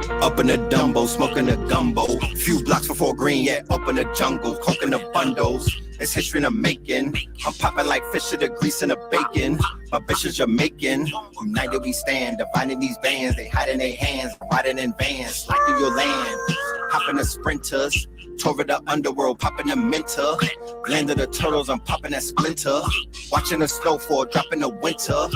Up in the Dumbo, smoking the gumbo. Few blocks before green, yeah, up in the jungle, coconut bundles. It's history in the making. I'm popping like fish to the grease and the bacon. My bitch is Jamaican. United we stand, dividing these bands. They hide in their hands, riding in vans, slide through your land. Hopping the sprinters, tore the underworld, popping the mentor. Land of the turtles, I'm popping that splinter. Watching the snowfall, dropping the winter.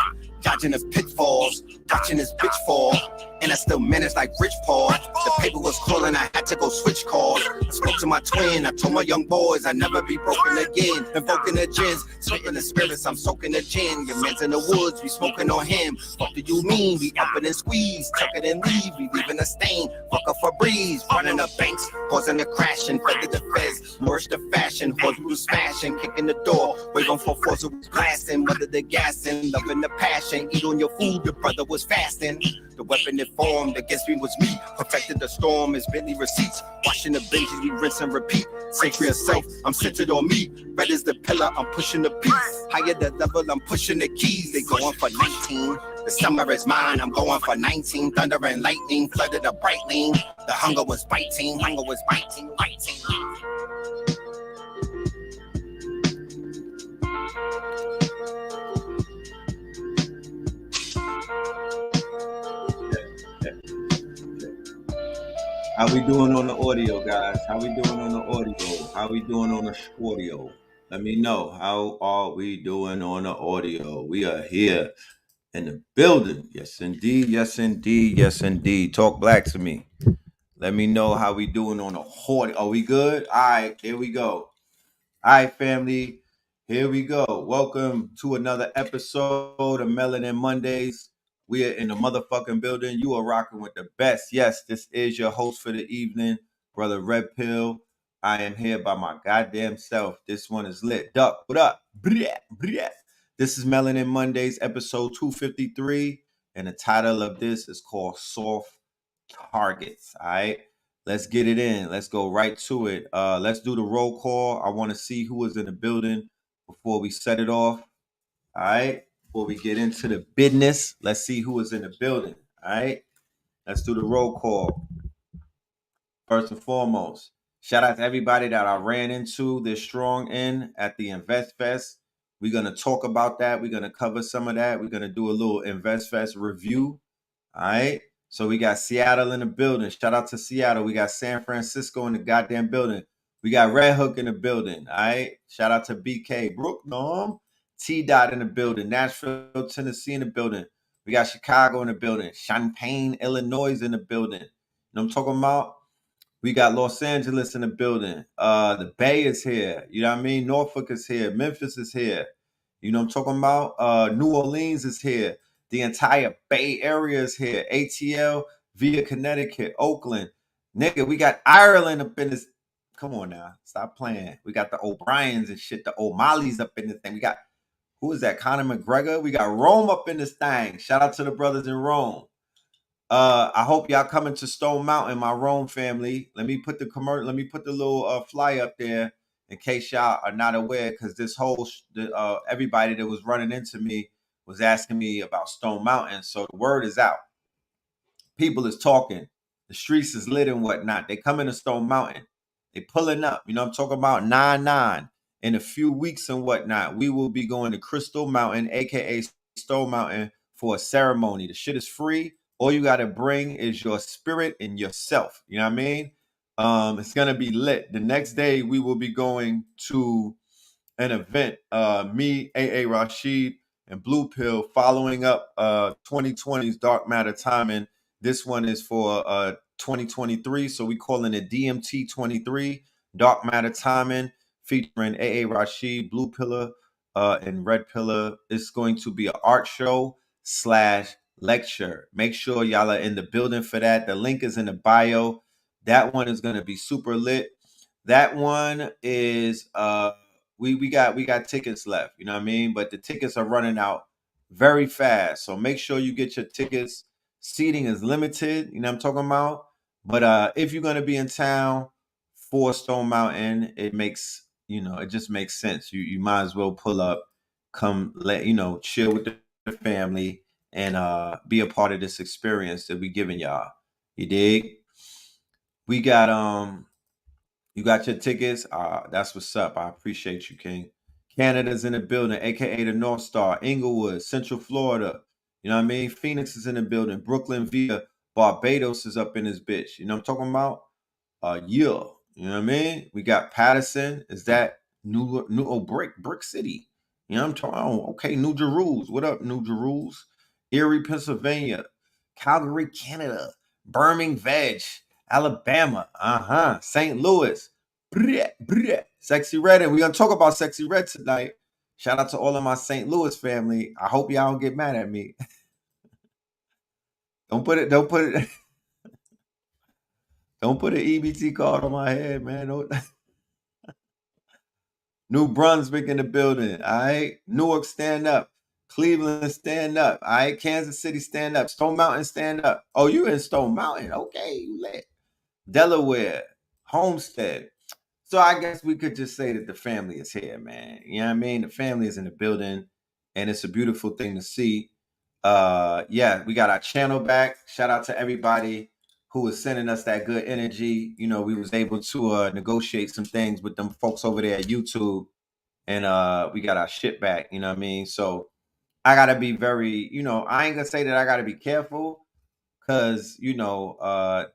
Dodging the pitfalls, watching this bitch fall. And I still managed like Rich Paul. The paper was calling, I had to go switch calls. I spoke to my twin, I told my young boys I'd never be broken again. Invoking the gins, smoking the spirits, I'm soaking the gin. Your man's in the woods, we smoking on him. What do you mean? We up it and squeeze, tuck it and leave, we leaving a stain. Fuck a Febreze, running the banks, causing the crashing. Feather the feds, merge the fashion. Horse we was smashing, kicking the door. Waving for force, it was blasting. Mother the gassing, loving the passion. Eat on your food, your brother was fasting. The weapon that formed against me was me. Perfected the storm as Bentley receipts. Washing the benches, we rinse and repeat. Sacred yourself, I'm centered on me. Red is the pillar, I'm pushing the piece. Higher the level, I'm pushing the keys. They going for 19. The summer is mine, I'm going for 19. Thunder and lightning, flooded a bright lean. The hunger was biting, biting. How we doing on the audio, guys? How we doing on the audio? How we doing on the audio? Let me know. How are we doing on the audio? We are here in the building. Yes, indeed. Yes, indeed. Yes, indeed. Talk black to me. Let me know how we doing on the audio. Are we good? All right, here we go. All right, family. Here we go. Welcome to another episode of Melanin Mondays. We are in the motherfucking building. You are rocking with the best. Yes, this is your host for the evening, Brother Red Pill. I am here by my goddamn self. This one is lit. Duck, what up? This is Melanin Mondays, episode 253. And the title of this is called Soft Targets. All right. Let's get it in. Let's go right to it. Let's do the roll call. I want to see who is in the building before we set it off. All right. Before we get into the business, let's see who is in the building. All right. Let's do the roll call. First and foremost, shout out to everybody that I ran into this strong in at the Invest Fest. We're going to talk about that. We're going to cover some of that. We're going to do a little Invest Fest review. All right. So we got Seattle in the building. Shout out to Seattle. We got San Francisco in the goddamn building. We got Red Hook in the building. All right. Shout out to BK. Brook, Norm. T-Dot in the building. Nashville, Tennessee in the building. We got Chicago in the building. Champaign, Illinois in the building. You know what I'm talking about? We got Los Angeles in the building. The Bay is here. You know what I mean? Norfolk is here. Memphis is here. You know what I'm talking about? New Orleans is here. The entire Bay Area is here. ATL, via Connecticut, Oakland. Nigga, we got Ireland up in this. Come on now. Stop playing. We got the O'Briens and shit. The O'Malley's up in this thing. We got, who is that? Conor McGregor. We got Rome up in this thing. Shout out to the brothers in Rome. I hope y'all coming to Stone Mountain, my Rome family. Let me put the little fly up there in case y'all are not aware, because this whole everybody that was running into me was asking me about Stone Mountain. So the word is out. People is talking. The streets is lit and whatnot. They coming to Stone Mountain. They pulling up. You know what I'm talking about? 9-9. In a few weeks and whatnot, we will be going to Crystal Mountain, aka Stone Mountain, for a ceremony. The shit is free. All you got to bring is your spirit and yourself. You know what I mean? It's going to be lit. The next day, we will be going to an event. Me, AA Rashid, and Blue Pill following up 2020's Dark Matter Timing. This one is for 2023. So we calling it DMT 23, Dark Matter Timing, featuring AA Rashid, Blue Pillar, and Red Pillar. It's going to be an art show / lecture. Make sure y'all are in the building for that. The link is in the bio. That one is going to be super lit. That one is we got tickets left, you know what I mean? But the tickets are running out very fast. So make sure you get your tickets. Seating is limited, you know what I'm talking about? But if you're going to be in town for Stone Mountain, it just makes sense. You might as well pull up, come chill with the family, and be a part of this experience that we giving y'all. You dig? We got you got your tickets. That's what's up. I appreciate you, King. Canada's in the building, aka the North Star, Inglewood, Central Florida. You know what I mean? Phoenix is in the building. Brooklyn via Barbados is up in this bitch. You know what I'm talking about? Yeah. You know what I mean? We got Patterson. Is that new Brick City? You know what I'm talking about? Okay, New Jerusalem. What up, New Jerusalem? Erie, Pennsylvania. Calgary, Canada. Birmingham, Alabama. St. Louis. Sexy Red. And we're gonna talk about Sexy Red tonight. Shout out to all of my St. Louis family. I hope y'all don't get mad at me. don't put it, don't put it, don't put an EBT card on my head, man. New Brunswick in the building. All right. Newark, stand up. Cleveland, stand up. All right. Kansas City, stand up. Stone Mountain, stand up. Oh, you in Stone Mountain. Okay, you lit. Delaware, Homestead. So I guess we could just say that the family is here, man. You know what I mean? The family is in the building, and it's a beautiful thing to see. Yeah, we got our channel back. Shout out to everybody who was sending us that good energy. You know, we was able to negotiate some things with them folks over there at YouTube, and we got our shit back. You know what I mean? So I gotta be very, I ain't gonna say that I gotta be careful, because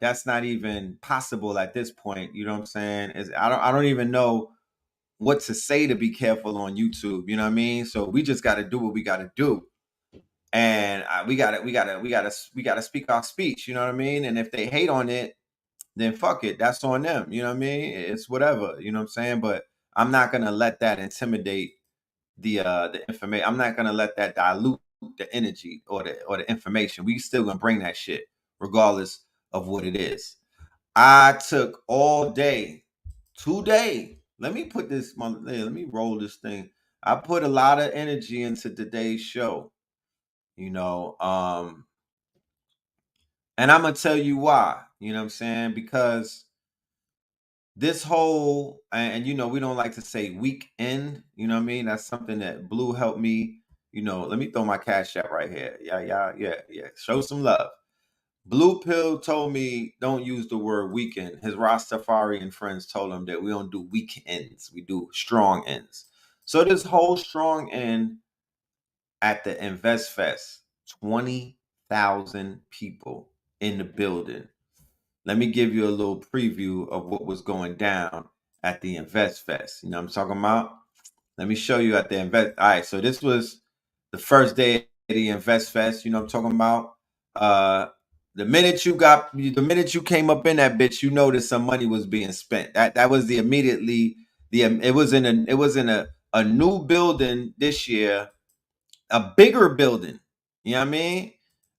that's not even possible at this point. You know what I'm saying? I don't even know what to say to be careful on YouTube. You know what I mean? So we just got to do what we got to do, and we gotta speak our speech. You know what I mean? And if they hate on it, then fuck it, that's on them. You know what I mean? It's whatever. You know what I'm saying? But I'm not gonna let that intimidate the information. I'm not gonna let that dilute the energy or the information. We still gonna bring that shit regardless of what it is. I took all day today. Let me put this. Let me roll this thing. I put a lot of energy into today's show. You know, and I'm gonna tell you why. You know what I'm saying? Because this whole and we don't like to say weekend. You know what I mean? That's something that Blue helped me. Let me throw my cash app right here. Yeah. Show some love. Blue Pill told me don't use the word weekend. His Rastafarian friends told him that we don't do weekends, we do strong ends. So this whole strong end at the Invest Fest, 20,000 people in the building. Let me give you a little preview of what was going down at the Invest Fest. You know what I'm talking about? Let me show you at the Invest. All right, so this was the first day of the Invest Fest. You know what I'm talking about? The minute you came up in that bitch, you noticed some money was being spent. That was it was in a new building this year, a bigger building. You know what I mean?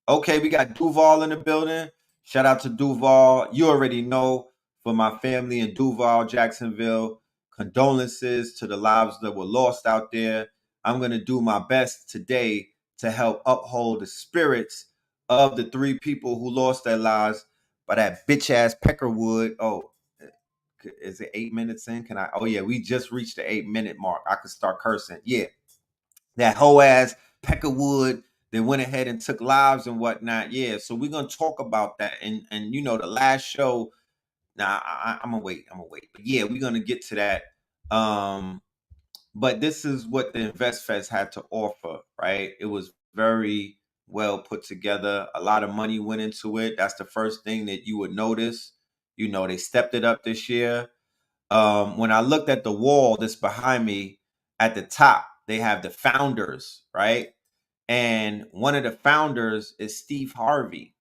Okay, we got Duval in the building. Shout out to Duval. You already know, for my family in Duval, Jacksonville, condolences to the lives that were lost out there. I'm going to do my best today to help uphold the spirits of the 3 people who lost their lives by that bitch ass Peckerwood. Oh, is it 8 minutes in? Can I? Oh, yeah, we just reached the 8-minute mark. I could start cursing. Yeah, that whole ass Peckerwood that went ahead and took lives and whatnot. Yeah, so we're gonna talk about that. And the last show. Nah, I'm gonna wait. But yeah, we're gonna get to that. But this is what the Invest Fest had to offer, right? It was very well put together. A lot of money went into it. That's the first thing that you would notice. They stepped it up this year. When I looked at the wall that's behind me, at the top, they have the founders, right? And one of the founders is Steve Harvey.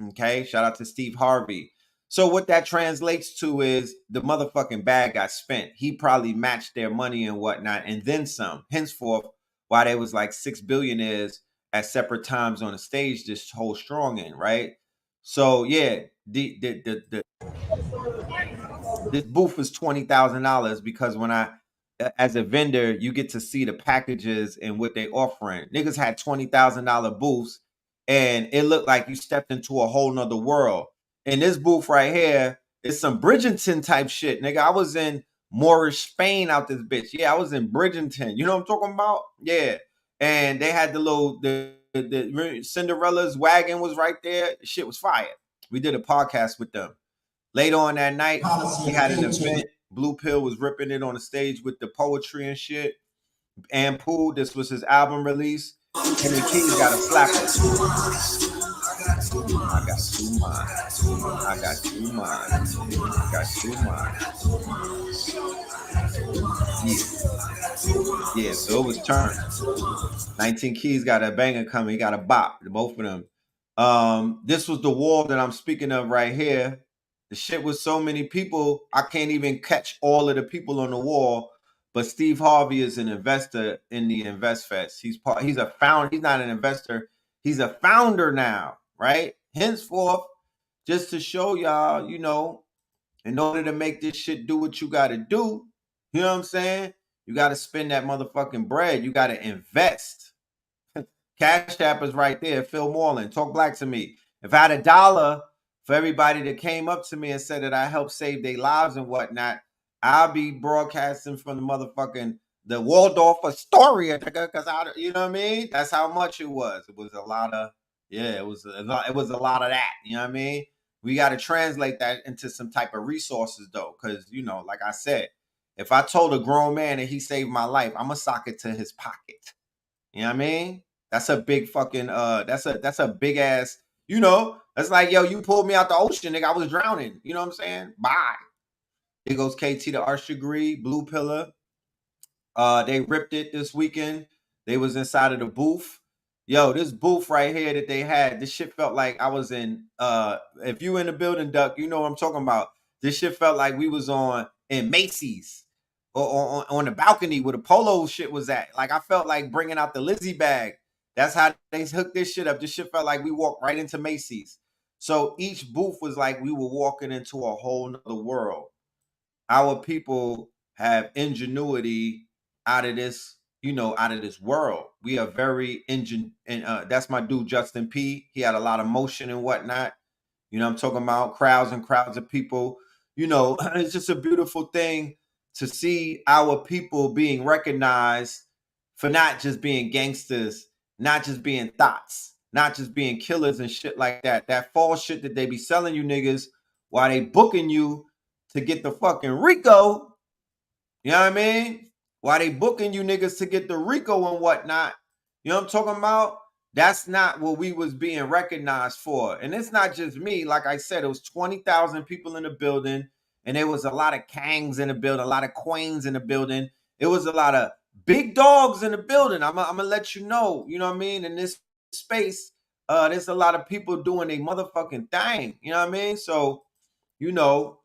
Okay, shout out to Steve Harvey. So what that translates to is the motherfucking bag got spent. He probably matched their money and whatnot, and then some. Henceforth, why there was like 6 billionaires at separate times on the stage, this whole strong end, right? So yeah, the this booth was $20,000 because when as a vendor, you get to see the packages and what they offering. Niggas had $20,000 booths, and it looked like you stepped into a whole nother world. And this booth right here is some Bridgerton type shit, nigga. I was in Moorish Spain out this bitch. Yeah, I was in Bridgerton. You know what I'm talking about? Yeah. And they had the Cinderella's wagon was right there. The shit was fire. We did a podcast with them. Later on that night, we had an event. Blue Pill was ripping it on the stage with the poetry and shit. And Pooh, this was his album release. Him and Keys got a slapper. I got 2 minds. I got 2 minds. I got 2 minds. Yeah, so it was turned. 19 Keys got a banger coming. He got a bop, both of them. This was the wall that I'm speaking of right here. The shit was so many people, I can't even catch all of the people on the wall. But Steve Harvey is an investor in the InvestFest. He's a founder. He's not an investor. He's a founder now, right? Henceforth, just to show y'all, you know, in order to make this shit do what you got to do, you know what I'm saying? You got to spend that motherfucking bread. You got to invest. Cash App is right there. PHILMORELAND, talk black to me. If I had $1 for everybody that came up to me and said that I helped save their lives and whatnot, I'll be broadcasting from the motherfucking the Waldorf Astoria, because you know what I mean. That's how much it was. It was a lot of it was a lot of that. You know what I mean. We got to translate that into some type of resources though, because you know, like I said, if I told a grown man that he saved my life, I'm gonna sock it to his pocket. You know what I mean? That's a big fucking that's a big ass, you know, that's like, yo, you pulled me out the ocean, nigga. I was drowning. You know what I'm saying? Bye. Here goes KT the Arch Degree, Blue Pillar. They ripped it this weekend. They was inside of the booth. Yo, this booth right here that they had, this shit felt like I was in if you in the building, Duck, you know what I'm talking about. This shit felt like we was in Macy's or on the balcony where the polo shit was at. Like I felt like bringing out the Lizzie bag. That's how they hooked this shit up. This shit felt like we walked right into Macy's. So each booth was like we were walking into a whole nother world. Our people have ingenuity out of this, you know, out of this world. We are very and that's my dude Justin P. He had a lot of motion and whatnot. You know, I'm talking about crowds and crowds of people. You know, it's just a beautiful thing to see our people being recognized for not just being gangsters, not just being thoughts, not just being killers and shit like that. That false shit that they be selling you niggas while they booking you to get the fucking Rico. You know what I mean? While they booking you niggas to get the Rico and whatnot. You know what I'm talking about? That's not what we was being recognized for. And it's not just me. Like I said, it was 20,000 people in the building. And there was a lot of Kangs in the building, a lot of Queens in the building. It was a lot of big dogs in the building. I'm going to let you know what I mean? In this space, there's a lot of people doing a motherfucking thing. You know what I mean? So, you know,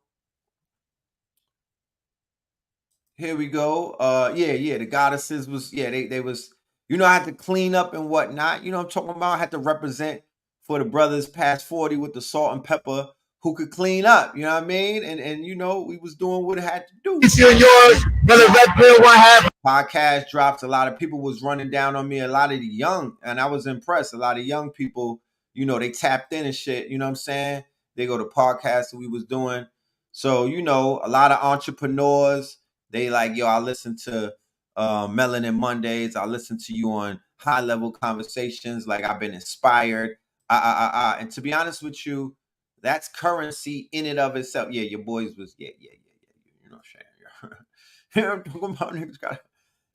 here we go. The goddesses was, they was, you know, I had to clean up and whatnot. You know what I'm talking about? I had to represent for the brothers past 40 with the salt and pepper who could clean up. You know what I mean? And you know, we was doing what it had to do. It's yours, brother Red Pill, what happened? Podcast drops. A lot of people was running down on me. A lot of the young, and I was impressed. A lot of young people, you know, they tapped in and shit. You know what I'm saying? They go to podcasts that we was doing. So, you know, a lot of entrepreneurs, they like, yo, I listen to Melanin Mondays. I listen to you on high level conversations. Like I've been inspired. And to be honest with you, that's currency in and of itself. Yeah, your boys was, You know what I'm saying? You know what I'm talking about?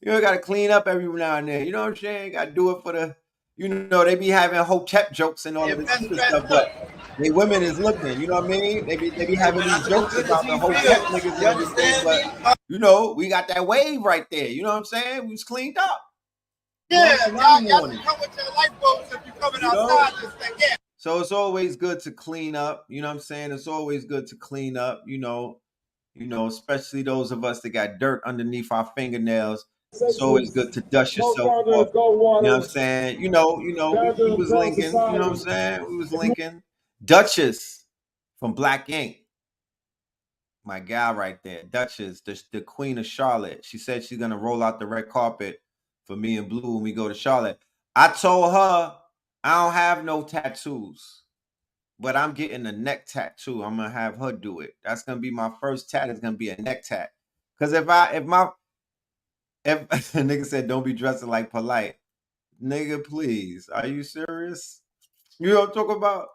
Niggas gotta clean up every now and then. You know what I'm saying? Gotta do it for the, you know, they be having hotep jokes and all of this stuff, but they women is looking, you know what I mean? They be having these jokes about the hotep niggas and everything, but you know, we got that wave right there. You know what I'm saying? We was cleaned up. Yeah, y'all can come with your lifeboats if you're coming outside this thing. Yeah. So it's always good to clean up. You know what I'm saying? It's always good to clean up, you know, especially those of us that got dirt underneath our fingernails. It's always good to dust yourself off. You know what I'm saying? You know, we was linking, you know what I'm saying? We was linking. Duchess from Black Ink. My gal right there. Duchess, the Queen of Charlotte. She said she's going to roll out the red carpet for me and Blue when we go to Charlotte. I told her I don't have no tattoos, but I'm getting a neck tattoo. I'm going to have her do it. That's going to be my first tat. It's going to be a neck tat. Because if nigga said don't be dressing like polite. Nigga, please. Are you serious? You know what I'm talking about?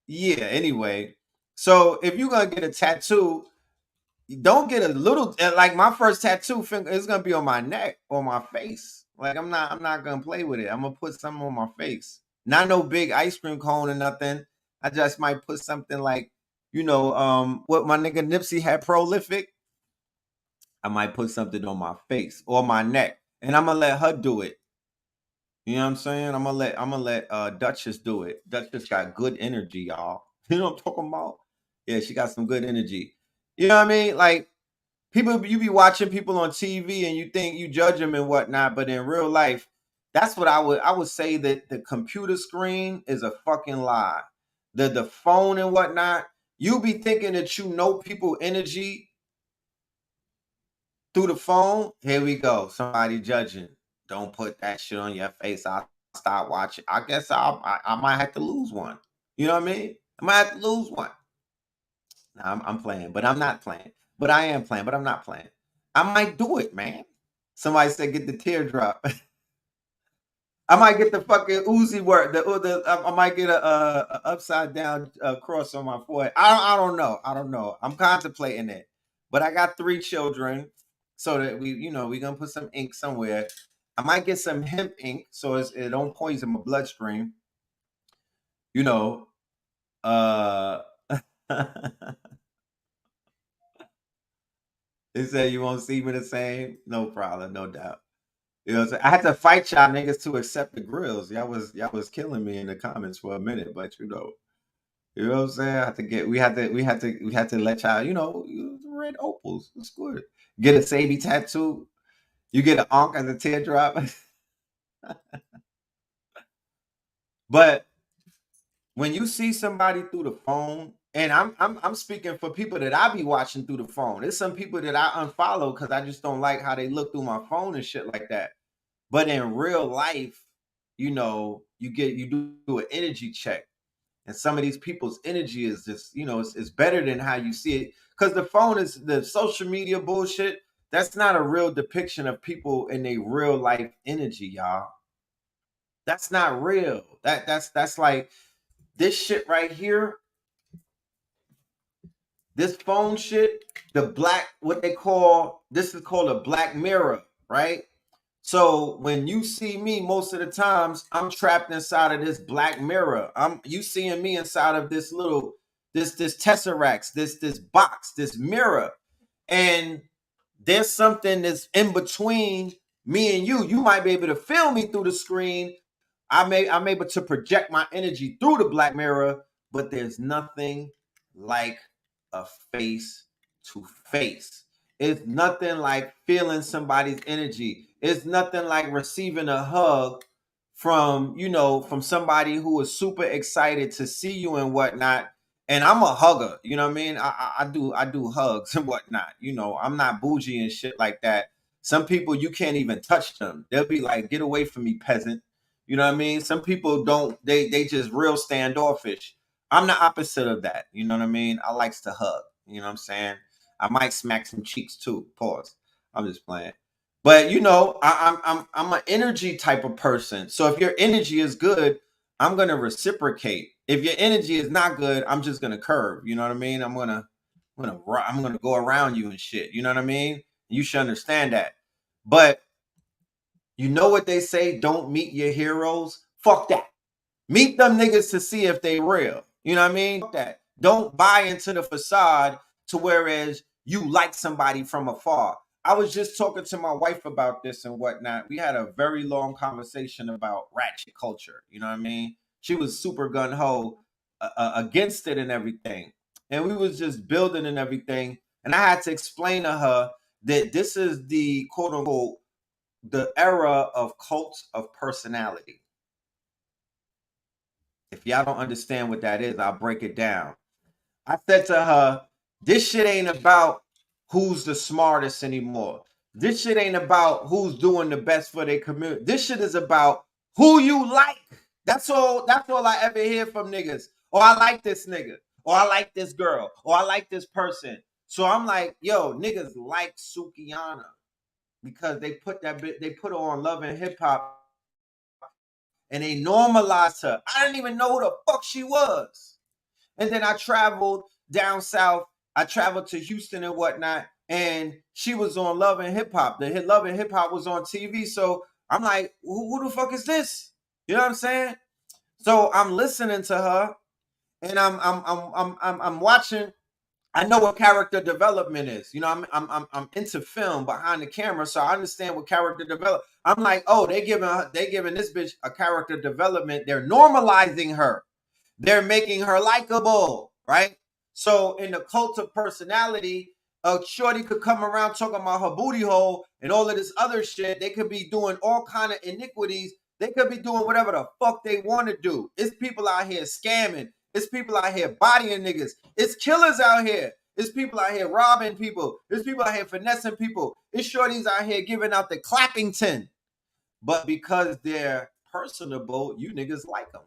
yeah, anyway. So if you're gonna get a tattoo, don't get a little like my first tattoo finger is gonna be on my neck or my face. Like I'm not gonna play with it. I'm gonna put something on my face. Not no big ice cream cone or nothing. I just might put something like, what my nigga Nipsey had, prolific. I might put something on my face or my neck. And I'm gonna let her do it. You know what I'm saying? I'm gonna let Duchess do it. Duchess got good energy, y'all. You know what I'm talking about? Yeah, she got some good energy. You know what I mean? Like, people, you be watching people on TV and you think you judge them and whatnot, but in real life, that's what I would say, that the computer screen is a fucking lie. The phone and whatnot, you be thinking that you know people energy through the phone. Here we go, somebody judging. Don't put that shit on your face. I'll stop watching. I guess I might have to lose one. You know what I mean? I might have to lose one. Nah, I'm playing, but I'm not playing. But I am playing, but I'm not playing. I might do it, man. Somebody said get the teardrop. I might get the fucking Uzi work. I might get a upside down cross on my forehead. I don't know. I don't know. I'm contemplating it. But I got 3 children, so that we gonna put some ink somewhere. I might get some hemp ink so it don't poison my bloodstream. You know. Uh They said you won't see me the same. No problem, no doubt. You know what I'm saying? I had to fight y'all niggas to accept the grills. Y'all was killing me in the comments for a minute, but you know what I'm saying? I had to get we had to let y'all, red opals. It's good. Get a Sadie tattoo. You get an onk as a teardrop. But when you see somebody through the phone, and I'm speaking for people that I be watching through the phone. There's some people that I unfollow because I just don't like how they look through my phone and shit like that. But in real life, you do an energy check. And some of these people's energy is just, it's better than how you see it. Because the phone is the social media bullshit. That's not a real depiction of people in a real life energy, y'all. That's not real. That's like this shit right here, this phone shit, what they call, this is called a black mirror, right? So when you see me, most of the times I'm trapped inside of this black mirror. You seeing me inside of this tesseract, this box, this mirror, and there's something that's in between me and you. You might be able to feel me through the screen. I'm able to project my energy through the black mirror, but there's nothing like a face to face. It's nothing like feeling somebody's energy. It's nothing like receiving a hug from somebody who is super excited to see you and whatnot. And I'm a hugger, you know what I mean? I do hugs and whatnot. I'm not bougie and shit like that. Some people, you can't even touch them. They'll be like, "Get away from me, peasant." You know what I mean? Some people don't, they just real standoffish. I'm the opposite of that. You know what I mean? I likes to hug. You know what I'm saying? I might smack some cheeks too. Pause. I'm just playing. But I'm an energy type of person. So if your energy is good, I'm gonna reciprocate. If your energy is not good, I'm just gonna curve. You know what I mean? I'm gonna go around you and shit. You know what I mean? You should understand that. But you know what they say? Don't meet your heroes. Fuck that. Meet them niggas to see if they real. You know what I mean? Fuck that. Don't buy into the facade to whereas you like somebody from afar. I was just talking to my wife about this and whatnot. We had a very long conversation about ratchet culture. You know what I mean? She was super gun ho against it and everything. And we was just building and everything. And I had to explain to her that this is the quote unquote the era of cults of personality. If y'all don't understand what that is, I'll break it down. I said to her, this shit ain't about who's the smartest anymore. This shit ain't about who's doing the best for their community. This shit is about who you like. That's all I ever hear from niggas. Or I like this nigga. Or I like this girl. Or I like this person. So I'm like, yo, niggas like Sukiyana because they put her on Love and Hip Hop and they normalized her. I didn't even know who the fuck she was. And then I traveled down south. I traveled to Houston and whatnot, and she was on Love and Hip Hop. The hit Love and Hip Hop was on TV. So I'm like, who the fuck is this? You know what I'm saying? So I'm listening to her, and I'm watching. I know what character development is. You know, I'm into film behind the camera, so I understand what character develop. I'm like, oh, they giving this bitch a character development. They're normalizing her. They're making her likable, right? So in the cult of personality, a shorty could come around talking about her booty hole and all of this other shit. They could be doing all kind of iniquities. They could be doing whatever the fuck they want to do. It's people out here scamming. It's people out here bodying niggas. It's killers out here. It's people out here robbing people. There's people out here finessing people. It's shorties out here giving out the Clappington. But because they're personable, you niggas like them.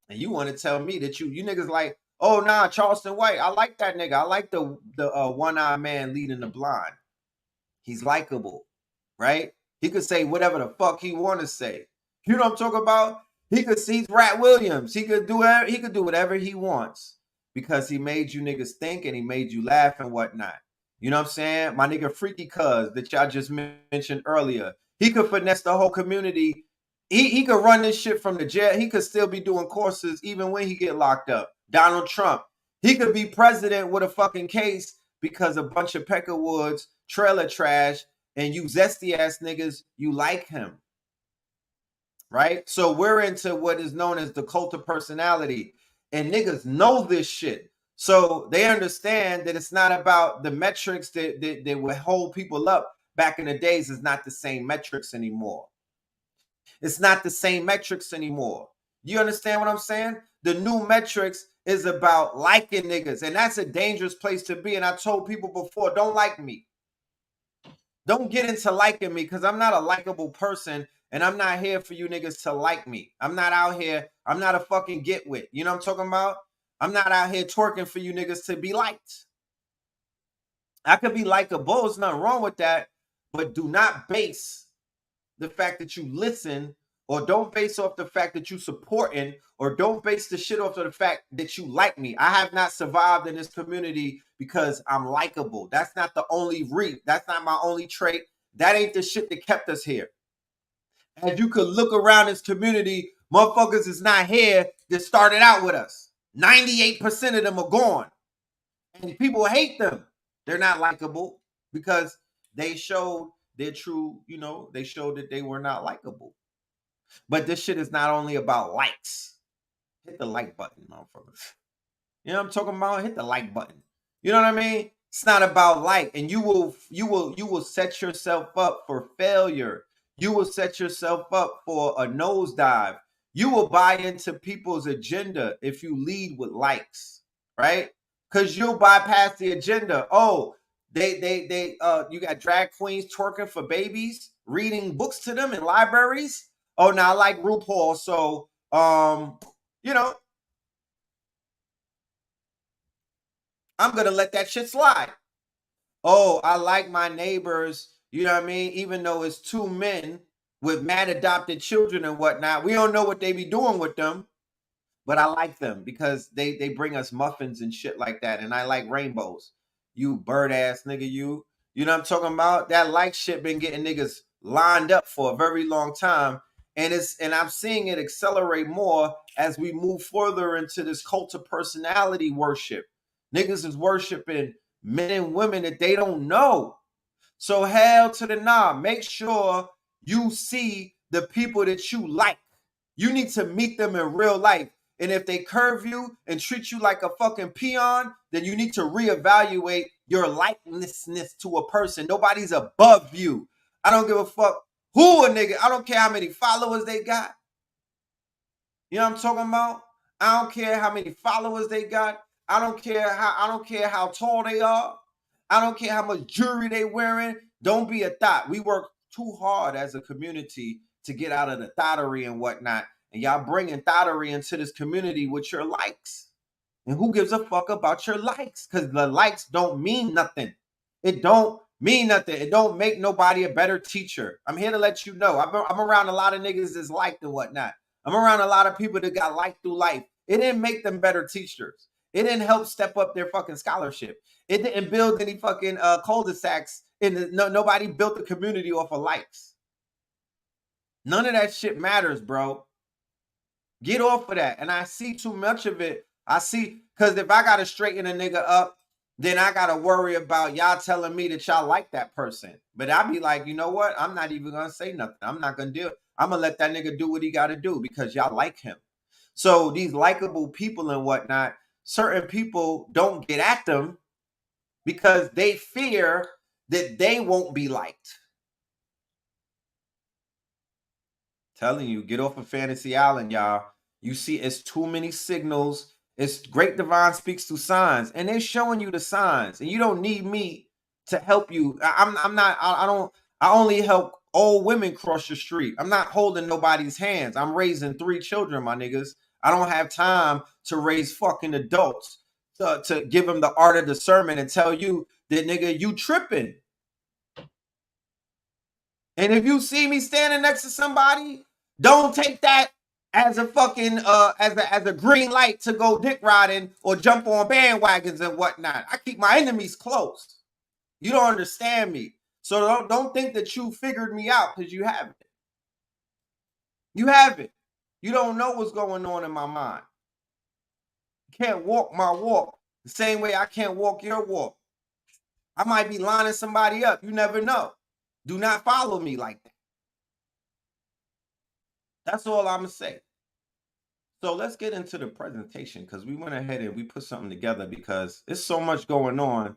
And you want to tell me that you niggas like, oh nah, Charleston White. I like that nigga. I like the one-eyed man leading the blind. He's likable, right? He could say whatever the fuck he want to say. You know what I'm talking about? He could see Rat Williams. He could do whatever he wants because he made you niggas think and he made you laugh and whatnot. You know what I'm saying? My nigga Freaky Cuz that y'all just mentioned earlier. He could finesse the whole community. He could run this shit from the jail. He could still be doing courses even when he get locked up. Donald Trump. He could be president with a fucking case because a bunch of Peckerwoods, trailer trash, and you zesty ass niggas, you like him. Right? So we're into what is known as the cult of personality. And niggas know this shit. So they understand that it's not about the metrics that would hold people up back in the days. Is not the same metrics anymore. It's not the same metrics anymore. You understand what I'm saying? The new metrics is about liking niggas. And that's a dangerous place to be. And I told people before, don't like me. Don't get into liking me because I'm not a likable person. And I'm not here for you niggas to like me. I'm not out here. I'm not a fucking get with. You know what I'm talking about? I'm not out here twerking for you niggas to be liked. I could be likable. There's nothing wrong with that. But do not base the fact that you listen, or don't base off the fact that you supporting, or don't base the shit off of the fact that you like me. I have not survived in this community because I'm likable. That's not the only that's not my only trait. That ain't the shit that kept us here. As you could look around this community, motherfuckers is not here that started out with us. 98% of them are gone. And people hate them. They're not likable because they showed their true, they showed that they were not likable. But this shit is not only about likes. Hit the like button, motherfuckers. You know what I'm talking about? Hit the like button. You know what I mean? It's not about like, and you will set yourself up for failure. You will set yourself up for a nosedive. You will buy into people's agenda if you lead with likes, right? Because you'll bypass the agenda. Oh, you got drag queens twerking for babies, reading books to them in libraries. Oh, now I like RuPaul, so I'm gonna let that shit slide. Oh, I like my neighbors, you know what I mean? Even though it's two men with mad adopted children and whatnot, we don't know what they be doing with them, but I like them because they bring us muffins and shit like that, and I like rainbows. You bird ass nigga, you know what I'm talking about? That like shit been getting niggas lined up for a very long time, and I'm seeing it accelerate more as we move further into this cult of personality worship. Niggas is worshiping men and women that they don't know. So hell to the nah. Make sure you see the people that you like. You need to meet them in real life. And if they curve you and treat you like a fucking peon, then you need to reevaluate your likenessness to a person. Nobody's above you. I don't give a fuck who a nigga. I don't care how many followers they got. You know what I'm talking about? I don't care how many followers they got. I don't care how tall they are. I don't care how much jewelry they wearing. Don't be a thought. We work too hard as a community to get out of the thottery and whatnot. And y'all bringing thottery into this community with your likes. And who gives a fuck about your likes? Because the likes don't mean nothing. It don't mean nothing. It don't make nobody a better teacher. I'm here to let you know. I'm around a lot of niggas that's liked and whatnot. I'm around a lot of people that got liked through life. It didn't make them better teachers. It didn't help step up their fucking scholarship. It didn't build any fucking cul-de-sacs. Nobody built the community off of likes. None of that shit matters, bro. Get off of that. And I see too much of it. I see, because if I got to straighten a nigga up, then I got to worry about y'all telling me that y'all like that person. But I be like, you know what? I'm not even going to say nothing. I'm not going to do it. I'm going to let that nigga do what he got to do because y'all like him. So these likable people and whatnot, certain people don't get at them because they fear that they won't be liked. Telling you, get off of Fantasy Island, y'all. You see, it's too many signals. It's Great Divine speaks through signs, and they're showing you the signs, and you don't need me to help you. I only help old women cross the street. I'm not holding nobody's hands. I'm raising 3 children, my niggas. I don't have time to raise fucking adults to give them the art of discernment and tell you that, nigga, you tripping. And if you see me standing next to somebody, don't take that as a fucking as a green light to go dick riding or jump on bandwagons and whatnot. I keep my enemies close. You don't understand me. So don't think that you figured me out, because you haven't. You haven't. You don't know what's going on in my mind. You can't walk my walk the same way I can't walk your walk. I might be lining somebody up. You never know. Do not follow me like that. That's all I'm going to say. So let's get into the presentation, because we went ahead and we put something together because there's so much going on.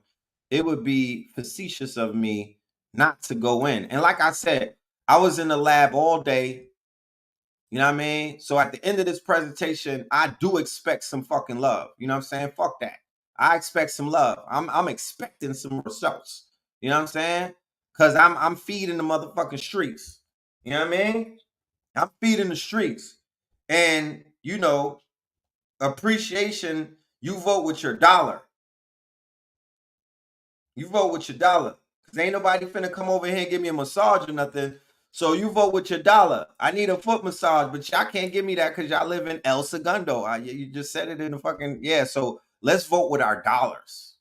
It would be facetious of me not to go in. And like I said, I was in the lab all day. You know what I mean? So at the end of this presentation, I do expect some fucking love. You know what I'm saying? Fuck that. I expect some love. I'm expecting some results. You know what I'm saying? Because I'm feeding the motherfucking streets. You know what I mean? I'm feeding the streets. And, you know, appreciation, you vote with your dollar. You vote with your dollar. Because ain't nobody finna come over here and give me a massage or nothing. So you vote with your dollar. I need a foot massage, but y'all can't give me that because y'all live in El Segundo. You just said it in the fucking, yeah. So let's vote with our dollars.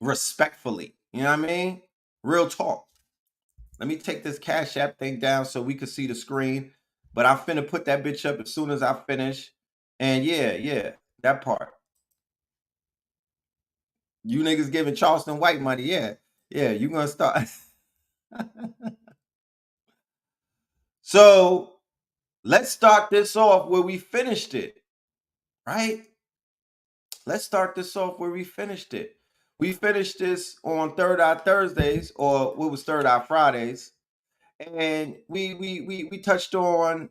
Respectfully. You know what I mean? Real talk. Let me take this Cash App thing down so we can see the screen. But I'm finna put that bitch up as soon as I finish. And yeah, that part. You niggas giving Charleston White money. Yeah, you gonna start. So let's start this off where we finished it, right? Let's start this off where we finished it. We finished this on Third Eye Thursdays, or what was Third Eye Fridays, and we touched on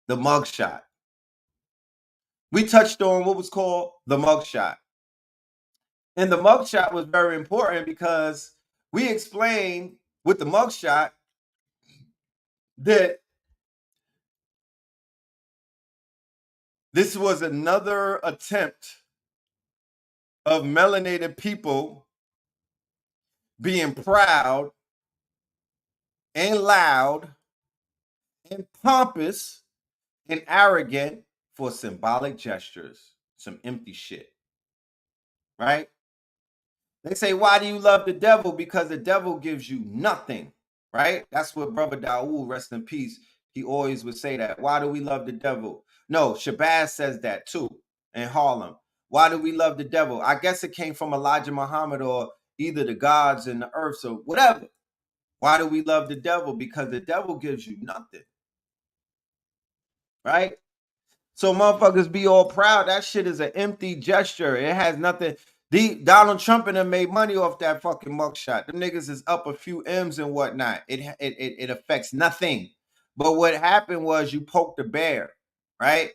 the mugshot. We touched on what was called the mugshot. And the mugshot was very important because we explained with the mugshot that this was another attempt of melanated people being proud and loud and pompous and arrogant for symbolic gestures, some empty shit, right? They say, why do you love the devil? Because the devil gives you nothing, right? That's what Brother Daoud, rest in peace, he always would say that. Why do we love the devil? No, Shabazz says that too in Harlem. Why do we love the devil? I guess it came from Elijah Muhammad or either the gods and the earth, so whatever. Why do we love the devil? Because the devil gives you nothing, right? So motherfuckers be all proud. That shit is an empty gesture. It has nothing. Donald Trump and them made money off that fucking mugshot. Them niggas is up a few M's and whatnot. It affects nothing. But what happened was you poked the bear, right?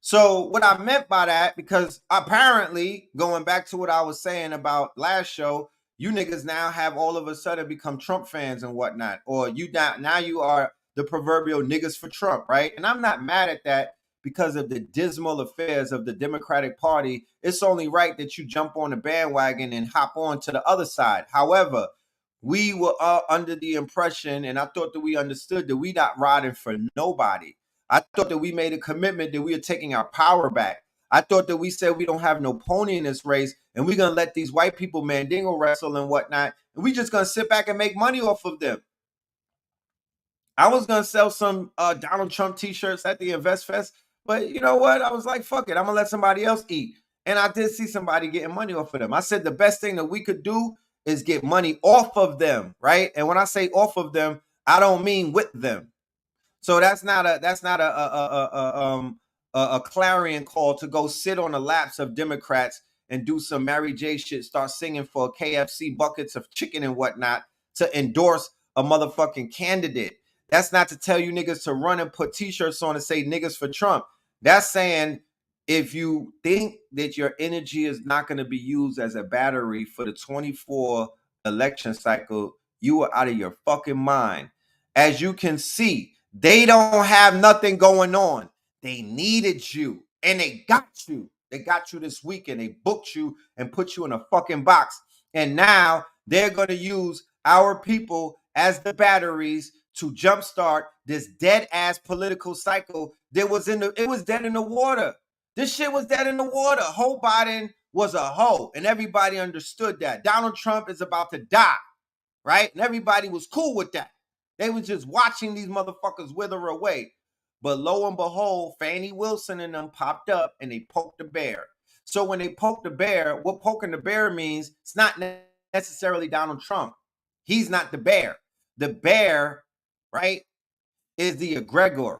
So what I meant by that, because apparently, going back to what I was saying about last show, you niggas now have all of a sudden become Trump fans and whatnot. Or you now you are the proverbial niggas for Trump, right? And I'm not mad at that. Because of the dismal affairs of the Democratic Party, it's only right that you jump on the bandwagon and hop on to the other side. However, we were under the impression, and I thought that we understood that we not riding for nobody. I thought that we made a commitment that we are taking our power back. I thought that we said we don't have no pony in this race, and we're gonna let these white people mandingo wrestle and whatnot, and we just gonna sit back and make money off of them. I was gonna sell some Donald Trump t-shirts at the Invest Fest, but you know what? I was like, fuck it, I'm gonna let somebody else eat. And I did see somebody getting money off of them. I said the best thing that we could do is get money off of them, right? And when I say off of them, I don't mean with them. So that's not a clarion call to go sit on the laps of Democrats and do some Mary J shit, start singing for KFC buckets of chicken and whatnot to endorse a motherfucking candidate. That's not to tell you niggas to run and put t-shirts on and say niggas for Trump. That's saying if you think that your energy is not going to be used as a battery for the 24 election cycle, you are out of your fucking mind. As you can see, they don't have nothing going on. They needed you, and they got you. They got you this week, and they booked you and put you in a fucking box. And now they're going to use our people as the batteries to jumpstart this dead-ass political cycle that was it was dead in the water. This shit was dead in the water. Joe Biden was a hoe, and everybody understood that. Donald Trump is about to die, right? And everybody was cool with that. They was just watching these motherfuckers wither away. But lo and behold, Fannie Wilson and them popped up and they poked the bear. So when they poked the bear, what poking the bear means, it's not necessarily Donald Trump. He's not the bear. The bear, right, is the egregor,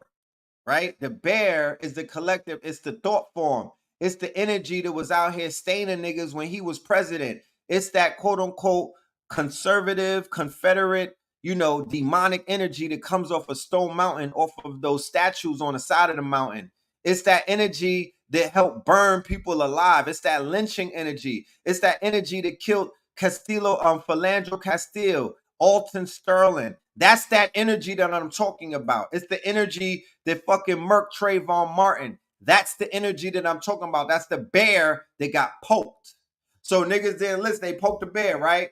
right? The bear is the collective. It's the thought form. It's the energy that was out here staining niggas when he was president. It's that quote unquote conservative, Confederate, demonic energy that comes off of Stone Mountain, off of those statues on the side of the mountain. It's that energy that helped burn people alive. It's that lynching energy. It's that energy that killed Philandro Castile, Alton Sterling. That's that energy that I'm talking about. It's the energy that fucking murked Trayvon Martin. That's the energy that I'm talking about. That's the bear that got poked. So niggas didn't listen. They poked the bear, right?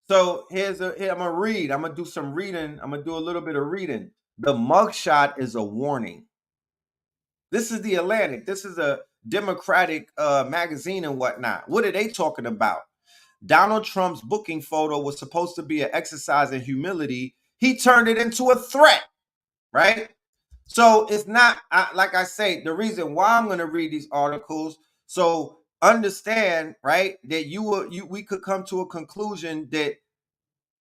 So here I'm gonna read. I'm gonna do some reading. I'm gonna do a little bit of reading. The mugshot is a warning. This is the Atlantic. This is a Democratic magazine and whatnot. What are they talking about? Donald Trump's booking photo was supposed to be an exercise in humility. He turned it into a threat, right? So it's not, like I say, the reason why I'm going to read these articles, so understand, right, that we could come to a conclusion that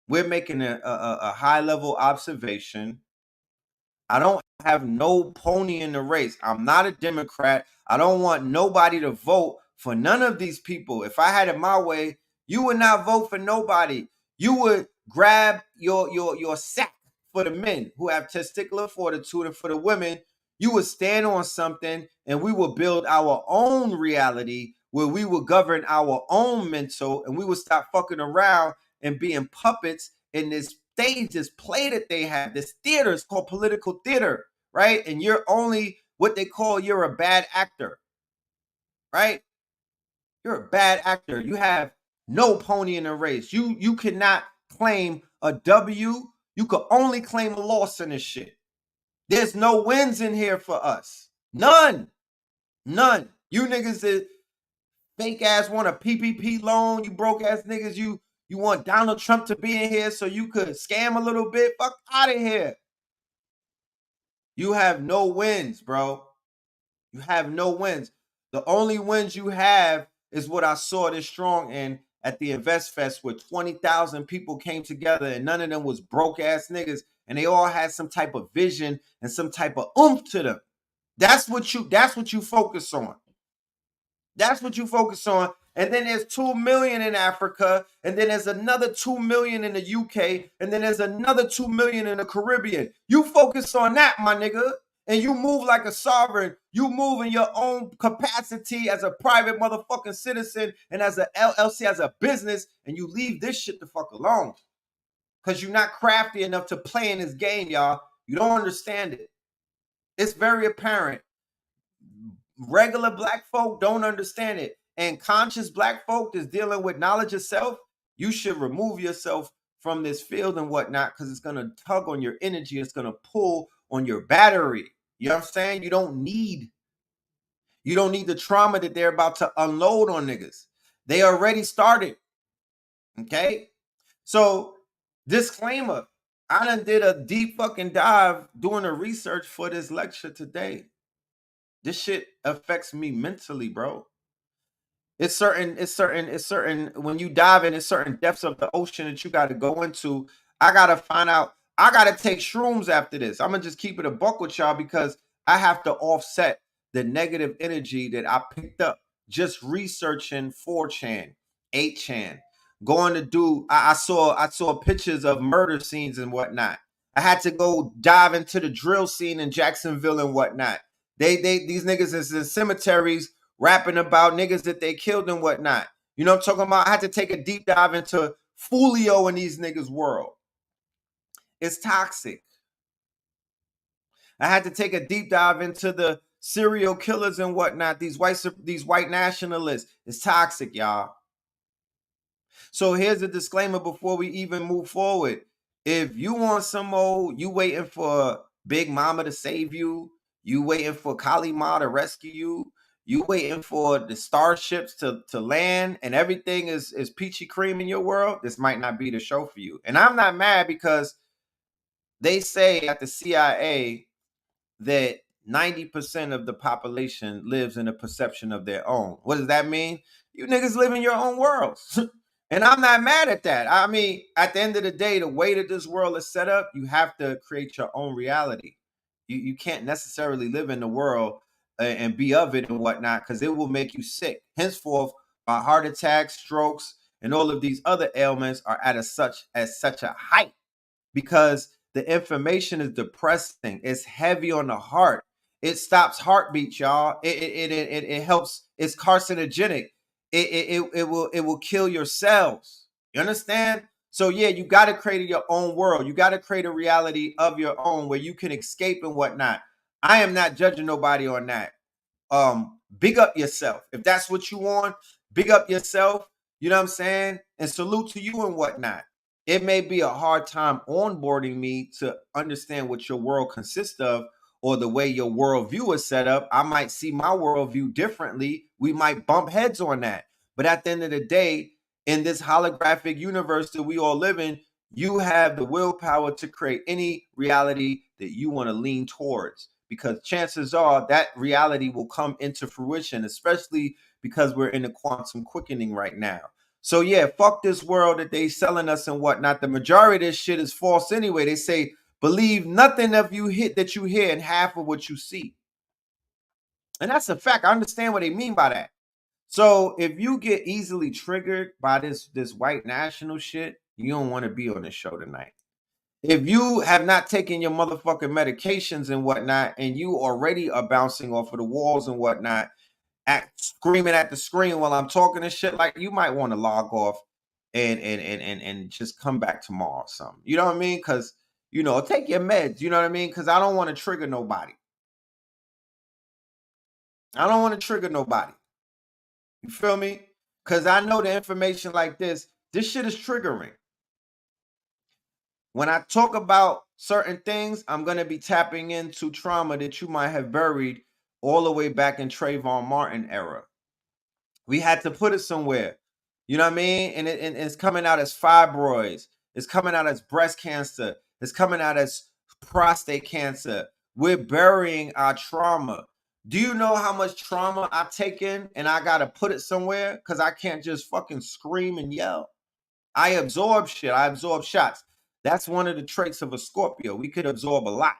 we're making a high-level observation. I don't have no pony in the race. I'm not a Democrat. I don't want nobody to vote for none of these people. If I had it my way, you would not vote for nobody. You would grab your sack for the men who have testicular fortitude, and for the women, you would stand on something, and we will build our own reality where we will govern our own mental, and we will stop fucking around and being puppets in this stage, this play that they have, this theater. It's called political theater, right? And you're only what they call you're a bad actor, right? You're a bad actor. You have no pony in the race. You cannot claim a W. You could only claim a loss in this shit. There's no wins in here for us. None. You niggas that fake ass want a PPP loan. You broke ass niggas. You want Donald Trump to be in here so you could scam a little bit. Fuck out of here. You have no wins, bro. You have no wins. The only wins you have is what I saw this strong in at the Invest Fest, where 20,000 people came together, and none of them was broke ass niggas, and they all had some type of vision and some type of oomph to them. That's what you focus on. That's what you focus on. And then there's 2 million in Africa, and then there's another 2 million in the UK, and then there's another 2 million in the Caribbean. You focus on that, my nigga, and you move like a sovereign. You move in your own capacity as a private motherfucking citizen and as a LLC, as a business, and you leave this shit the fuck alone. Because you're not crafty enough to play in this game, y'all. You don't understand it. It's very apparent. Regular black folk don't understand it. And conscious black folk that's dealing with knowledge of self, you should remove yourself from this field and whatnot, because it's going to tug on your energy. It's going to pull on your battery. You know what I'm saying? You don't need You don't need the trauma that they're about to unload on niggas. They already started. Okay? So, disclaimer, I done did a deep fucking dive doing the research for this lecture today. This shit affects me mentally, bro. It's certain when you dive in, it's certain depths of the ocean that you got to go into. I gotta find out. I gotta take shrooms after this. I'm gonna just keep it a buck with y'all because I have to offset the negative energy that I picked up just researching 4chan, 8chan, going to do. I saw pictures of murder scenes and whatnot. I had to go dive into the drill scene in Jacksonville and whatnot. These niggas is in cemeteries rapping about niggas that they killed and whatnot. You know what I'm talking about? I had to take a deep dive into Fulio and these niggas' world. It's toxic. I had to take a deep dive into the serial killers and whatnot. These white nationalists. It's toxic, y'all. So here's a disclaimer before we even move forward. If you want some old, you waiting for Big Mama to save you, you waiting for Kali Ma to rescue you, you waiting for the starships to land and everything is peachy cream in your world, this might not be the show for you. And I'm not mad because they say at the CIA that 90% of the population lives in a perception of their own. What does that mean? You niggas live in your own worlds. And I'm not mad at that. I mean, at the end of the day, the way that this world is set up, you have to create your own reality. You can't necessarily live in the world and be of it and whatnot because it will make you sick. Henceforth, heart attacks, strokes, and all of these other ailments are at such a height because the information is depressing. It's heavy on the heart. It stops heartbeats, y'all. It helps. It's carcinogenic. It will kill your cells. You understand? So yeah, you got to create your own world. You got to create a reality of your own where you can escape and whatnot. I am not judging nobody on that. Big up yourself. If that's what you want, big up yourself. You know what I'm saying? And salute to you and whatnot. It may be a hard time onboarding me to understand what your world consists of or the way your worldview is set up. I might see my worldview differently. We might bump heads on that. But at the end of the day, in this holographic universe that we all live in, you have the willpower to create any reality that you want to lean towards, because chances are that reality will come into fruition, especially because we're in the quantum quickening right now. So yeah, fuck this world that they selling us and whatnot. The majority of this shit is false anyway. They say, believe nothing of you hit that you hear and half of what you see. And that's a fact. I understand what they mean by that. So if you get easily triggered by this white national shit, you don't want to be on this show tonight. If you have not taken your motherfucking medications and whatnot, and you already are bouncing off of the walls and whatnot, screaming at the screen while I'm talking and shit, like, you might want to log off and just come back tomorrow or something. You know what I mean? Because, you know, take your meds. You know what I mean? Because I don't want to trigger nobody. I don't want to trigger nobody. You feel me? Because I know the information like this shit is triggering. When I talk about certain things, I'm going to be tapping into trauma that you might have buried all the way back in Trayvon Martin era. We had to put it somewhere. You know what I mean? And it's coming out as fibroids. It's coming out as breast cancer. It's coming out as prostate cancer. We're burying our trauma. Do you know how much trauma I've taken and I got to put it somewhere? Because I can't just fucking scream and yell. I absorb shit. I absorb shots. That's one of the traits of a Scorpio. We could absorb a lot,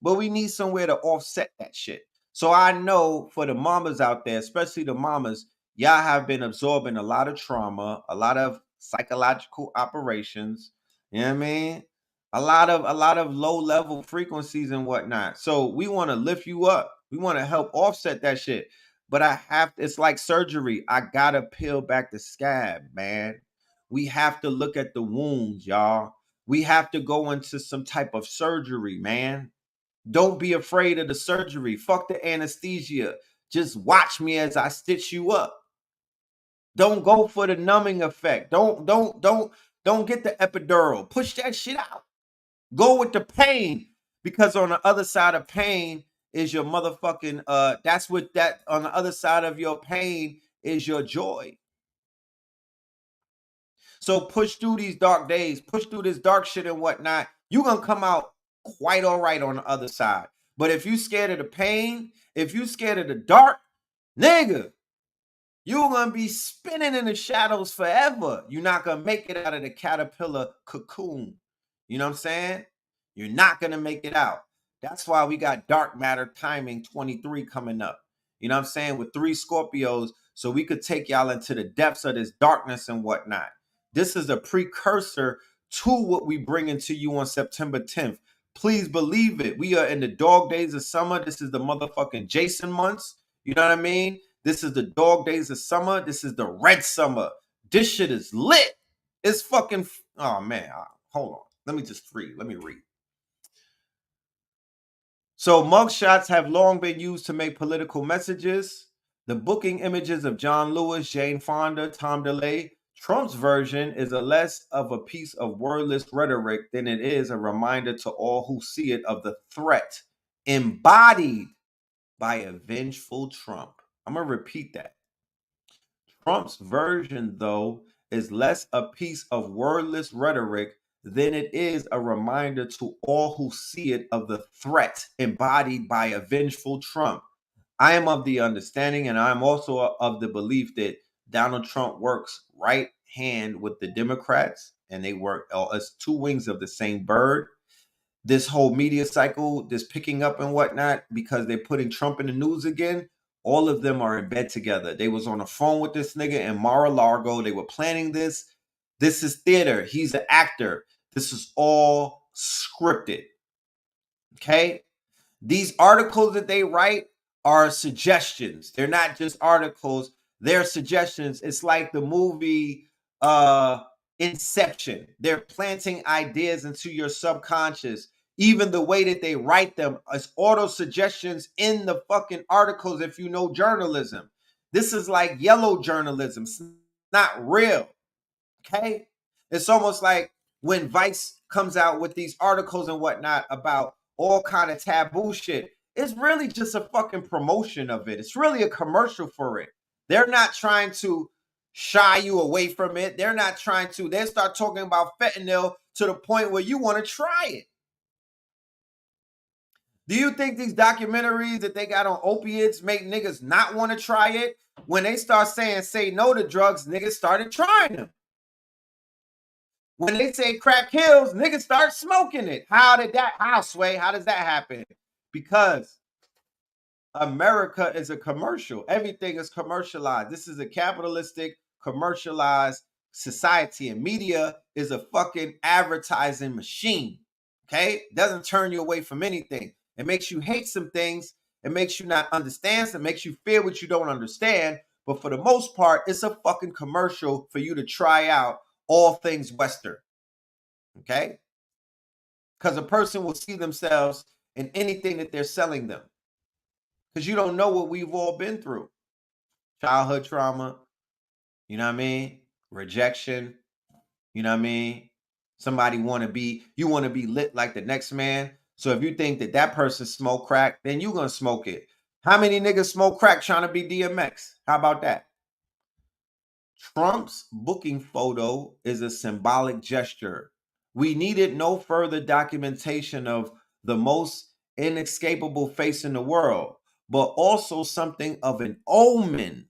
but we need somewhere to offset that shit. So I know for the mamas out there, especially the mamas, y'all have been absorbing a lot of trauma, a lot of psychological operations. You know what I mean? A lot of low level frequencies and whatnot. So we want to lift you up. We want to help offset that shit. But it's like surgery. I gotta peel back the scab, man. We have to look at the wounds, y'all. We have to go into some type of surgery, man. Don't be afraid of the surgery. Fuck the anesthesia. Just watch me as I stitch you up. Don't go for the numbing effect. Don't get the epidural. Push that shit out. Go with the pain, because on the other side of pain is your motherfucking that's what that on the other side of your pain is your joy. So push through these dark days, push through this dark shit and whatnot. You're gonna come out quite all right on the other side. But if you scared of the pain, if you scared of the dark, nigga, you're gonna be spinning in the shadows forever. You're not gonna make it out of the caterpillar cocoon. You know what I'm saying? You're not gonna make it out. That's why we got dark matter timing 23 coming up. You know what I'm saying? With 3 Scorpios, so we could take y'all into the depths of this darkness and whatnot. This is a precursor to what we bring into you on September 10th. Please believe it. We are in the dog days of summer. This is the motherfucking Jason months. You know what I mean? This is the dog days of summer. This is the red summer. This shit is lit. It's fucking, oh man, hold on. Let me read. So mugshots have long been used to make political messages. The booking images of John Lewis, Jane Fonda, Tom DeLay. Trump's version is less of a piece of wordless rhetoric than it is a reminder to all who see it of the threat embodied by a vengeful Trump. I'm going to repeat that. Trump's version, though, is less a piece of wordless rhetoric than it is a reminder to all who see it of the threat embodied by a vengeful Trump. I am of the understanding, and I'm also of the belief that Donald Trump works right hand with the Democrats, and they work as 2 wings of the same bird. This whole media cycle, this picking up and whatnot, because they're putting Trump in the news again, all of them are in bed together. They was on the phone with this nigga in Mar-a-Lago. They were planning this. This is theater. He's an actor. This is all scripted. Okay? These articles that they write are suggestions. They're not just articles. They're suggestions. It's like the movie Inception. They're planting ideas into your subconscious. Even the way that they write them is auto suggestions in the fucking articles if you know journalism. This is like yellow journalism. It's not real. Okay? It's almost like when Vice comes out with these articles and whatnot about all kind of taboo shit. It's really just a fucking promotion of it. It's really a commercial for it. They're not trying to shy you away from it. They're not trying to. They start talking about fentanyl to the point where you want to try it. Do you think these documentaries that they got on opiates make niggas not want to try it? When they start saying say no to drugs, niggas started trying them. When they say crack kills, niggas start smoking it. How does that happen? Because America is a commercial. Everything is commercialized. This is a capitalistic, commercialized society, and media is a fucking advertising machine. Okay? It doesn't turn you away from anything. It makes you hate some things. It makes you not understand. It makes you fear what you don't understand. But for the most part, it's a fucking commercial for you to try out all things Western. Okay? Because a person will see themselves in anything that they're selling them. Because you don't know what we've all been through. Childhood trauma, you know what I mean? Rejection, you know what I mean? You want to be lit like the next man. So if you think that that person smoke crack, then you're going to smoke it. How many niggas smoke crack trying to be DMX? How about that? Trump's booking photo is a symbolic gesture. We needed no further documentation of the most inescapable face in the world, but also something of an omen.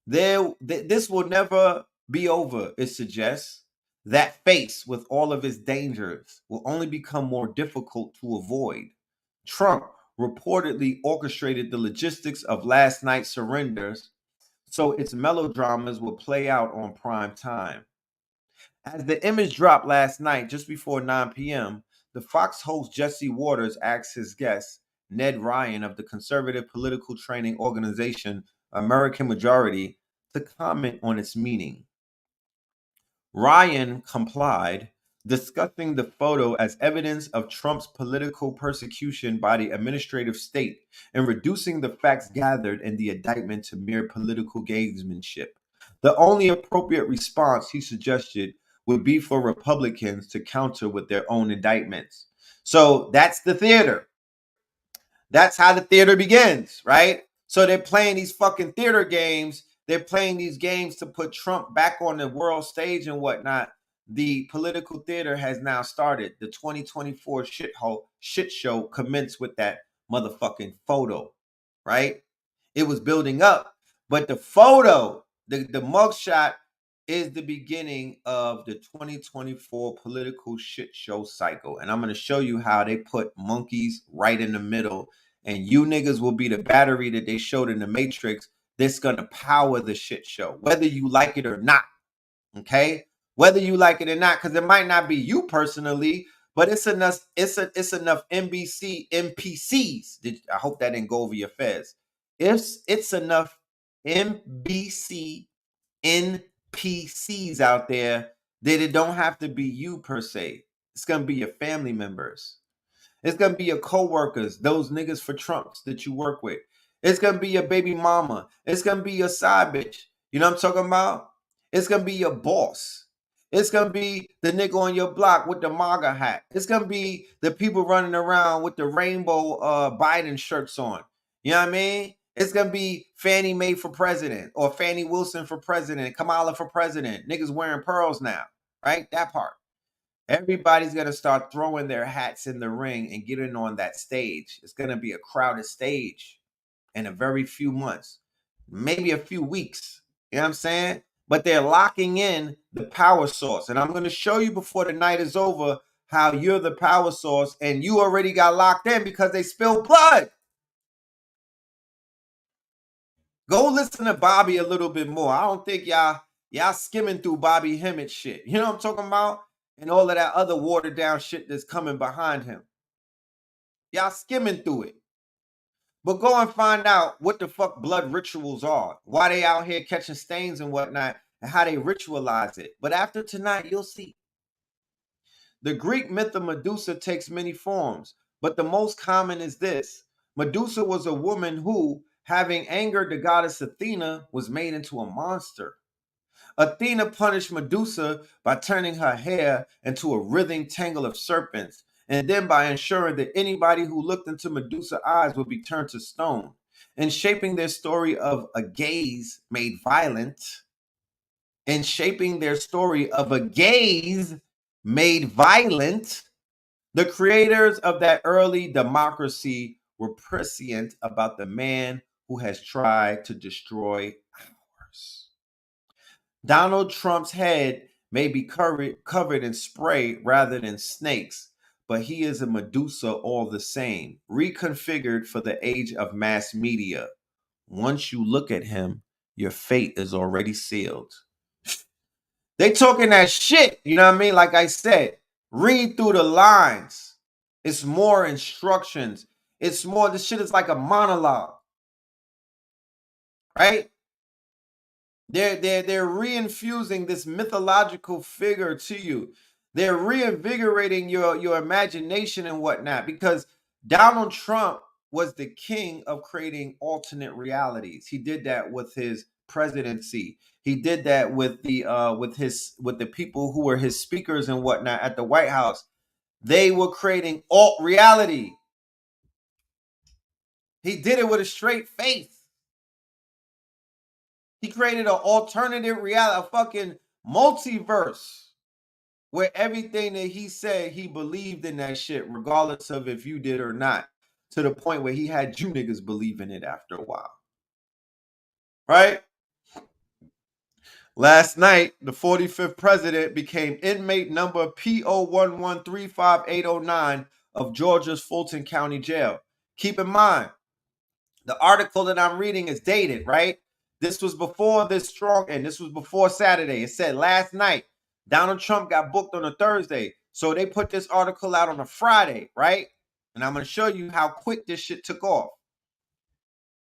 This will never be over, it suggests. That face, with all of its dangers, will only become more difficult to avoid. Trump reportedly orchestrated the logistics of last night's surrenders, so its melodramas will play out on prime time. As the image dropped last night, just before 9 p.m., the Fox host Jesse Waters asked his guest, Ned Ryan of the conservative political training organization American Majority, to comment on its meaning. Ryan complied, discussing the photo as evidence of Trump's political persecution by the administrative state and reducing the facts gathered in the indictment to mere political gamesmanship. The only appropriate response, he suggested, would be for Republicans to counter with their own indictments. So that's the theater. That's how the theater begins, right? So they're playing these fucking theater games. They're playing these games to put Trump back on the world stage and whatnot. The political theater has now started. The 2024 shit show commenced with that motherfucking photo, right? It was building up, but the photo, the mugshot is the beginning of the 2024 political shit show cycle. And I'm going to show you how they put monkeys right in the middle. And you niggas will be the battery that they showed in the Matrix that's going to power the shit show, whether you like it or not. Okay? Whether you like it or not, because it might not be you personally, but it's enough NBC NPCs. I hope that didn't go over your fez. It's enough NBC NPCs out there that it don't have to be you per se. It's gonna be your family members. It's gonna be your co-workers, those niggas for Trumps that you work with. It's gonna be your baby mama. It's gonna be your side bitch. You know what I'm talking about? It's gonna be your boss. It's gonna be the nigga on your block with the MAGA hat. It's gonna be the people running around with the rainbow Biden shirts on. You know what I mean? It's gonna be Fannie Mae for president or Fannie Wilson for president, Kamala for president. Niggas wearing pearls now, right? That part. Everybody's going to start throwing their hats in the ring and getting on that stage. It's going to be a crowded stage in a very few months, maybe a few weeks. You know what I'm saying? But they're locking in the power source. And I'm going to show you before the night is over how you're the power source and you already got locked in because they spilled blood. Go listen to Bobby a little bit more. I don't think y'all skimming through Bobby Hemmett shit. You know what I'm talking about? And all of that other watered down shit that's coming behind him. Y'all skimming through it. But go and find out what the fuck blood rituals are. Why they out here catching stains and whatnot, and how they ritualize it. But after tonight, you'll see. The Greek myth of Medusa takes many forms, but the most common is this. Medusa was a woman who, having angered the goddess Athena, was made into a monster. Athena punished Medusa by turning her hair into a writhing tangle of serpents, and then by ensuring that anybody who looked into Medusa's eyes would be turned to stone. In shaping their story of a gaze made violent, the creators of that early democracy were prescient about the man who has tried to destroy ours. Donald Trump's head may be covered in spray rather than snakes, but he is a Medusa all the same, reconfigured for the age of mass media. Once you look at him, your fate is already sealed. They talking that shit, you know what I mean? Like I said, read through the lines. It's more instructions. It's more, this shit is like a monologue, right? They're reinfusing this mythological figure to you. They're reinvigorating your imagination and whatnot, because Donald Trump was the king of creating alternate realities. He did that with his presidency. He did that with the people who were his speakers and whatnot at the White House. They were creating alt reality. He did it with a straight face. He created an alternative reality, a fucking multiverse, where everything that he said, he believed in that shit, regardless of if you did or not, to the point where he had you niggas believe in it after a while. Right? Last night, the 45th president became inmate number P011358009 of Georgia's Fulton County Jail. Keep in mind, the article that I'm reading is dated, right? This was before this strong, and this was before Saturday. It said last night, Donald Trump got booked on a Thursday. So they put this article out on a Friday, right? And I'm going to show you how quick this shit took off.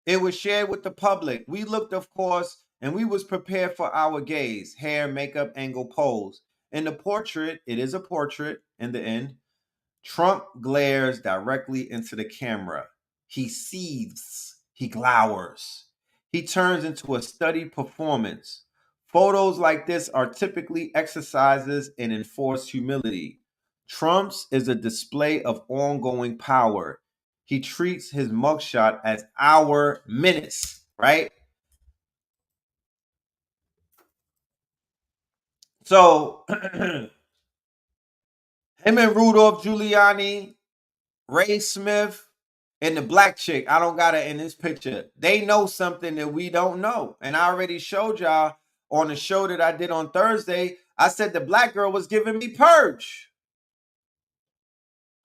It was shared with the public. We looked, of course, and we was prepared for our gaze. Hair, makeup, angle, pose. In the portrait, it is a portrait in the end. Trump glares directly into the camera. He seethes. He glowers. He turns into a studied performance. Photos like this are typically exercises in enforced humility. Trump's is a display of ongoing power. he treats his mugshot as our minutes, right? So him and Rudolph Giuliani, Ray Smith, and the black chick, I don't got it in this picture. They know something that we don't know. And I already showed y'all on the show that I did on Thursday. I said the black girl was giving me purge.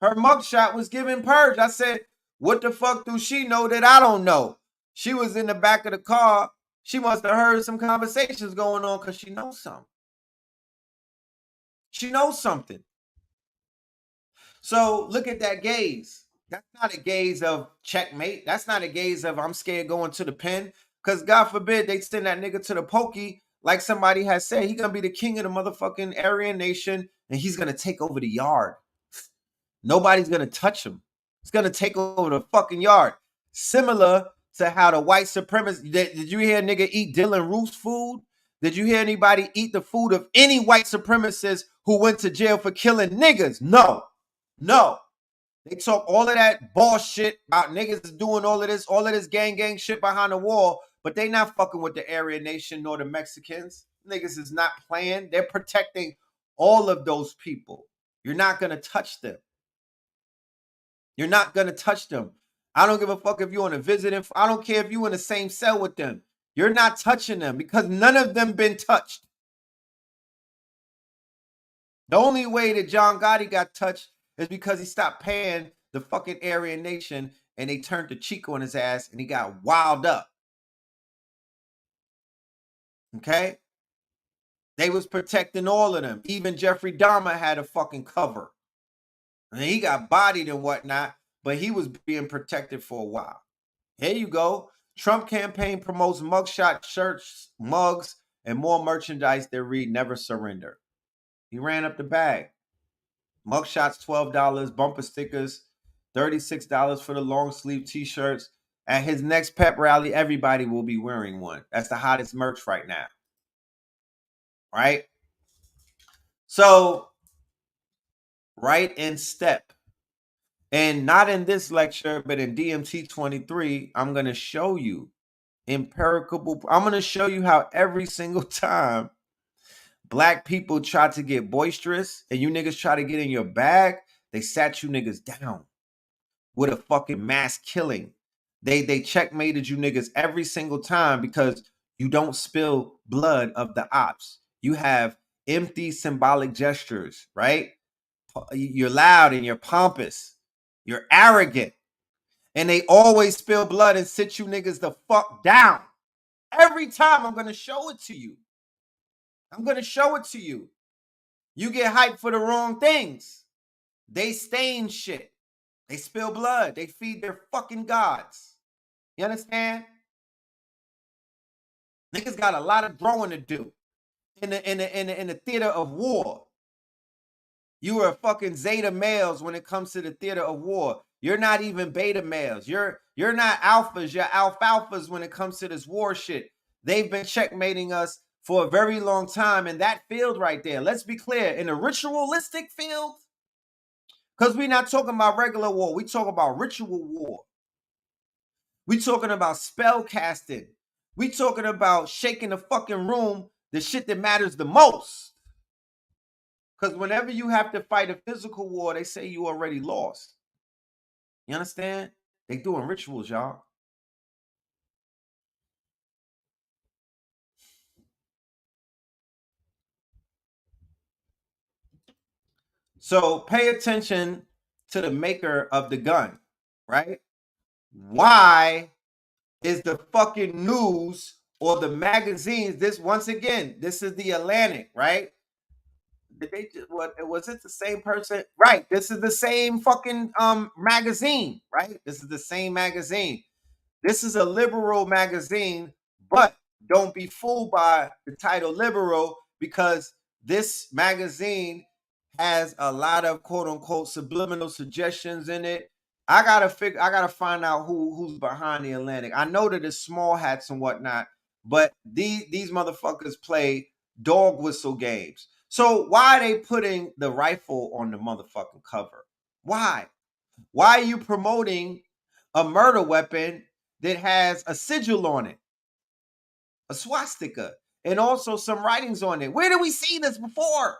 Her mugshot was giving purge. I said, what the fuck do she know that I don't know? She was in the back of the car. She must have heard some conversations going on because she knows something. She knows something. So look at that gaze. That's not a gaze of checkmate. That's not a gaze of I'm scared going to the pen. Because God forbid they send that nigga to the pokey. Like somebody has said, he's going to be the king of the motherfucking Aryan nation. And he's going to take over the yard. Nobody's going to touch him. He's going to take over the fucking yard. Similar to how the white supremacists, did you hear a nigga eat Dylan Roof's food? Did you hear anybody eat the food of any white supremacist who went to jail for killing niggas? No. No. They talk all of that bullshit about niggas doing all of this gang shit behind the wall, but they not fucking with the Aryan nation nor the Mexicans. Niggas is not playing. They're protecting all of those people. You're not going to touch them. You're not going to touch them. I don't give a fuck if you're on a visiting. I don't care if you're in the same cell with them. You're not touching them because none of them been touched. The only way that John Gotti got touched is because he stopped paying the fucking Aryan nation and they turned the cheek on his ass and he got wild up. Okay? They was protecting all of them. Even Jeffrey Dahmer had a fucking cover. And he got bodied and whatnot, but he was being protected for a while. Here you go. Trump campaign promotes mugshot shirts, mugs, and more merchandise that read "Never Surrender." He ran up the bag. Mugshots, $12. Bumper stickers, $36 for the long sleeve t-shirts. At his next pep rally, everybody will be wearing one. That's the hottest merch right now. Right? So, right in step. And not in this lecture, but in DMT 23, I'm going to show you empirical. I'm going to show you how every single time black people try to get boisterous and you niggas try to get in your bag, they sat you niggas down with a fucking mass killing. They checkmated you niggas every single time because you don't spill blood of the ops. You have empty symbolic gestures, right? You're loud and you're pompous. You're arrogant. And they always spill blood and sit you niggas the fuck down. Every time I'm going to show it to you. I'm going to show it to you. You get hyped for the wrong things. They stain shit. They spill blood. They feed their fucking gods. You understand? Niggas got a lot of growing to do in the theater of war. You are fucking zeta males when it comes to the theater of war. You're not even beta males. You're not alphas. You're alfalfas when it comes to this war shit. They've been checkmating us for a very long time in that field right there. Let's be clear. In the ritualistic field, because we're not talking about regular war. We talk about ritual war. We talking about spell casting. We talking about shaking the fucking room, the shit that matters the most. Because whenever you have to fight a physical war, they say you already lost. You understand? They doing rituals, y'all. So pay attention to the maker of the gun, right? Why is the fucking news or the magazines, this once again, this is the Atlantic, right? Did they just, what was it the same person? Right. This is the same fucking magazine, right? This is the same magazine. This is a liberal magazine, but don't be fooled by the title liberal because this magazine has a lot of quote unquote subliminal suggestions in it. I gotta find out who's behind the Atlantic. I know that it's small hats and whatnot, but these motherfuckers play dog whistle games. So why are they putting the rifle on the motherfucking cover? Why? Why are you promoting a murder weapon that has a sigil on it, a swastika, and also some writings on it. Where did we see this before?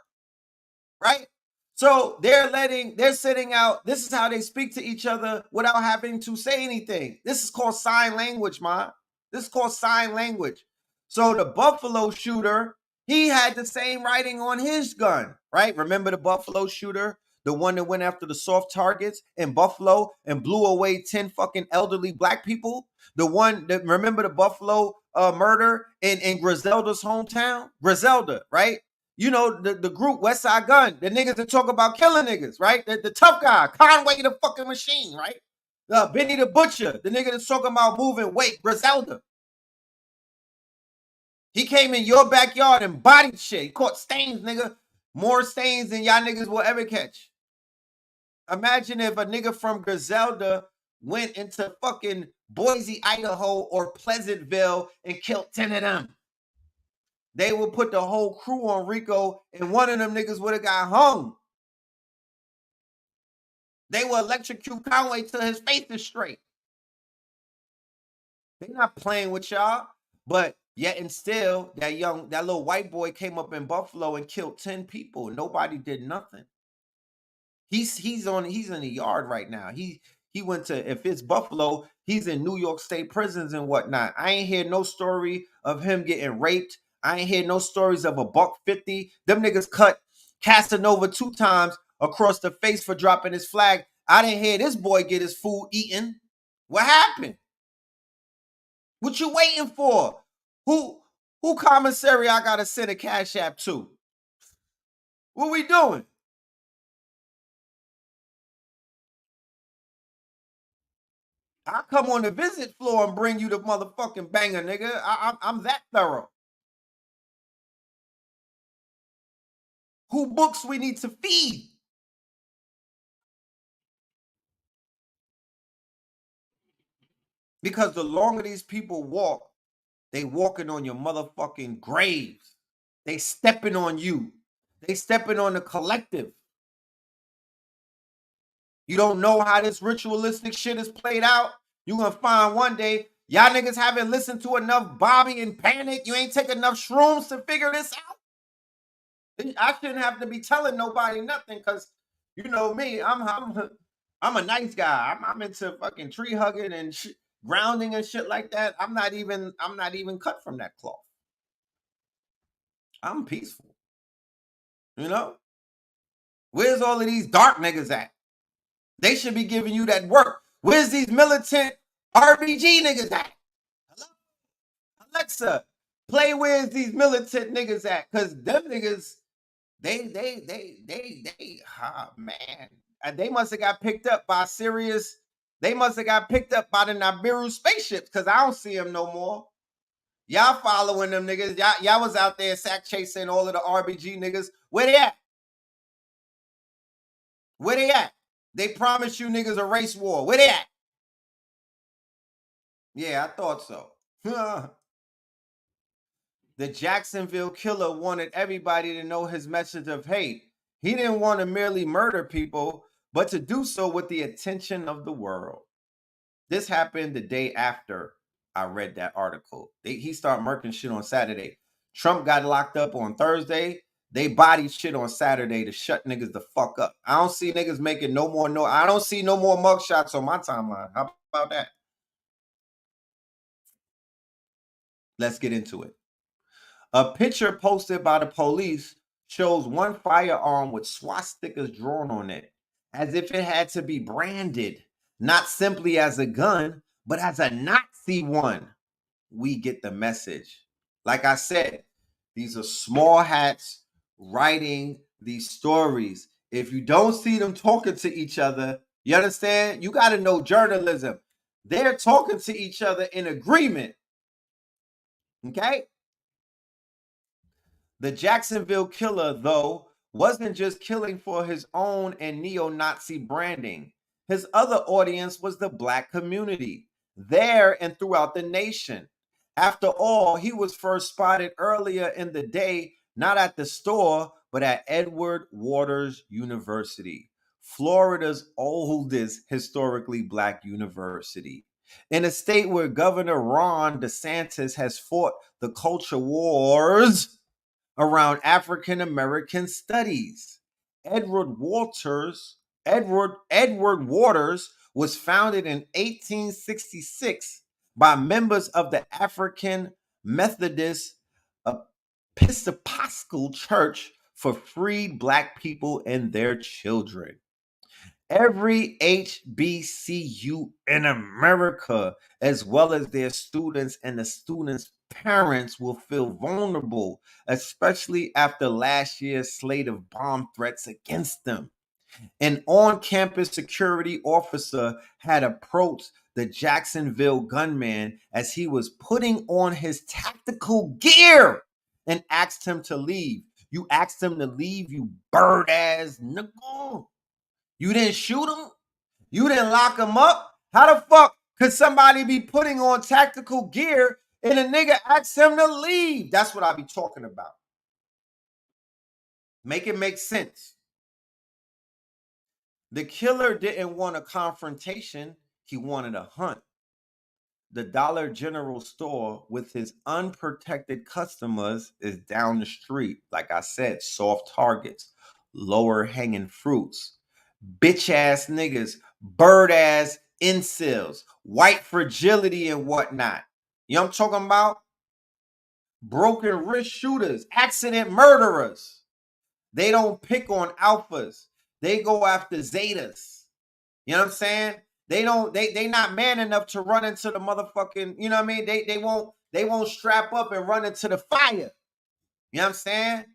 Right? So they're sitting out. This is how they speak to each other without having to say anything. This is called sign language, man. This is called sign language. So the Buffalo shooter, he had the same writing on his gun, right? Remember the Buffalo shooter, the one that went after the soft targets in Buffalo and blew away 10 fucking elderly black people? The one that, remember the Buffalo murder in Griselda's hometown? Griselda, right? You know, the group West Side Gun, the niggas that talk about killing niggas, right? The tough guy, Conway the fucking machine, right? Benny the Butcher, the nigga that's talking about moving weight, Griselda. He came in your backyard and bodied shit. He caught stains, nigga. More stains than y'all niggas will ever catch. Imagine if a nigga from Griselda went into fucking Boise, Idaho or Pleasantville and killed 10 of them. They would put the whole crew on Rico, and one of them niggas would have got hung. They would electrocute Conway till his face is straight. They're not playing with y'all, but yet and still, that little white boy came up in Buffalo and killed 10 people. Nobody did nothing. He's in the yard right now. He went to, if it's Buffalo, he's in New York State prisons and whatnot. I ain't hear no story of him getting raped. I ain't hear no stories of a $150. Them niggas cut Casanova 2 times across the face for dropping his flag. I didn't hear this boy get his food eaten. What happened? What you waiting for? Who commissary I gotta send a cash app to? What we doing? I come on the visit floor and bring you the motherfucking banger, nigga. I'm that thorough. Who books we need to feed? Because the longer these people walk, they walking on your motherfucking graves. They stepping on you. They stepping on the collective. You don't know how this ritualistic shit is played out. You're gonna find one day, y'all niggas haven't listened to enough Bobby and Panic. You ain't take enough shrooms to figure this out. I shouldn't have to be telling nobody nothing, because you know me, I'm a nice guy. I'm into fucking tree hugging and grounding and shit like that. I'm not even cut from that cloth. I'm peaceful. You know? Where's all of these dark niggas at? They should be giving you that work. Where's these militant RBG niggas at? Hello? Alexa, play where's these militant niggas at? Because them niggas, man. They must have got picked up by serious, they must have got picked up by the Nibiru spaceships, because I don't see them no more. Y'all following them niggas. Y'all was out there sack chasing all of the RBG niggas. Where they at? Where they at? They promised you niggas a race war. Where they at? Yeah, I thought so. The Jacksonville killer wanted everybody to know his message of hate. He didn't want to merely murder people, but to do so with the attention of the world. This happened the day after I read that article. He started murking shit on Saturday. Trump got locked up on Thursday. They bodied shit on Saturday to shut niggas the fuck up. I don't see niggas making no more I don't see no more mugshots on my timeline. How about that? Let's get into it. A picture posted by the police shows one firearm with swastikas drawn on it, as if it had to be branded, not simply as a gun, but as a Nazi one. We get the message. Like I said, these are small hats writing these stories. If you don't see them talking to each other, you understand? You got to know journalism. They're talking to each other in agreement. Okay? The Jacksonville killer, though, wasn't just killing for his own and neo-Nazi branding. His other audience was the Black community, there and throughout the nation. After all, he was first spotted earlier in the day, not at the store, but at Edward Waters University. Florida's oldest historically black university, in a state where Governor Ron DeSantis has fought the culture wars around African American studies. Edward Waters was founded in 1866 by members of the African Methodist Episcopal Church for freed black people and their children. Every HBCU in America, as well as their students and the students' parents, will feel vulnerable, especially after last year's slate of bomb threats against them. An on-campus security officer had approached the Jacksonville gunman as he was putting on his tactical gear and asked him to leave. You asked him to leave, you bird-ass nigga. You didn't shoot him? You didn't lock him up? How the fuck could somebody be putting on tactical gear and a nigga asks him to leave? That's what I be talking about. Make it make sense. The killer didn't want a confrontation. He wanted a hunt. The Dollar General store with his unprotected customers is down the street. Like I said, soft targets, lower hanging fruits, bitch ass niggas, bird ass incels, white fragility and whatnot. You know what I'm talking about? Broken wrist shooters, accident murderers. They don't pick on alphas. They go after zetas. You know what I'm saying? They not man enough to run into the motherfucking, you know what I mean? They won't strap up and run into the fire. You know what I'm saying?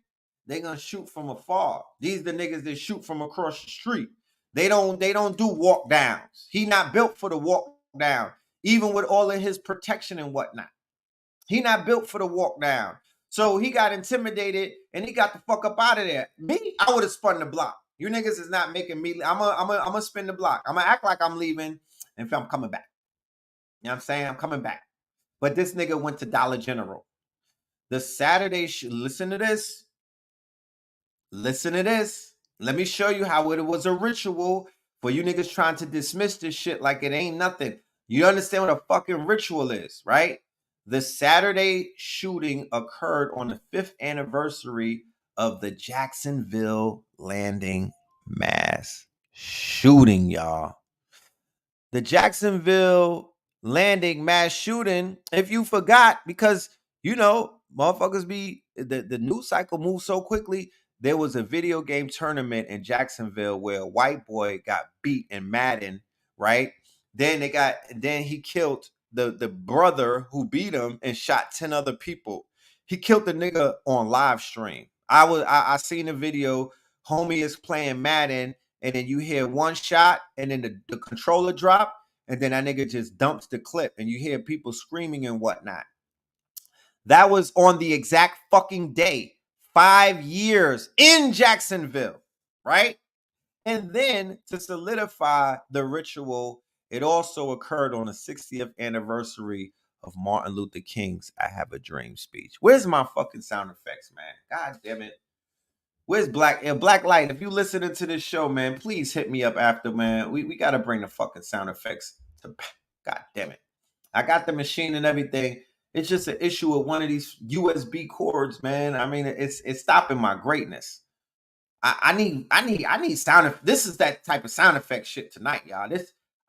They gonna shoot from afar. These the niggas that shoot from across the street. They don't do walk downs. He not built for the walk down, even with all of his protection and whatnot. He not built for the walk down. So he got intimidated and he got the fuck up out of there. Me, I would have spun the block. You niggas is not making me. I'm gonna spin the block. I'm gonna act like I'm leaving and I'm coming back. You know what I'm saying? I'm coming back. But this nigga went to Dollar General. The Saturday, listen to this. Listen to this. Let me show you how it was a ritual for you niggas trying to dismiss this shit like it ain't nothing. You understand what a fucking ritual is, right? The Saturday shooting occurred on the 5th anniversary of the Jacksonville Landing mass shooting, y'all. The Jacksonville Landing mass shooting, if you forgot, because, you know, motherfuckers be, the news cycle moves so quickly. There was a video game tournament in Jacksonville where a white boy got beat in Madden, right? Then he killed the brother who beat him and shot 10 other people. He killed the nigga on live stream. I seen the video. Homie is playing Madden, and then you hear one shot, and then the controller drop, and then that nigga just dumps the clip, and you hear people screaming and whatnot. That was on the exact fucking day, 5 years in Jacksonville, right? And then to solidify the ritual, it also occurred on the 60th anniversary of Martin Luther King's I Have a Dream speech. Where's my fucking sound effects, man? God damn it. Where's Black Light? If you listening to this show, man, please hit me up after, man. We got to bring the fucking sound effects to, God damn it. I got the machine and everything. It's just an issue with one of these USB cords, man. I mean, it's stopping my greatness. I need sound. This is that type of sound effect shit tonight, y'all.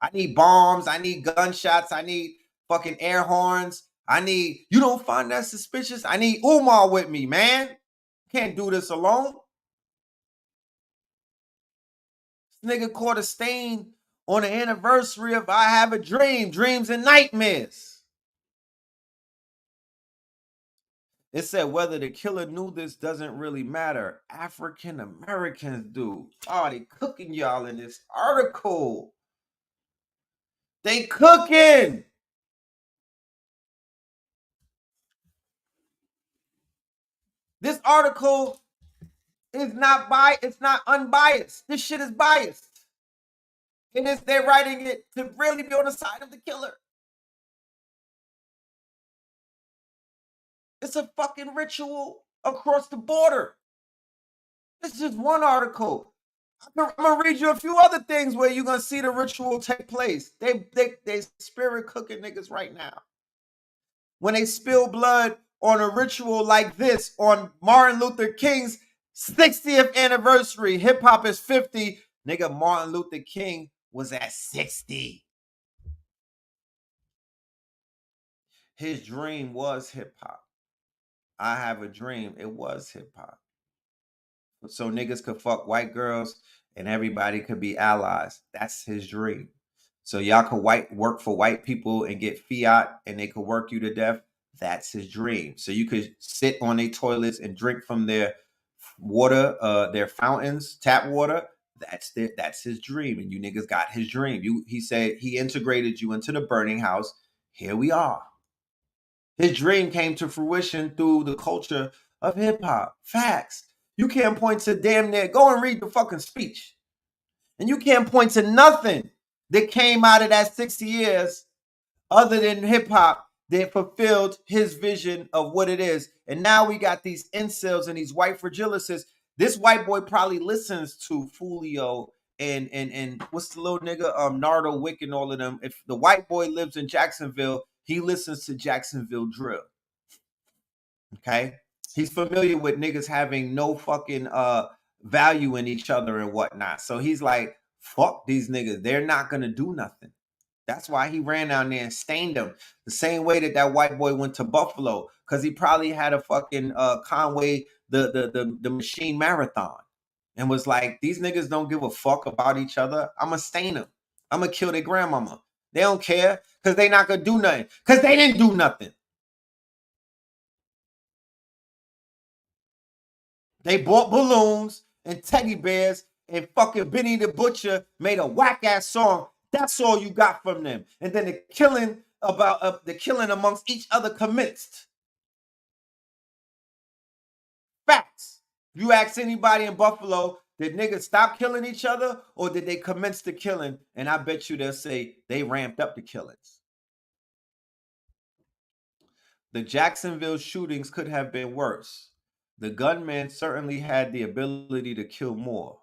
I need bombs. I need gunshots. I need fucking air horns. You don't find that suspicious? I need Umar with me, man. Can't do this alone. This nigga caught a stain on the anniversary of I Have a Dream, Dreams and Nightmares. It said whether the killer knew this doesn't really matter. African Americans do. Oh, they cooking y'all in this article. They cooking. This article is not it's not unbiased. This shit is biased. And they're writing it to really be on the side of the killer. It's a fucking ritual across the border. This is just one article. I'm gonna read you a few other things where you're gonna see the ritual take place. They spirit cooking niggas right now. When they spill blood on a ritual like this on Martin Luther King's 60th anniversary, hip hop is 50. Nigga, Martin Luther King was at 60. His dream was hip hop. I have a dream. It was hip hop. So niggas could fuck white girls and everybody could be allies. That's his dream. So y'all could work for white people and get fiat and they could work you to death. That's his dream. So you could sit on their toilets and drink from their water, their fountains, tap water. That's his dream. And you niggas got his dream. He said he integrated you into the burning house. Here we are. His dream came to fruition through the culture of hip hop. Facts. You can't point to damn near, go and read the fucking speech. And you can't point to nothing that came out of that 60 years other than hip hop that fulfilled his vision of what it is. And now we got these incels and these white fragilists. This white boy probably listens to Fulio and what's the little nigga? Nardo Wick and all of them. If the white boy lives in Jacksonville, he listens to Jacksonville drill. Okay? He's familiar with niggas having no fucking value in each other and whatnot. So he's like, fuck these niggas. They're not gonna do nothing. That's why he ran down there and stained them the same way that white boy went to Buffalo, because he probably had a fucking Conway the machine marathon and was like, these niggas don't give a fuck about each other. I'm gonna stain them. I'm gonna kill their grandmama. They don't care because they not gonna do nothing because they didn't do nothing. They bought balloons and teddy bears and fucking Benny the Butcher made a whack ass song. That's all you got from them. And then the killing amongst each other commenced. Facts. You ask anybody in Buffalo, did niggas stop killing each other or did they commence the killing? And I bet you they'll say they ramped up the killings. The Jacksonville shootings could have been worse. The gunman certainly had the ability to kill more.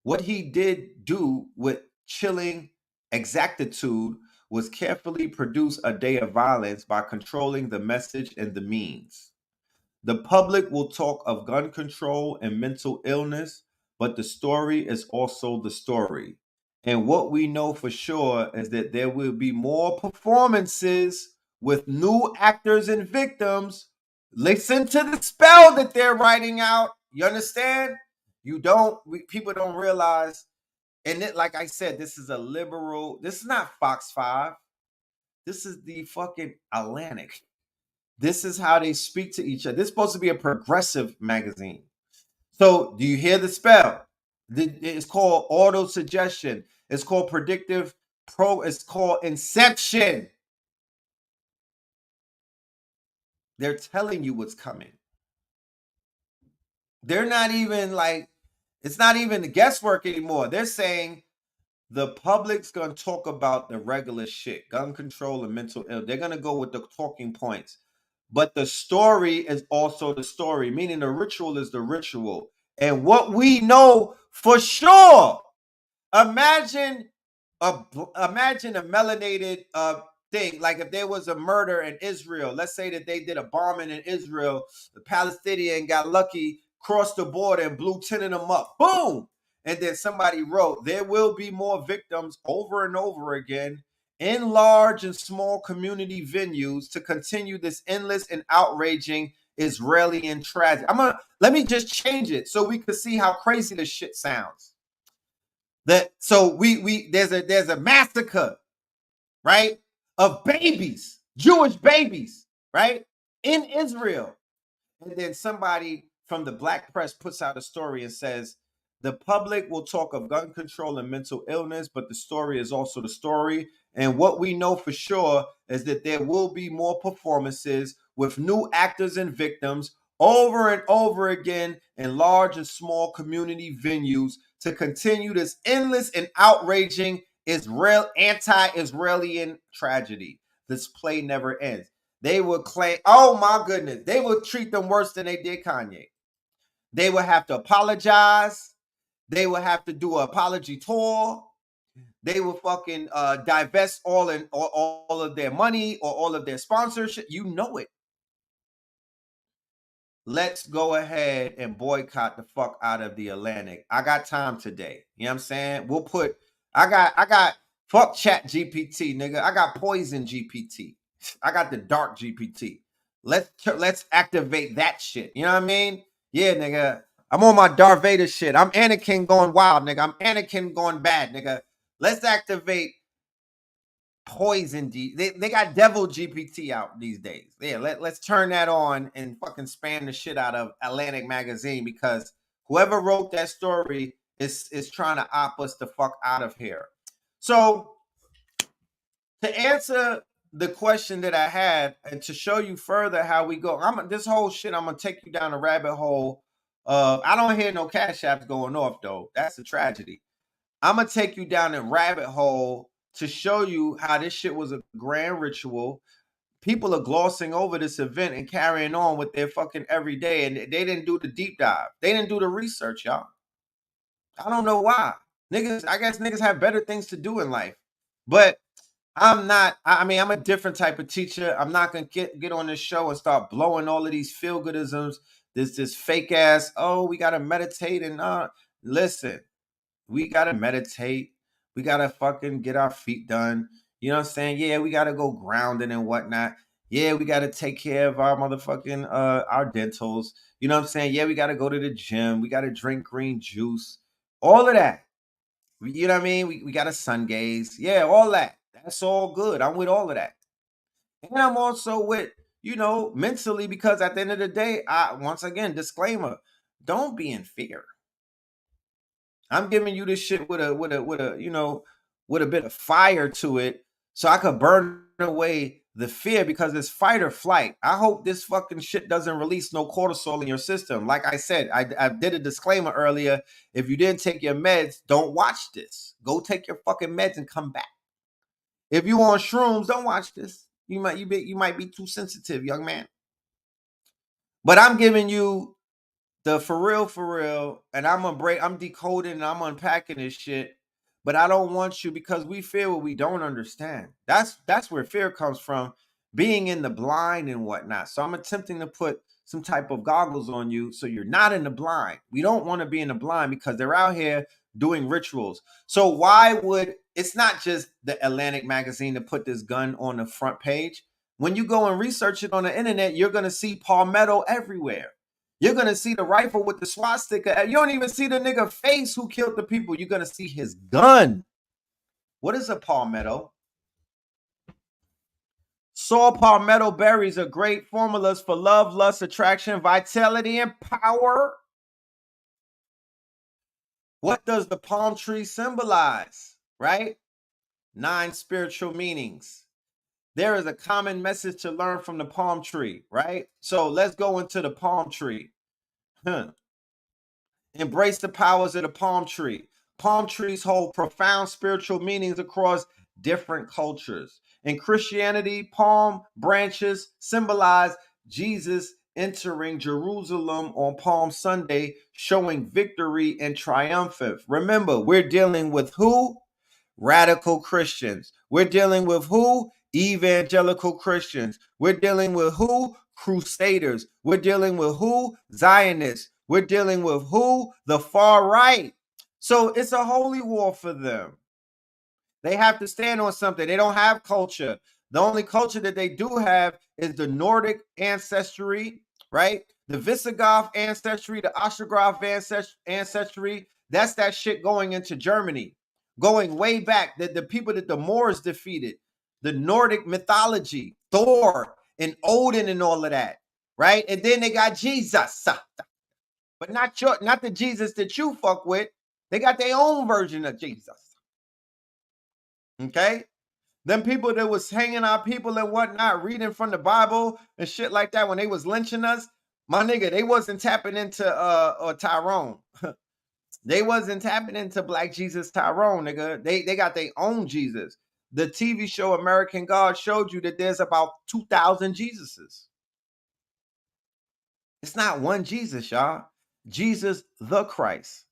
What he did do with chilling exactitude was carefully produce a day of violence by controlling the message and the means. The public will talk of gun control and mental illness, but the story is also the story. And what we know for sure is that there will be more performances with new actors and victims. Listen to the spell that they're writing out. You understand? People don't realize. And like I said, this is a liberal, this is not Fox 5. This is the fucking Atlantic. This is how they speak to each other. This is supposed to be a progressive magazine. So do you hear the spell? It's called auto suggestion. It's called predictive it's called inception. They're telling you what's coming. They're not even like, it's not even the guesswork anymore. They're saying the public's going to talk about the regular shit, gun control and mental illness. They're going to go with the talking points. But the story is also the story, meaning the ritual is the ritual. And what we know for sure, imagine a melanated thing. Like if there was a murder in Israel, let's say that they did a bombing in Israel, the Palestinian got lucky, crossed the border and blew 10 of them up. Boom! And then somebody wrote, there will be more victims over and over again in large and small community venues to continue this endless and outraging Israeli tragedy. Let me just change it so we can see how crazy this shit sounds. There's a massacre, right, of babies, Jewish babies, right, in Israel. And then somebody from the black press puts out a story and says, the public will talk of gun control and mental illness, but the story is also the story. And what we know for sure is that there will be more performances with new actors and victims over and over again in large and small community venues to continue this endless and outraging anti-Israeli tragedy. This play never ends. They would claim, oh my goodness, they would treat them worse than they did Kanye. They would have to apologize. They will have to do an apology tour. They will fucking divest all of their money or all of their sponsorship. You know it. Let's go ahead and boycott the fuck out of the Atlantic. I got time today. You know what I'm saying? We'll put, I got fuck chat GPT, nigga. I got poison GPT. I got the dark GPT. Let's activate that shit. You know what I mean? Yeah, nigga. I'm on my Darth Vader shit. I'm Anakin going wild, nigga. I'm Anakin going bad, nigga. Let's activate poison they got devil GPT out these days. Yeah, let's turn that on and fucking spam the shit out of Atlantic magazine, because whoever wrote that story is trying to opt us the fuck out of here. So to answer the question that I had and to show you further how we go, this whole shit, I'm gonna take you down a rabbit hole. I don't hear no cash apps going off though. That's a tragedy. I'm gonna take you down a rabbit hole to show you how this shit was a grand ritual. People are glossing over this event and carrying on with their fucking everyday, and they didn't do the deep dive. They didn't do the research, y'all. I don't know why. Niggas, I guess niggas have better things to do in life. But I'm not, I mean, I'm a different type of teacher. I'm not gonna get on this show and start blowing all of these feel-goodisms. This fake ass, oh, we gotta meditate and listen. We got to meditate. We got to fucking get our feet done. You know what I'm saying? Yeah, we got to go grounding and whatnot. Yeah, we got to take care of our motherfucking, our dentals. You know what I'm saying? Yeah, we got to go to the gym. We got to drink green juice. All of that. You know what I mean? We got to sun gaze. Yeah, all that. That's all good. I'm with all of that. And I'm also with, mentally, because at the end of the day, once again, disclaimer, don't be in fear. I'm giving you this shit with a bit of fire to it, so I could burn away the fear, because it's fight or flight. I hope this fucking shit doesn't release no cortisol in your system. Like I said, I did a disclaimer earlier. If you didn't take your meds, don't watch this. Go take your fucking meds and come back. If you on shrooms, don't watch this. You might be too sensitive, young man. But I'm giving you the for real, and I'm decoding and I'm unpacking this shit, but I don't want you, because we fear what we don't understand. That's where fear comes from, being in the blind and whatnot. So I'm attempting to put some type of goggles on you so you're not in the blind. We don't want to be in the blind, because they're out here doing rituals. So why would, it's not just the Atlantic magazine to put this gun on the front page. When you go and research it on the internet, you're going to see palmetto everywhere. You're going to see the rifle with the swastika. You don't even see the nigga face who killed the people. You're going to see his gun. What is a palmetto? Saw palmetto berries are great formulas for love, lust, attraction, vitality, and power. What does the palm tree symbolize? Right? 9 spiritual meanings. There is a common message to learn from the palm tree, right? So let's go into the palm tree. Embrace the powers of the palm tree. Palm trees hold profound spiritual meanings across different cultures. In Christianity, palm branches symbolize Jesus entering Jerusalem on Palm Sunday, showing victory and triumphant. Remember, we're dealing with who? Radical Christians. We're dealing with who? Evangelical Christians. We're dealing with who? Crusaders. We're dealing with who? Zionists. We're dealing with who? The far right. So it's a holy war for them. They have to stand on something. They don't have culture. The only culture that they do have is the Nordic ancestry, right? The Visigoth ancestry, the Ostrogoth ancestry. That's that shit going into Germany, going way back. The people that the Moors defeated, the Nordic mythology, Thor and Odin and all of that, right? And then they got Jesus, but not the Jesus that you fuck with. They got their own version of Jesus. Okay? Them people that was hanging out people and whatnot, reading from the Bible and shit like that when they was lynching us, my nigga, they wasn't tapping into Tyrone. They wasn't tapping into Black Jesus Tyrone, nigga. They got their own Jesus. The TV show American God showed you that there's about 2,000 Jesuses. It's not one Jesus, y'all. Jesus the Christ.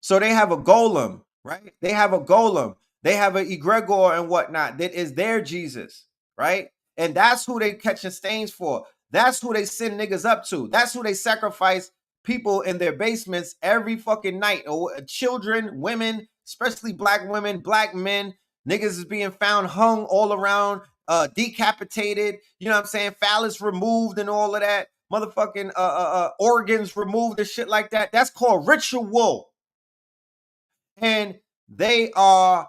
So they have a golem, right? They have a golem. They have an egregor and whatnot that is their Jesus, right? And that's who they catching stains for. That's who they send niggas up to. That's who they sacrifice people in their basements every fucking night. Or children, women, especially black women, black men. Niggas is being found hung all around, decapitated. You know what I'm saying? Phallus removed and all of that. Motherfucking organs removed and shit like that. That's called ritual. And they are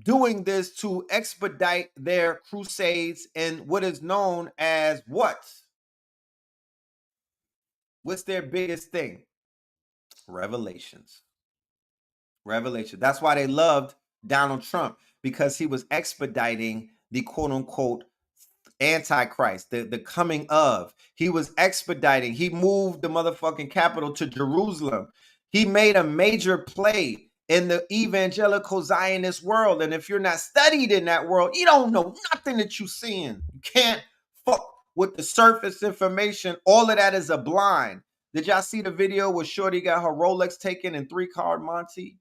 doing this to expedite their crusades and what is known as what? What's their biggest thing? Revelations. Revelation. That's why they loved Donald Trump, because he was expediting the quote unquote Antichrist, the coming of. He was expediting. He moved the motherfucking capital to Jerusalem. He made a major play in the evangelical Zionist world. And if you're not studied in that world, you don't know nothing that you're seeing. You can't fuck with the surface information. All of that is a blind. Did y'all see the video where Shorty got her Rolex taken in 3-card Monte?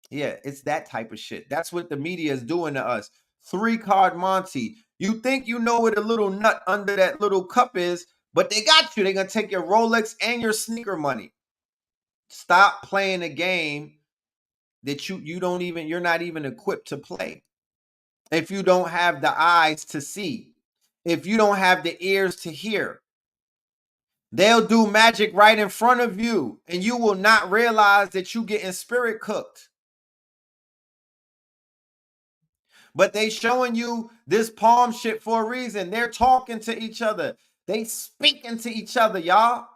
Yeah, it's that type of shit. That's what the media is doing to us. 3-card Monte. You think you know what a little nut under that little cup is, but they got you. They're going to take your Rolex and your sneaker money. Stop playing a game that you're not even equipped to play. If you don't have the eyes to see, if you don't have the ears to hear, they'll do magic right in front of you and you will not realize that you getting spirit cooked. But they showing you this palm shit for a reason. They're talking to each other. They speaking to each other, y'all.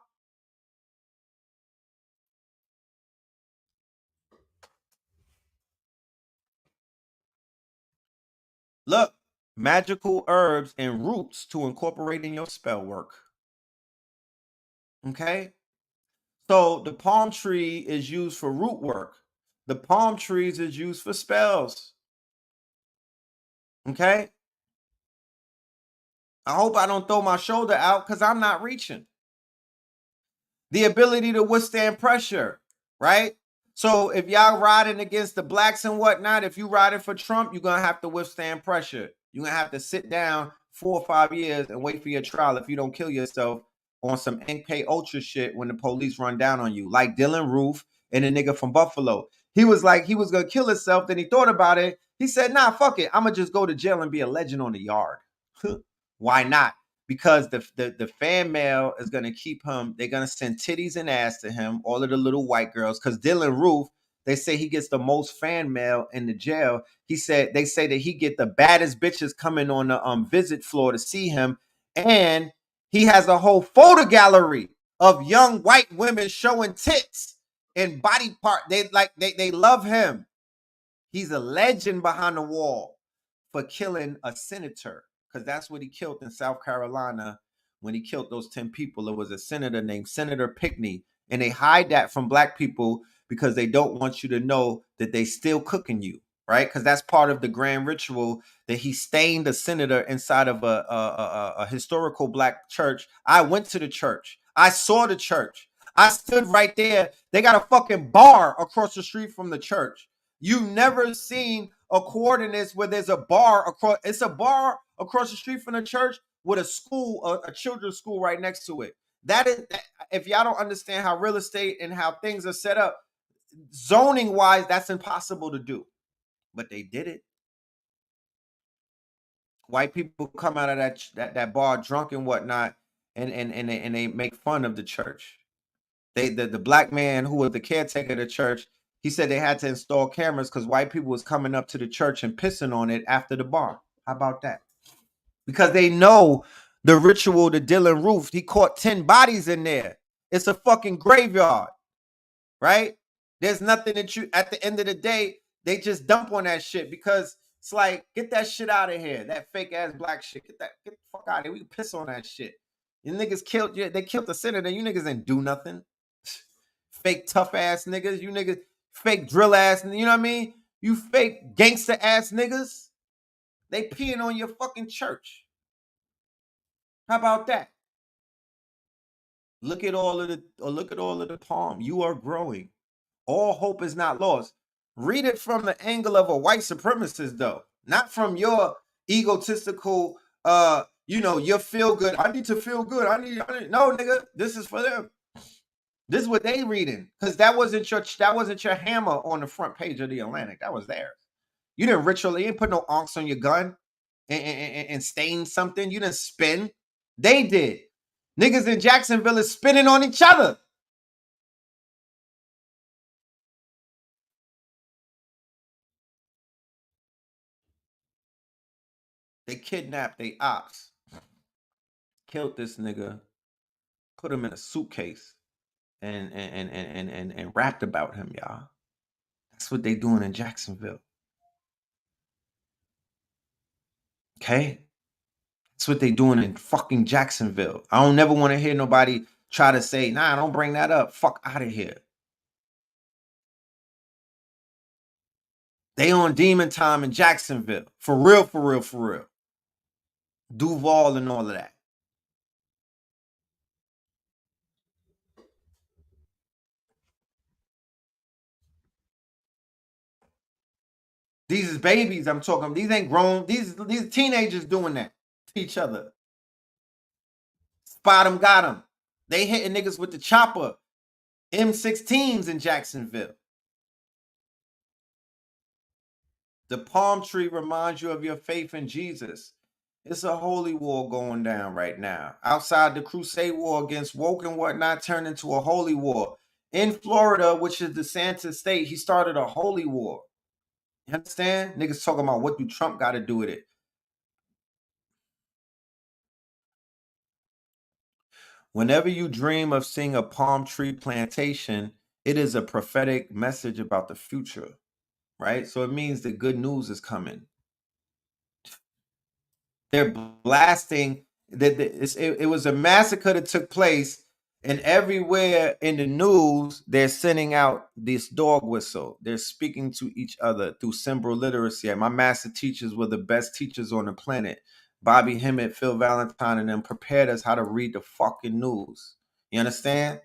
Look, magical herbs and roots to incorporate in your spell work. Okay? So the palm tree is used for root work. The palm trees is used for spells. Okay? I hope I don't throw my shoulder out because I'm not reaching. The ability to withstand pressure, right? So if y'all riding against the blacks and whatnot, if you riding for Trump, you're gonna have to withstand pressure. You're gonna have to sit down 4 or 5 years and wait for your trial if you don't kill yourself on some NK Ultra shit when the police run down on you, like Dylan Roof and a nigga from Buffalo. He was like, he was gonna kill himself, then he thought about it. He said, nah, fuck it. I'm gonna just go to jail and be a legend on the yard. Why not? Because the fan mail is going to keep him. They're going to send titties and ass to him, all of the little white girls. Because Dylan Roof, they say he gets the most fan mail in the jail. They say that he get the baddest bitches coming on the visit floor to see him. And he has a whole photo gallery of young white women showing tits and body part. They love him. He's a legend behind the wall for killing a senator, because that's what he killed in South Carolina when he killed those 10 people. It was a senator named Senator Pinckney, and they hide that from black people because they don't want you to know that they still cooking you, right? Because that's part of the grand ritual that he stained a senator inside of a historical black church. I went to the church. I saw the church. I stood right there. They got a fucking bar across the street from the church. You never seen a coordinates where there's a bar across. It's a bar across the street from the church with a school, a children's school right next to it. That is, if y'all don't understand how real estate and how things are set up, zoning wise, that's impossible to do. But they did it. White people come out of that bar drunk and whatnot, and they make fun of the church. The black man who was the caretaker of the church, he said they had to install cameras because white people was coming up to the church and pissing on it after the bar. How about that? Because they know the ritual to Dylan Roof. He caught 10 bodies in there. It's a fucking graveyard, right? There's nothing that you, at the end of the day, they just dump on that shit because it's like, get that shit out of here. That fake ass black shit. Get the fuck out of here. We can piss on that shit. You niggas killed, they killed the senator. You niggas didn't do nothing. Fake tough ass niggas. You niggas fake drill ass. You know what I mean? You fake gangster ass niggas. They peeing on your fucking church. How about that? Look at all of the palm. You are growing. All hope is not lost. Read it from the angle of a white supremacist, though, not from your egotistical, your feel good. I need to feel good. I need no, nigga. This is for them. This is what they reading, because that wasn't your hammer on the front page of the Atlantic. That was theirs. You didn't ritually, you didn't put no onks on your gun and stain something. You didn't spin. They did. Niggas in Jacksonville is spinning on each other. They kidnapped they ops, killed this nigga, put him in a suitcase, and rapped about him, y'all. That's what they doing in Jacksonville. Okay? That's what they doing in fucking Jacksonville. I don't never want to hear nobody try to say, nah, don't bring that up. Fuck out of here. They on demon time in Jacksonville. For real, for real, for real. Duval and all of that. These is babies I'm talking. These ain't grown. These teenagers doing that to each other. Spot them, got them. They hitting niggas with the chopper. M16s in Jacksonville. The palm tree reminds you of your faith in Jesus. It's a holy war going down right now. Outside, the crusade war against woke and whatnot turned into a holy war. In Florida, which is DeSantis state, he started a holy war. You understand? Niggas talking about what do Trump got to do with it. Whenever you dream of seeing a palm tree plantation, it is a prophetic message about the future, right? So it means the good news is coming. They're blasting. It was a massacre that took place, and everywhere in the news, they're sending out this dog whistle. They're speaking to each other through symbol literacy. My master teachers were the best teachers on the planet. Bobby Hemmett, Phil Valentine, and them prepared us how to read the fucking news. You understand?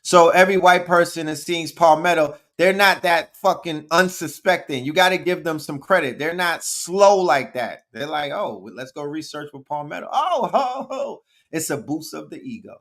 So every white person that sees Palmetto, they're not that fucking unsuspecting. You got to give them some credit. They're not slow like that. They're like, oh, let's go research with Palmetto. Oh, ho, ho. It's a boost of the ego.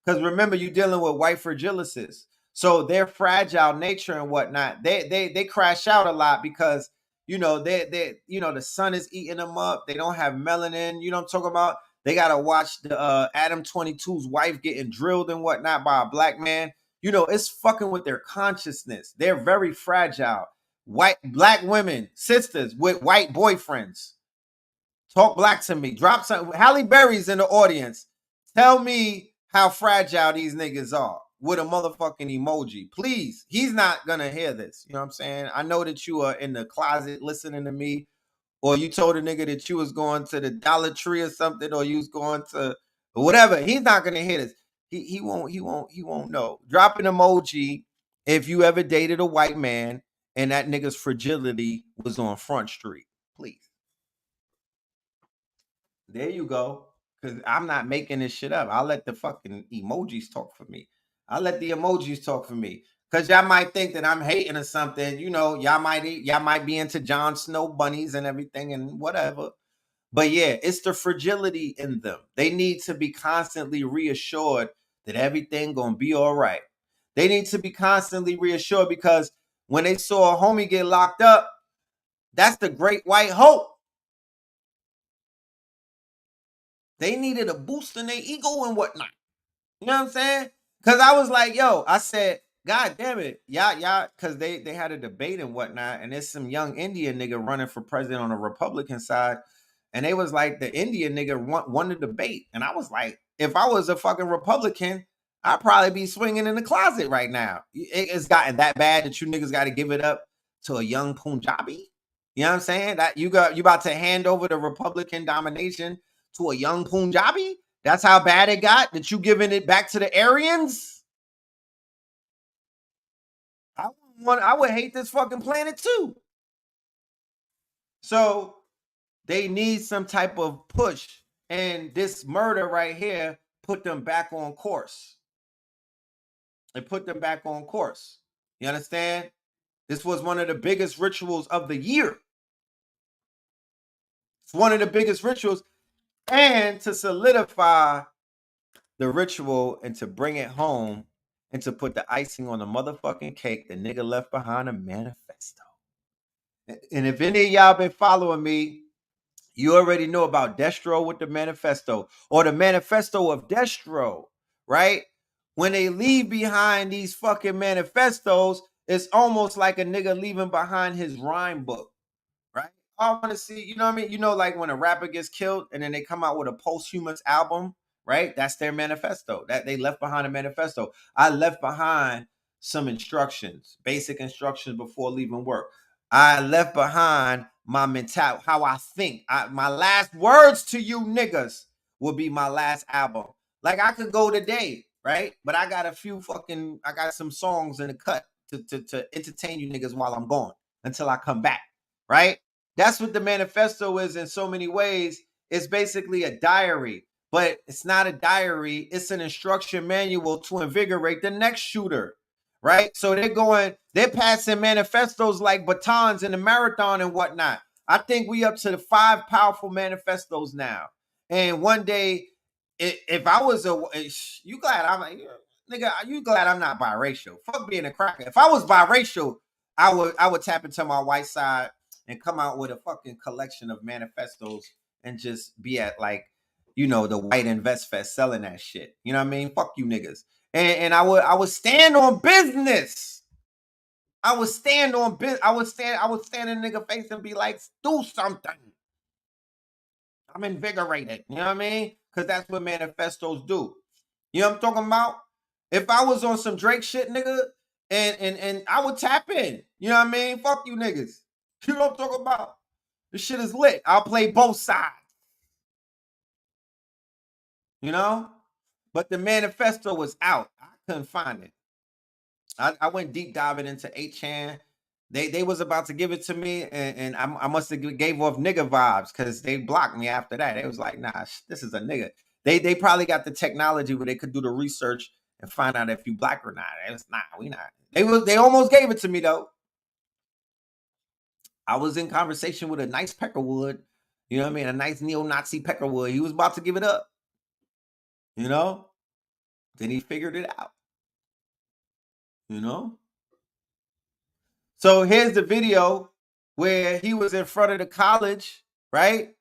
Because remember, you're dealing with white fragilists. So their fragile nature and whatnot, they crash out a lot because, the sun is eating them up. They don't have melanin. You know what I'm talking about? They got to watch the Adam 22's wife getting drilled and whatnot by a black man. It's fucking with their consciousness. They're very fragile. Black women, sisters with white boyfriends. Talk black to me. Drop some. Halle Berry's in the audience. Tell me how fragile these niggas are with a motherfucking emoji. Please. He's not going to hear this. You know what I'm saying? I know that you are in the closet listening to me, or you told a nigga that you was going to the Dollar Tree or something, or you was going to whatever. He's not going to hear this. He won't know. Drop an emoji if you ever dated a white man and that nigga's fragility was on Front Street. Please. There you go. Because I'm not making this shit up. I'll let the fucking emojis talk for me. I'll let the emojis talk for me. Because y'all might think that I'm hating or something. Y'all might be into Jon Snow bunnies and everything and whatever. But yeah, it's the fragility in them. They need to be constantly reassured that everything gonna be all right. They need to be constantly reassured because when they saw a homie get locked up, that's the great white hope. They needed a boost in their ego and whatnot. You know what I'm saying? Because I was like, I said, God damn it. Y'all, because they had a debate and whatnot, and there's some young Indian nigga running for president on the Republican side. And they was like, the Indian nigga won the debate. And I was like, if I was a fucking Republican, I'd probably be swinging in the closet right now. It's gotten that bad that you niggas got to give it up to a young Punjabi. You know what I'm saying? That you about to hand over the Republican domination to a young Punjabi? That's how bad it got, that you giving it back to the Aryans? I would hate this fucking planet too. So they need some type of push. And this murder right here put them back on course. It put them back on course. You understand? This was one of the biggest rituals of the year. It's one of the biggest rituals. And to solidify the ritual and to bring it home and to put the icing on the motherfucking cake, the nigga left behind a manifesto. And if any of y'all been following me, you already know about Destro with the manifesto or the manifesto of Destro, right? When they leave behind these fucking manifestos, it's almost like a nigga leaving behind his rhyme book, right? I want to see, you know what I mean? You know, like when a rapper gets killed and then they come out with a posthumous album, right? That's their manifesto. That they left behind a manifesto. I left behind some instructions, basic instructions before leaving work. I left behind my mentality, how I think. My last words to you niggas will be my last album. Like I could go today, right? But I got I got some songs in the cut to entertain you niggas while I'm gone until I come back, right? That's what the manifesto is in so many ways. It's basically a diary, but it's not a diary. It's an instruction manual to invigorate the next shooter, right? So they're passing manifestos like batons in the marathon and whatnot. I think we up to the 5 powerful manifestos now. And one day, if I was you glad I'm like, nigga, you glad I'm not biracial? Fuck being a cracker. If I was biracial, I would tap into my white side and come out with a fucking collection of manifestos and just be at like, you know, the white invest fest selling that shit. You know what I mean? Fuck you niggas. And I would stand on business. I would stand on business. I would stand in nigga face and be like, do something. I'm invigorated. You know what I mean? Because that's what manifestos do. You know what I'm talking about? If I was on some Drake shit, nigga, and I would tap in. You know what I mean? Fuck you niggas. You know what I'm talking about? This shit is lit. I'll play both sides. You know? But the manifesto was out. I couldn't find it. I went deep diving into 8chan. They was about to give it to me, and I must have gave off nigga vibes because they blocked me after that. They was like, nah, this is a nigga. They probably got the technology where they could do the research and find out if you black or not. It's not, we not. They almost gave it to me though. I was in conversation with a nice Peckerwood, you know what I mean? A nice neo-Nazi Peckerwood. He was about to give it up, you know? Then he figured it out, you know? So here's the video where he was in front of the college, right?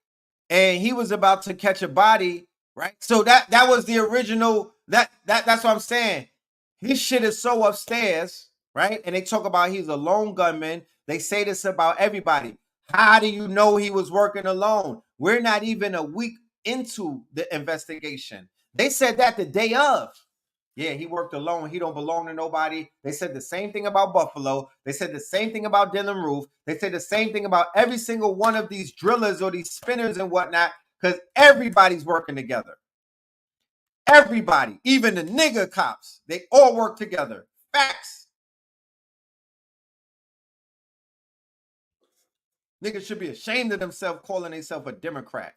And he was about to catch a body, right? So that was the original, that's what I'm saying. His shit is so upstairs, right? And they talk about he's a lone gunman. They say this about everybody. How do you know he was working alone? We're not even a week into the investigation. They said that the day of. Yeah, he worked alone. He don't belong to nobody. They said the same thing about Buffalo. They said the same thing about Dylan Roof. They said the same thing about every single one of these drillers or these spinners and whatnot, because everybody's working together. Everybody, even the nigga cops, they all work together. Facts. Niggas should be ashamed of themselves calling themselves a Democrat.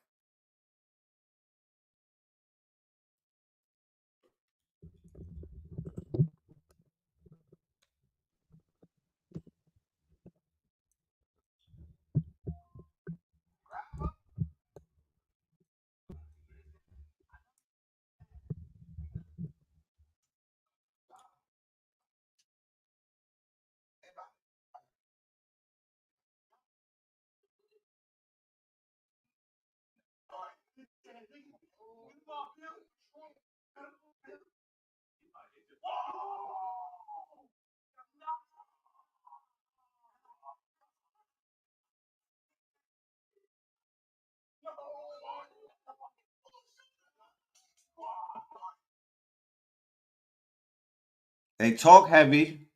They talk heavy,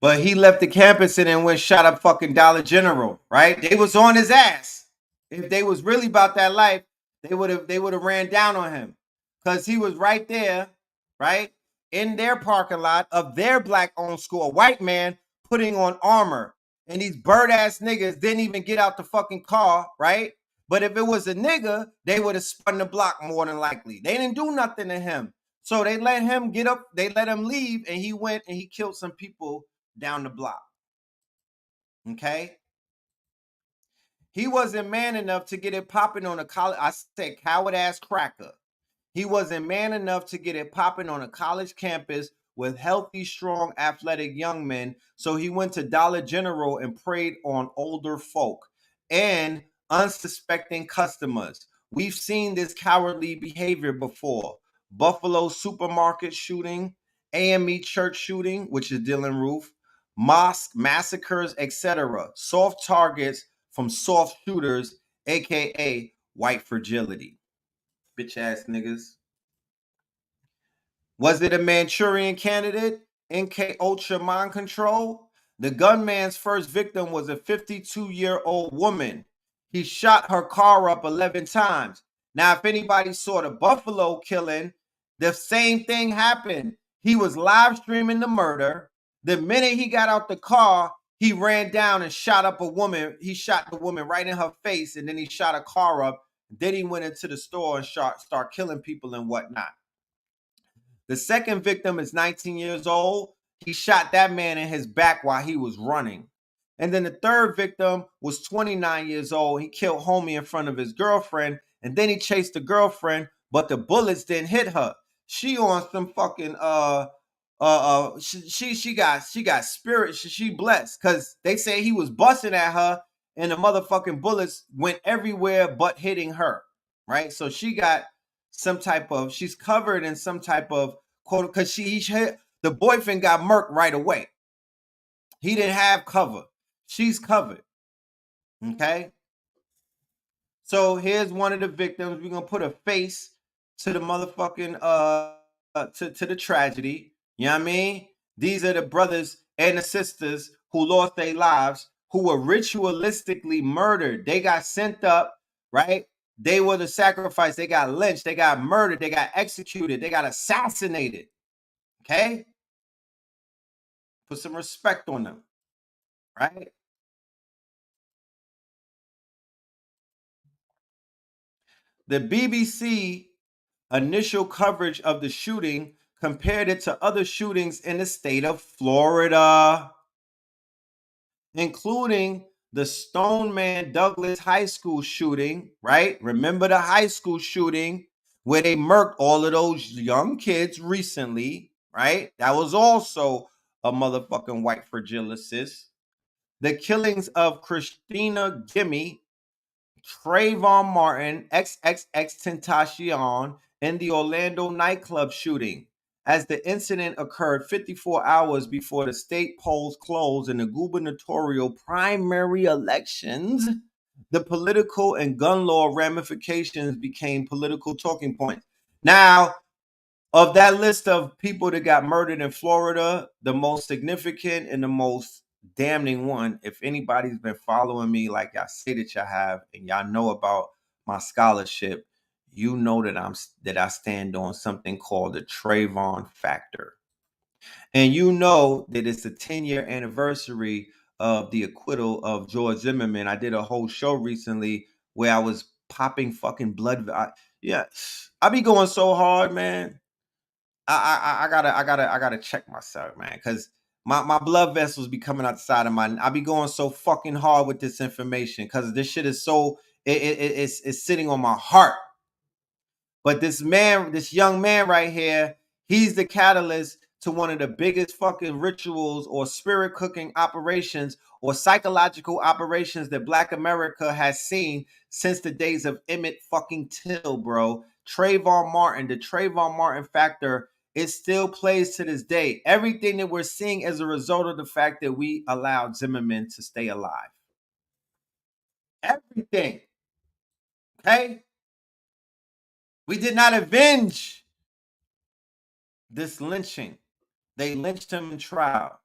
but he left the campus and then went shot up fucking Dollar General, right? They was on his ass. If they was really about that life, they would have ran down on him. Because he was right there, right? In their parking lot of their black-owned school, a white man putting on armor. And these bird-ass niggas didn't even get out the fucking car, right? But if it was a nigga, they would have spun the block more than likely. They didn't do nothing to him. So they let him get up, they let him leave, and he went and he killed some people down the block. Okay. He wasn't man enough to get it popping on a college. I said coward ass cracker. He wasn't man enough to get it popping on a college campus with healthy, strong, athletic young men. So he went to Dollar General and preyed on older folk and unsuspecting customers. We've seen this cowardly behavior before. Buffalo supermarket shooting, AME church shooting, which is Dylan Roof, mosque massacres, etc. Soft targets from soft shooters, aka white fragility. Bitch ass niggas. Was it a Manchurian candidate? NK Ultra mind control? The gunman's first victim was a 52-year-old woman. He shot her car up 11 times. Now, if anybody saw the Buffalo killing, the same thing happened. He was live streaming the murder. The minute he got out the car, he ran down and shot up a woman. He shot the woman right in her face, and then he shot a car up. Then he went into the store and start killing people and whatnot. The second victim is 19 years old. He shot that man in his back while he was running. And then the third victim was 29 years old. He killed homie in front of his girlfriend, and then he chased the girlfriend, but the bullets didn't hit her. She on some fucking she got spirit. She blessed because they say he was busting at her, and the motherfucking bullets went everywhere but hitting her. Right, so she got some type of, she's covered in some type of quote, because the boyfriend got murked right away. He didn't have cover. She's covered. Okay. So here's one of the victims. We're gonna put a face to the motherfucking to the tragedy. You know what I mean? These are the brothers and the sisters who lost their lives, who were ritualistically murdered. They got sent up, right? They were the sacrifice. They got lynched. They got murdered. They got executed. They got assassinated. Okay? Put some respect on them, right? The BBC initial coverage of the shooting compared it to other shootings in the state of Florida, including the Stoneman Douglas High School shooting, right? Remember the high school shooting where they murked all of those young kids recently, right? That was also a motherfucking white fragilicist. The killings of Christina Gimme, Trayvon Martin, XXX and the Orlando nightclub shooting, as the incident occurred 54 hours before the state polls closed in the gubernatorial primary elections. The political and gun law ramifications became political talking points. Now, of that list of people that got murdered in Florida, the most significant and the most damning one, if anybody's been following me like I say that y'all have, and y'all know about my scholarship, you know that I stand on something called the Trayvon factor. And you know that it's the 10-year anniversary of the acquittal of George Zimmerman. I did a whole show recently where I was popping fucking blood. I be going so hard, man. I gotta check myself, man, because my blood vessels be coming out the side of my. I be going so fucking hard with this information because this shit is so it's sitting on my heart. But this young man right here, he's the catalyst to one of the biggest fucking rituals or spirit cooking operations or psychological operations that Black America has seen since the days of Emmett fucking Till, bro. Trayvon Martin, the Trayvon Martin factor, it still plays to this day. Everything that we're seeing as a result of the fact that we allowed Zimmerman to stay alive. Everything. Okay? We did not avenge this lynching. They lynched him in trial.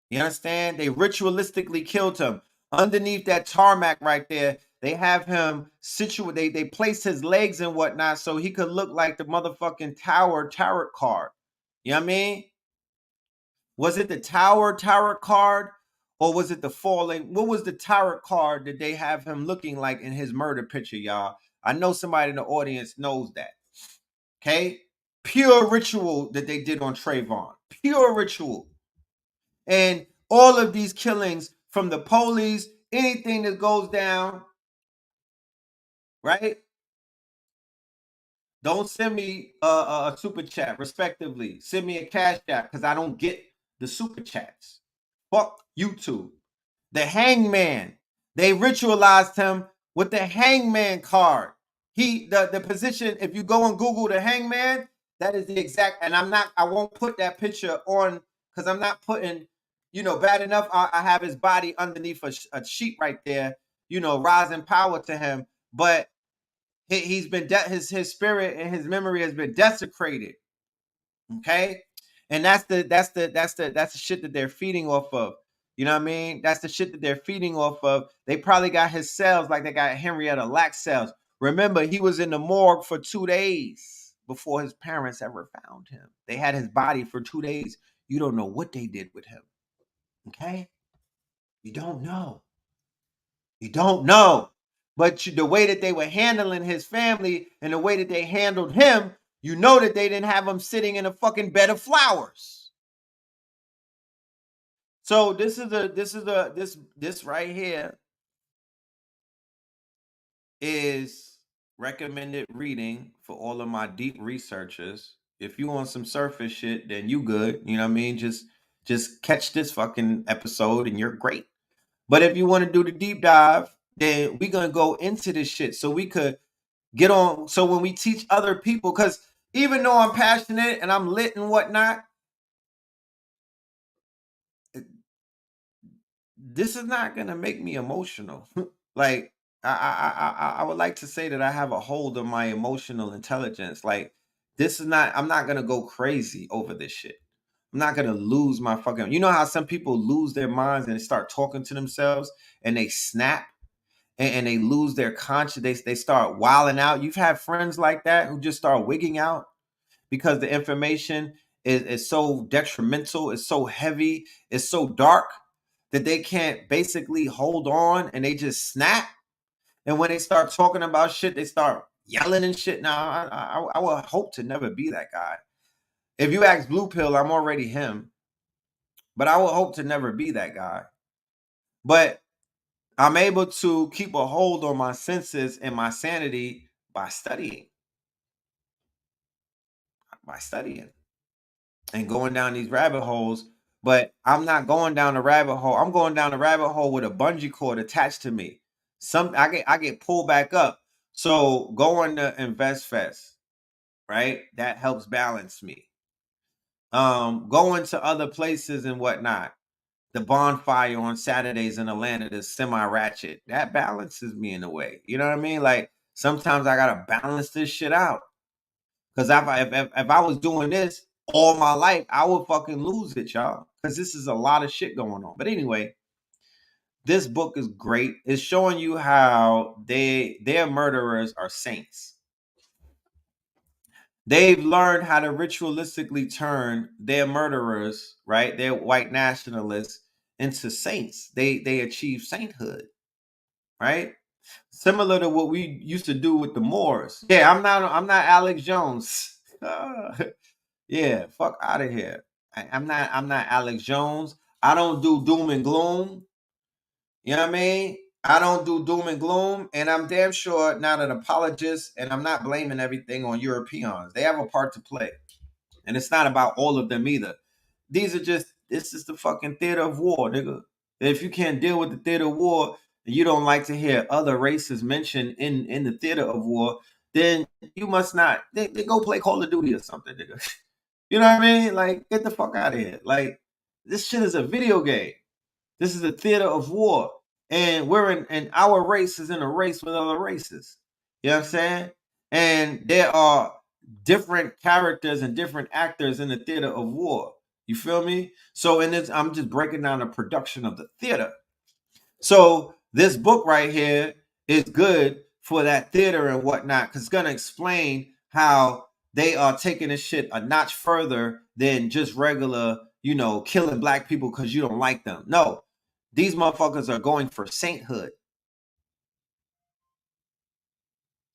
You understand? They ritualistically killed him. Underneath that tarmac right there, they have him situated. They placed his legs and whatnot so he could look like the motherfucking tarot card. You know what I mean? Was it the tarot card or was it the falling? What was the tarot card that they have him looking like in his murder picture, y'all? I know somebody in the audience knows that. Okay? Pure ritual that they did on Trayvon. Pure ritual. And all of these killings from the police, anything that goes down, right? Don't send me a super chat, respectively. Send me a cash app because I don't get the super chats. Fuck YouTube. The hangman. They ritualized him with the hangman card. The position, if you go and Google the hangman, that is the exact, and I won't put that picture on because I'm not putting, bad enough. I have his body underneath a sheet right there, rising power to him. But he's been his spirit and his memory has been desecrated. Okay, and that's the shit that they're feeding off of. You know what I mean? That's the shit that they're feeding off of. They probably got his cells like they got Henrietta Lacks cells. Remember, he was in the morgue for 2 days before his parents ever found him. They had his body for 2 days. You don't know what they did with him. Okay? You don't know. You don't know. But the way that they were handling his family and the way that they handled him, you know that they didn't have him sitting in a fucking bed of flowers. So this right here is recommended reading for all of my deep researchers. If you want some surface shit, then you good. You know what I mean? Just catch this fucking episode and you're great. But if you want to do the deep dive, then we're gonna go into this shit so we could get on. So when we teach other people, because even though I'm passionate and I'm lit and whatnot, this is not gonna make me emotional. Like I would like to say that I have a hold of my emotional intelligence. Like this is not. I'm not gonna go crazy over this shit. I'm not gonna lose my fucking. You know how some people lose their minds and they start talking to themselves and they snap and they lose their conscience. They start wilding out. You've had friends like that who just start wigging out because the information is so detrimental, it's so heavy, it's so dark that they can't basically hold on and they just snap. And when they start talking about shit, they start yelling and shit. Now, I would hope to never be that guy. If you ask Blue Pill, I'm already him. But I would hope to never be that guy. But I'm able to keep a hold on my senses and my sanity by studying. And going down these rabbit holes. But I'm not going down the rabbit hole. I'm going down the rabbit hole with a bungee cord attached to me. I get pulled back up. So going to Invest Fest, right? That helps balance me. Going to other places and whatnot. The bonfire on Saturdays in Atlanta, the semi-ratchet, that balances me in a way. You know what I mean? Like sometimes I gotta balance this shit out. Because if I was doing this all my life, I would fucking lose it, y'all. Because this is a lot of shit going on. But anyway, this book is great. It's showing you how their murderers are saints. They've learned how to ritualistically turn their murderers, right? Their white nationalists into saints. They achieve sainthood, right? Similar to what we used to do with the Moors. Yeah, I'm not Alex Jones. Yeah, fuck out of here. I'm not Alex Jones. I don't do doom and gloom. You know what I mean? I don't do doom and gloom, and I'm damn sure not an apologist, and I'm not blaming everything on Europeans. They have a part to play. And it's not about all of them either. This is the fucking theater of war, nigga. If you can't deal with the theater of war and you don't like to hear other races mentioned in the theater of war, then you must not. They go play Call of Duty or something, nigga. You know what I mean? Like, get the fuck out of here. Like, this shit is a video game. This is a theater of war. And and our race is in a race with other races. You know what I'm saying? And there are different characters and different actors in the theater of war. You feel me? So in this, I'm just breaking down the production of the theater. So this book right here is good for that theater and whatnot, because it's gonna explain how they are taking this shit a notch further than just regular, killing black people because you don't like them. No, these motherfuckers are going for sainthood.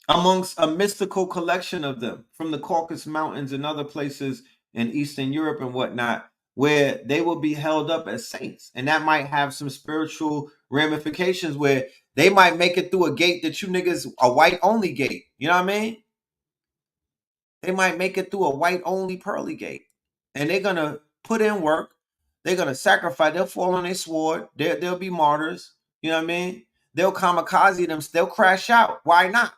amongst a mystical collection of them from the Caucasus Mountains and other places in Eastern Europe and whatnot, where they will be held up as saints. And that might have some spiritual ramifications where they might make it through a gate that you niggas, a white only gate. You know what I mean? They might make it through a white only pearly gate. And they're going to put in work. They're going to sacrifice. They'll fall on their sword. They'll be martyrs. You know what I mean? They'll kamikaze them. They'll crash out. Why not?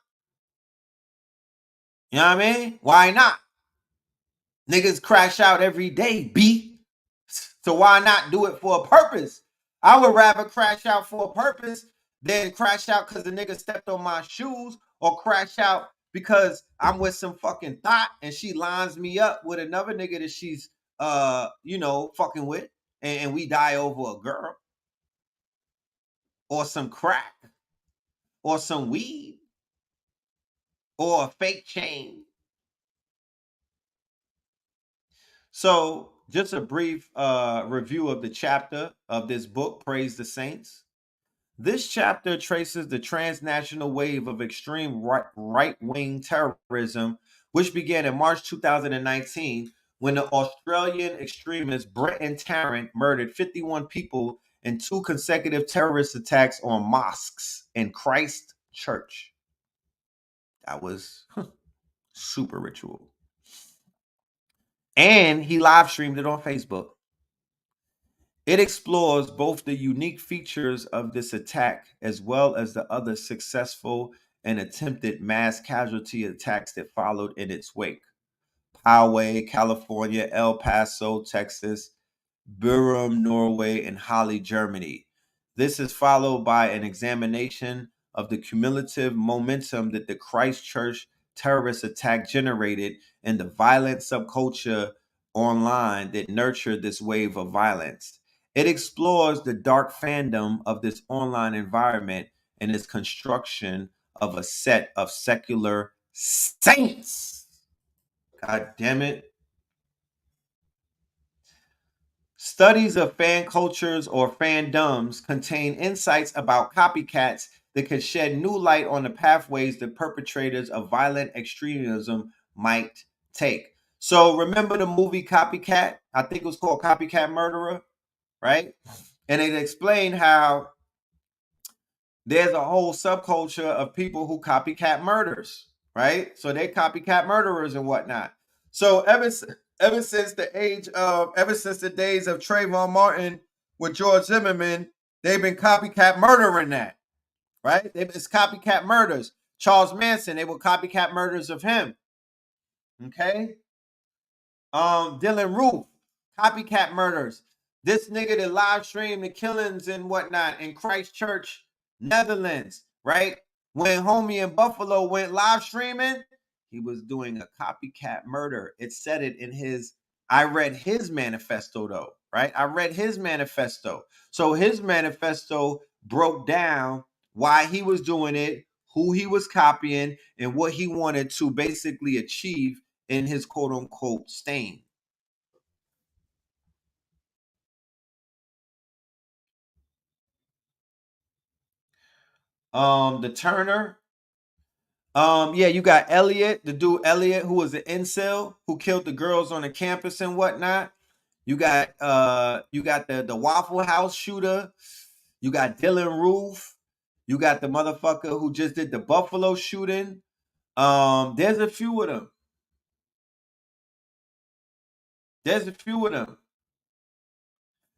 You know what I mean? Why not? Niggas crash out every day, B. So why not do it for a purpose? I would rather crash out for a purpose than crash out because the nigga stepped on my shoes, or crash out because I'm with some fucking thought and she lines me up with another nigga that she's fucking with, and we die over a girl or some crack or some weed or a fake chain. So just a brief review of the chapter of this book, Praise the Saints. This chapter traces the transnational wave of extreme right-wing terrorism, which began in March 2019 when the Australian extremist Brenton Tarrant murdered 51 people in 2 consecutive terrorist attacks on mosques in Christchurch. That was super ritual. And he live streamed it on Facebook. It explores both the unique features of this attack as well as the other successful and attempted mass casualty attacks that followed in its wake. Poway, California, El Paso, Texas, Burum, Norway, and Halle, Germany. This is followed by an examination of the cumulative momentum that the Christchurch terrorist attack generated and the violent subculture online that nurtured this wave of violence. It explores the dark fandom of this online environment and its construction of a set of secular saints. God damn it. Studies of fan cultures or fandoms contain insights about copycats that could shed new light on the pathways that perpetrators of violent extremism might take. So remember the movie Copycat? I think it was called Copycat Murderer, right? And it explained how there's a whole subculture of people who copycat murders, right? So they copycat murderers and whatnot. So ever since the days of Trayvon Martin with George Zimmerman, they've been copycat murdering that, right? It's copycat murders. Charles Manson, they were copycat murders of him. Okay. Dylan Roof, copycat murders. This nigga that live streamed the killings and whatnot in Christchurch, Netherlands, right? When homie in Buffalo went live streaming, he was doing a copycat murder. It said it in his, I read his manifesto though, right? I read his manifesto. So his manifesto broke down why he was doing it, who he was copying, and what he wanted to basically achieve in his quote unquote stain. The Turner. Yeah, you got Elliot, the dude Elliot, who was an incel who killed the girls on the campus and whatnot. You got the Waffle House shooter. You got Dylan Roof. You got the motherfucker who just did the Buffalo shooting. There's a few of them.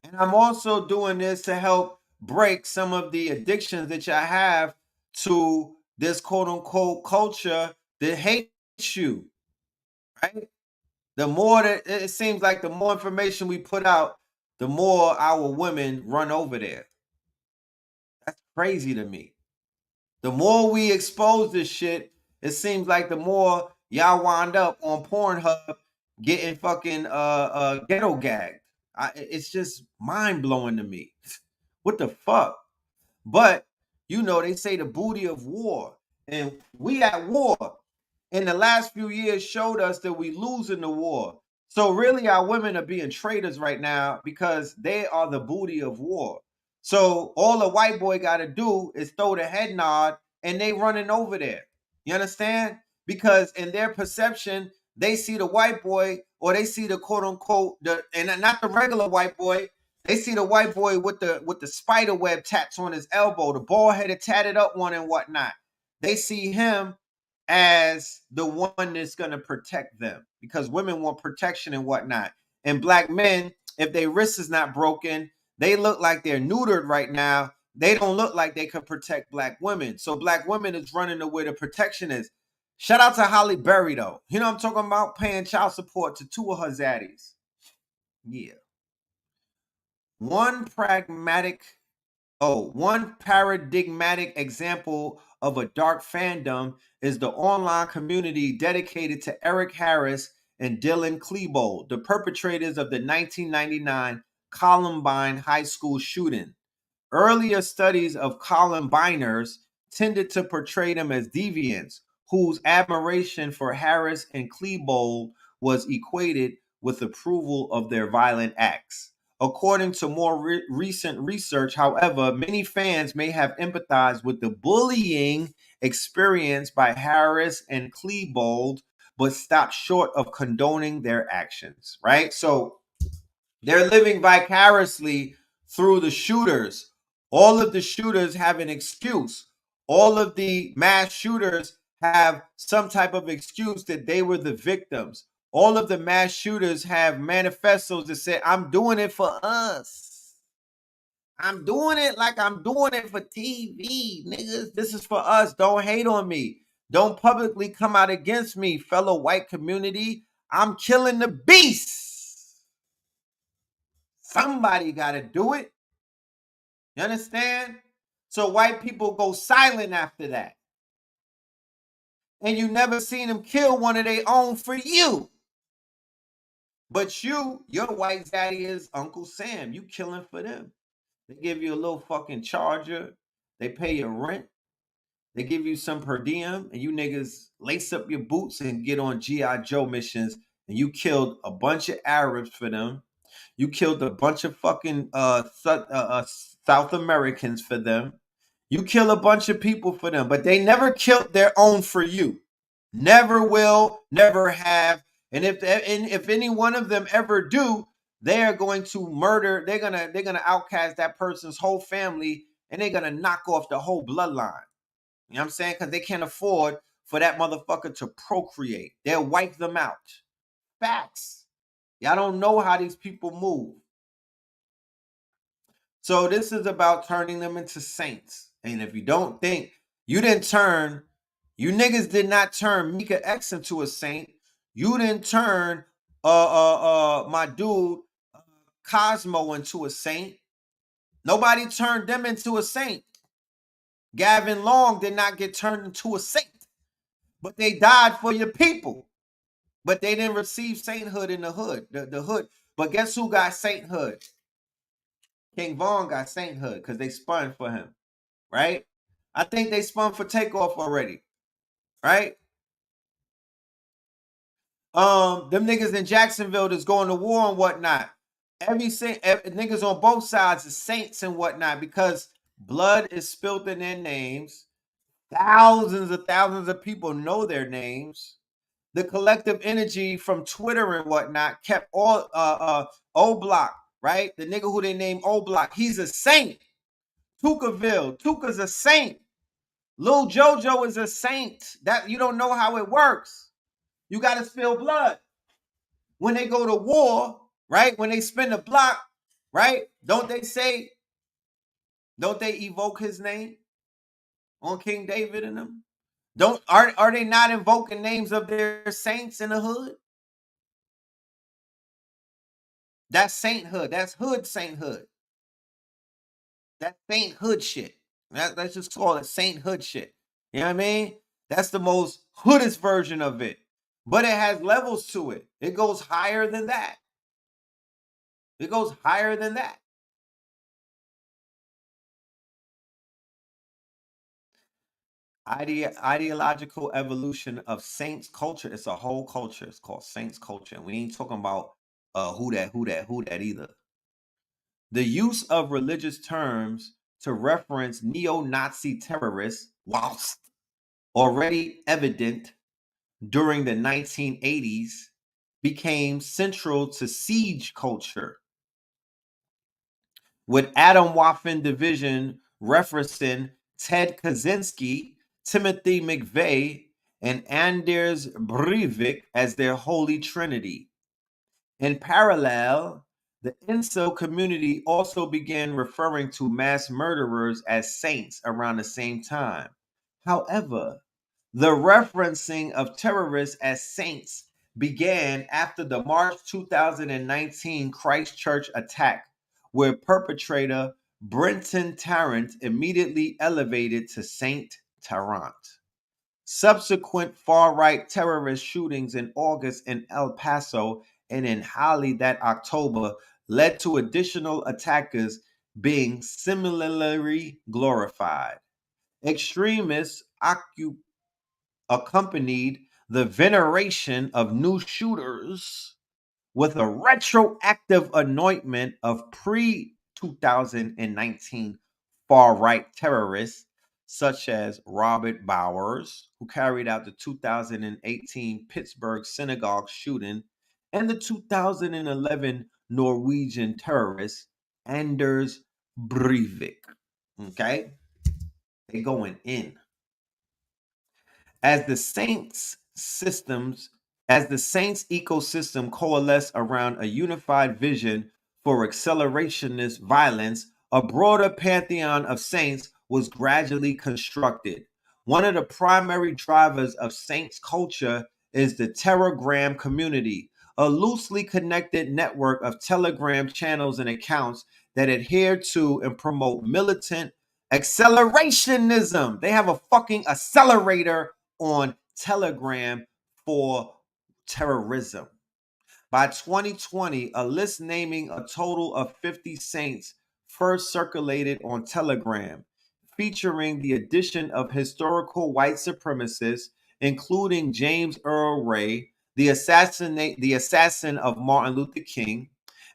And I'm also doing this to help break some of the addictions that y'all have to this quote unquote culture that hates you, right? The more that it seems like the more information we put out, the more our women run over there. That's crazy to me. The more we expose this shit, it seems like the more y'all wind up on Pornhub getting fucking ghetto gagged. It's just mind blowing to me. What the fuck? But you know, they say the booty of war, and we at war. In the last few years showed us that we losing the war. So really our women are being traitors right now because they are the booty of war. So all a white boy got to do is throw the head nod and they running over there. You understand? Because in their perception, they see the white boy, or they see the quote unquote and not the regular white boy. They see the white boy with the spider web tats on his elbow, the bald headed tatted up one and whatnot. They see him as the one that's gonna protect them, because women want protection and whatnot. And black men, if their wrist is not broken, they look like they're neutered right now. They don't look like they can protect black women. So black women is running to where the protection is. Shout out to Holly Berry, though. You know what I'm talking about? Paying child support to 2 of her zaddies. Yeah. One paradigmatic example of a dark fandom is the online community dedicated to Eric Harris and Dylan Klebold, the perpetrators of the 1999 Columbine high school shooting. Earlier studies of Columbiners tended to portray them as deviants, whose admiration for Harris and Klebold was equated with approval of their violent acts. According to more recent research, however, many fans may have empathized with the bullying experienced by Harris and Klebold, but stopped short of condoning their actions, right? So they're living vicariously through the shooters. All of the shooters have an excuse. All of the mass shooters have some type of excuse that they were the victims. All of the mass shooters have manifestos that say, I'm doing it for us. I'm doing it like I'm doing it for TV, niggas. This is for us. Don't hate on me. Don't publicly come out against me, fellow white community. I'm killing the beast. Somebody got to do it. You understand? So white people go silent after that. And you never seen them kill one of their own for you. But your white daddy is Uncle Sam. You killing for them. They give you a little fucking charger. They pay your rent. They give you some per diem. And you niggas lace up your boots and get on G.I. Joe missions. And you killed a bunch of Arabs for them. You killed a bunch of fucking South Americans for them. You kill a bunch of people for them. But they never killed their own for you. Never will, never have. And if any one of them ever do, they are going to murder. They're gonna outcast that person's whole family, and they're gonna knock off the whole bloodline. You know what I'm saying? Because they can't afford for that motherfucker to procreate. They'll wipe them out. Facts. Y'all don't know how these people move. So this is about turning them into saints. And if you don't think you niggas did not turn Mika X into a saint. You didn't turn my dude Cosmo into a saint. Nobody turned them into a saint. Gavin Long did not get turned into a saint. But they died for your people. But they didn't receive sainthood in the hood. The hood. But guess who got sainthood? King Von got sainthood because they spun for him. Right? I think they spun for Takeoff already. Right? Them niggas in Jacksonville that's going to war and whatnot. Every niggas on both sides is saints and whatnot because blood is spilled in their names. Thousands of people know their names. The collective energy from Twitter and whatnot kept all O-Block, right? The nigga who they named O-Block, he's a saint. Tuka's a saint. Lil JoJo is a saint. That you don't know how it works. You got to spill blood. When they go to war, right? When they spin the block, right? Don't they evoke his name on King David and them? Are they not invoking names of their saints in the hood? That's sainthood. That's hood sainthood. That's sainthood shit. Let's just call it sainthood shit. You know what I mean? That's the most hoodest version of it. But it has levels to it. It goes higher than that. It goes higher than that. Ideological evolution of saints culture. It's a whole culture. It's called saints culture. And we ain't talking about who that either. The use of religious terms to reference neo-Nazi terrorists whilst already evident during the 1980s, became central to siege culture, with Atomwaffen Division referencing Ted Kaczynski, Timothy McVeigh, and Anders Breivik as their holy trinity. In parallel, the incel community also began referring to mass murderers as saints around the same time. However, the referencing of terrorists as saints began after the March 2019 Christchurch attack, where perpetrator Brenton Tarrant immediately elevated to Saint Tarrant. Subsequent far-right terrorist shootings in August in El Paso and in Holly that October led to additional attackers being similarly glorified. Extremists accompanied the veneration of new shooters with a retroactive anointment of pre-2019 far-right terrorists such as Robert Bowers, who carried out the 2018 Pittsburgh synagogue shooting, and the 2011 Norwegian terrorist Anders Breivik. Okay? They going in. As the Saints ecosystem coalesced around a unified vision for accelerationist violence, a broader pantheon of saints was gradually constructed. One of the primary drivers of saints culture is the Telegram community, a loosely connected network of Telegram channels and accounts that adhere to and promote militant accelerationism. They have a fucking accelerator on Telegram for terrorism. By 2020, a list naming a total of 50 saints first circulated on Telegram, featuring the addition of historical white supremacists, including James Earl Ray, the assassin of Martin Luther King,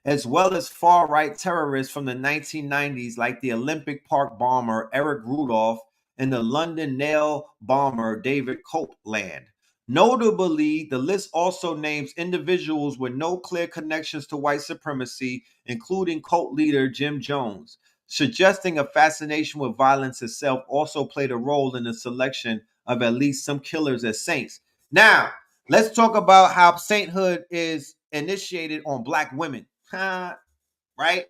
as well as far-right terrorists from the 1990s like the Olympic Park bomber Eric Rudolph and the London nail bomber David Copeland. Notably, the list also names individuals with no clear connections to white supremacy, including cult leader Jim Jones, suggesting a fascination with violence itself also played a role in the selection of at least some killers as saints. Now, let's talk about how sainthood is initiated on Black women. Right?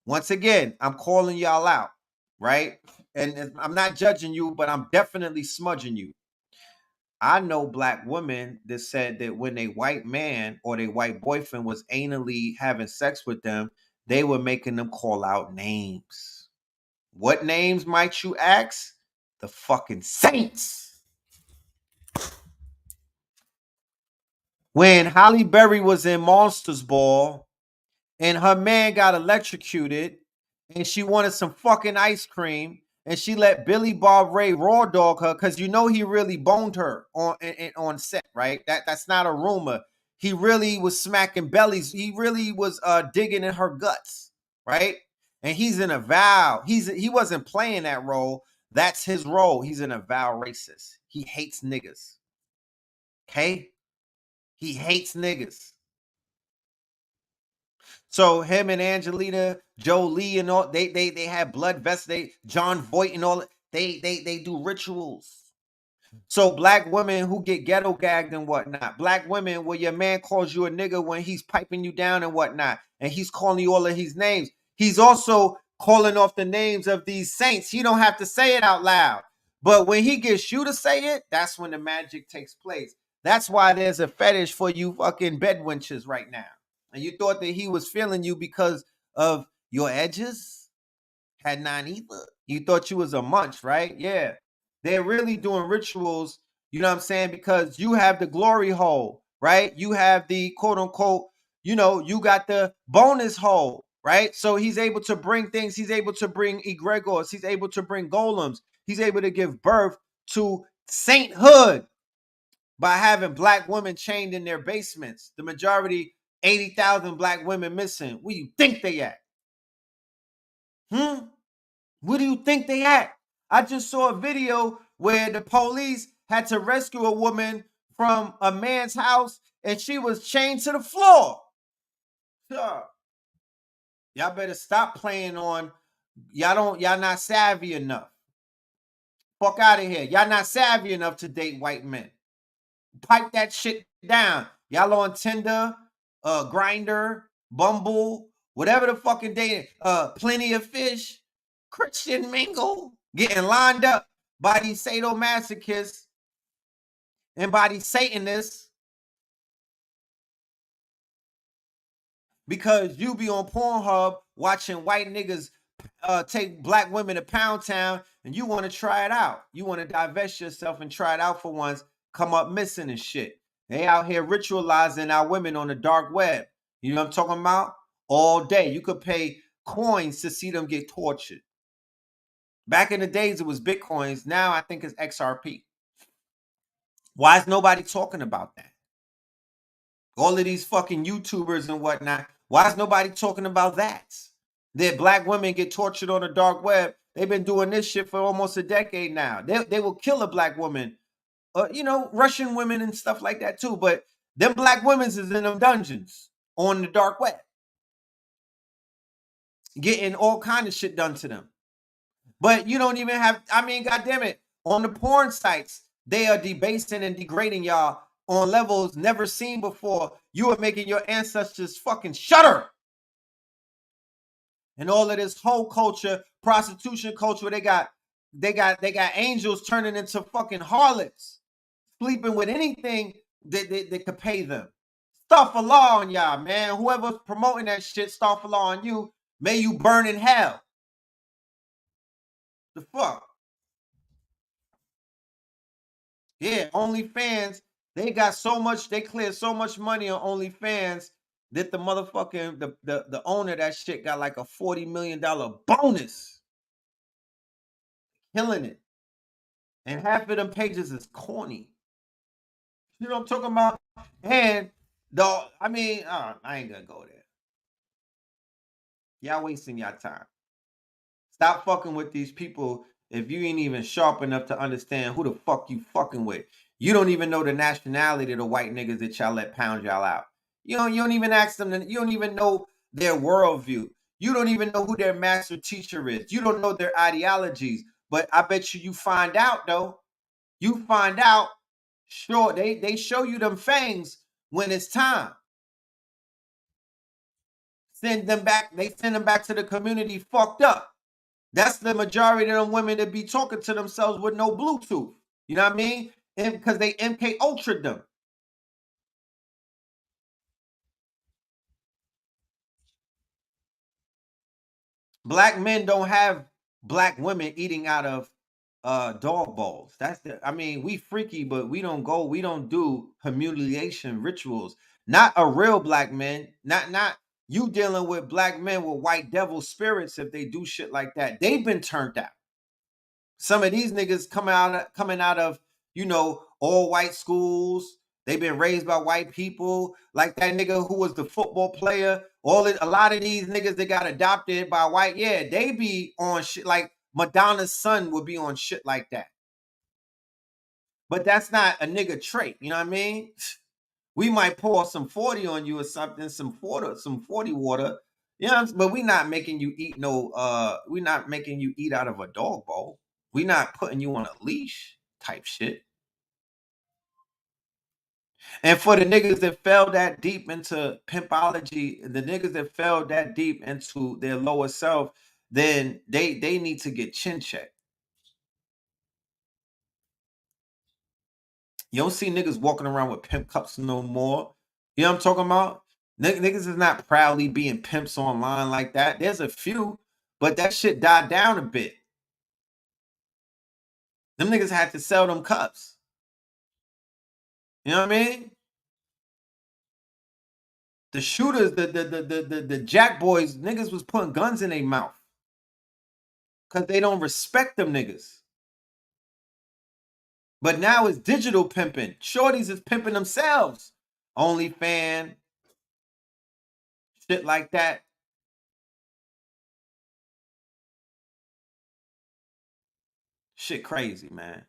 Once again, I'm calling y'all out, right? And I'm not judging you, but I'm definitely smudging you. I know Black women that said that when a white man or their white boyfriend was anally having sex with them, they were making them call out names. What names might you ask? The fucking saints. When Halle Berry was in Monsters Ball and her man got electrocuted and she wanted some fucking ice cream and she let Billy Bob Ray raw dog her because you know he really boned her on set, right? That's not a rumor. He really was smacking bellies. He really was digging in her guts, right? And he's an avowed. He wasn't playing that role. That's his role. He's an avowed racist. He hates niggas. Okay? He hates niggas. So him and Angelina Jolie and all they have blood vests. They John Voight and all they do rituals. So Black women who get ghetto gagged and whatnot. Black women where your man calls you a nigga when he's piping you down and whatnot, and he's calling you all of his names. He's also calling off the names of these saints. He don't have to say it out loud. But when he gets you to say it, that's when the magic takes place. That's why there's a fetish for you fucking bedwenches right now. And you thought that he was feeling you because of your edges? Had none either. You thought you was a munch, right? Yeah. They're really doing rituals, you know what I'm saying? Because you have the glory hole, right? You have the quote unquote, you got the bonus hole, right? So he's able to bring things, he's able to bring egregors, he's able to bring golems, he's able to give birth to sainthood by having Black women chained in their basements. The majority, 80,000 Black women missing. Where do you think they at? Where do you think they at? I just saw a video where the police had to rescue a woman from a man's house and she was chained to the floor. Y'all better stop playing on. Y'all not savvy enough. Fuck out of here. Y'all not savvy enough to date white men. Pipe that shit down. Y'all on Tinder, Grinder, Bumble, whatever the fucking dating, Plenty of Fish, Christian Mingle, getting lined up by these sadomasochists and by these Satanists because you be on Pornhub watching white niggas take black women to Pound Town and you want to try it out. You want to divest yourself and try it out for once, come up missing and shit. They out here ritualizing our women on the dark web. You know what I'm talking about? All day. You could pay coins to see them get tortured. Back in the days, it was Bitcoins. Now I think it's XRP. Why is nobody talking about that? All of these fucking YouTubers and whatnot. Why is nobody talking about that? That black women get tortured on the dark web. They've been doing this shit for almost a decade now. They will kill a black woman. Russian women and stuff like that too. But them black women's is in them dungeons on the dark web. Getting all kind of shit done to them. But you don't even have, goddamn it, on the porn sites, they are debasing and degrading y'all on levels never seen before. You are making your ancestors fucking shudder. And all of this whole culture, prostitution culture, they got angels turning into fucking harlots, sleeping with anything that could pay them. Stuff a law on y'all, man. Whoever's promoting that shit, stuff a law on you. May you burn in hell. The fuck? Yeah, OnlyFans, they got so much, they cleared so much money on OnlyFans that the motherfucking, the owner of that shit got like a $40 million bonus. Killing it. And half of them pages is corny. You know what I'm talking about? And I ain't gonna go there. Y'all wasting y'all time. Stop fucking with these people if you ain't even sharp enough to understand who the fuck you fucking with. You don't even know the nationality of the white niggas that y'all let pound y'all out. You don't even ask them, you don't even know their worldview. You don't even know who their master teacher is. You don't know their ideologies. But I bet you find out though. You find out, sure, they show you them fangs when it's time. Send them back, they send them back to the community fucked up. That's the majority of them women that be talking to themselves with no Bluetooth. You know what I mean? And because they MK Ultra'd them. Black men don't have black women eating out of dog bowls. We freaky, but we don't do humiliation rituals. Not a real black man. Not you dealing with black men with white devil spirits if they do shit like that. They've been turned out. Some of these niggas coming out of, all white schools. They've been raised by white people. Like that nigga who was the football player. A lot of these niggas that got adopted by white, yeah, they be on shit like Madonna's son would be on shit like that. But that's not a nigga trait, you know what I mean? We might pour some 40 on you or something, some 40 water. You know, but we not making you eat we're not making you eat out of a dog bowl. We not putting you on a leash type shit. And for the niggas that fell that deep into pimpology, the niggas that fell that deep into their lower self, then they need to get chin checked. You don't see niggas walking around with pimp cups no more. You know what I'm talking about? Niggas is not proudly being pimps online like that. There's a few, but that shit died down a bit. Them niggas had to sell them cups. You know what I mean? The shooters, the jack boys, niggas was putting guns in their mouth. Because they don't respect them niggas. But now it's digital pimping. Shorties is pimping themselves. OnlyFans, shit like that. Shit crazy, man.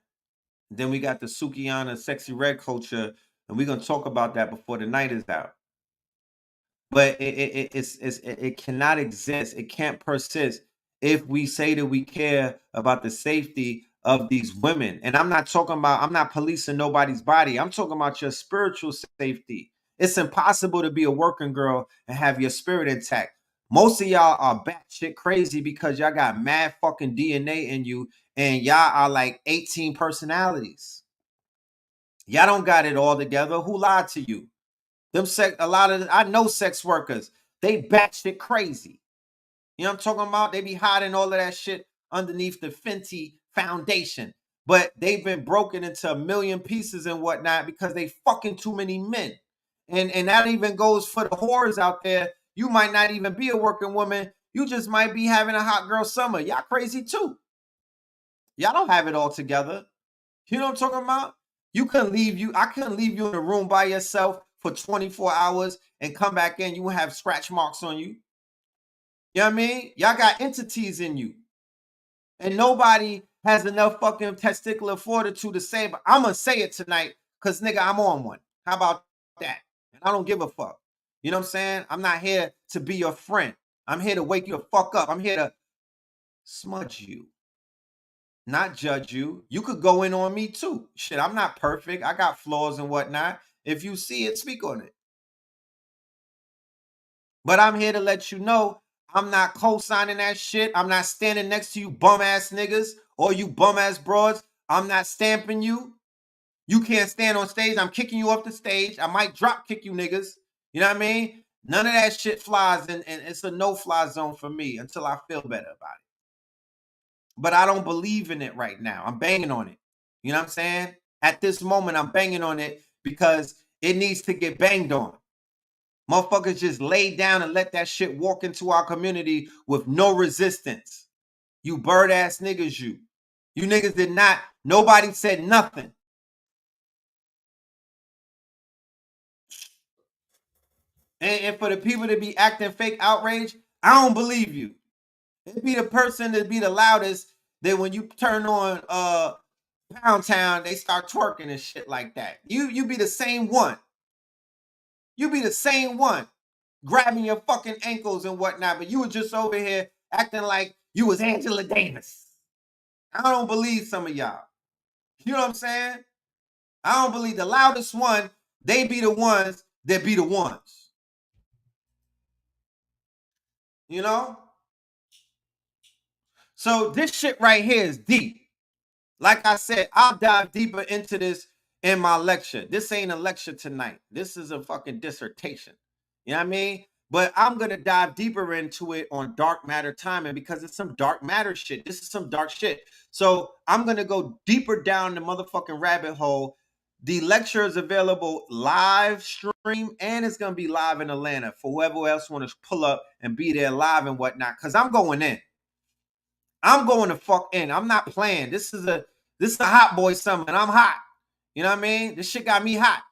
Then we got the Sukiyana sexy red culture, and we're gonna talk about that before the night is out. But it cannot exist. It can't persist if we say that we care about the safety of these women. And I'm not talking about, I'm not policing nobody's body. I'm talking about your spiritual safety. It's impossible to be a working girl and have your spirit intact. Most of y'all are batshit crazy because y'all got mad fucking DNA in you, and y'all are like 18 personalities. Y'all don't got it all together. Who lied to you? A lot of, I know sex workers, they batshit crazy. You know what I'm talking about? They be hiding all of that shit underneath the Fenty foundation. But they've been broken into a million pieces and whatnot because they fucking too many men. And that even goes for the whores out there. You might not even be a working woman. You just might be having a hot girl summer. Y'all crazy too. Y'all don't have it all together. You know what I'm talking about? I couldn't leave you in a room by yourself for 24 hours and come back in. You will have scratch marks on you. You know what I mean? Y'all got entities in you. And nobody has enough fucking testicular fortitude to say, but I'm going to say it tonight because, nigga, I'm on one. How about that? And I don't give a fuck. You know what I'm saying? I'm not here to be your friend. I'm here to wake you the fuck up. I'm here to smudge you, not judge you. You could go in on me too. Shit, I'm not perfect. I got flaws and whatnot. If you see it, speak on it. But I'm here to let you know I'm not co-signing that shit. I'm not standing next to you bum ass niggas or you bum ass broads. I'm not stamping you. You can't stand on stage. I'm kicking you off the stage. I might drop kick you niggas. You know what I mean? None of that shit flies, and it's a no-fly zone for me until I feel better about it. But I don't believe in it right now. I'm banging on it. You know what I'm saying? At this moment, I'm banging on it because it needs to get banged on. Motherfuckers just lay down and let that shit walk into our community with no resistance. You bird ass niggas, you. You niggas did not, nobody said nothing. And for the people to be acting fake outrage, I don't believe you. It be the person that be the loudest that when you turn on Pound Town, they start twerking and shit like that. You be the same one. You be the same one grabbing your fucking ankles and whatnot, but you were just over here acting like you was Angela Davis. I don't believe some of y'all. You know what I'm saying? I don't believe the loudest one, they be the ones that be the ones. You know? So this shit right here is deep. Like I said, I'll dive deeper into this in my lecture. This ain't a lecture tonight. This is a fucking dissertation. You know what I mean? But I'm going to dive deeper into it on dark matter timing because it's some dark matter shit. This is some dark shit. So I'm going to go deeper down the motherfucking rabbit hole. The lecture is available live stream and it's going to be live in Atlanta for whoever else want to pull up and be there live and whatnot because I'm going in. I'm going to fuck in. I'm not playing. This is a hot boy summer and I'm hot. You know what I mean? This shit got me hot.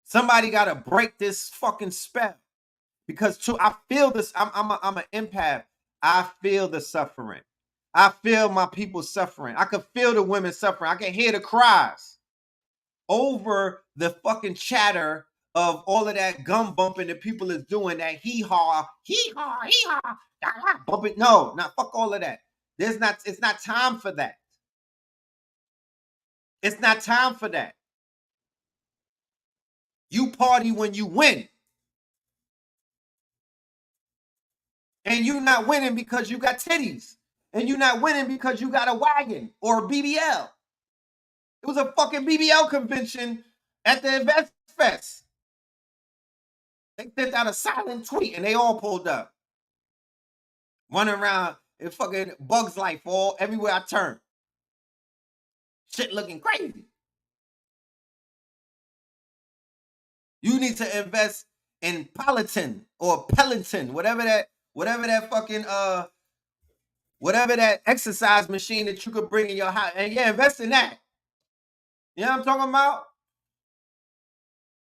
Somebody got to break this fucking spell. Because I feel this. I'm an empath. I feel the suffering. I feel my people suffering. I can feel the women suffering. I can hear the cries over the fucking chatter of all of that gum bumping that people is doing. That hee-haw, hee-haw, hee-haw, bumping. No, not fuck all of that. It's not time for that. It's not time for that. You party when you win. And you're not winning because you got titties. And you're not winning because you got a wagon or a BBL. It was a fucking BBL convention at the Invest Fest. They sent out a silent tweet and they all pulled up. Running around in fucking Bugs Life all everywhere I turn. Shit looking crazy. You need to invest in Peloton or Peloton, whatever that fucking whatever that exercise machine that you could bring in your house. And yeah, invest in that. You know what I'm talking about?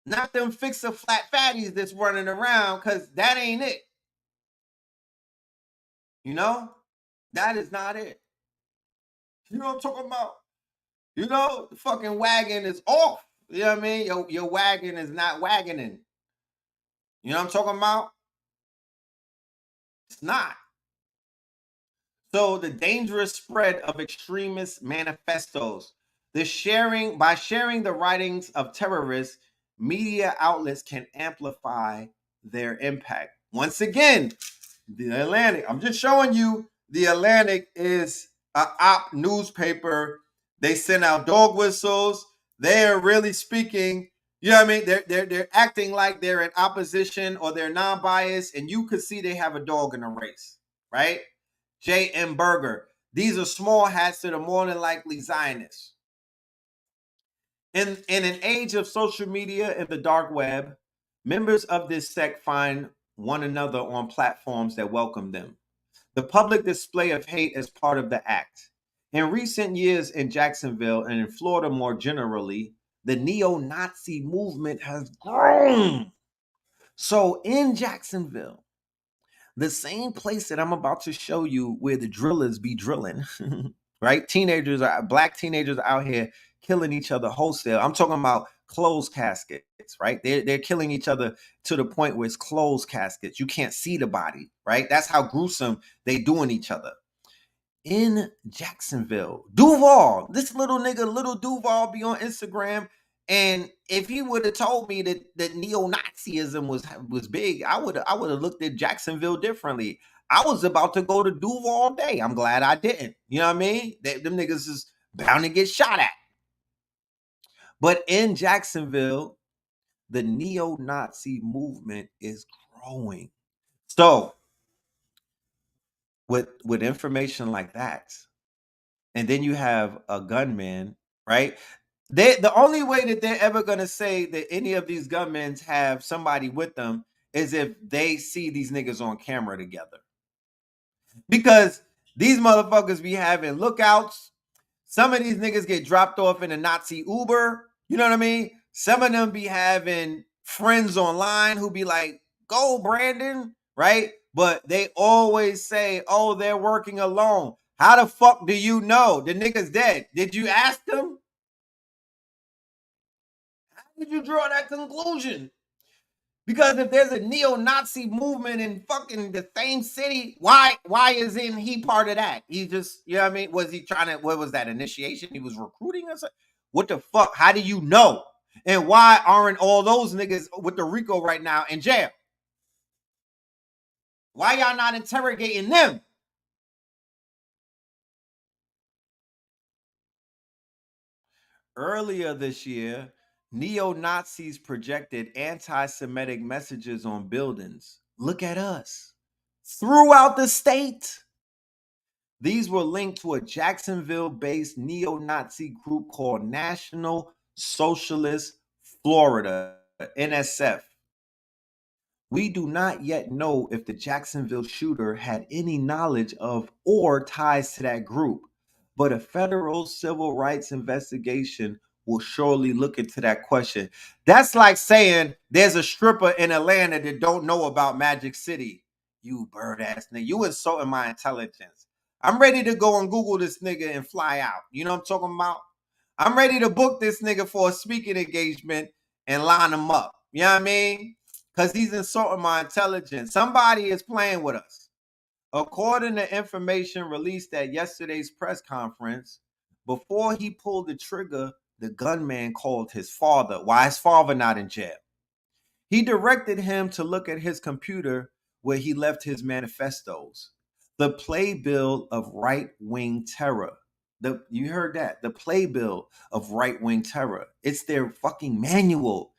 Not them fixer flat fatties that's running around, because that ain't it. You know? That is not it. You know what I'm talking about? You know, the fucking wagon is off. You know what I mean? Your wagon is not wagoning. You know what I'm talking about? It's not. So the dangerous spread of extremist manifestos. By sharing the writings of terrorists, media outlets can amplify their impact. Once again, the Atlantic. I'm just showing you the Atlantic is a op newspaper. They send out dog whistles. They're really speaking. You know what I mean? They're acting like they're in opposition or they're non-biased, and you could see they have a dog in the race, right? J.M. Berger. These are small hats that are more than likely Zionists. In an age of social media and the dark web, members of this sect find one another on platforms that welcome them. The public display of hate is part of the act. In recent years in Jacksonville and in Florida more generally, the neo-Nazi movement has grown. So in Jacksonville, the same place that I'm about to show you where the drillers be drilling, right? Black teenagers are out here killing each other wholesale. I'm talking about closed caskets, right? They're killing each other to the point where it's closed caskets. You can't see the body, right? That's how gruesome they doing each other. In Jacksonville, Duval, this little nigga, little Duval, be on Instagram. And if he would have told me that neo-Nazism was big, I would have looked at Jacksonville differently. I was about to go to Duval all day. I'm glad I didn't. You know what I mean? Them niggas is bound to get shot at. But in Jacksonville, the neo-Nazi movement is growing. So with information like that, and then you have a gunman, right? The only way that they're ever gonna say that any of these gunmen have somebody with them is if they see these niggas on camera together. Because these motherfuckers be having lookouts. Some of these niggas get dropped off in a Nazi Uber. You know what I mean? Some of them be having friends online who be like, go, Brandon, right? But they always say, oh, they're working alone. How the fuck do you know the nigga's dead? Did you ask them? How did you draw that conclusion? Because if there's a neo-Nazi movement in fucking the same city, why isn't he part of that? He just, you know what I mean? Was he trying to, what was that, initiation? He was recruiting us? What the fuck? How do you know? And why aren't all those niggas with the RICO right now in jail? Why y'all not interrogating them? Earlier this year, neo-Nazis projected anti-Semitic messages on buildings. Look at us. Throughout the state. These were linked to a Jacksonville-based neo-Nazi group called National Socialist Florida, NSF. We do not yet know if the Jacksonville shooter had any knowledge of or ties to that group, but a federal civil rights investigation will surely look into that question. That's like saying there's a stripper in Atlanta that don't know about Magic City. You bird ass nigga, you insulting my intelligence. I'm ready to go and Google this nigga and fly out. You know what I'm talking about? I'm ready to book this nigga for a speaking engagement and line him up. You know what I mean? Because he's insulting my intelligence. Somebody is playing with us. According to information released at yesterday's press conference, before he pulled the trigger, the gunman called his father. Why is father not in jail? He directed him to look at his computer where he left his manifestos. The playbill of right-wing terror. You heard that. The playbill of right-wing terror. It's their fucking manual.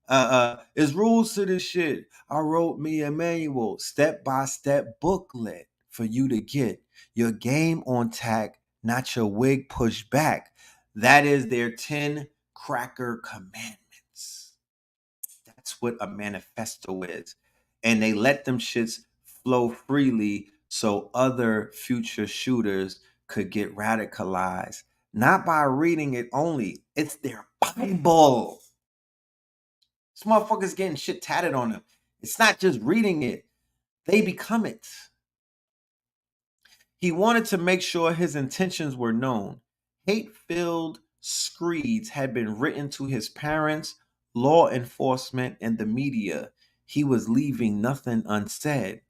It's rules to this shit. I wrote me a manual, step-by-step booklet for you to get your game on tack, not your wig pushed back. That is their 10 cracker commandments. That's what a manifesto is. And they let them shits flow freely so other future shooters could get radicalized. Not by reading it only. It's their Bible. This motherfucker's getting shit tatted on them. It's not just reading it. They become it. He wanted to make sure his intentions were known. Hate-filled screeds had been written to his parents, law enforcement, and the media. He was leaving nothing unsaid.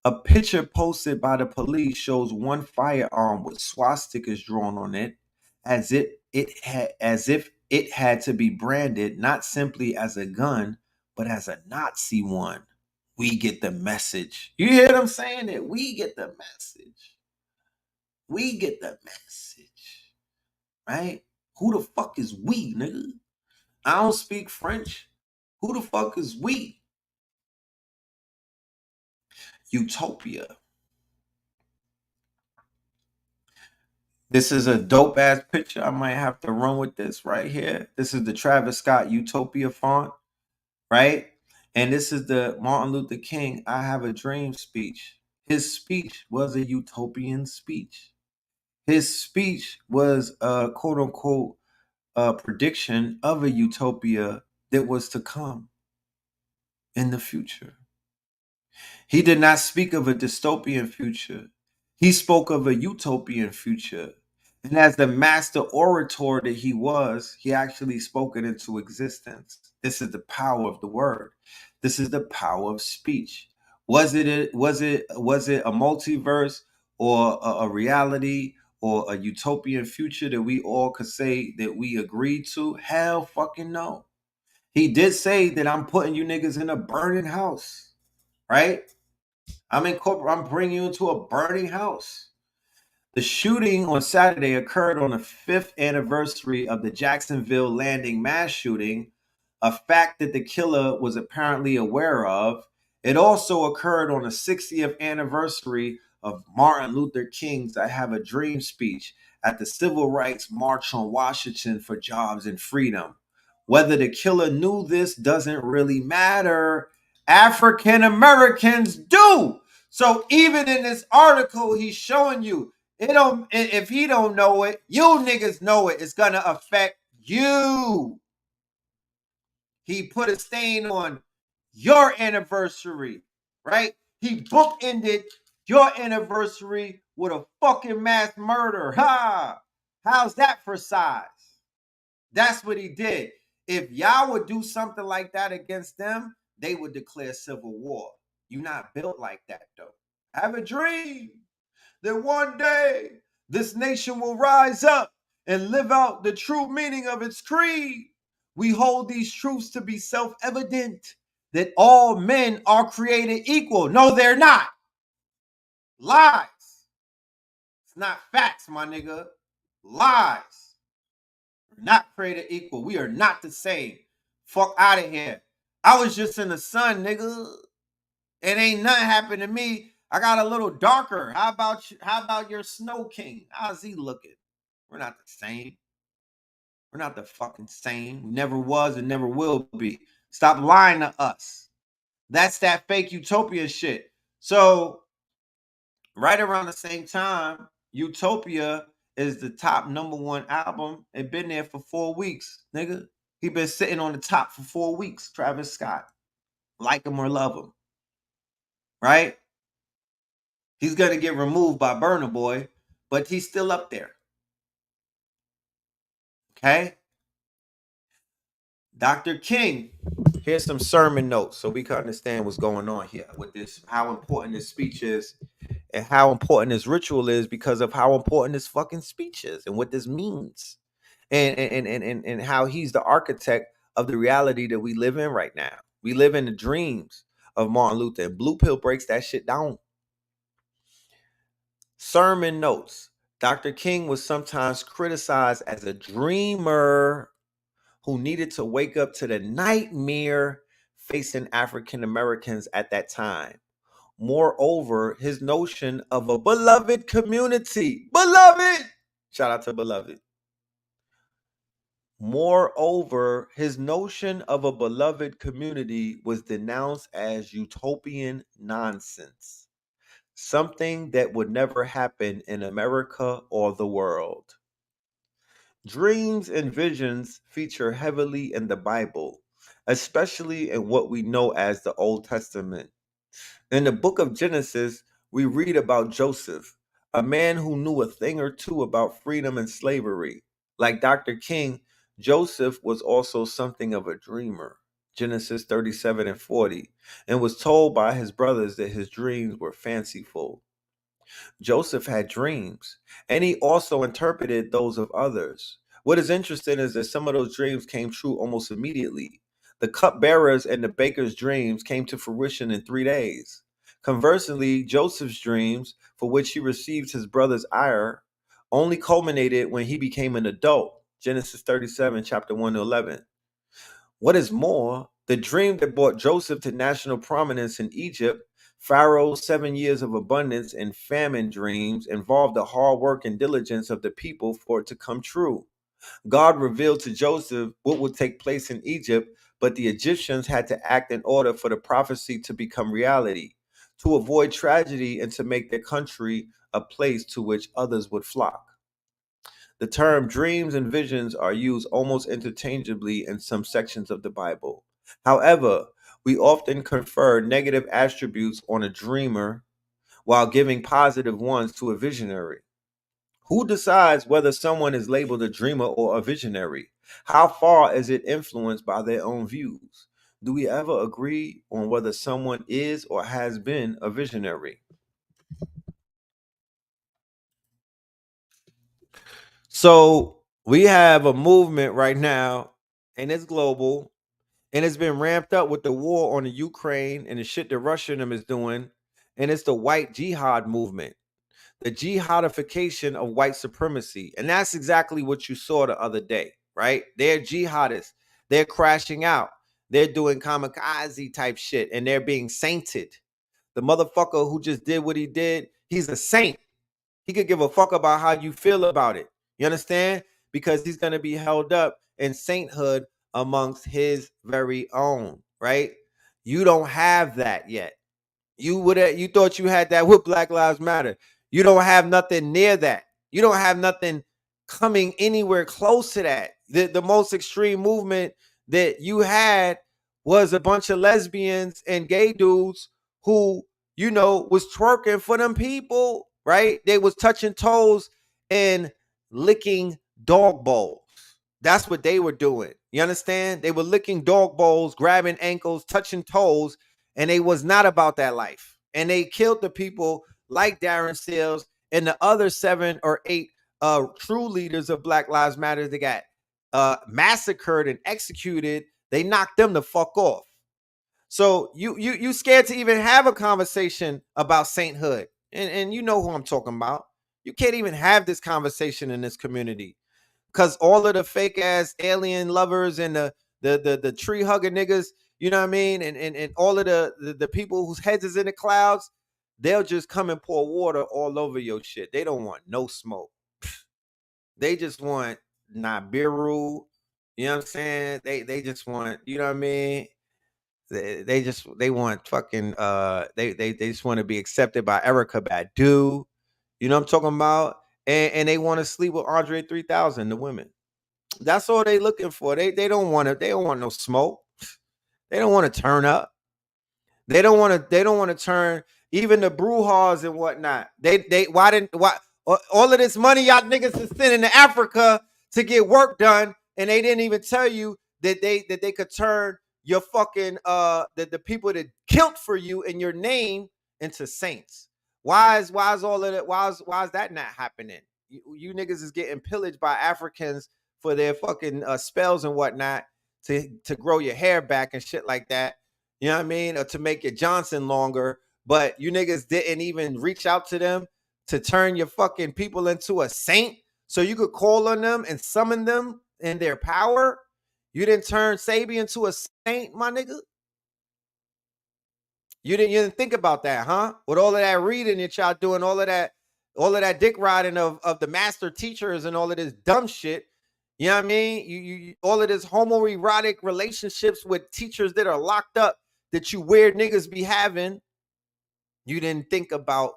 A picture posted by the police shows one firearm with swastikas drawn on it, as if it had to be branded not simply as a gun, but as a Nazi one. We get the message. You hear them saying it? We get the message. We get the message. Right? Who the fuck is we, nigga? I don't speak French. Who the fuck is we? Utopia. This is a dope ass picture. I might have to run with this right here. This is the Travis Scott Utopia font, right? And this is the Martin Luther King I Have a Dream speech. His speech was a utopian speech. His speech was a quote unquote prediction of a utopia that was to come in the future. He did not speak of a dystopian future. He spoke of a utopian future. And as the master orator that he was, he actually spoke it into existence. This is the power of the word. This is the power of speech. Was it a multiverse or a reality or a utopian future that we all could say that we agreed to? Hell fucking no. He did say that I'm putting you niggas in a burning house, right? I'm bringing you into a burning house. The shooting on Saturday occurred on the 5th anniversary of the Jacksonville Landing mass shooting, a fact that the killer was apparently aware of. It also occurred on the 60th anniversary of Martin Luther King's I Have a Dream speech at the Civil Rights March on Washington for Jobs and Freedom. Whether the killer knew this doesn't really matter. African Americans do. So even in this article, he's showing you if he don't know it, you niggas know it. It's gonna affect you. He put a stain on your anniversary, right? He bookended your anniversary with a fucking mass murder. Ha! How's that for size? That's what he did. If y'all would do something like that against them, they would declare civil war. You're not built like that, though. Have a dream that one day this nation will rise up and live out the true meaning of its creed. We hold these truths to be self-evident, that all men are created equal. No, they're not. Lies. It's not facts, my nigga. Lies. We're not created equal. We are not the same. Fuck out of here. I was just in the sun, nigga. It ain't nothing happened to me. I got a little darker. How about your Snow King? How's he looking? We're not the same. We're not the fucking same. We never was and never will be. Stop lying to us. That's that fake utopia shit. So, right around the same time, Utopia is the top #1 album. It been there for 4 weeks, nigga. He been sitting on the top for 4 weeks. Travis Scott. Like him or love him. Right? He's going to get removed by Burna Boy, but he's still up there. Okay? Dr. King, here's some sermon notes so we can understand what's going on here with this, how important this speech is and how important this ritual is because of how important this fucking speech is and what this means and how he's the architect of the reality that we live in right now. We live in the dreams of Martin Luther, and Blue Pill breaks that shit down. Sermon notes. Dr. King was sometimes criticized as a dreamer who needed to wake up to the nightmare facing African Americans at that time. Moreover, his notion of a beloved community, beloved, shout out to beloved. Moreover, his notion of a beloved community was denounced as utopian nonsense, something that would never happen in America or the world. Dreams and visions feature heavily in the Bible, especially in what we know as the Old Testament. In the book of Genesis, we read about Joseph, a man who knew a thing or two about freedom and slavery. Like Dr. King, Joseph was also something of a dreamer. Genesis 37 and 40, and was told by his brothers that his dreams were fanciful. Joseph had dreams, and he also interpreted those of others. What is interesting is that some of those dreams came true almost immediately. The cupbearers and the baker's dreams came to fruition in 3 days. Conversely, Joseph's dreams, for which he received his brother's ire, only culminated when he became an adult. Genesis 37, chapter 1 to 11. What is more, the dream that brought Joseph to national prominence in Egypt, Pharaoh's 7 years of abundance and famine dreams, involved the hard work and diligence of the people for it to come true. God revealed to Joseph what would take place in Egypt, but the Egyptians had to act in order for the prophecy to become reality, to avoid tragedy and to make their country a place to which others would flock. The term dreams and visions are used almost interchangeably in some sections of the Bible. However, we often confer negative attributes on a dreamer while giving positive ones to a visionary. Who decides whether someone is labeled a dreamer or a visionary? How far is it influenced by their own views? Do we ever agree on whether someone is or has been a visionary? So we have a movement right now, and it's global, and it's been ramped up with the war on the Ukraine and the shit that Russia and them is doing, and it's the white jihad movement, the jihadification of white supremacy, and that's exactly what you saw the other day, right? They're jihadists, they're crashing out, they're doing kamikaze type shit, and they're being sainted. The motherfucker who just did what he did, he's a saint. He could give a fuck about how you feel about it. You understand? Because he's going to be held up in sainthood amongst his very own, right? You don't have that yet. You thought you had that with Black Lives Matter. You don't have nothing near that. You don't have nothing coming anywhere close to that. The most extreme movement that you had was a bunch of lesbians and gay dudes who, was twerking for them people, right? They was touching toes and licking dog bowls. That's what they were doing. You understand? They were licking dog bowls, grabbing ankles, touching toes, and they was not about that life. And they killed the people like Darren Seals and the other 7 or 8 true leaders of Black Lives Matter that got massacred and executed. They knocked them the fuck off. So you scared to even have a conversation about sainthood. And you know who I'm talking about. You can't even have this conversation in this community because all of the fake ass alien lovers and the tree hugger niggas, you know what I mean, and all of the people whose heads is in the clouds, they'll just come and pour water all over your shit. They don't want no smoke. They just want Nibiru. You know what I'm saying? They just want, you know what I mean? They want fucking they just want to be accepted by Erica Badu. You know what I'm talking about? And they want to sleep with Andre 3000, the women. That's all they looking for. They don't want to, they don't want no smoke. They don't want to turn up. They don't want to turn even the brouhahas and whatnot. Why all of this money y'all niggas is sending to Africa to get work done, and they didn't even tell you that they could turn your fucking the people that killed for you in your name into saints. Why is all of that? Why is that not happening? You niggas is getting pillaged by Africans for their fucking spells and whatnot to grow your hair back and shit like that. You know what I mean? Or to make your Johnson longer. But you niggas didn't even reach out to them to turn your fucking people into a saint so you could call on them and summon them in their power. You didn't turn Sabian into a saint, my nigga. You didn't think about that, huh? With all of that reading that y'all doing, all of that dick riding of the master teachers and all of this dumb shit. You know what I mean? You all of this homoerotic relationships with teachers that are locked up that you weird niggas be having. You didn't think about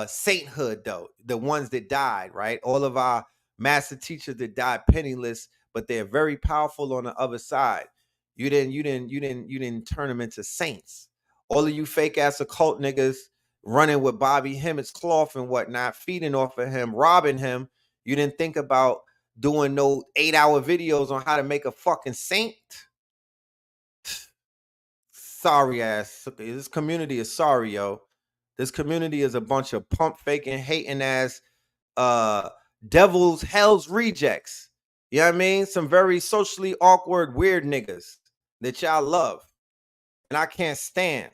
sainthood though. The ones that died, right? All of our master teachers that died penniless, but they're very powerful on the other side. You didn't turn them into saints. All of you fake ass occult niggas running with Bobby Hemmett's cloth and whatnot, feeding off of him, robbing him. You didn't think about doing no 8-hour videos on how to make a fucking saint. Sorry ass. This community is sorry, yo. This community is a bunch of pump faking, hating ass devils, hell's rejects. You know what I mean? Some very socially awkward, weird niggas that y'all love. And I can't stand.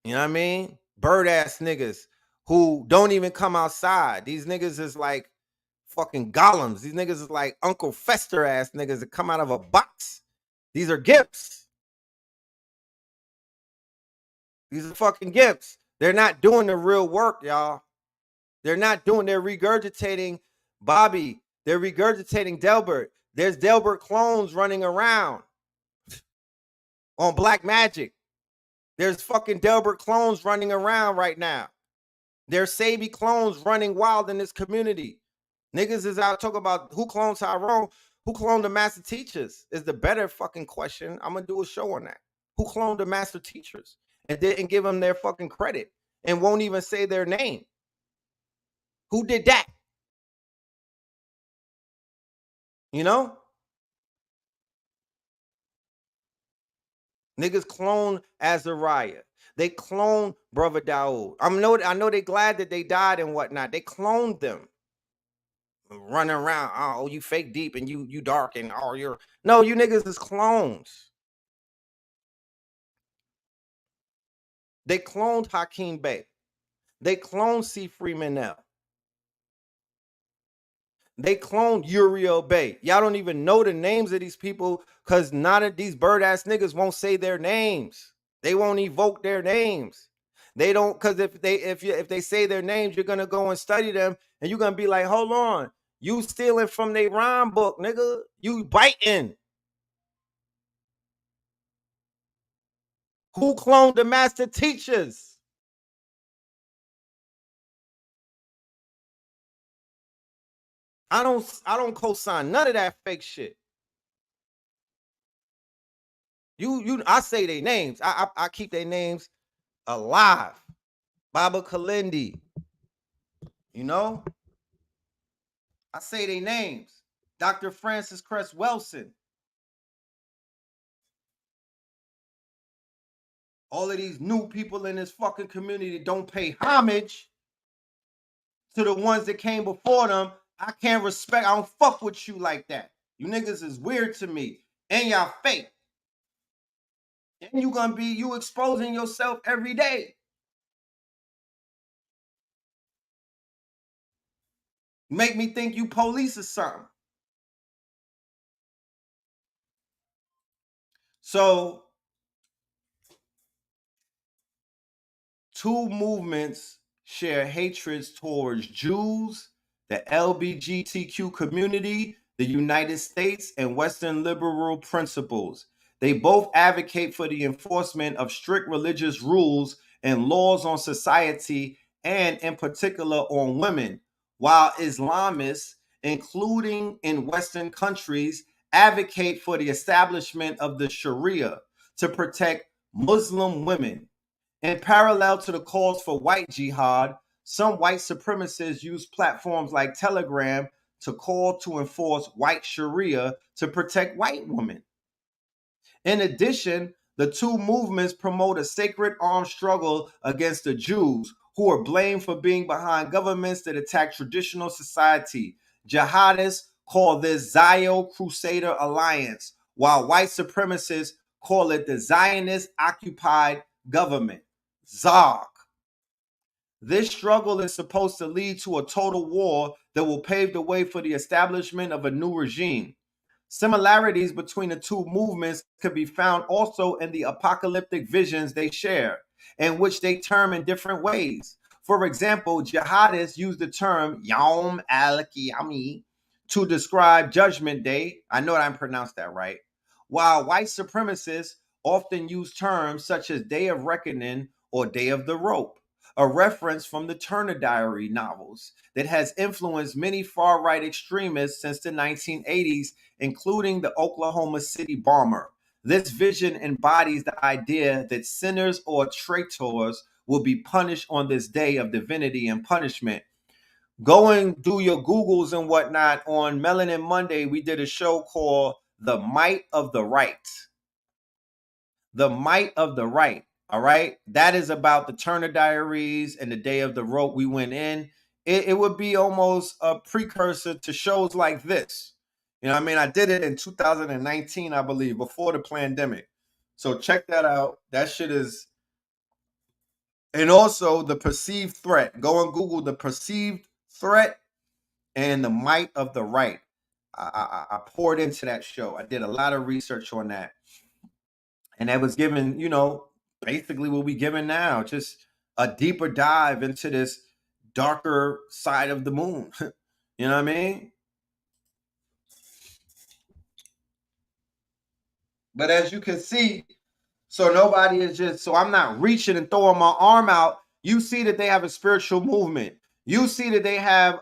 You know what I mean? Bird ass niggas who don't even come outside. These niggas is like fucking golems. These niggas is like Uncle Fester ass niggas that come out of a box. These are gimps. These are fucking gimps. They're not doing the real work, y'all. They're regurgitating Bobby. They're regurgitating Delbert. There's Delbert clones running around on Black Magic. There's fucking Delbert clones running around right now. There's Sabi clones running wild in this community. Niggas is out talking about who cloned Tyrone, who cloned the master teachers is the better fucking question. I'm going to do a show on that. Who cloned the master teachers and didn't give them their fucking credit and won't even say their name? Who did that? You know? Niggas clone Azariah. They clone Brother Daoud. I know they glad that they died and whatnot. They cloned them. Running around, oh, you fake deep and you dark and oh, you niggas is clones. They cloned Hakeem Bey. They cloned C. Freeman L. They cloned Uriel Bey. Y'all don't even know the names of these people because none of these bird ass niggas won't say their names. They won't evoke their names. They don't, because if they say their names, you're gonna go and study them, and you're gonna be like, hold on, you stealing from their rhyme book, nigga. You biting. Who cloned the master teachers? I don't co-sign none of that fake shit. I say their names. I keep their names alive. Baba Kalindi. You know? I say their names. Dr. Francis Cress Wilson. All of these new people in this fucking community don't pay homage to the ones that came before them. I can't respect. I don't fuck with you like that. You niggas is weird to me. And y'all fake. And you exposing yourself every day. Make me think you police or something. So, two movements share hatreds towards Jews, the LGBTQ community, the United States, and Western liberal principles. They both advocate for the enforcement of strict religious rules and laws on society and in particular on women, while Islamists, including in Western countries, advocate for the establishment of the Sharia to protect Muslim women. In parallel to the calls for white jihad, some white supremacists use platforms like Telegram to call to enforce white Sharia to protect white women. In addition, the two movements promote a sacred armed struggle against the Jews, who are blamed for being behind governments that attack traditional society. Jihadists call this Zio Crusader Alliance, while white supremacists call it the Zionist Occupied Government, ZOG. This struggle is supposed to lead to a total war that will pave the way for the establishment of a new regime. Similarities between the two movements could be found also in the apocalyptic visions they share, in which they term in different ways. For example, jihadists use the term Yawm al-Qiyami to describe Judgment Day. I know that I pronounced that right. While white supremacists often use terms such as Day of Reckoning or Day of the Rope, a reference from the Turner Diary novels that has influenced many far-right extremists since the 1980s, including the Oklahoma City bomber. This vision embodies the idea that sinners or traitors will be punished on this day of divinity and punishment. Go and do your Googles and whatnot. On Melanin Monday, we did a show called The Might of the Right. The Might of the Right. All right. That is about the Turner Diaries and the Day of the Rope we went in. It would be almost a precursor to shows like this. You know what I mean? I did it in 2019, I believe, before the pandemic. So check that out. That shit is. And also the perceived threat. Go on Google the perceived threat and the might of the right. I poured into that show. I did a lot of research on that. And that was given, basically what we given now, just a deeper dive into this darker side of the moon. You know what I mean? But as you can see, so nobody is just, so I'm not reaching and throwing my arm out. You see that they have a spiritual movement. You see that they have,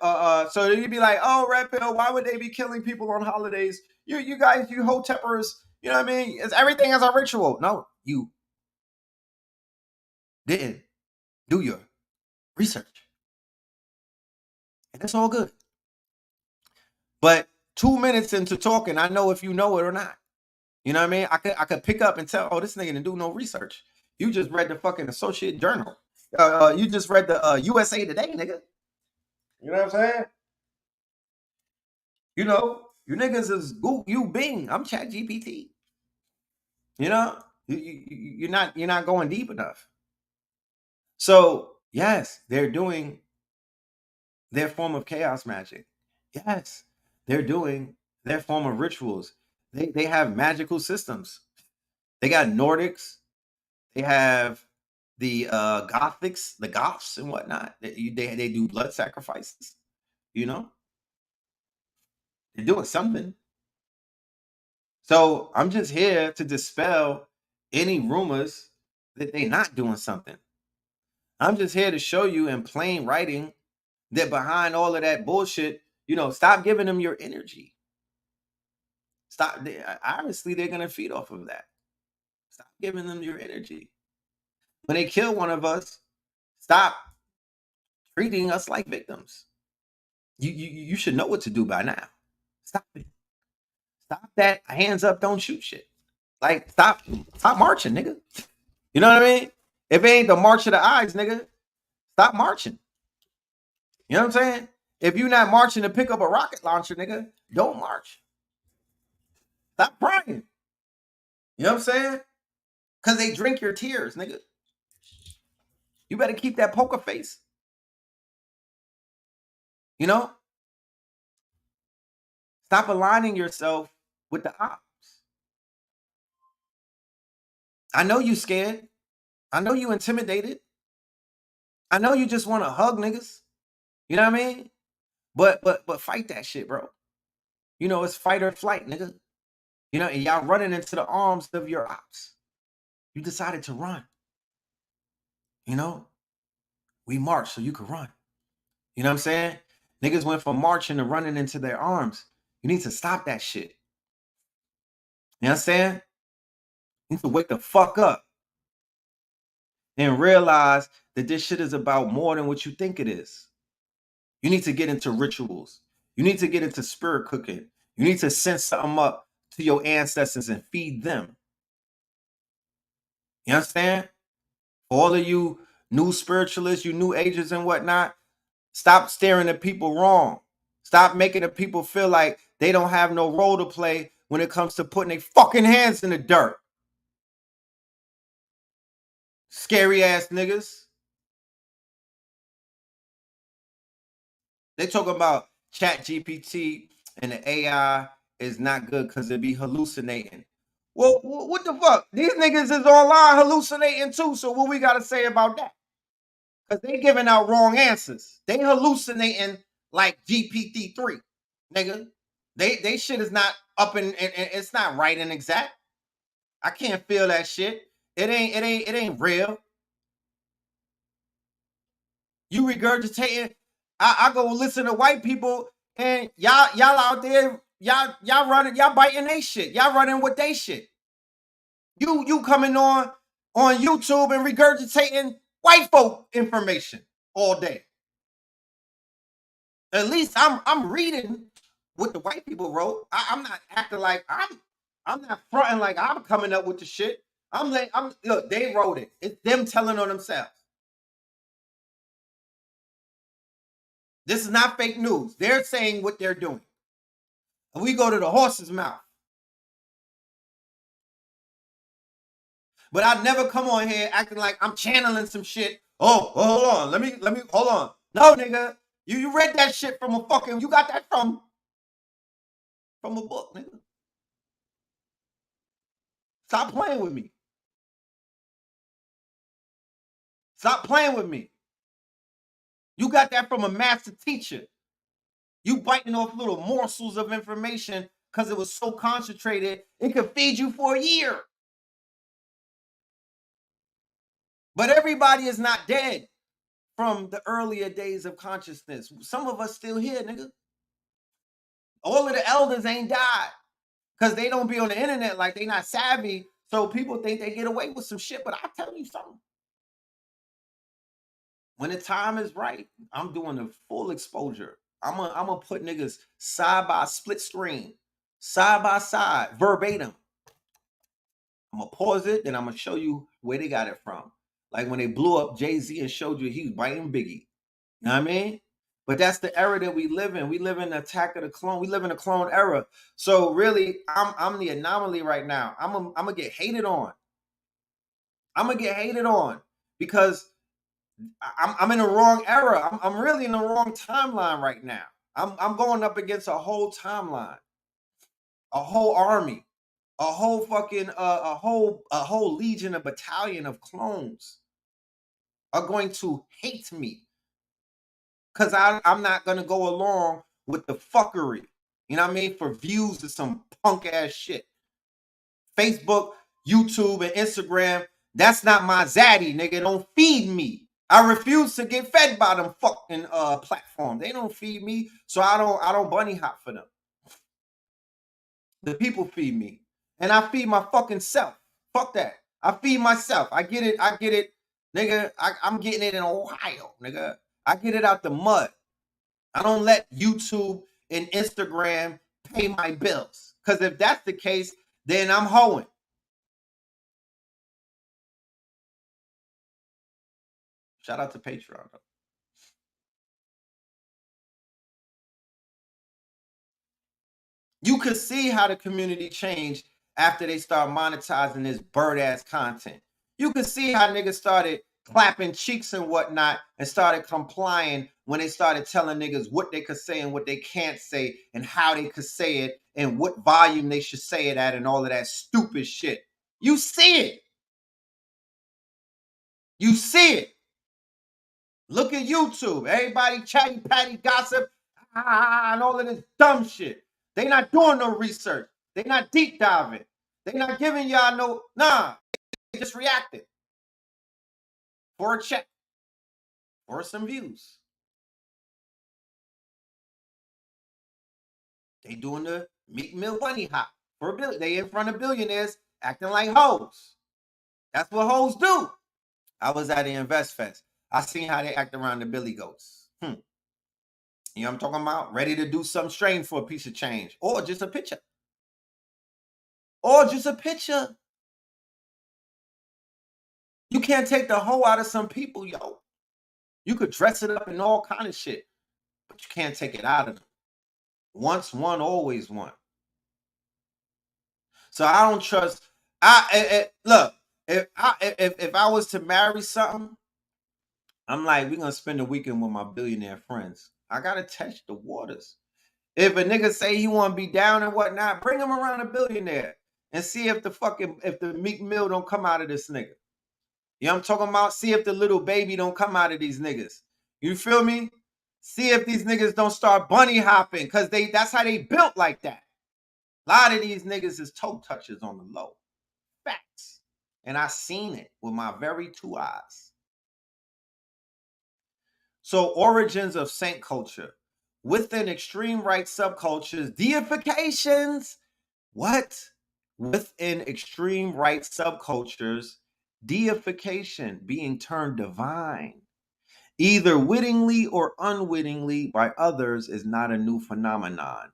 so you'd be like, oh, Red Pill, why would they be killing people on holidays? You guys, you Hoteppers, you know what I mean? Everything has a ritual. No, you didn't do your research. And that's all good. But 2 minutes into talking, I know if you know it or not. You know what I mean? I could pick up and tell, oh, this nigga didn't do no research. You just read the fucking Associate Journal. You just read the USA Today, nigga. You know what I'm saying? You niggas is Google, you Bing. I'm Chat GPT. You're not going deep enough. So yes, they're doing their form of chaos magic. Yes, they're doing their form of rituals. They have magical systems. They got Nordics. They have the Gothics, the Goths and whatnot. They do blood sacrifices. They're doing something. So I'm just here to dispel any rumors that they're not doing something. I'm just here to show you in plain writing that behind all of that bullshit, stop giving them your energy. Stop. Obviously, they're going to feed off of that. Stop giving them your energy. When they kill one of us, stop treating us like victims. You should know what to do by now. Stop it. Stop that hands up, don't shoot shit. Like, stop marching, nigga. You know what I mean? If it ain't the march of the eyes, nigga, stop marching. You know what I'm saying? If you're not marching to pick up a rocket launcher, nigga, don't march. Stop crying. You know what I'm saying? Because they drink your tears, nigga. You better keep that poker face. Stop aligning yourself with the ops. I know you scared. I know you intimidated. I know you just want to hug niggas. You know what I mean? But fight that shit, bro. It's fight or flight, nigga. And y'all running into the arms of your ops. You decided to run. We marched so you could run. You know what I'm saying? Niggas went from marching to running into their arms. You need to stop that shit. You know what I'm saying? You need to wake the fuck up and realize that this shit is about more than what you think it is. You need to get into rituals. You need to get into spirit cooking. You need to send something up to your ancestors and feed them. You understand? For all of you new spiritualists, you new agers and whatnot, stop staring at people wrong. Stop making the people feel like they don't have no role to play when it comes to putting their fucking hands in the dirt. Scary ass niggas. They talk about Chat GPT and the AI is not good because it be hallucinating. Well, what the fuck? These niggas is online hallucinating too. So what we got to say about that? Because they giving out wrong answers. They hallucinating like GPT-3, nigga. They shit is not up and it's not right and exact. I can't feel that shit. It ain't real. You regurgitating. I go listen to white people and y'all out there, y'all running, y'all biting they shit. Y'all running with they shit. You coming on YouTube and regurgitating white folk information all day. At least I'm reading what the white people wrote. I'm not acting like I'm not fronting like I'm coming up with the shit. Look, they wrote it. It's them telling on themselves. This is not fake news. They're saying what they're doing. And we go to the horse's mouth. But I never come on here acting like I'm channeling some shit. Oh, hold on. Let me hold on. No, nigga. You read that shit from a fucking, you got that from a book, nigga. Stop playing with me. Stop playing with me. You got that from a master teacher. You biting off little morsels of information because it was so concentrated, it could feed you for a year. But everybody is not dead from the earlier days of consciousness. Some of us still here, nigga. All of the elders ain't died because they don't be on the internet, like they not savvy. So people think they get away with some shit. But I'll tell you something. When the time is right, I'm doing the full exposure. I'm gonna put niggas side by split screen, side by side, verbatim. I'm gonna pause it, then I'm gonna show you where they got it from. Like when they blew up Jay-Z and showed you he was biting Biggie. You know what I mean? But that's the era that we live in. We live in the attack of the clone. We live in a clone era. So really, I'm the anomaly right now. I'm gonna get hated on. I'm gonna get hated on because I'm in the wrong era. I'm really in the wrong timeline right now. I'm going up against a whole timeline, a whole army, a whole fucking a whole legion, a battalion of clones are going to hate me because I'm not gonna go along with the fuckery. You know what I mean? For views of some punk ass shit. Facebook, YouTube, and Instagram, that's not my zaddy, nigga. Don't feed me. I refuse to get fed by them fucking platforms. They don't feed me, so I don't bunny hop for them. The people feed me, and I feed my fucking self. Fuck that. I feed myself. I get it, nigga. I'm getting it in Ohio, nigga. I get it out the mud. I don't let YouTube and Instagram pay my bills, because if that's the case, then I'm hoeing. Shout out to Patreon, though. You could see how the community changed after they start monetizing this bird-ass content. You could see how niggas started clapping cheeks and whatnot and started complying when they started telling niggas what they could say and what they can't say and how they could say it and what volume they should say it at and all of that stupid shit. You see it. You see it. Look at YouTube. Everybody chatty patty gossip and all of this dumb shit. They not doing no research. They not deep diving. They not giving y'all no, nah. They just reacting for a check or some views. They doing the Meek Mill bunny hop for a billion. They in front of billionaires acting like hoes. That's what hoes do. I was at the Invest Fest. I seen how they act around the Billy Goats. You know what I'm talking about? Ready to do something strange for a piece of change. Or just a picture. Or just a picture. You can't take the hoe out of some people, yo. You could dress it up in all kind of shit, but you can't take it out of them. Once one, always one. So I don't trust. Look, if I was to marry something, I'm like, we're gonna spend the weekend with my billionaire friends. I gotta test the waters. If a nigga say he want to be down and whatnot, bring him around a billionaire and see if the Meek Mill don't come out of this nigga. You know what I'm talking about? See if the little baby don't come out of these niggas. You feel me? See if these niggas don't start bunny hopping, because that's how they built like that. A lot of these niggas is toe touchers on the low. Facts. And I seen it with my very two eyes. So origins of saint culture. Within extreme right subcultures, deifications. What? Within extreme right subcultures, deification, being turned divine, either wittingly or unwittingly by others, is not a new phenomenon.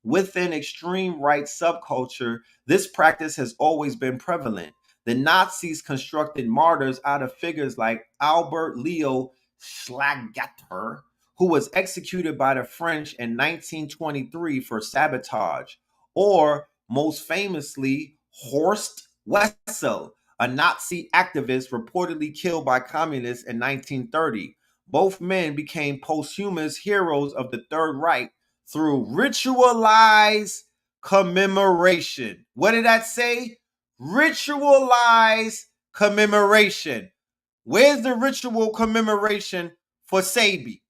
Within extreme right subculture, this practice has always been prevalent. The Nazis constructed martyrs out of figures like Albert Leo Schlageter, who was executed by the French in 1923 for sabotage, or most famously, Horst Wessel, a Nazi activist reportedly killed by communists in 1930. Both men became posthumous heroes of the Third Reich through ritualized commemoration. What did that say? Ritualized commemoration. Where's the ritual commemoration for Sabi?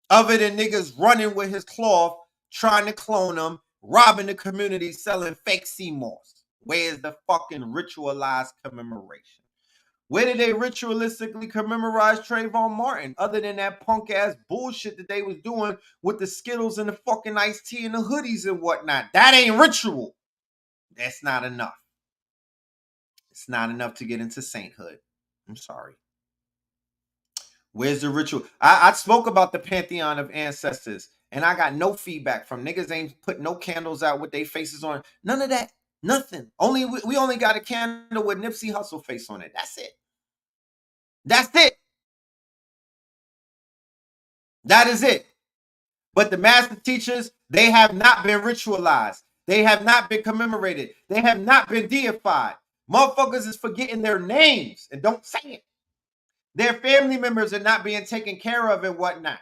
Other than niggas running with his cloth, trying to clone him, robbing the community, selling fake CMOS. Where's the fucking ritualized commemoration? Where did they ritualistically commemorate Trayvon Martin other than that punk ass bullshit that they was doing with the Skittles and the fucking iced tea and the hoodies and whatnot? That ain't ritual. That's not enough. It's not enough to get into sainthood. I'm sorry. Where's the ritual? I spoke about the pantheon of ancestors, and I got no feedback from niggas. Ain't put no candles out with their faces on. None of that. Nothing. We only got a candle with Nipsey Hussle face on it. That's it. That's it. That is it. But the master teachers, they have not been ritualized. They have not been commemorated. They have not been deified. Motherfuckers is forgetting their names and don't say it. Their family members are not being taken care of and whatnot.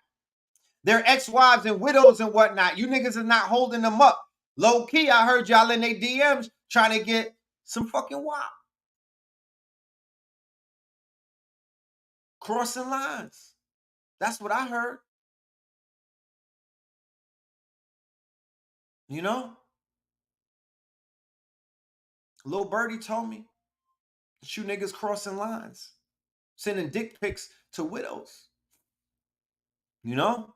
Their ex-wives and widows and whatnot. You niggas are not holding them up. Low key, I heard y'all in their DMs trying to get some fucking WAP. Crossing lines. That's what I heard. You know? Lil Birdie told me that you niggas crossing lines. Sending dick pics to widows. You know?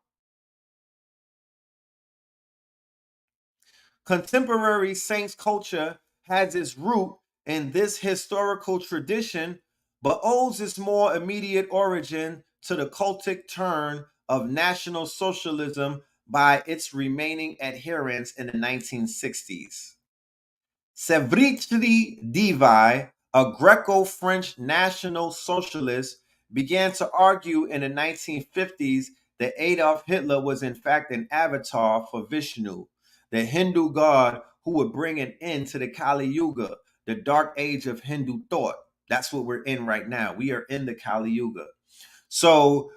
Contemporary Saints culture has its root in this historical tradition, but owes its more immediate origin to the cultic turn of National Socialism by its remaining adherents in the 1960s. Sevritri Divai, a Greco-French National Socialist, began to argue in the 1950s that Adolf Hitler was in fact an avatar for Vishnu, the Hindu god who would bring an end to the Kali Yuga, the dark age of Hindu thought. That's what we're in right now. We are in the Kali Yuga. So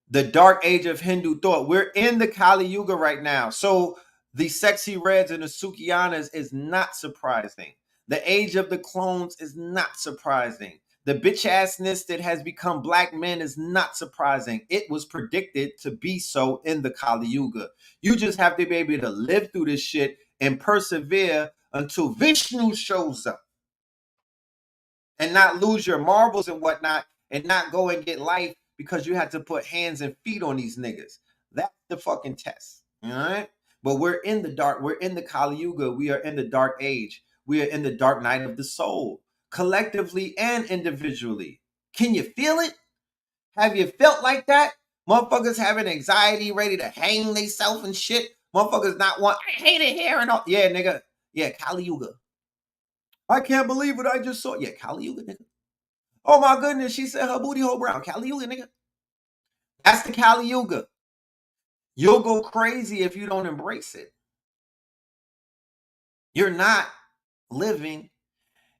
the dark age of Hindu thought, we're in the Kali Yuga right now. So the sexy reds and the Sukiyanas is not surprising. The age of the clones is not surprising. The bitch assness that has become black men is not surprising. It was predicted to be so in the Kali Yuga. You just have to be able to live through this shit and persevere until Vishnu shows up. And not lose your marbles and whatnot and not go and get life because you had to put hands and feet on these niggas. That's the fucking test. All right? But we're in the dark. We're in the Kali Yuga. We are in the dark age. We are in the dark night of the soul, collectively and individually. Can you feel it? Have you felt like that? Motherfuckers having anxiety, ready to hang themselves and shit. Motherfuckers not want, I hate it here and all. Yeah, nigga. Yeah, Kali Yuga. I can't believe what I just saw. Yeah, Kali Yuga, nigga. Oh my goodness, she said her booty hole brown. Kali Yuga, nigga. That's the Kali Yuga. You'll go crazy if you don't embrace it. You're not living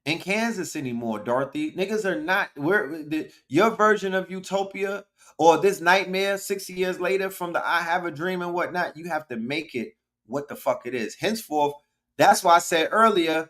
in Kansas anymore, Dorothy. Niggas are not. Your version of utopia or this nightmare 60 years later from the I have a dream and whatnot, you have to make it what the fuck it is. Henceforth, that's why I said earlier,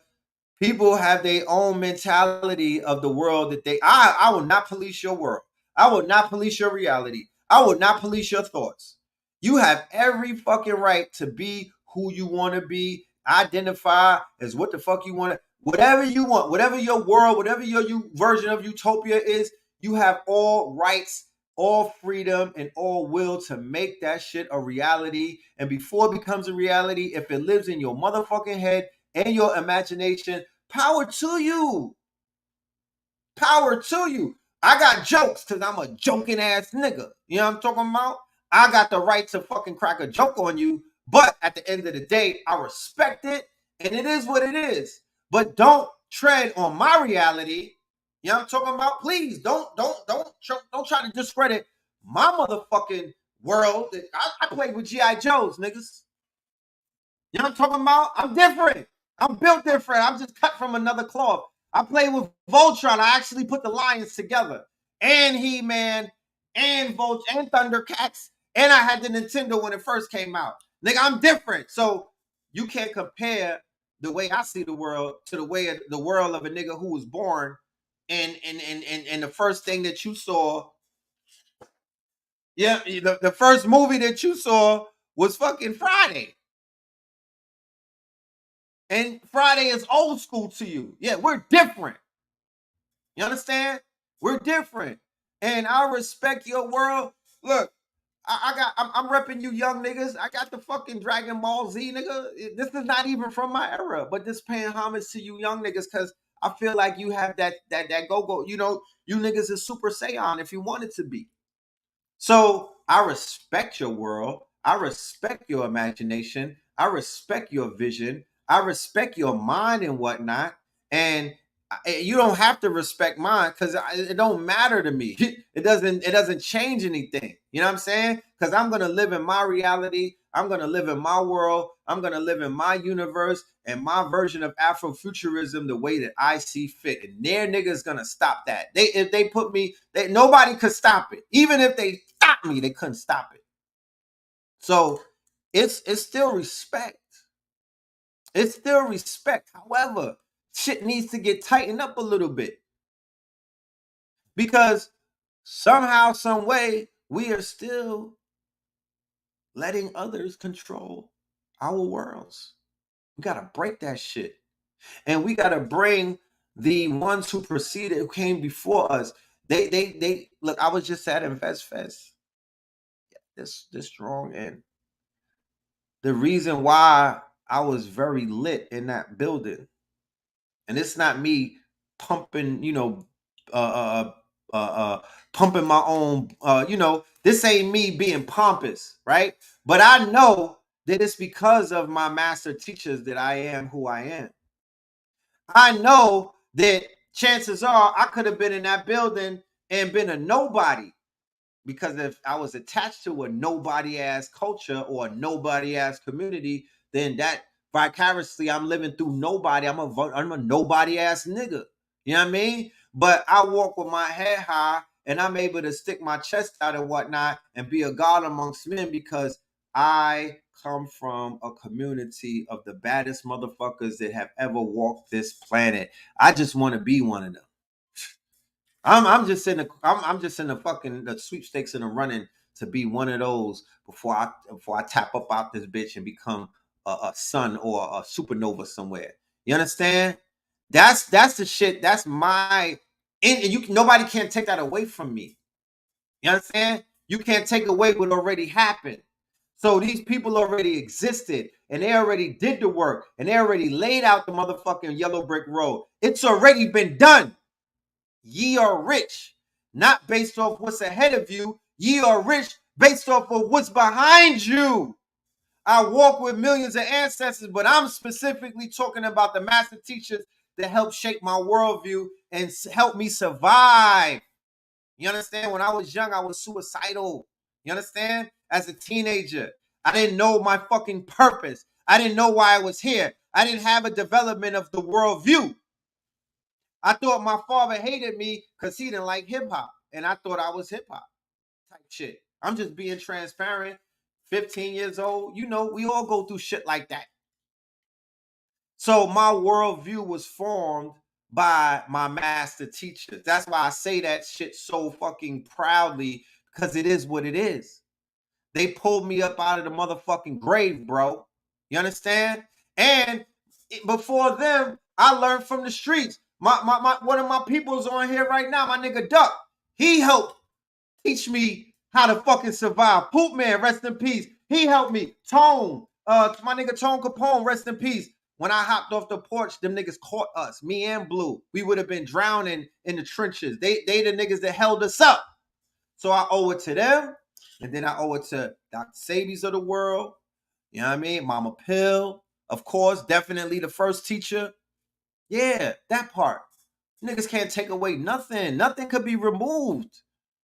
people have their own mentality of the world that I will not police your world. I will not police your reality. I will not police your thoughts. You have every fucking right to be who you want to be, identify as what the fuck you want to, whatever you want, whatever your world, whatever your version of utopia is, you have all rights, all freedom, and all will to make that shit a reality. And before it becomes a reality, if it lives in your motherfucking head and your imagination, power to you. Power to you. I got jokes because I'm a joking ass nigga. You know what I'm talking about? I got the right to fucking crack a joke on you, but at the end of the day, I respect it, and it is what it is. But don't tread on my reality. You know what I'm talking about? Please don't try to discredit my motherfucking world. I played with G.I. Joes, niggas. You know what I'm talking about? I'm different. I'm built different. I'm just cut from another cloth. I play with Voltron. I actually put the Lions together. And He-Man, and and Thundercats. And I had the Nintendo when it first came out. Nigga, I'm different. So you can't compare the way I see the world to the way of the world of a nigga who was born. And the first thing that you saw, yeah, the first movie that you saw was fucking Friday. And Friday is old school to you. Yeah, we're different. You understand? We're different. And I respect your world. Look, I'm repping you young niggas. I got the fucking Dragon Ball Z, nigga. This is not even from my era, but this paying homage to you young niggas because I feel like you have that go-go. You know, you niggas is Super Saiyan if you wanted to be. So I respect your world. I respect your imagination. I respect your vision. I respect your mind and whatnot. And you don't have to respect mine because it don't matter to me. It doesn't change anything. You know what I'm saying? Because I'm gonna live in my reality. I'm gonna live in my world. I'm gonna live in my universe and my version of Afrofuturism the way that I see fit. And their niggas gonna stop that. If they put me, nobody could stop it. Even if they stopped me, they couldn't stop it. So it's still respect. It's still respect. However, shit needs to get tightened up a little bit. Because somehow, some way, we are still letting others control our worlds. We gotta break that shit. And we gotta bring the ones who preceded, who came before us. They look, I was just at Invest Fest. This strong. And the reason why I was very lit in that building, and it's not me pumping, pumping my own, this ain't me being pompous, right? But I know that it's because of my master teachers that I am who I am. I know that chances are I could have been in that building and been a nobody, because if I was attached to a nobody ass culture or a nobody ass community, then that vicariously I'm living through nobody. I'm a nobody ass nigga. You know what I mean? But I walk with my head high and I'm able to stick my chest out and whatnot and be a god amongst men because I come from a community of the baddest motherfuckers that have ever walked this planet. I just want to be one of them. I'm just in the fucking the sweepstakes and the running to be one of those before I tap up out this bitch and become a sun or a supernova somewhere. You understand? That's the shit. That's my and nobody can take that away from me. You understand? You can't take away what already happened. So these people already existed and they already did the work and they already laid out the motherfucking yellow brick road. It's already been done. Ye are rich, not based off what's ahead of you. Ye are rich based off of what's behind you. I walk with millions of ancestors, but I'm specifically talking about the master teachers that helped shape my worldview and help me survive. You understand? When I was young, I was suicidal. You understand? As a teenager, I didn't know my fucking purpose. I didn't know why I was here. I didn't have a development of the worldview. I thought my father hated me because he didn't like hip hop. And I thought I was hip hop type shit. I'm just being transparent. 15 years old, we all go through shit like that. So my worldview was formed by my master teachers. That's why I say that shit so fucking proudly, because it is what it is. They pulled me up out of the motherfucking grave, bro. You understand? And before them, I learned from the streets. My one of my people's on here right now, my nigga Duck. He helped teach me how to fucking survive. Poop Man, rest in peace. He helped me. Tone, my nigga Tone Capone, rest in peace. When I hopped off the porch, them niggas caught us, me and Blue. We would have been drowning in the trenches. They the niggas that held us up. So I owe it to them, and then I owe it to Dr. Sabies of the world. You know what I mean? Mama Pill, of course, definitely the first teacher. Yeah, that part. Niggas can't take away nothing. Nothing could be removed.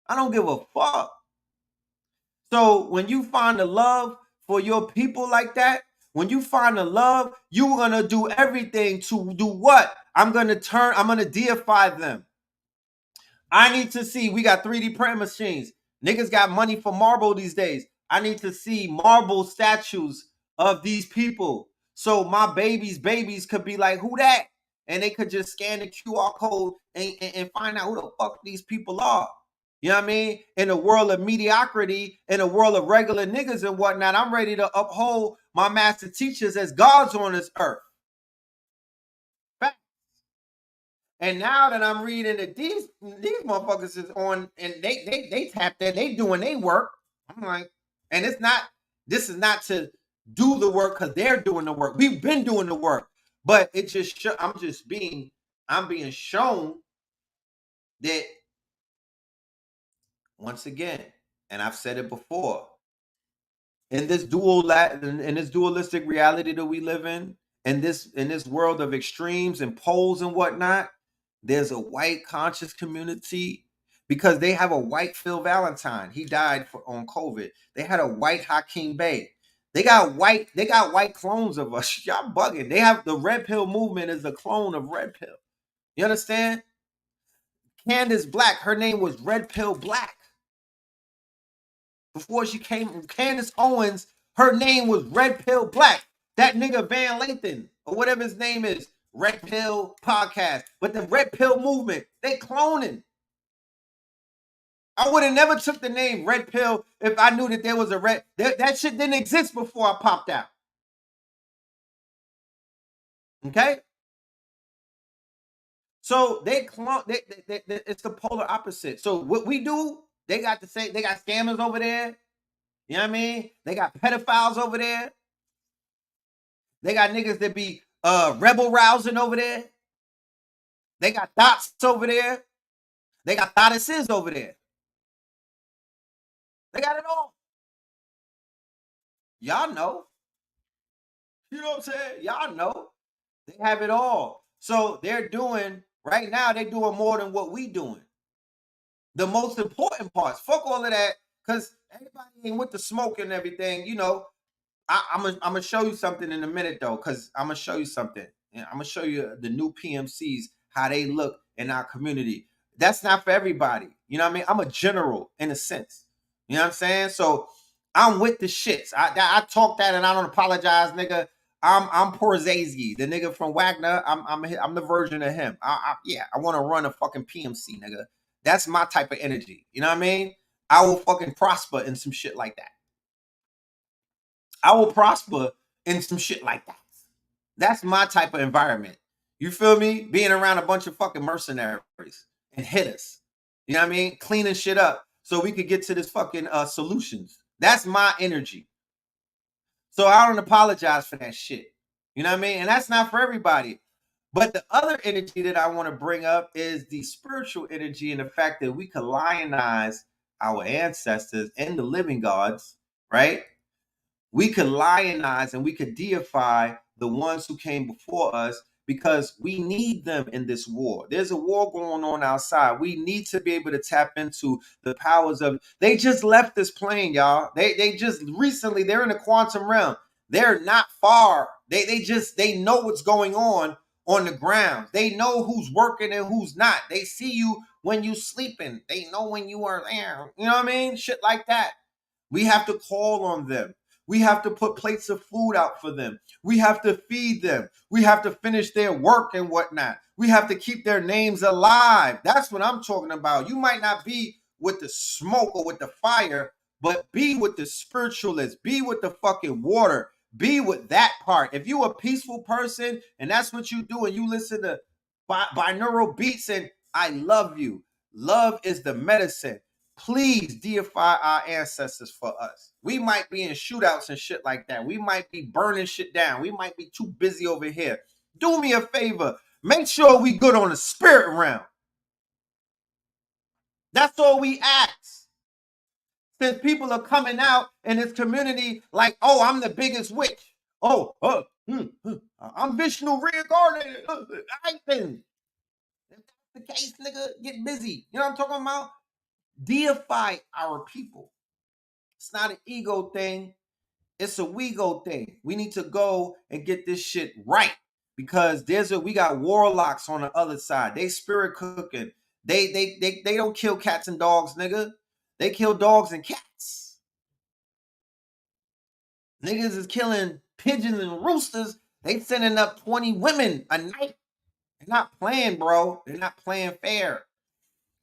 I don't give a fuck. So when you find the love for your people like that, when you find the love, you're going to do everything to do what? I'm going to deify them. I need to see, we got 3D print machines. Niggas got money for marble these days. I need to see marble statues of these people. So my babies could be like, who that? And they could just scan the QR code and find out who the fuck these people are. You know what I mean? In a world of mediocrity, in a world of regular niggas and whatnot, I'm ready to uphold my master teachers as gods on this earth. And now that I'm reading that these motherfuckers is on and they tapped that, they doing their work. I'm like, and this is not to do the work because they're doing the work. We've been doing the work, but it just I'm being shown that once again, and I've said it before, in this dualistic reality that we live in this world of extremes and poles and whatnot, there's a white conscious community because they have a white Phil Valentine. He died on COVID. They had a white Hakeem Bey. They got white clones of us. Y'all bugging. They have the Red Pill movement is a clone of Red Pill. You understand? Candace Black, her name was Red Pill Black. Before she came, Candace Owens, her name was Red Pill Black. That nigga Van Lathan, or whatever his name is, Red Pill Podcast. But the Red Pill movement, they cloning. I would have never took the name Red Pill if I knew that there was a red. That shit didn't exist before I popped out. Okay? So they clone. It's the polar opposite. So what we do, they got scammers over there. You know what I mean? They got pedophiles over there. They got niggas that be rebel rousing over there. They got dots over there. They got goddesses over there. They got it all. Y'all know. You know what I'm saying? Y'all know. They have it all. So they're doing, right now, they're doing more than what we doing. The most important parts. Fuck all of that. Because everybody ain't with the smoke and everything. You know, I'm gonna show you something in a minute, though. Because I'm going to show you something. I'm going to show you the new PMCs, how they look in our community. That's not for everybody. You know what I mean? I'm a general in a sense. You know what I'm saying? So I'm with the shits. I talk that and I don't apologize, nigga. I'm Porzazy, the nigga from Wagner. I'm the version of him. I want to run a fucking PMC, nigga. That's my type of energy. You know what I mean? I will fucking prosper in some shit like that. I will prosper in some shit like that. That's my type of environment. You feel me? Being around a bunch of fucking mercenaries and hitters. You know what I mean? Cleaning shit up so we could get to this fucking solutions. That's my energy. So I don't apologize for that shit. You know what I mean? And that's not for everybody. But the other energy that I want to bring up is the spiritual energy and the fact that we could lionize our ancestors and the living gods, right? We could lionize and we could deify the ones who came before us because we need them in this war. There's a war going on outside. We need to be able to tap into the powers of. They just left this plane, y'all. They just recently, they're in the quantum realm. They're not far. They know what's going on the ground. They know who's working and who's not. They see you when you sleeping. They know when you are there. You know what I mean? Shit like that. We have to call on them. We have to put plates of food out for them. We have to feed them. We have to finish their work and whatnot. We have to keep their names alive. That's what I'm talking about. You might not be with the smoke or with the fire, but be with the spiritualist. Be with the fucking water. Be with that part. If you a peaceful person and that's what you do and you listen to binaural beats and I love you. Love is the medicine. please deify our ancestors for us. We might be in shootouts and shit like that. We might be burning shit down. We might be too busy over here. Do me a favor. Make sure we good on the spirit realm. That's all we ask. Since people are coming out in this community like, oh, I'm the biggest witch. Oh, I'm Vishnu reincarnated. I think if that's the case, nigga, get busy. You know what I'm talking about? Deify our people. It's not an ego thing. It's a we-go thing. We need to go and get this shit right because we got warlocks on the other side. They spirit cooking. They don't kill cats and dogs, nigga. They kill dogs and cats. Niggas is killing pigeons and roosters. They sending up 20 women a night. They're not playing, bro. They're not playing fair.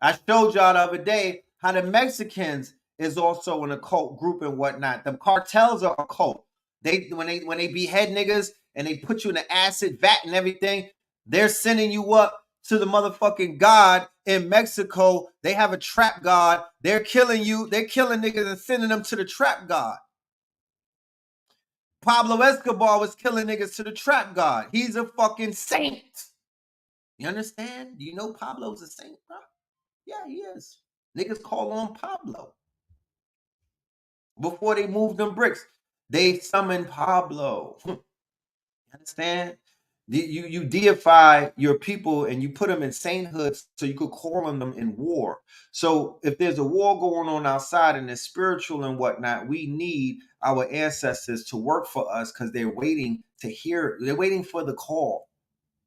I showed y'all the other day how the Mexicans is also an occult group and whatnot. The cartels are a cult. When they behead niggas and they put you in an acid vat and everything, they're sending you up to the motherfucking god in Mexico. They have a trap god. They're killing you. They're killing niggas and sending them to the trap god. Pablo Escobar was killing niggas to the trap god. He's a fucking saint. You understand? Do you know Pablo's a saint, bro? Yeah, he is. Niggas call on Pablo. Before they moved them bricks, they summoned Pablo. You understand? You deify your people and you put them in sainthood so you could call on them in war. So if there's a war going on outside and it's spiritual and whatnot, we need our ancestors to work for us because they're waiting to hear. They're waiting for the call.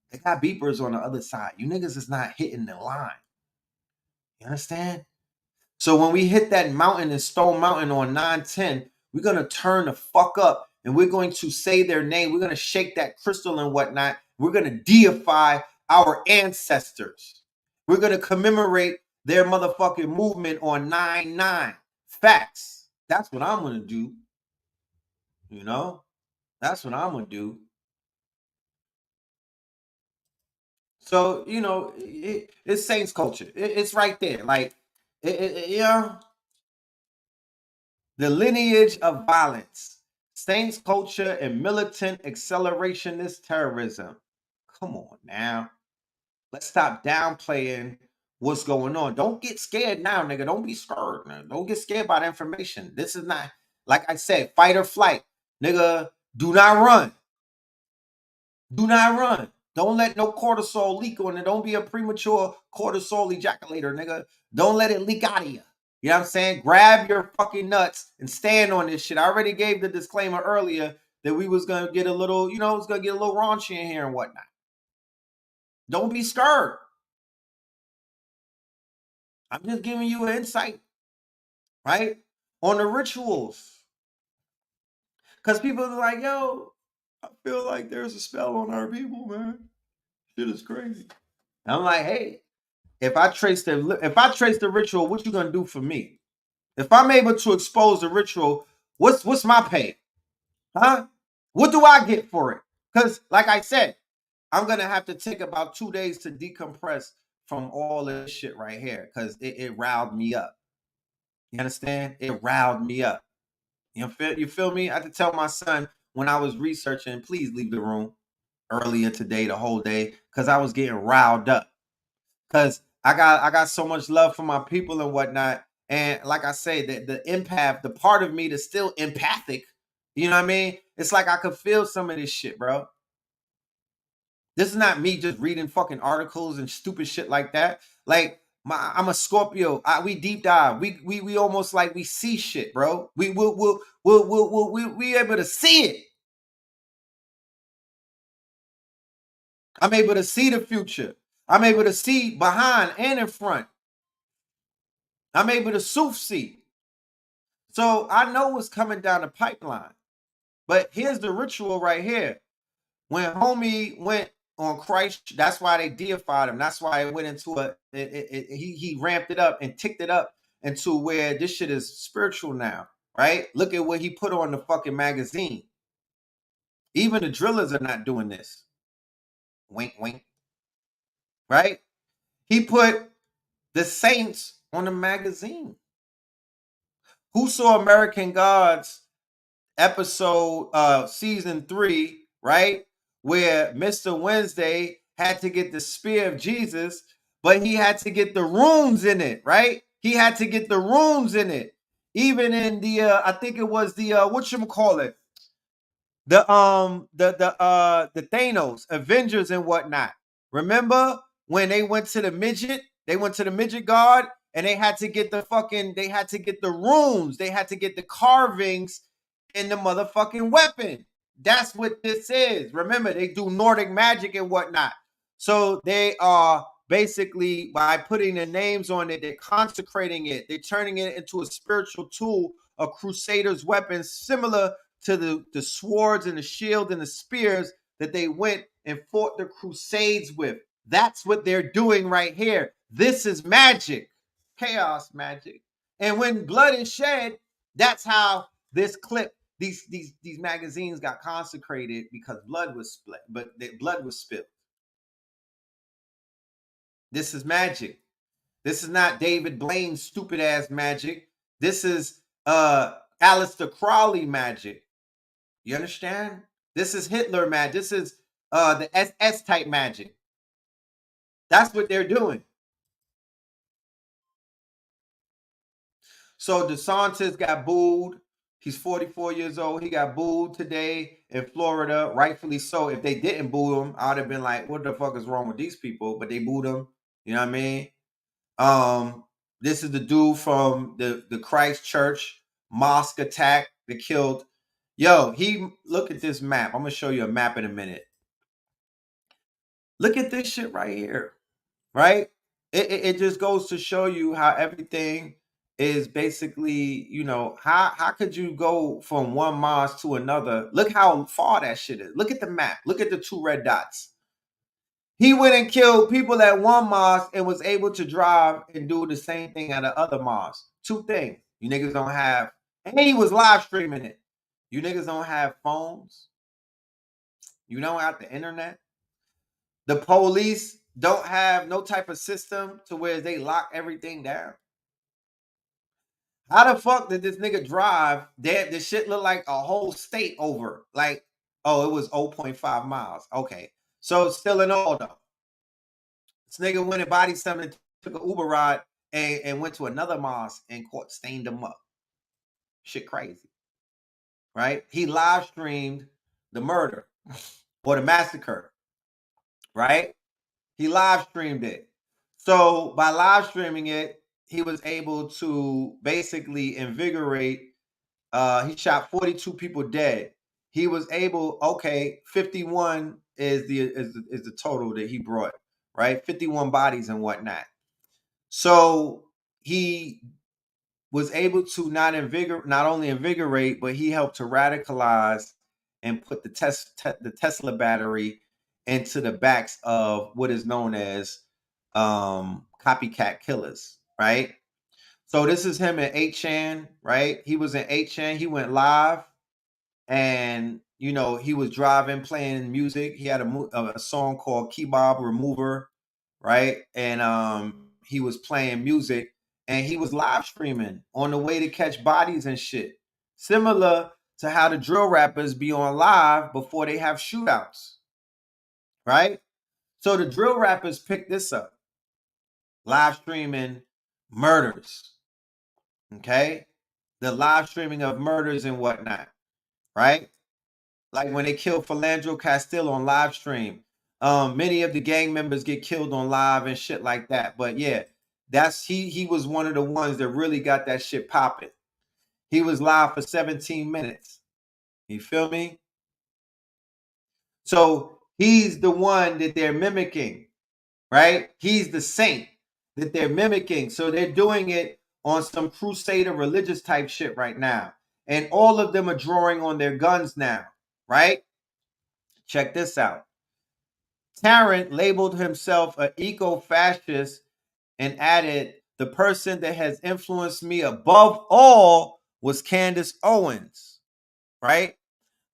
They got beepers on the other side. You niggas is not hitting the line. You understand? So when we hit that mountain in Stone Mountain on 9/10, we're going to turn the fuck up and we're going to say their name. We're going to shake that crystal and whatnot. We're going to deify our ancestors. We're going to commemorate their motherfucking movement on 9/9. Facts. That's what I'm going to do. You know? That's what I'm going to do. So, you know, it's Saints culture. It's right there. Like, you know, the lineage of violence, Saints culture, and militant accelerationist terrorism. Come on now. Let's stop downplaying what's going on. Don't get scared now, nigga. Don't be scared, man. Don't get scared by the information. This is not, like I said, fight or flight. Nigga, do not run. Do not run. Don't let no cortisol leak on it. Don't be a premature cortisol ejaculator, nigga. Don't let it leak out of you. You know what I'm saying? Grab your fucking nuts and stand on this shit. I already gave the disclaimer earlier that we was going to get a little, you know, it was going to get a little raunchy in here and whatnot. Don't be scared. I'm just giving you an insight, right? On the rituals. Because people are like, yo, I feel like there's a spell on our people, man. Shit is crazy. And I'm like, hey, if I trace the ritual, what you gonna do for me? If I'm able to expose the ritual, what's my pay? Huh? What do I get for it? Because, like I said, I'm gonna have to take about 2 days to decompress from all this shit right here because it riled me up. You understand? It riled me up. You feel me? I had to tell my son when I was researching, please leave the room earlier today, the whole day, because I was getting riled up. Because I got so much love for my people and whatnot. And like I say, the empath, the part of me that's still empathic, you know what I mean? It's like I could feel some of this shit, bro. This is not me just reading fucking articles and stupid shit like that. Like, I'm a Scorpio. We deep dive. We almost like we see shit, bro. We able to see it. I'm able to see the future. I'm able to see behind and in front. I'm able to see. So I know what's coming down the pipeline. But here's the ritual right here. When homie went on Christ, that's why they deified him. That's why it went into he ramped it up and ticked it up into where this shit is spiritual now, right? Look at what he put on the fucking magazine. Even the drillers are not doing this. Wink, wink. Right? He put the saints on the magazine. Who saw American Gods episode season 3, right? Where Mr. Wednesday had to get the spear of Jesus, but he had to get the runes in it, right? He had to get the runes in it. Even in the I think it was the whatchamacallit, the Thanos Avengers and whatnot. Remember when they went to the midget? They went to the midget guard and they had to get the runes, they had to get the carvings in the motherfucking weapon. That's what this is. Remember, they do Nordic magic and whatnot. So they are basically, by putting their names on it, they're consecrating it. They're turning it into a spiritual tool, a crusader's weapon, similar to the swords and the shield and the spears that they went and fought the crusades with. That's what they're doing right here. This is magic, chaos magic. And when blood is shed, that's how this clip, these magazines got consecrated, because blood was split, but the blood was spilled. This is magic. This is not David Blaine's stupid ass magic. This is Aleister Crowley magic. You understand? This is Hitler magic. This is the SS type magic. That's what they're doing. So DeSantis got booed. He's 44 years old. He got booed today in Florida, rightfully so. If they didn't boo him, I would have been like, what the fuck is wrong with these people? But they booed him. You know what I mean? This is the dude from the Christchurch mosque attack that killed. Yo, look at this map. I'm going to show you a map in a minute. Look at this shit right here, right? It just goes to show you how everything is basically, you know, how could you go from one mosque to another? Look how far that shit is. Look at the map. Look at the 2 red dots. He went and killed people at one mosque and was able to drive and do the same thing at the other mosque. 2 things. You niggas don't have, and he was live streaming it. You niggas don't have phones. You don't have the internet. The police don't have no type of system to where they lock everything down. How the fuck did this nigga drive? This shit look like a whole state over. Like, oh, it was 0.5 miles. Okay. So still in all though. This nigga went and bodied something, took an Uber ride, and went to another mosque and stained them up. Shit crazy. Right? He live streamed the murder or the massacre. Right? He live streamed it. So by live streaming it, he was able to basically invigorate. He shot 42 people dead. He was able, 51 is the total that he brought, right? 51 bodies and whatnot. So he was able to not only invigorate, but he helped to radicalize and put the Tesla battery into the backs of what is known as copycat killers, right? So this is him in 8chan, right? He was in 8chan. He went live, and you know, he was driving, playing music. He had a song called Kebab Remover, right? And he was playing music, and he was live streaming on the way to catch bodies and shit. Similar to how the drill rappers be on live before they have shootouts, right? So the drill rappers picked this up, live streaming murders, okay? The live streaming of murders and whatnot, right? Like when they killed Philandro Castile on live stream. Many of the gang members get killed on live and shit like that. But yeah, he was one of the ones that really got that shit popping. He was live for 17 minutes. You feel me? So he's the one that they're mimicking, right? He's the saint that they're mimicking. So they're doing it on some crusader religious type shit right now. And all of them are drawing on their guns now, right? Check this out. Tarrant labeled himself an eco-fascist and added, the person that has influenced me above all was Candace Owens, right?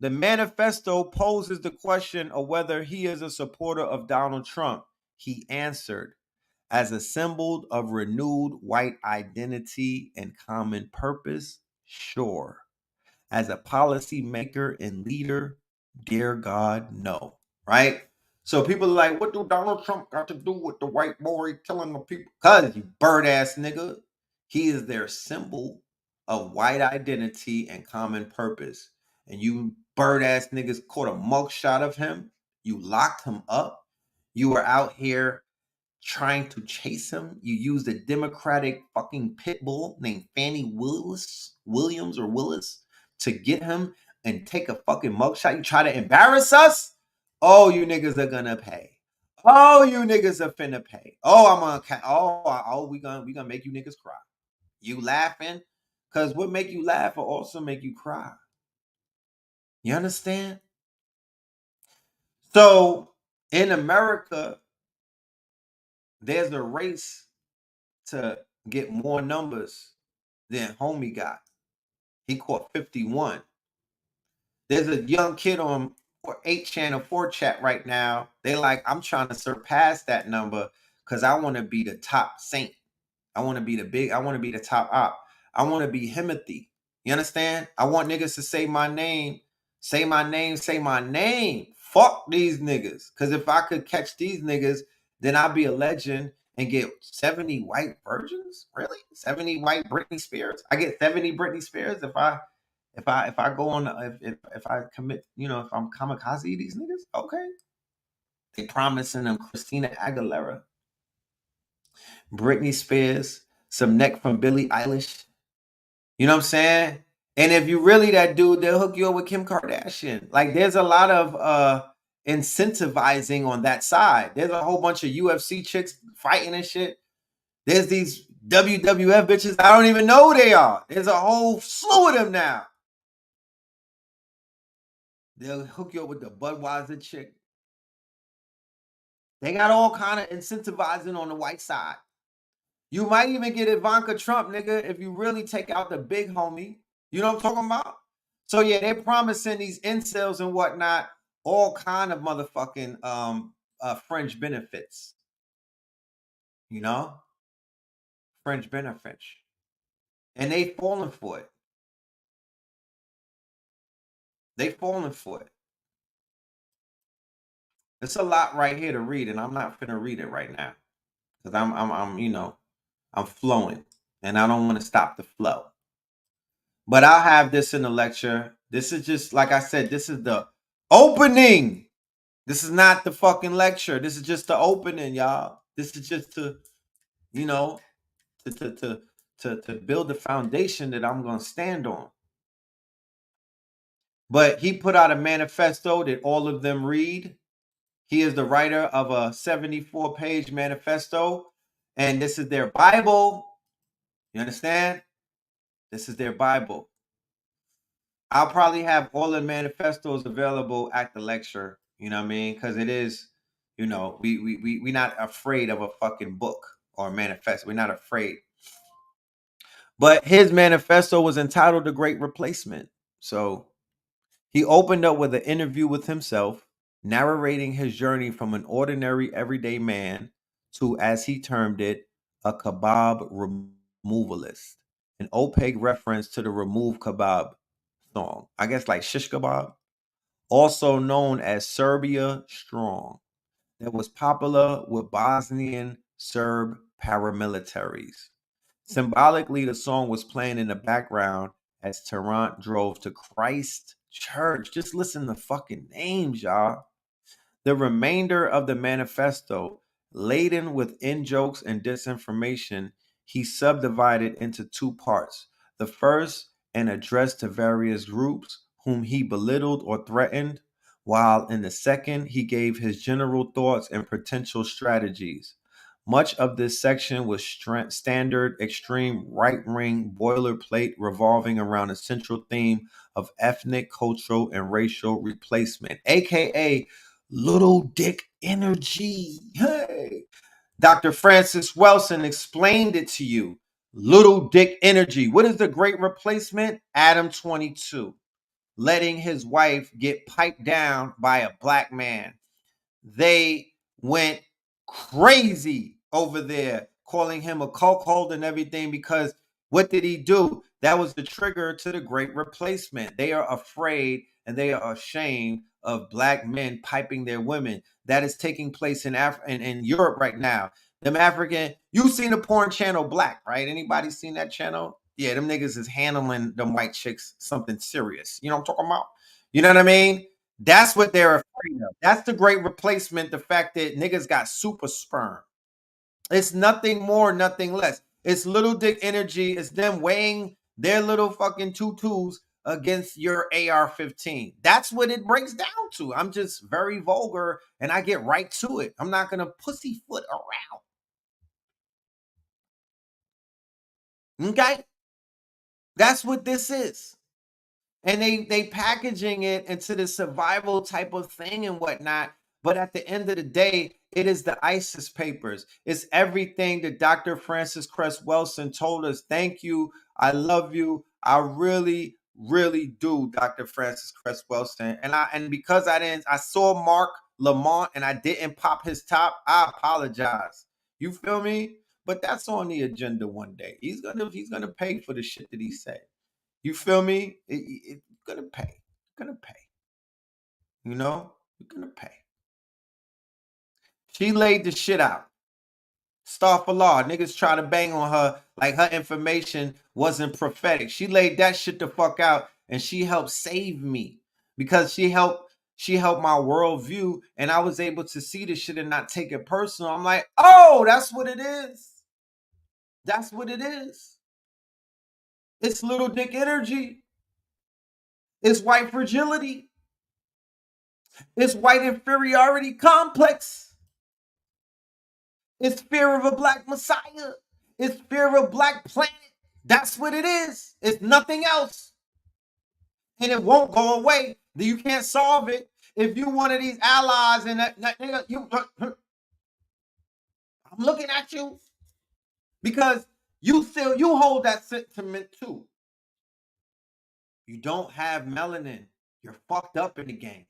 The manifesto poses the question of whether he is a supporter of Donald Trump. He answered, as a symbol of renewed white identity and common purpose, Sure. As a policymaker and leader, dear God, no. Right? So people are like, what do Donald Trump got to do with the white boy killing the people? Because you bird ass nigga, he is their symbol of white identity and common purpose. And you bird ass niggas caught a mugshot of him. You locked him up. You were out here trying to chase him. You used a Democratic fucking pit bull named Fannie Williams to get him and take a fucking mugshot. You try to embarrass us? Oh, you niggas are gonna pay. Oh, you niggas are finna pay. Oh, we gonna make you niggas cry. You laughing? Cause what make you laugh will also make you cry. You understand? So in America, there's a race to get more numbers than homie got. He caught 51. There's a young kid on 8chan or 4chat right now. They like, I'm trying to surpass that number because I want to be the top saint. I want to be the top op. I want to be Himothy. You understand? I want niggas to say my name. Say my name. Say my name. Fuck these niggas. Because if I could catch these niggas, then I'd be a legend and get 70 white virgins? Really? 70 white Britney Spears? I get 70 Britney Spears if I go on, if I commit, if I'm kamikaze these niggas? Okay. They promising them Christina Aguilera, Britney Spears, some neck from Billie Eilish. You know what I'm saying? And if you really that dude, they'll hook you up with Kim Kardashian. Like there's a lot of incentivizing on that side. There's a whole bunch of UFC chicks fighting and shit. There's these WWF bitches. I don't even know who they are. There's a whole slew of them now. They'll hook you up with the Budweiser chick. They got all kind of incentivizing on the white side. You might even get Ivanka Trump, nigga, if you really take out the big homie. You know what I'm talking about? So yeah, they're promising these incels and whatnot all kind of motherfucking fringe benefits. You know? Fringe benefits. And they falling for it. They falling for it. It's a lot right here to read, and I'm not finna read it right now. Because I'm flowing. And I don't want to stop the flow. But I'll have this in the lecture. This is just, like I said, this is the opening. This is not the fucking lecture. This is just the opening, y'all. This is just to build the foundation that I'm going to stand on. But he put out a manifesto that all of them read. He is the writer of a 74-page manifesto. And this is their Bible. You understand? This is their Bible. I'll probably have all the manifestos available at the lecture. You know what I mean? Because it is, we're not afraid of a fucking book or manifesto. We're not afraid. But his manifesto was entitled The Great Replacement. So he opened up with an interview with himself, narrating his journey from an ordinary everyday man to, as he termed it, a kebab removalist. An opaque reference to the Remove Kebab song. I guess like shish kebab. Also known as Serbia Strong. That was popular with Bosnian Serb paramilitaries. Symbolically, the song was playing in the background as Tarrant drove to Christ Church. Just listen to fucking names, y'all. The remainder of the manifesto, laden with in-jokes and disinformation, he subdivided into two parts. The first, an address to various groups whom he belittled or threatened, while in the second, he gave his general thoughts and potential strategies. Much of this section was standard, extreme, right-wing boilerplate revolving around a central theme of ethnic, cultural, and racial replacement, aka little dick energy. Hey, Dr. Francis Wilson explained it to you. Little dick energy. What is the great replacement? Adam 22. Letting his wife get piped down by a black man. They went crazy over there, calling him a cuckold and everything, because What did he do? That was the trigger to the Great Replacement. They are afraid and they are ashamed of black men piping their women. That is taking place in in Europe right now. Them African, you seen the porn channel Black, right? Anybody seen that channel? Yeah, them niggas is handling them white chicks something serious. You know what I'm talking about? You know what I mean? That's what they're afraid of. That's the Great Replacement. The fact that niggas got super sperm. It's nothing more, nothing less. It's little dick energy. It's them weighing their little fucking tutus against your AR-15. That's what it breaks down to. I'm just very vulgar and I get right to it. I'm not gonna pussyfoot around. Okay? That's what this is. And they packaging it into the survival type of thing and whatnot. But at the end of the day, it is the ISIS papers. It's everything that Dr. Francis Cress Welsing told us. Thank you. I love you. I really, really do, Dr. Francis Cress Welsing. And because I saw Mark Lamont and I didn't pop his top, I apologize. You feel me? But that's on the agenda one day. He's gonna pay for the shit that he said. You feel me? You're gonna pay. You're gonna pay. You know? You're gonna pay. She laid the shit out. Astaghfirullah. Niggas try to bang on her like her information wasn't prophetic. She laid that shit the fuck out and she helped save me because she helped my worldview and I was able to see the shit and not take it personal. I'm like, oh, that's what it is. That's what it is. It's little dick energy. It's white fragility. It's white inferiority complex. It's fear of a black messiah. It's fear of a black planet. That's what it is. It's nothing else. And it won't go away. You can't solve it. If you one of these allies and that nigga, I'm looking at you because you hold that sentiment too. You don't have melanin. You're fucked up in the game.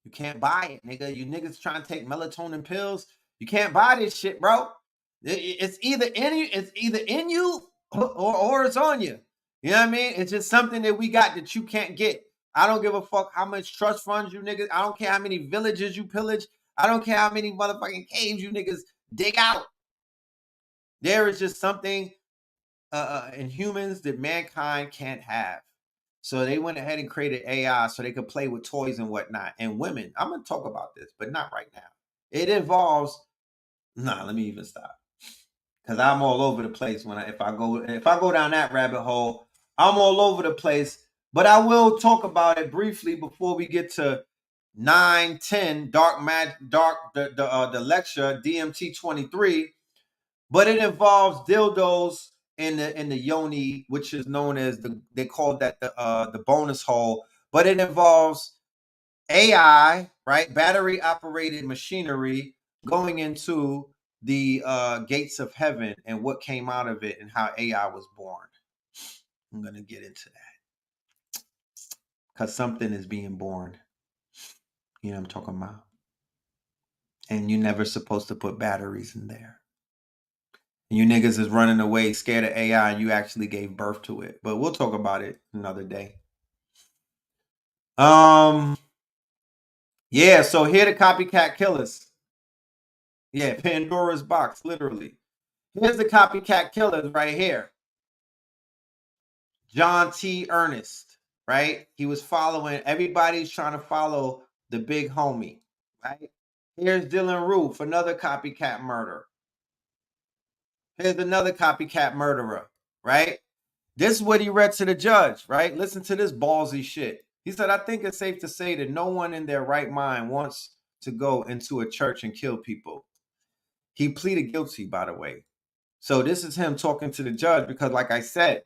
You can't buy it, nigga. You niggas trying to take melatonin pills. You can't buy this shit, bro. It's either in you or it's on you. You know what I mean? It's just something that we got that you can't get. I don't give a fuck how much trust funds you niggas. I don't care how many villages you pillage. I don't care how many motherfucking caves you niggas dig out. There is just something in humans that mankind can't have. So they went ahead and created AI so they could play with toys and whatnot. And women, I'm going to talk about this, but not right now. It involves, let me even stop. Because I'm all over the place if I go down that rabbit hole, I'm all over the place. But I will talk about it briefly before we get to 9-10 the lecture DMT 23. But it involves dildos in the yoni, which is known as they call that the bonus hole. But it involves AI, right? Battery operated machinery going into the gates of heaven and what came out of it and how AI was born. I'm gonna get into that because something is being born. You know what I'm talking about? And you're never supposed to put batteries in there. You niggas is running away scared of AI and you actually gave birth to it. But we'll talk about it another day. Yeah, so here the copycat killers. Yeah, Pandora's box, literally. Here's the copycat killers right here. John T. Ernest, right? He was following, everybody's trying to follow the big homie, right? Here's Dylan Roof, another copycat murder. Here's another copycat murderer, right? This is what he read to the judge, right? Listen to this ballsy shit. He said, I think it's safe to say that no one in their right mind wants to go into a church and kill people. He pleaded guilty, by the way. So this is him talking to the judge because, like I said,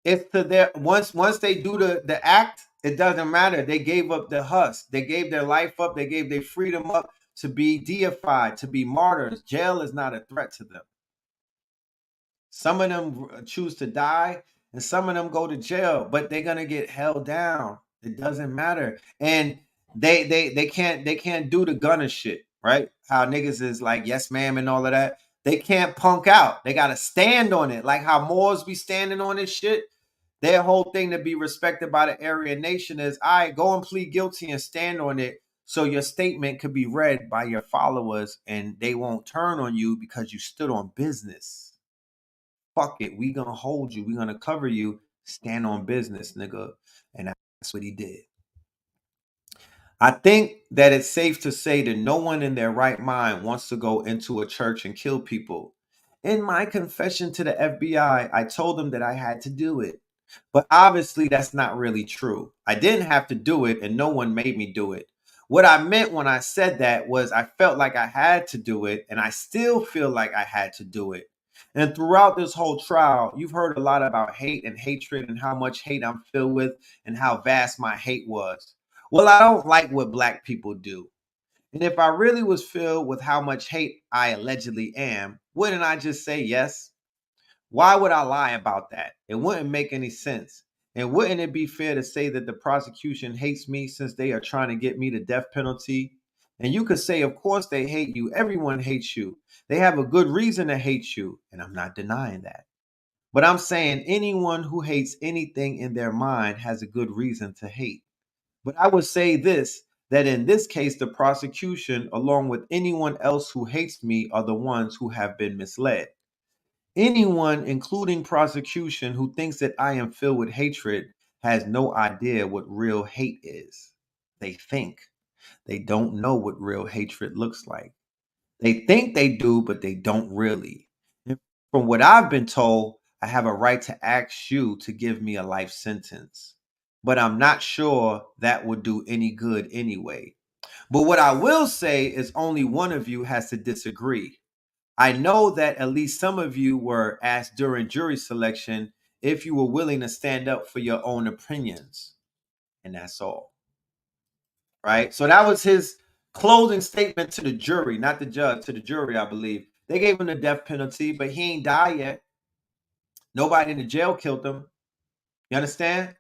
it's to their once they do the act, it doesn't matter. They gave up the husk. They gave their life up. They gave their freedom up to be deified, to be martyrs. Jail is not a threat to them. Some of them choose to die and some of them go to jail, but they're gonna get held down. It doesn't matter. And they can't do the gunner shit, right? How niggas is like, yes, ma'am, and all of that. They can't punk out. They got to stand on it. Like how Moors be standing on this shit. Their whole thing to be respected by the Aryan nation is, all right, go and plead guilty and stand on it so your statement could be read by your followers and they won't turn on you because you stood on business. Fuck it. We gonna hold you. We gonna cover you. Stand on business, nigga. And that's what he did. I think that it's safe to say that no one in their right mind wants to go into a church and kill people. In my confession to the FBI, I told them that I had to do it. But obviously, that's not really true. I didn't have to do it, and no one made me do it. What I meant when I said that was I felt like I had to do it, and I still feel like I had to do it. And throughout this whole trial, you've heard a lot about hate and hatred and how much hate I'm filled with and how vast my hate was. Well, I don't like what black people do. And if I really was filled with how much hate I allegedly am, wouldn't I just say yes? Why would I lie about that? It wouldn't make any sense. And wouldn't it be fair to say that the prosecution hates me since they are trying to get me the death penalty? And you could say, of course, they hate you. Everyone hates you. They have a good reason to hate you. And I'm not denying that. But I'm saying anyone who hates anything in their mind has a good reason to hate. But I would say this, that in this case, the prosecution, along with anyone else who hates me, are the ones who have been misled. Anyone, including prosecution, who thinks that I am filled with hatred has no idea what real hate is. They think. They don't know what real hatred looks like. They think they do, but they don't really. And from what I've been told, I have a right to ask you to give me a life sentence. But I'm not sure that would do any good anyway. But what I will say is only one of you has to disagree. I know that at least some of you were asked during jury selection if you were willing to stand up for your own opinions. And that's all. Right? So that was his closing statement to the jury, not the judge, to the jury, I believe. They gave him the death penalty, but he ain't died yet. Nobody in the jail killed him. You understand?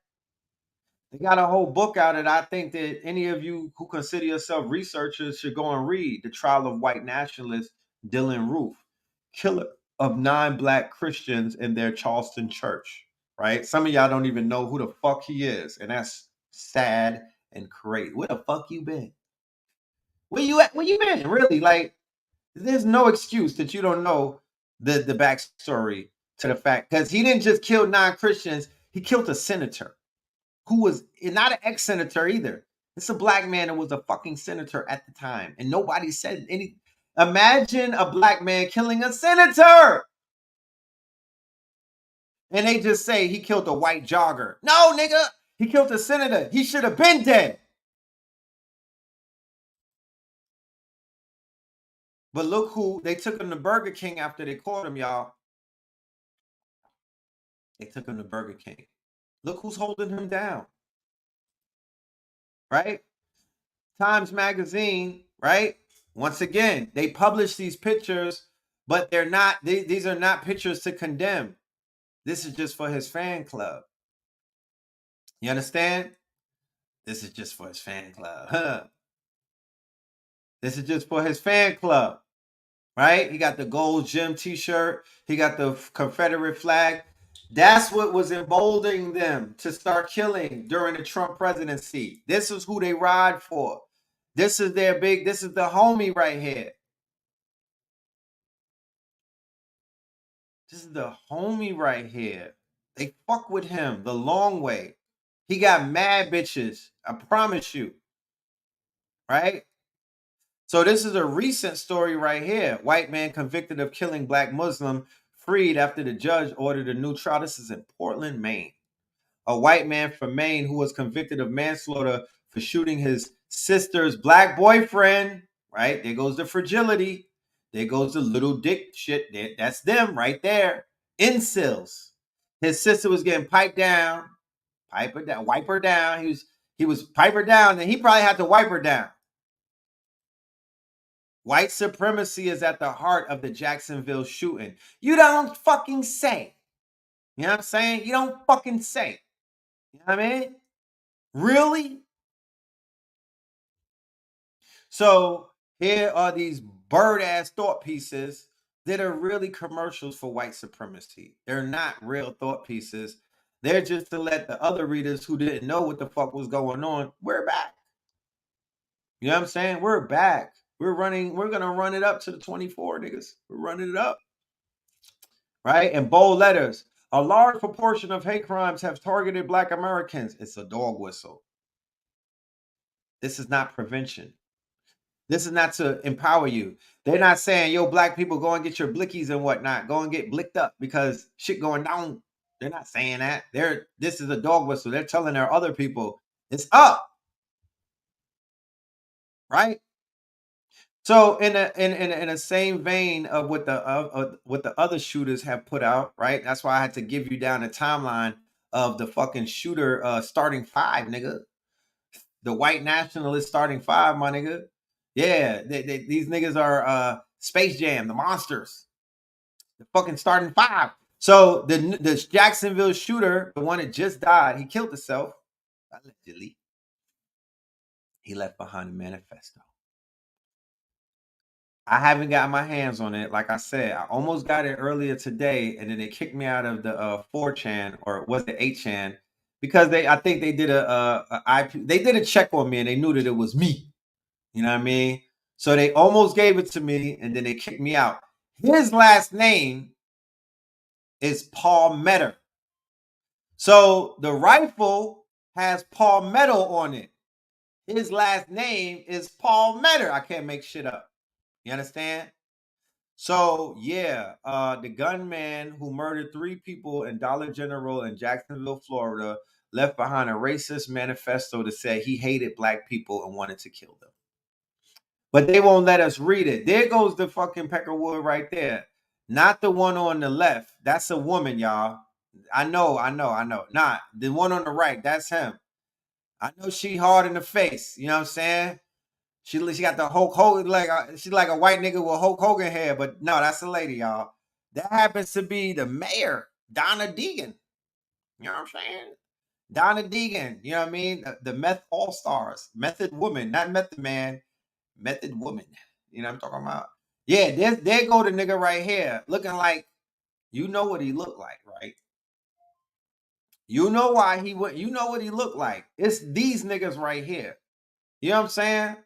They got a whole book out, and I think that any of you who consider yourself researchers should go and read The Trial of White Nationalist Dylan Roof, killer of 9 black Christians in their Charleston church, right? Some of y'all don't even know who the fuck he is, and that's sad and crazy. Where the fuck you been? Where you at? Where you been? Really? Like, there's no excuse that you don't know the backstory to the fact, because he didn't just kill 9 Christians, he killed a senator who was not an ex-senator either. It's a black man that was a fucking senator at the time, and nobody said any. Imagine a black man killing a senator, and they just say he killed a white jogger. No, nigga, he killed a senator. He should have been dead. But look who they took him to Burger King after they caught him, y'all. They took him to Burger King. Look who's holding him down, right? Times Magazine, right? Once again, they publish these pictures, but they're not, these are not pictures to condemn. This is just for his fan club. You understand? This is just for his fan club. This is just for his fan club, right? He got the gold gym t-shirt. He got the Confederate flag. That's what was emboldening them to start killing during the Trump presidency. This is who they ride for. This is their big, this is the homie right here. This is the homie right here. They fuck with him the long way. He got mad bitches, I promise you. Right? So this is a recent story right here. White man convicted of killing black Muslim freed after the judge ordered a new trial. This is in Portland, Maine. A white man from Maine who was convicted of manslaughter for shooting his sister's black boyfriend. Right? There goes the fragility. There goes the little dick shit. That's them right there. Incels. His sister was getting piped down. Pipe her down. Wipe her down. He was pipe her down, and he probably had to wipe her down. White supremacy is at the heart of the Jacksonville shooting. You don't fucking say. You know what I'm saying? You don't fucking say. You know what I mean? Really? So here are these bird-ass thought pieces that are really commercials for white supremacy. They're not real thought pieces. They're just to let the other readers who didn't know what the fuck was going on, we're back. You know what I'm saying? We're back. We're gonna run it up to the 24, niggas. We're running it up. Right? In bold letters. A large proportion of hate crimes have targeted Black Americans. It's a dog whistle. This is not prevention. This is not to empower you. They're not saying, yo, Black people, go and get your blickies and whatnot. Go and get blicked up because shit going down. They're not saying that. This is a dog whistle. They're telling their other people, it's up. Right? So in a same vein of what the other shooters have put out, right? That's why I had to give you down the timeline of the fucking shooter starting 5, nigga. The white nationalist starting 5, my nigga. Yeah, these niggas are Space Jam, the monsters. The fucking starting 5. So the Jacksonville shooter, the one that just died, he killed himself allegedly. He left behind a manifesto. I haven't got my hands on it. Like I said, I almost got it earlier today, and then they kicked me out of the 4chan, or was it 8chan, because I think they did they did a check on me, and they knew that it was me. You know what I mean? So they almost gave it to me, and then they kicked me out. His last name is Palmetto. So the rifle has Palmetto on it. His last name is Palmetto. I can't make shit up. You understand? So yeah, the gunman who murdered 3 people in Dollar General in Jacksonville, Florida, left behind a racist manifesto that said he hated Black people and wanted to kill them. But they won't let us read it. There goes the fucking Peckerwood right there. Not the one on the left. That's a woman, y'all. I know. Nah, the one on the right, that's him. I know she hard in the face. You know what I'm saying? She got the Hulk Hogan, she's like a white nigga with Hulk Hogan hair, but no, that's a lady, y'all. That happens to be the mayor, Donna Deegan. You know what I'm saying? Donna Deegan, you know what I mean? The meth all-stars, method woman, not method man, method woman. You know what I'm talking about? Yeah, there go the nigga right here, looking like, you know what he looked like, right? You know why he went, you know what he looked like. It's these niggas right here. You know what I'm saying?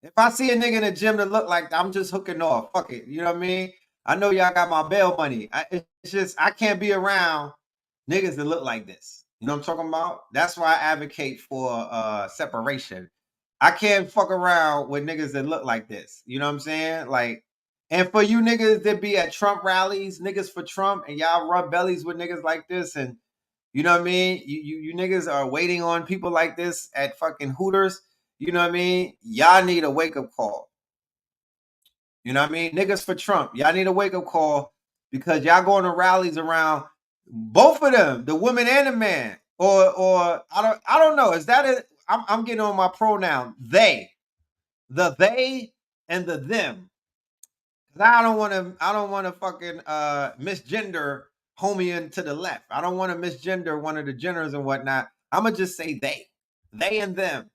If I see a nigga in the gym that look like I'm just hooking off, fuck it. You know what I mean? I know y'all got my bail money. It's just I can't be around niggas that look like this. You know what I'm talking about? That's why I advocate for separation. I can't fuck around with niggas that look like this. You know what I'm saying? Like, and for you niggas that be at Trump rallies, niggas for Trump, and y'all rub bellies with niggas like this, and you know what I mean? You niggas are waiting on people like this at fucking Hooters. You know what I mean? Y'all need a wake-up call. You know what I mean? Niggas for Trump. Y'all need a wake-up call because y'all going to rallies around both of them, the woman and the man. Or I don't know. Is that it? I'm getting on my pronoun. They. The they and the them. I don't want to fucking misgender homie into the left. I don't want to misgender one of the genders and whatnot. I'ma just say they and them.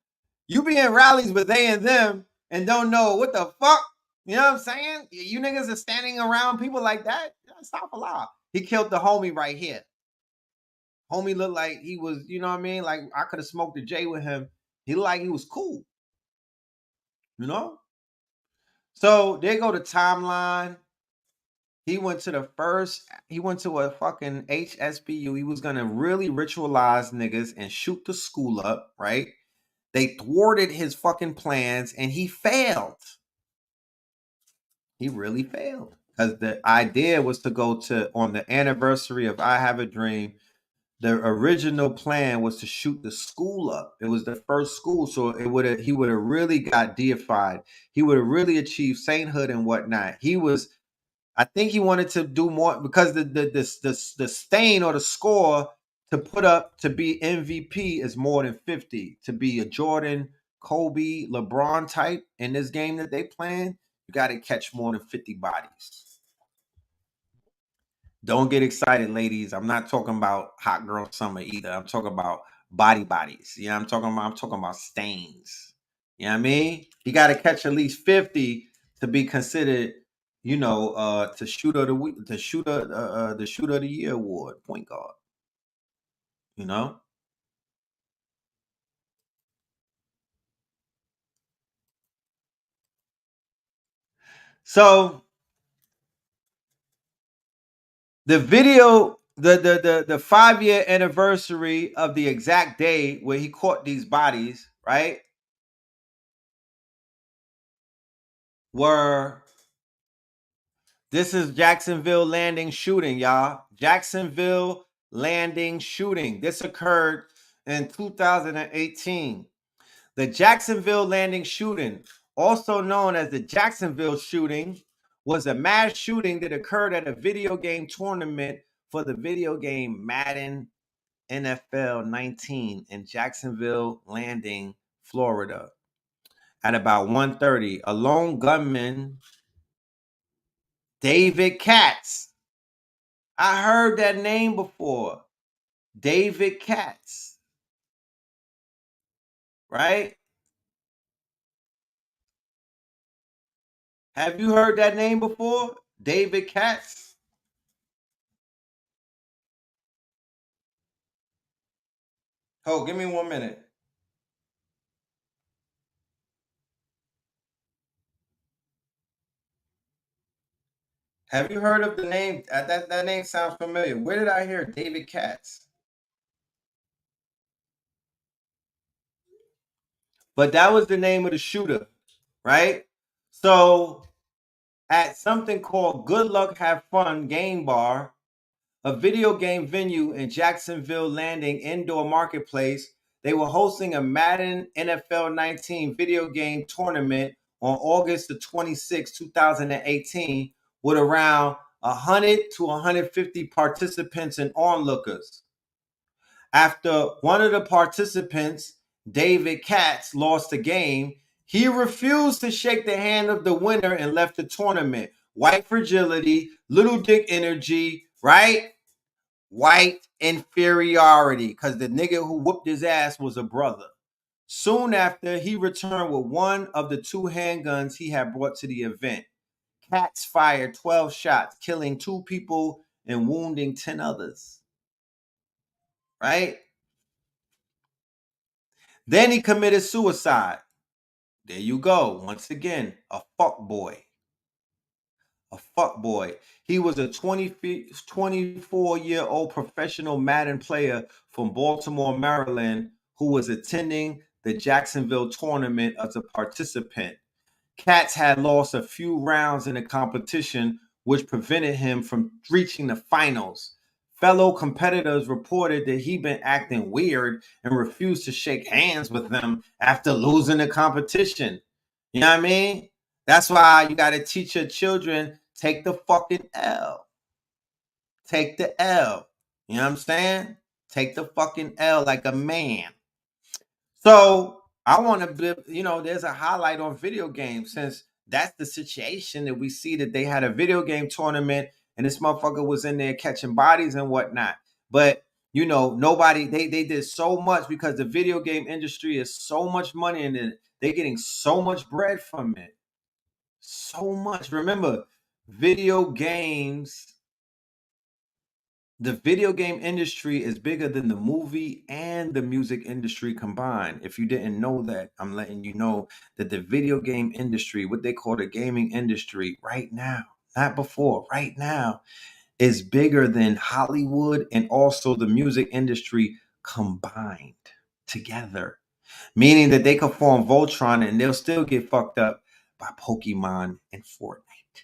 You be in rallies with they and them and don't know what the fuck. You know what I'm saying? You niggas are standing around people like that. Stop a lot. He killed the homie right here. Homie looked like he was, you know what I mean? Like I could have smoked a J with him. He looked like he was cool. You know? So there go the timeline. He went to a fucking HSBU. He was gonna really ritualize niggas and shoot the school up, right? They thwarted his fucking plans and he failed. He really failed. Because the idea was to go to, on the anniversary of I Have a Dream, the original plan was to shoot the school up. It was the first school, so he would have really got deified. He would have really achieved sainthood and whatnot. I think he wanted to do more because the stain or the score to put up to be MVP is more than 50. To be a Jordan, Kobe, LeBron type in this game that they playing, you got to catch more than 50 bodies. Don't get excited, ladies. I'm not talking about hot girl summer either. I'm talking about bodies. You know what I'm talking about? I'm talking about stains. You know what I mean? You got to catch at least 50 to be considered you know, to shooter of the week, the shooter of the year award, point guard. You know, so the video, the 5-year anniversary of the exact day where he caught these bodies, right? This is Jacksonville Landing shooting, y'all. Jacksonville Landing shooting. This occurred in 2018. The Jacksonville Landing shooting, also known as the Jacksonville shooting, was a mass shooting that occurred at a video game tournament for the video game Madden NFL 19 in Jacksonville Landing, Florida. At about 1:30, a lone gunman, David Katz. I heard that name before. David Katz. Right? Have you heard that name before? David Katz? Oh, give me 1 minute. Have you heard of the name? That name sounds familiar. Where did I hear David Katz? But that was the name of the shooter, right? So at something called Good Luck Have Fun Game Bar, a video game venue in Jacksonville Landing Indoor Marketplace, they were hosting a Madden NFL 19 video game tournament on August the 26th, 2018, with around 100 to 150 participants and onlookers. After one of the participants, David Katz, lost the game, he refused to shake the hand of the winner and left the tournament. White fragility, little dick energy, right? White inferiority, because the nigga who whooped his ass was a brother. Soon after, he returned with one of the 2 handguns he had brought to the event. Katz fired 12 shots, killing 2 people and wounding 10 others. Right? Then he committed suicide. There you go. Once again, a fuck boy. A fuck boy. He was a 24-year-old professional Madden player from Baltimore, Maryland, who was attending the Jacksonville tournament as a participant. Katz had lost a few rounds in the competition, which prevented him from reaching the finals. Fellow competitors reported that he'd been acting weird and refused to shake hands with them after losing the competition. You know what I mean? That's why you got to teach your children, take the fucking L. Take the L. You know what I'm saying? Take the fucking L like a man. So I want to, there's a highlight on video games, since that's the situation that we see, that they had a video game tournament and this motherfucker was in there catching bodies and whatnot. But nobody, they did so much because the video game industry is so much money in it. They're getting so much bread from it. So much. Remember, video games, the video game industry is bigger than the movie and the music industry combined. If you didn't know that, I'm letting you know that the video game industry, what they call the gaming industry right now, not before, right now, is bigger than Hollywood and also the music industry combined together. Meaning that they could form Voltron and they'll still get fucked up by Pokemon and Fortnite.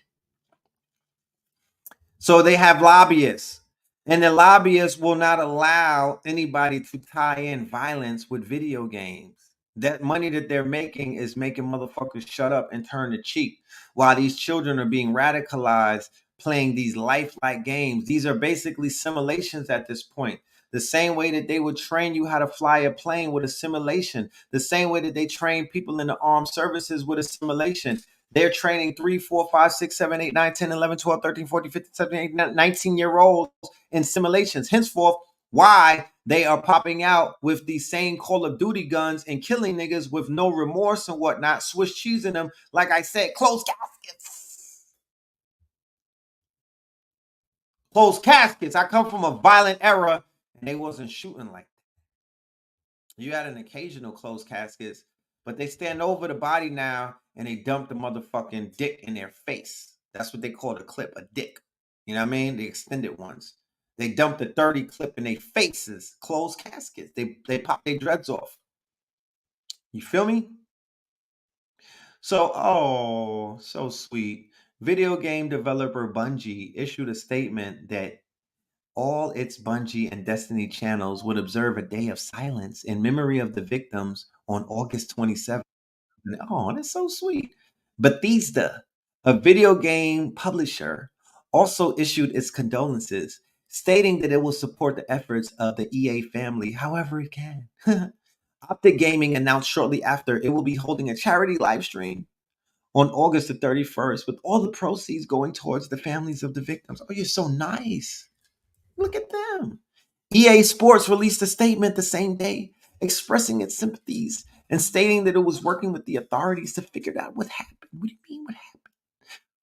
So they have lobbyists, and the lobbyists will not allow anybody to tie in violence with video games. That money that they're making is making motherfuckers shut up and turn the cheek, while these children are being radicalized playing these lifelike games. These are basically simulations at this point. The same way that they would train you how to fly a plane with a simulation, the same way that they train people in the armed services with a simulation. They're training 3, 4, 5, 6, 7, 8, 9, 10, 11, 12, 13, 14, 15, 17, 18, 19-year-olds in simulations. Henceforth, why they are popping out with these same Call of Duty guns and killing niggas with no remorse and whatnot, Swiss cheese in them. Like I said, closed caskets. Closed caskets. I come from a violent era, and they wasn't shooting like that. You had an occasional closed caskets, but they stand over the body now, and they dump the motherfucking dick in their face. That's what they call the clip, a dick. You know what I mean? The extended ones. They dump the 30 clip in their faces, closed caskets. They pop their dreads off. You feel me? So, oh, so sweet. Video game developer Bungie issued a statement that all its Bungie and Destiny channels would observe a day of silence in memory of the victims on August 27th. Oh, that's so sweet. Bethesda, a video game publisher, also issued its condolences, stating that it will support the efforts of the EA family however it can. Optic Gaming announced shortly after it will be holding a charity live stream on August the 31st, with all the proceeds going towards the families of the victims. Oh, you're so nice. Look at them. EA Sports released a statement the same day expressing its sympathies and stating that it was working with the authorities to figure out what happened. What do you mean what happened?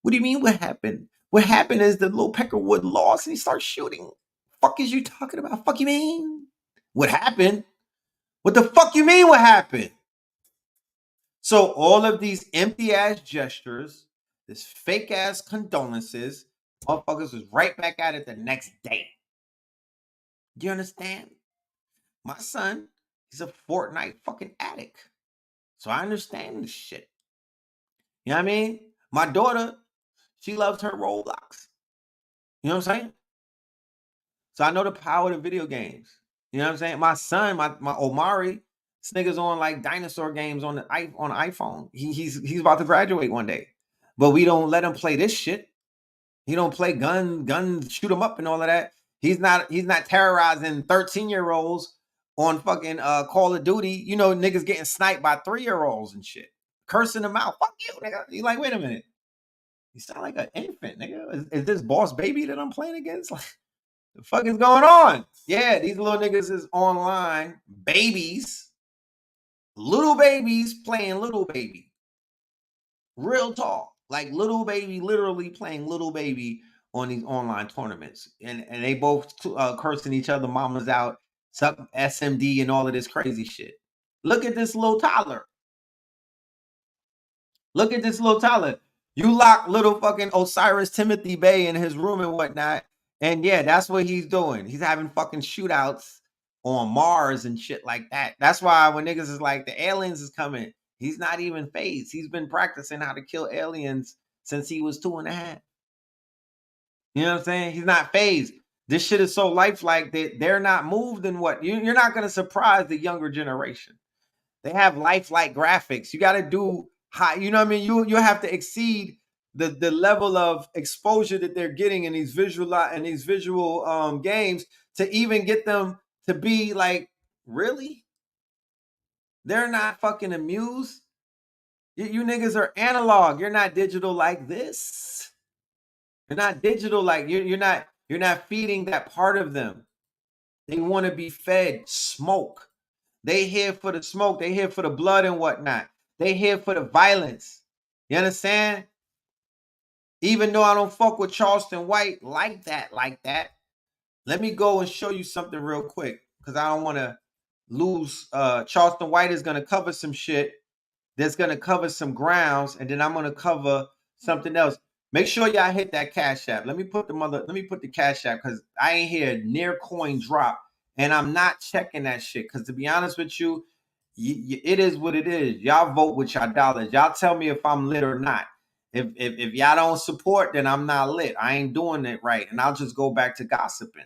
What do you mean what happened? What happened is that Lil Peckerwood lost and he starts shooting. Fuck is you talking about? Fuck you mean? What happened? What the fuck you mean what happened? So all of these empty ass gestures, this fake ass condolences, motherfuckers was right back at it the next day. Do you understand? My son, he's a Fortnite fucking addict. So I understand this shit. You know what I mean? My daughter, she loves her Roblox. You know what I'm saying? So I know the power of the video games. You know what I'm saying? My son, my Omari, this nigga's on like dinosaur games on the iPhone. He's about to graduate one day. But we don't let him play this shit. He don't play gun, shoot him up and all of that. He's not terrorizing 13-year-olds on fucking Call of Duty. You know, niggas getting sniped by 3-year-olds and shit. Cursing them out. Fuck you, nigga. You like, wait a minute. You sound like an infant, nigga. Is this Boss Baby that I'm playing against? Like, the fuck is going on? Yeah, these little niggas is online babies. Little babies playing little baby. Real talk. Like little baby literally playing little baby on these online tournaments. And they both cursing each other mamas out, suck SMD and all of this crazy shit. Look at this little toddler. Look at this little toddler. You lock little fucking Osiris Timothy Bay in his room and whatnot. And yeah, that's what he's doing. He's having fucking shootouts on Mars and shit like that. That's why when niggas is like, the aliens is coming, he's not even phased. He's been practicing how to kill aliens since he was 2.5. You know what I'm saying? He's not phased. This shit is so lifelike that they're not moved in what you're not going to surprise the younger generation. They have lifelike graphics. You got to do high, you know what I mean? You have to exceed the level of exposure that they're getting in these visual games to even get them to be like, really? They're not fucking amused. You niggas are analog. You're not digital like this. You're not digital like you're not feeding that part of them. They want to be fed smoke. They here for the smoke. They here for the blood and whatnot. They here for the violence. You understand? Even though I don't fuck with Charleston White like that. Let me go and show you something real quick because I don't want to lose. Charleston White is going to cover some shit. That's going to cover some grounds, and then I'm going to cover something else. Make sure y'all hit that Cash App. Let me put the Cash App because I ain't hear near coin drop, and I'm not checking that shit because to be honest with you, it is what it is. Y'all vote with y'all dollars. Y'all tell me if I'm lit or not. If y'all don't support, then I'm not lit. I ain't doing it right, and I'll just go back to gossiping.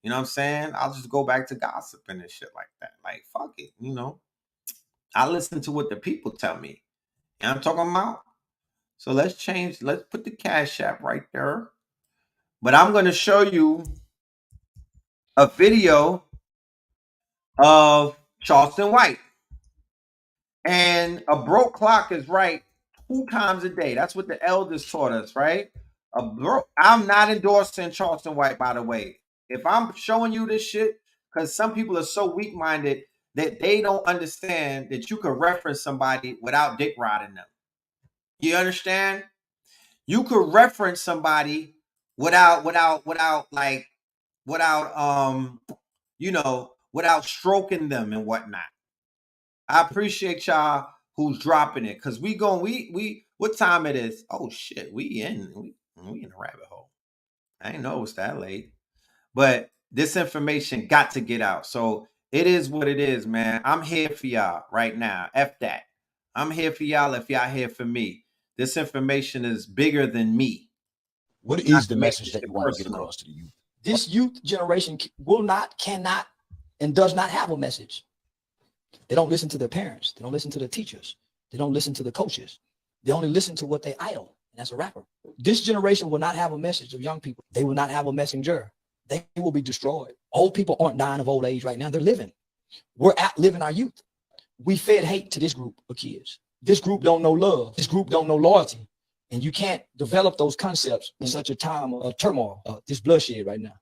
You know what I'm saying? I'll just go back to gossiping and shit like that. Like, fuck it, you know. I listen to what the people tell me. You know what I'm talking about? So let's put the Cash App right there. But I'm going to show you a video of Charleston White. And a broke clock is right 2 times a day. That's what the elders taught us, right? I'm not endorsing Charleston White, by the way. If I'm showing you this shit, because some people are so weak-minded that they don't understand that you could reference somebody without dick riding them. You understand? You could reference somebody without without stroking them and whatnot. I appreciate y'all who's dropping it, because we what time it is? Oh shit, we in a rabbit hole. I didn't know it was that late. But this information got to get out. So it is what it is, man. I'm here for y'all right now. F that. I'm here for y'all if y'all here for me. This information is bigger than me. What is the message that you want to get across to the youth? This youth generation will not, cannot, and does not have a message. They don't listen to their parents. They don't listen to their teachers. They don't listen to the coaches. They only listen to what they idol, and that's a rapper. This generation will not have a message of young people. They will not have a messenger. They will be destroyed. Old people aren't dying of old age right now. They're living. We're outliving our youth. We fed hate to this group of kids. This group don't know love. This group don't know loyalty. And you can't develop those concepts in such a time of turmoil, this bloodshed right now.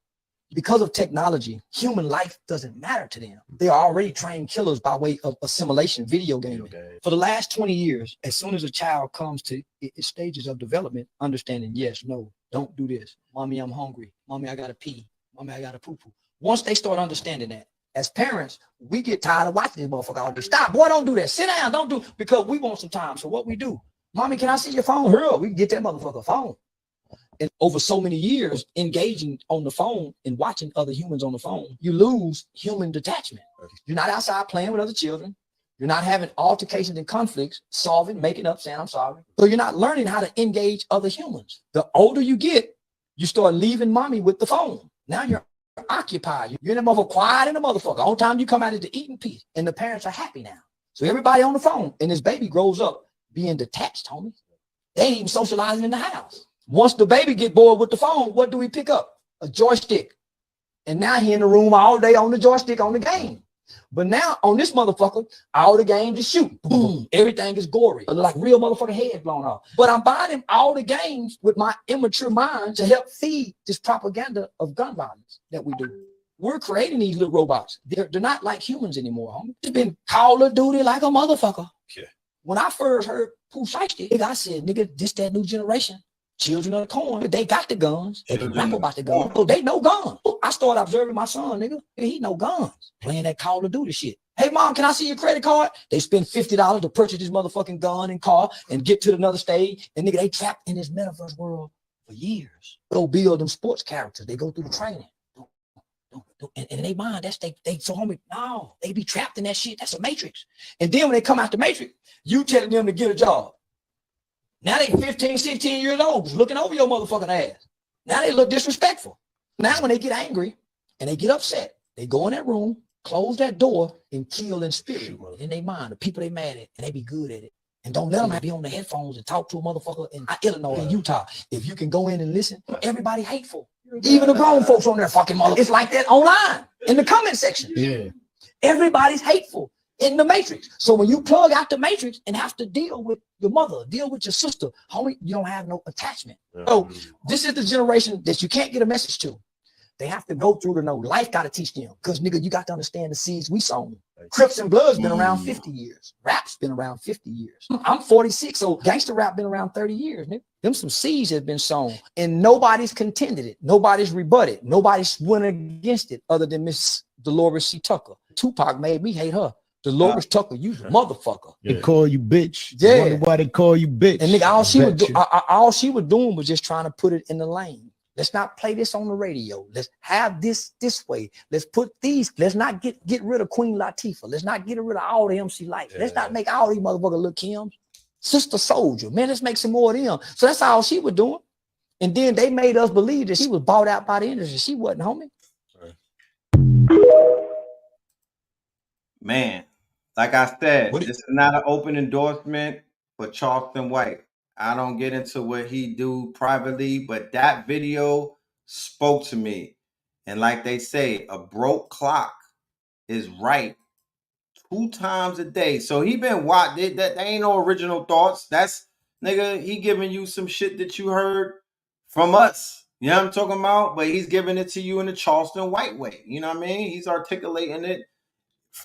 Because of technology, human life doesn't matter to them. They are already trained killers by way of assimilation, video gaming. For the last 20 years, as soon as a child comes to its stages of development, understanding, yes, no, don't do this. Mommy, I'm hungry. Mommy, I gotta pee. Mommy, I gotta poo-poo. Once they start understanding that, as parents, we get tired of watching this motherfucker all day. Stop, boy, don't do that. Sit down, don't do, because we want some time. So what we do, Mommy, can I see your phone? Hurry up, we can get that motherfucker phone. And over so many years, engaging on the phone and watching other humans on the phone, you lose human detachment. You're not outside playing with other children. You're not having altercations and conflicts, solving, making up, saying, I'm sorry. So you're not learning how to engage other humans. The older you get, you start leaving mommy with the phone. Now you're occupied. You're in the motherfucker, quiet in the motherfucker. All the time you come out of the eating piece, and the parents are happy now. So everybody on the phone, and this baby grows up being detached, homie. They ain't even socializing in the house. Once the baby get bored with the phone, what do we pick up? A joystick. And now he in the room all day on the joystick on the game. But now on this motherfucker, all the games is shoot. Boom. Everything is gory. Like real motherfucker head blown off. But I'm buying him all the games with my immature mind to help feed this propaganda of gun violence that we do. We're creating these little robots. They're not like humans anymore, homie. It's been Call of Duty like a motherfucker. Yeah. When I first heard Pooh Shiesty, I said, nigga, this that new generation. Children of the corn, they got the guns. They rap about the guns. Oh, they know guns. I started observing my son, nigga. He know guns. Playing that Call of Duty shit. Hey, mom, can I see your credit card? They spend $50 to purchase this motherfucking gun and car and get to another stage. And nigga, they trapped in this metaverse world for years. Go build them sports characters. They go through the training. And they mind, that's they so homie, no, they be trapped in that shit. That's a matrix. And then when they come out the matrix, you telling them to get a job. Now they 15, 16 years old, just looking over your motherfucking ass. Now they look disrespectful. Now when they get angry and they get upset, they go in that room, close that door, and kill in spirit. In their mind, the people they mad at, and they be good at it. And don't let them be on the headphones and talk to a motherfucker in Illinois and Utah. If you can go in and listen, everybody hateful. Even the grown folks on their fucking mother. It's like that online, in the comment section. Yeah. Everybody's hateful in the matrix. So when you plug out the matrix and have to deal with your mother, deal with your sister, homie, you don't have no attachment. So this is the generation that you can't get a message to. They have to go through to know. Life got to teach them. Because, nigga, you got to understand the seeds we sown. Crips and Bloods been around 50 years. Rap's been around 50 years. I'm 46, so gangster rap been around 30 years, nigga. Them some seeds have been sown. And nobody's contended it. Nobody's rebutted. Nobody's went against it other than Miss Dolores C. Tucker. Tupac made me hate her. Dolores Tucker, you motherfucker. They call you bitch. Yeah. Wonder why they call you bitch. And nigga, all she was doing was just trying to put it in the lane. Let's not play this on the radio. Let's have this way. Let's put these. Let's not get rid of Queen Latifah. Let's not get rid of all the MC Lights. Let's not make all these motherfuckers look Kims. Sister Soldier, man, let's make some more of them. So that's all she was doing. And then they made us believe that she was bought out by the industry. She wasn't, homie. Man, like I said, this is not an open endorsement for Charleston White. I don't get into what he do privately, but that video spoke to me. And like they say, a broke clock is right 2 times a day. So he been watching that ain't no original thoughts. That's nigga, he giving you some shit that you heard from us. You know what I'm talking about? But he's giving it to you in the Charleston White way. You know what I mean? He's articulating it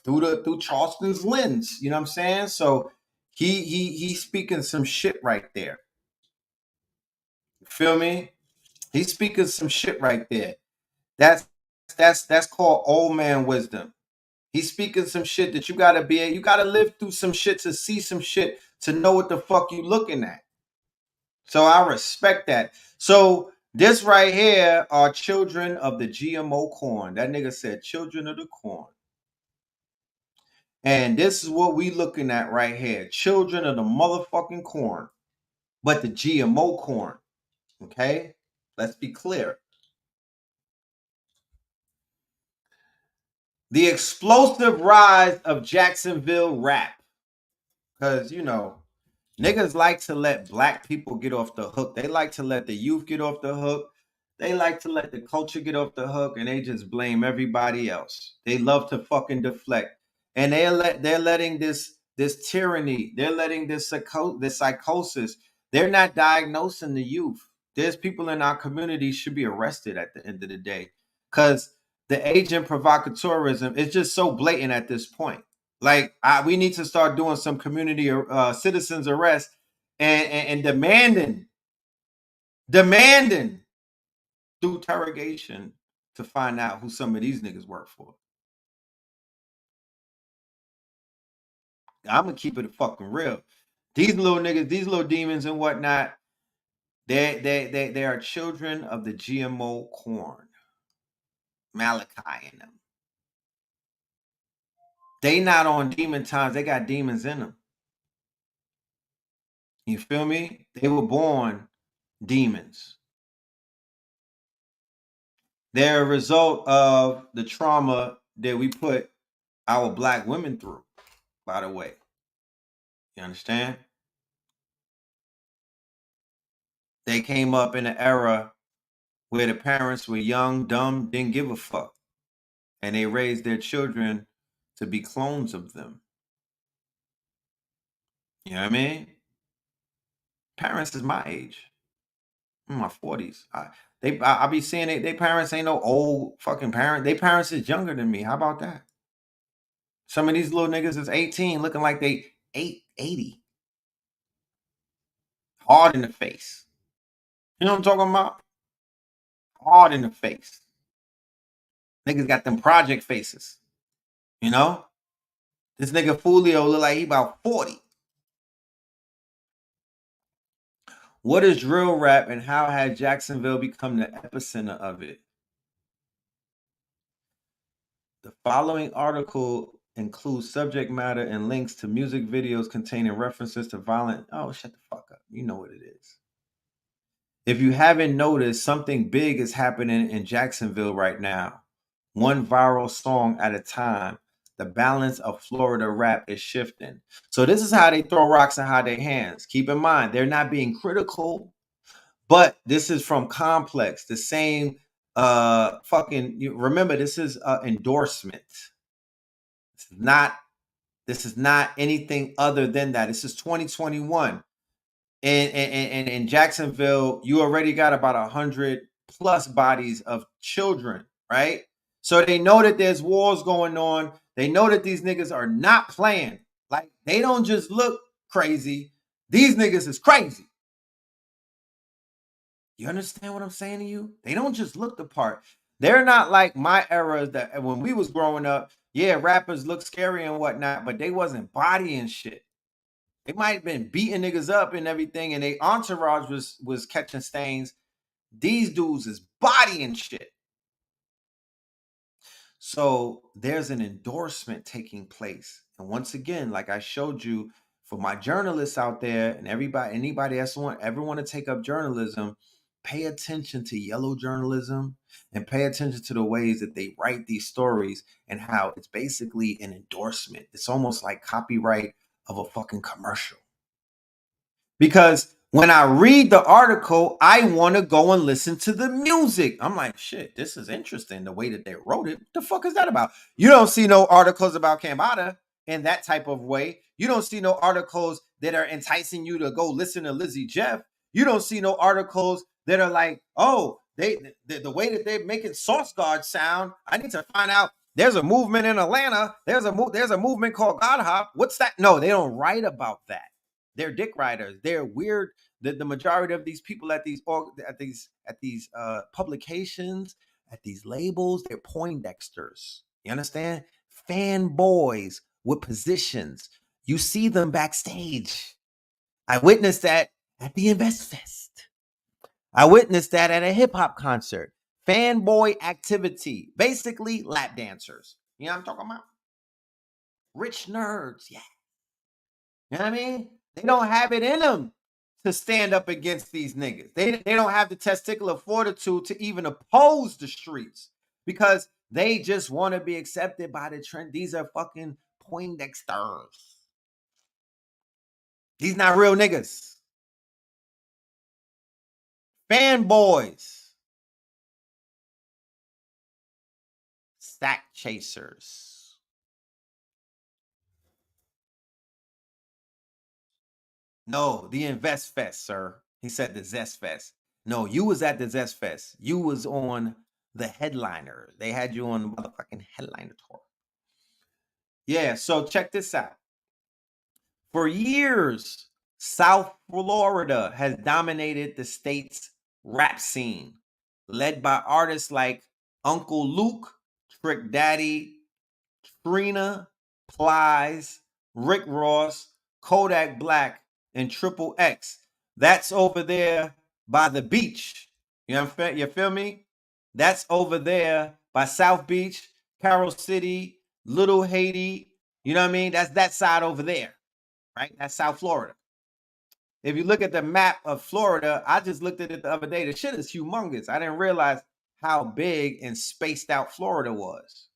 through Charleston's lens. You know what I'm saying? So he's speaking some shit right there. You feel me? He's speaking some shit right there. That's called old man wisdom. He's speaking some shit that you gotta live through some shit to see some shit to know what the fuck you looking at. So I respect that. So this right here are children of the GMO corn. That nigga said children of the corn. And this is what we looking at right here. Children of the motherfucking corn. But the GMO corn. Okay? Let's be clear. The explosive rise of Jacksonville rap. Because, you know, niggas like to let black people get off the hook. They like to let the youth get off the hook. They like to let the culture get off the hook, and they just blame everybody else. They love to fucking deflect. And they're letting this tyranny, they're letting this psychosis, they're not diagnosing the youth. There's people in our community should be arrested at the end of the day. Because the agent provocateurism is just so blatant at this point. Like, we need to start doing some community citizens arrest and demanding through interrogation to find out who some of these niggas work for. I'm gonna keep it fucking real. These little niggas, these little demons and whatnot, they are children of the GMO corn. Malachi in them. They not on demon times, they got demons in them. You feel me? They were born demons. They're a result of the trauma that we put our black women through, by the way. You understand? They came up in an era where the parents were young, dumb, didn't give a fuck. And they raised their children to be clones of them. You know what I mean? Parents is my age. I'm in my 40s. I be seeing it. They parents ain't no old fucking parent. They parents is younger than me. How about that? Some of these little niggas is 18 looking like they 80. Hard in the face. You know what I'm talking about? Hard in the face. Niggas got them project faces. You know? This nigga Fulio look like he about 40. What is drill rap and how has Jacksonville become the epicenter of it? The following article includes subject matter and links to music videos containing references to violent. Oh, shut the fuck up. You know what it is. If you haven't noticed, something big is happening in Jacksonville right now. One viral song at a time. The balance of Florida rap is shifting. So this is how they throw rocks and hide their hands. Keep in mind, they're not being critical, but this is from Complex, the same remember, this is an endorsement. This is not anything other than that. This is 2021. And in Jacksonville, you already got about 100 plus bodies of children, right? So they know that there's wars going on. They know that these niggas are not playing. Like, they don't just look crazy. These niggas is crazy. You understand what I'm saying to you? They don't just look the part. They're not like my era that when we was growing up, yeah, rappers look scary and whatnot, but they wasn't bodying shit. They might have been beating niggas up and everything, and their entourage was catching stains. These dudes is bodying shit. So there's an endorsement taking place. And once again, like I showed you, for my journalists out there and anybody else ever want to take up journalism, pay attention to yellow journalism and pay attention to the ways that they write these stories and how it's basically an endorsement. It's almost like copyright of a fucking commercial. Because when I read the article, I want to go and listen to the music. I'm like, shit, this is interesting. The way that they wrote it. What the fuck is that about? You don't see no articles about Cambada in that type of way. You don't see no articles that are enticing you to go listen to Lizzie Jeff. You don't see no articles that are like, oh, the way that they're making Source Guard sound. I need to find out. There's a movement in Atlanta. There's a movement called God Hop. What's that? No, they don't write about that. They're dick riders. They're weird. the majority of these people at these publications, at these labels, they're Poindexters. You understand? Fanboys with positions. You see them backstage. I witnessed that at the Invest Fest. I witnessed that at a hip hop concert. Fanboy activity. Basically, lap dancers. You know what I'm talking about? Rich nerds. Yeah. You know what I mean? They don't have it in them to stand up against these niggas. They don't have the testicular fortitude to even oppose the streets because they just want to be accepted by the trend. These are fucking Poindexters. These not real niggas. Fanboys. Stack chasers. No, the Invest Fest, sir. He said the Zest Fest. No, you was at the Zest Fest. You was on the headliner. They had you on the motherfucking headliner tour. Yeah, so check this out. For years, South Florida has dominated the state's rap scene, led by artists like Uncle Luke, Trick Daddy, Trina, Plies, Rick Ross, Kodak Black, and Triple X. That's over there by the beach. You feel me? That's over there by South Beach, Carroll City, Little Haiti. You know what I mean? That's that side over there, right? That's South Florida. If you look at the map of Florida, I just looked at it the other day. The shit is humongous. I didn't realize how big and spaced out Florida was.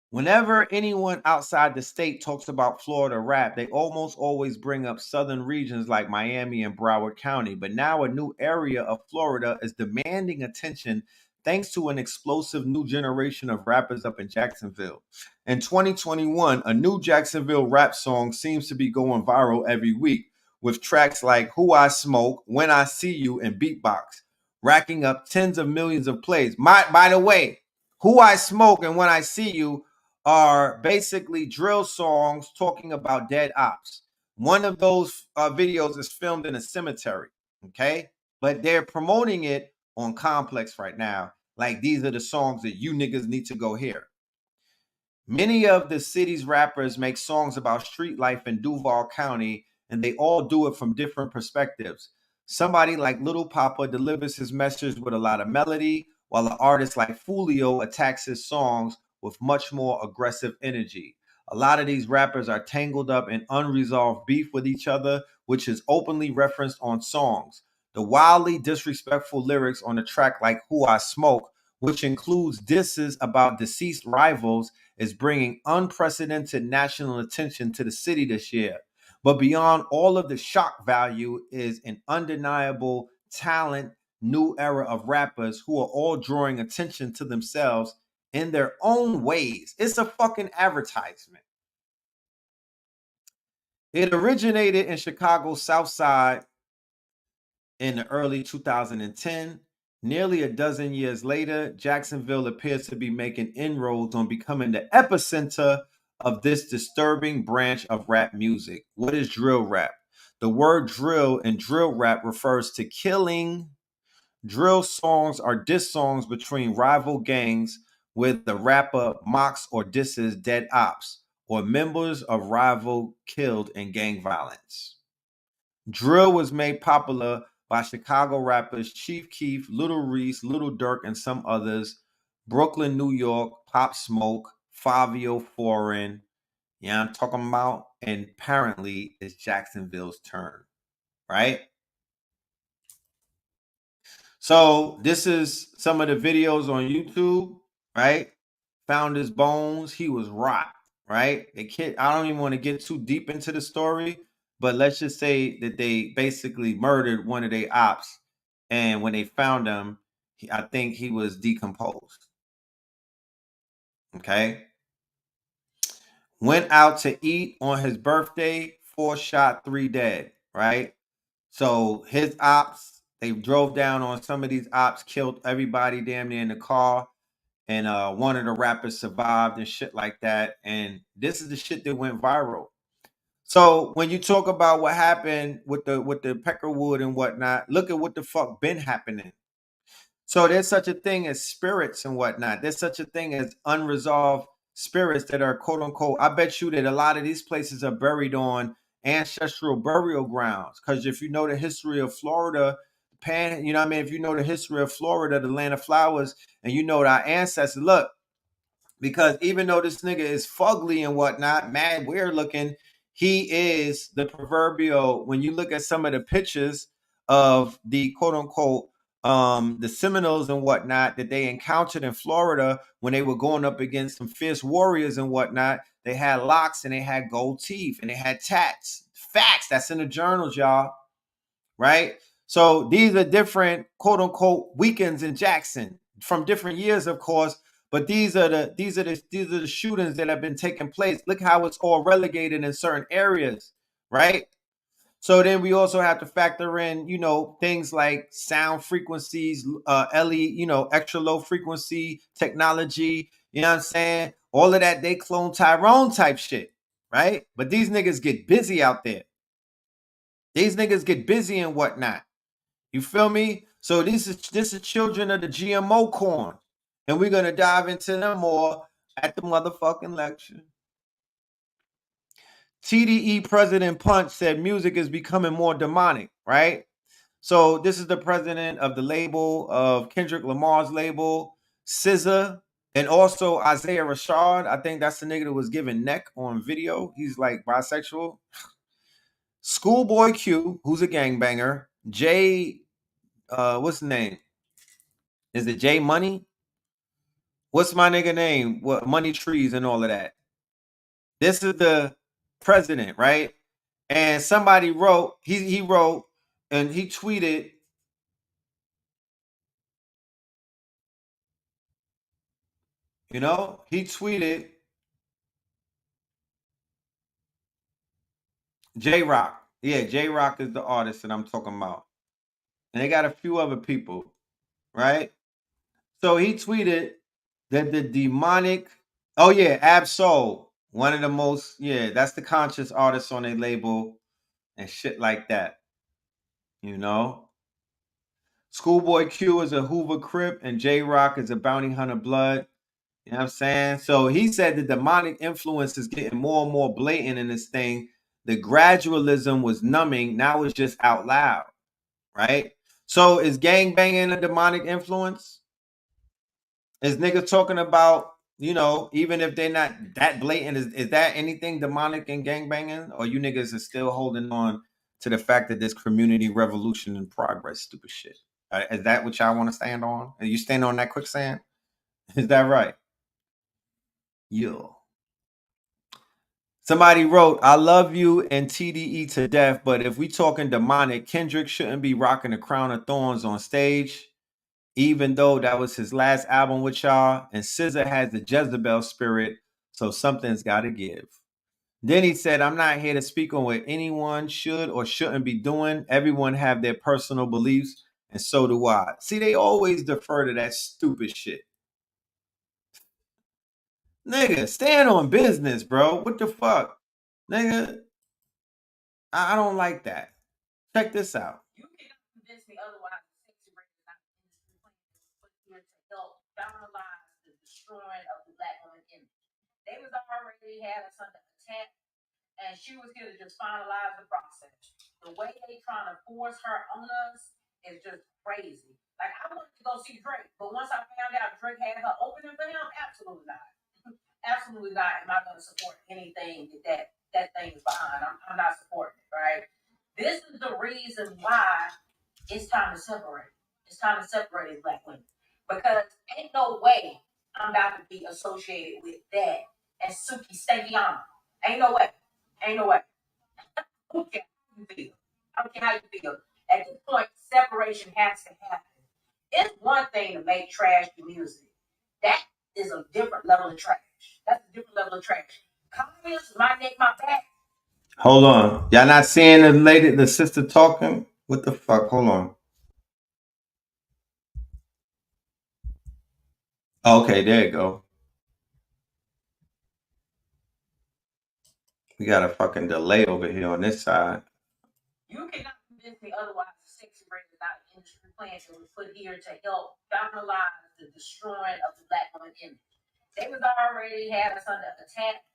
Whenever anyone outside the state talks about Florida rap, they almost always bring up southern regions like Miami and Broward County. But now a new area of Florida is demanding attention thanks to an explosive new generation of rappers up in Jacksonville. In 2021, a new Jacksonville rap song seems to be going viral every week, with tracks like Who I Smoke, When I See You, and Beatbox, racking up tens of millions of plays. By the way, Who I Smoke and When I See You are basically drill songs talking about dead ops. One of those videos is filmed in a cemetery, okay? But they're promoting it on Complex right now. Like, these are the songs that you niggas need to go hear. Many of the city's rappers make songs about street life in Duval County, and they all do it from different perspectives. Somebody like Little Papa delivers his message with a lot of melody, while an artist like Fulio attacks his songs with much more aggressive energy. A lot of these rappers are tangled up in unresolved beef with each other, which is openly referenced on songs. The wildly disrespectful lyrics on a track like Who I Smoke, which includes disses about deceased rivals, is bringing unprecedented national attention to the city this year. But beyond all of the shock value is an undeniable talent, new era of rappers who are all drawing attention to themselves in their own ways. It's a fucking advertisement. It originated in Chicago's South Side in the early 2010. Nearly a dozen years later, Jacksonville appears to be making inroads on becoming the epicenter of this disturbing branch of rap music. What is drill rap? The word drill and drill rap refers to killing. Drill songs are diss songs between rival gangs where the rapper mocks or disses dead ops or members of rival killed in gang violence. Drill was made popular by Chicago rappers Chief Keef, Little Reese, Little Durk, and some others. Brooklyn, New York, Pop Smoke, Fabio Foreign. Yeah, I'm talking about. And apparently it's Jacksonville's turn, right? So this is some of the videos on YouTube, right? Found his bones. He was rocked, right? The kid, I don't even want to get too deep into the story, but let's just say that they basically murdered one of their ops. And when they found him, I think he was decomposed. Okay. Went out to eat on his birthday, 4 shot, 3 dead, right? So his ops, they drove down on some of these ops, killed everybody damn near in the car. And one of the rappers survived and shit like that. And this is the shit that went viral. So when you talk about what happened with the Peckerwood and whatnot, look at what the fuck been happening. So there's such a thing as spirits and whatnot. There's such a thing as unresolved spirits that are quote unquote. I bet you that a lot of these places are buried on ancestral burial grounds. Because if you know the history of Florida, you know what I mean? If you know the history of Florida, the land of flowers, and you know our ancestors, look, because even though this nigga is fugly and whatnot, mad weird looking, he is the proverbial. When you look at some of the pictures of the quote unquote the Seminoles and whatnot that they encountered in Florida when they were going up against some fierce warriors and whatnot, they had locks and they had gold teeth and they had tats. Facts, that's in the journals, y'all. Right? So these are different quote unquote weekends in Jackson from different years, of course. But these are the shootings that have been taking place. Look how it's all relegated in certain areas, right? So then we also have to factor in, you know, things like sound frequencies, LE, you know, extra low frequency technology. You know what I'm saying? All of that, they clone Tyrone type shit, right? But these niggas get busy out there. These niggas get busy and whatnot. You feel me? So this is children of the GMO corn. And we're gonna dive into them more at the motherfucking lecture. TDE President Punch said music is becoming more demonic, right? So this is the president of the label of Kendrick Lamar's label, SZA, and also Isaiah Rashad. I think that's the nigga that was giving neck on video. He's like bisexual. Schoolboy Q, who's a gangbanger. Jay, what's the name? Is it Jay Money? What's my nigga name? What Money Trees and all of that. This is the president, right? And somebody wrote, he wrote and he tweeted, you know, he tweeted J Rock. Yeah, J Rock is the artist that I'm talking about. And they got a few other people, right? So he tweeted that the demonic, oh yeah, Absol, one of the most, yeah, that's the conscious artist on their label and shit like that. You know? Schoolboy Q is a Hoover Crip and J Rock is a bounty hunter blood. You know what I'm saying? So he said the demonic influence is getting more and more blatant in this thing. The gradualism was numbing. Now it's just out loud, right? So is gang banging a demonic influence? Is niggas talking about, you know, even if they're not that blatant, is that anything demonic in gang banging? Or you niggas are still holding on to the fact that there's community revolution in progress, stupid shit? Is that what y'all want to stand on? Are you standing on that quicksand? Is that right? Yo. Somebody wrote, I love you and TDE to death, but if we talking demonic, Kendrick shouldn't be rocking the crown of thorns on stage, even though that was his last album with y'all. And SZA has the Jezebel spirit, so something's got to give. Then he said, I'm not here to speak on what anyone should or shouldn't be doing. Everyone have their personal beliefs, and so do I. See, they always defer to that stupid shit. Nigga, stand on business, bro. What the fuck? Nigga, I don't like that. Check this out. You cannot convince me otherwise. Sexy Red is not industry plan, but here to help finalize the destroying of the black woman image. They was already had us under attack, and she was here to just finalize the process. The way they trying to force her on us is just crazy. Like, I wanted to go see Drake, but once I found out Drake had her opening for him, absolutely not. Absolutely not. Am I going to support anything that thing is behind? I'm not supporting it, right? This is the reason why it's time to separate. It's time to separate black women. Because ain't no way I'm about to be associated with that and Suki Stankiana. Ain't no way. Ain't no way. I don't care how you feel. I don't care how you feel. At this point, separation has to happen. It's one thing to make trash music. That is a different level of trash. That's a different level of trash. Comments, my neck, my back. Hold on. Y'all not seeing the sister talking? What the fuck? Hold on. Okay, there you go. We got a fucking delay over here on this side. You cannot convince me otherwise. The sexy red is not an industry plant that was put here to help finalize the destroying of the black woman image. They was already had us under attack,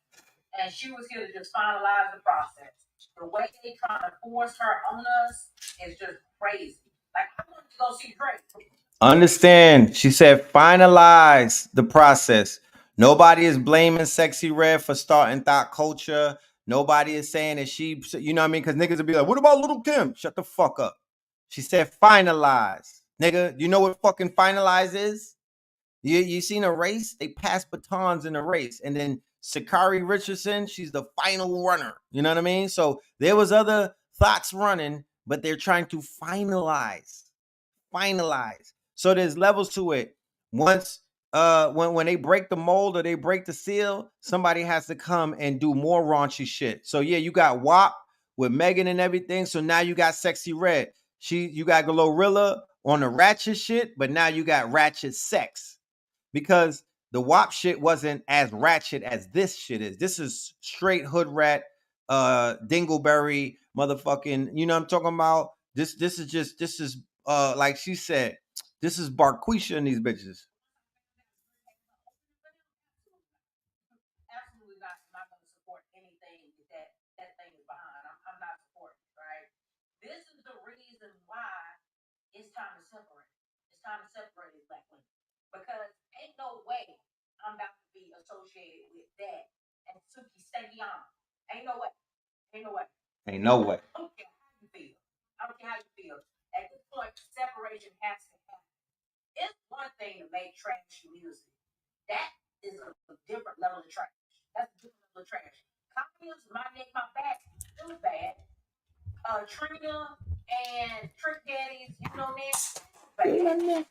and she was here to just finalize the process. The way they trying to force her on us is just crazy. Like, I want to go see Drake. Understand, she said finalize the process. Nobody is blaming Sexy Red for starting thought culture. Nobody is saying that she, you know what I mean? Because niggas will be like, what about Little Kim? Shut the fuck up. She said finalize. Nigga, you know what fucking finalize is? You seen a race? They pass batons in a race. And then Sakari Richardson, she's the final runner. You know what I mean? So there was other thoughts running, but they're trying to finalize. So there's levels to it. Once when they break the mold or they break the seal, somebody has to come and do more raunchy shit. So yeah, you got WAP with Megan and everything. So now you got Sexy Red. You got Glorilla on the ratchet shit, but now you got ratchet sex. Because the WAP shit wasn't as ratchet as this shit is. This is straight hood rat, dingleberry, motherfucking, you know what I'm talking about? This is like she said, this is Barquisha and these bitches. Absolutely not. I'm not going to support anything that thing is behind. I'm not supporting, right? This is the reason why it's time to separate. It's time to separate these black women. Because ain't no way I'm about to be associated with that and Suki Stankiana. Ain't no way. Ain't no way. Ain't no way. I don't care how you feel. I don't care how you feel. At this point, separation has to happen. It's one thing to make trashy music. That is a different level of trash. That's a different level of trash. Copies, My Neck, My Back, it was bad. Trina and Trick Daddies, you know that? Bad.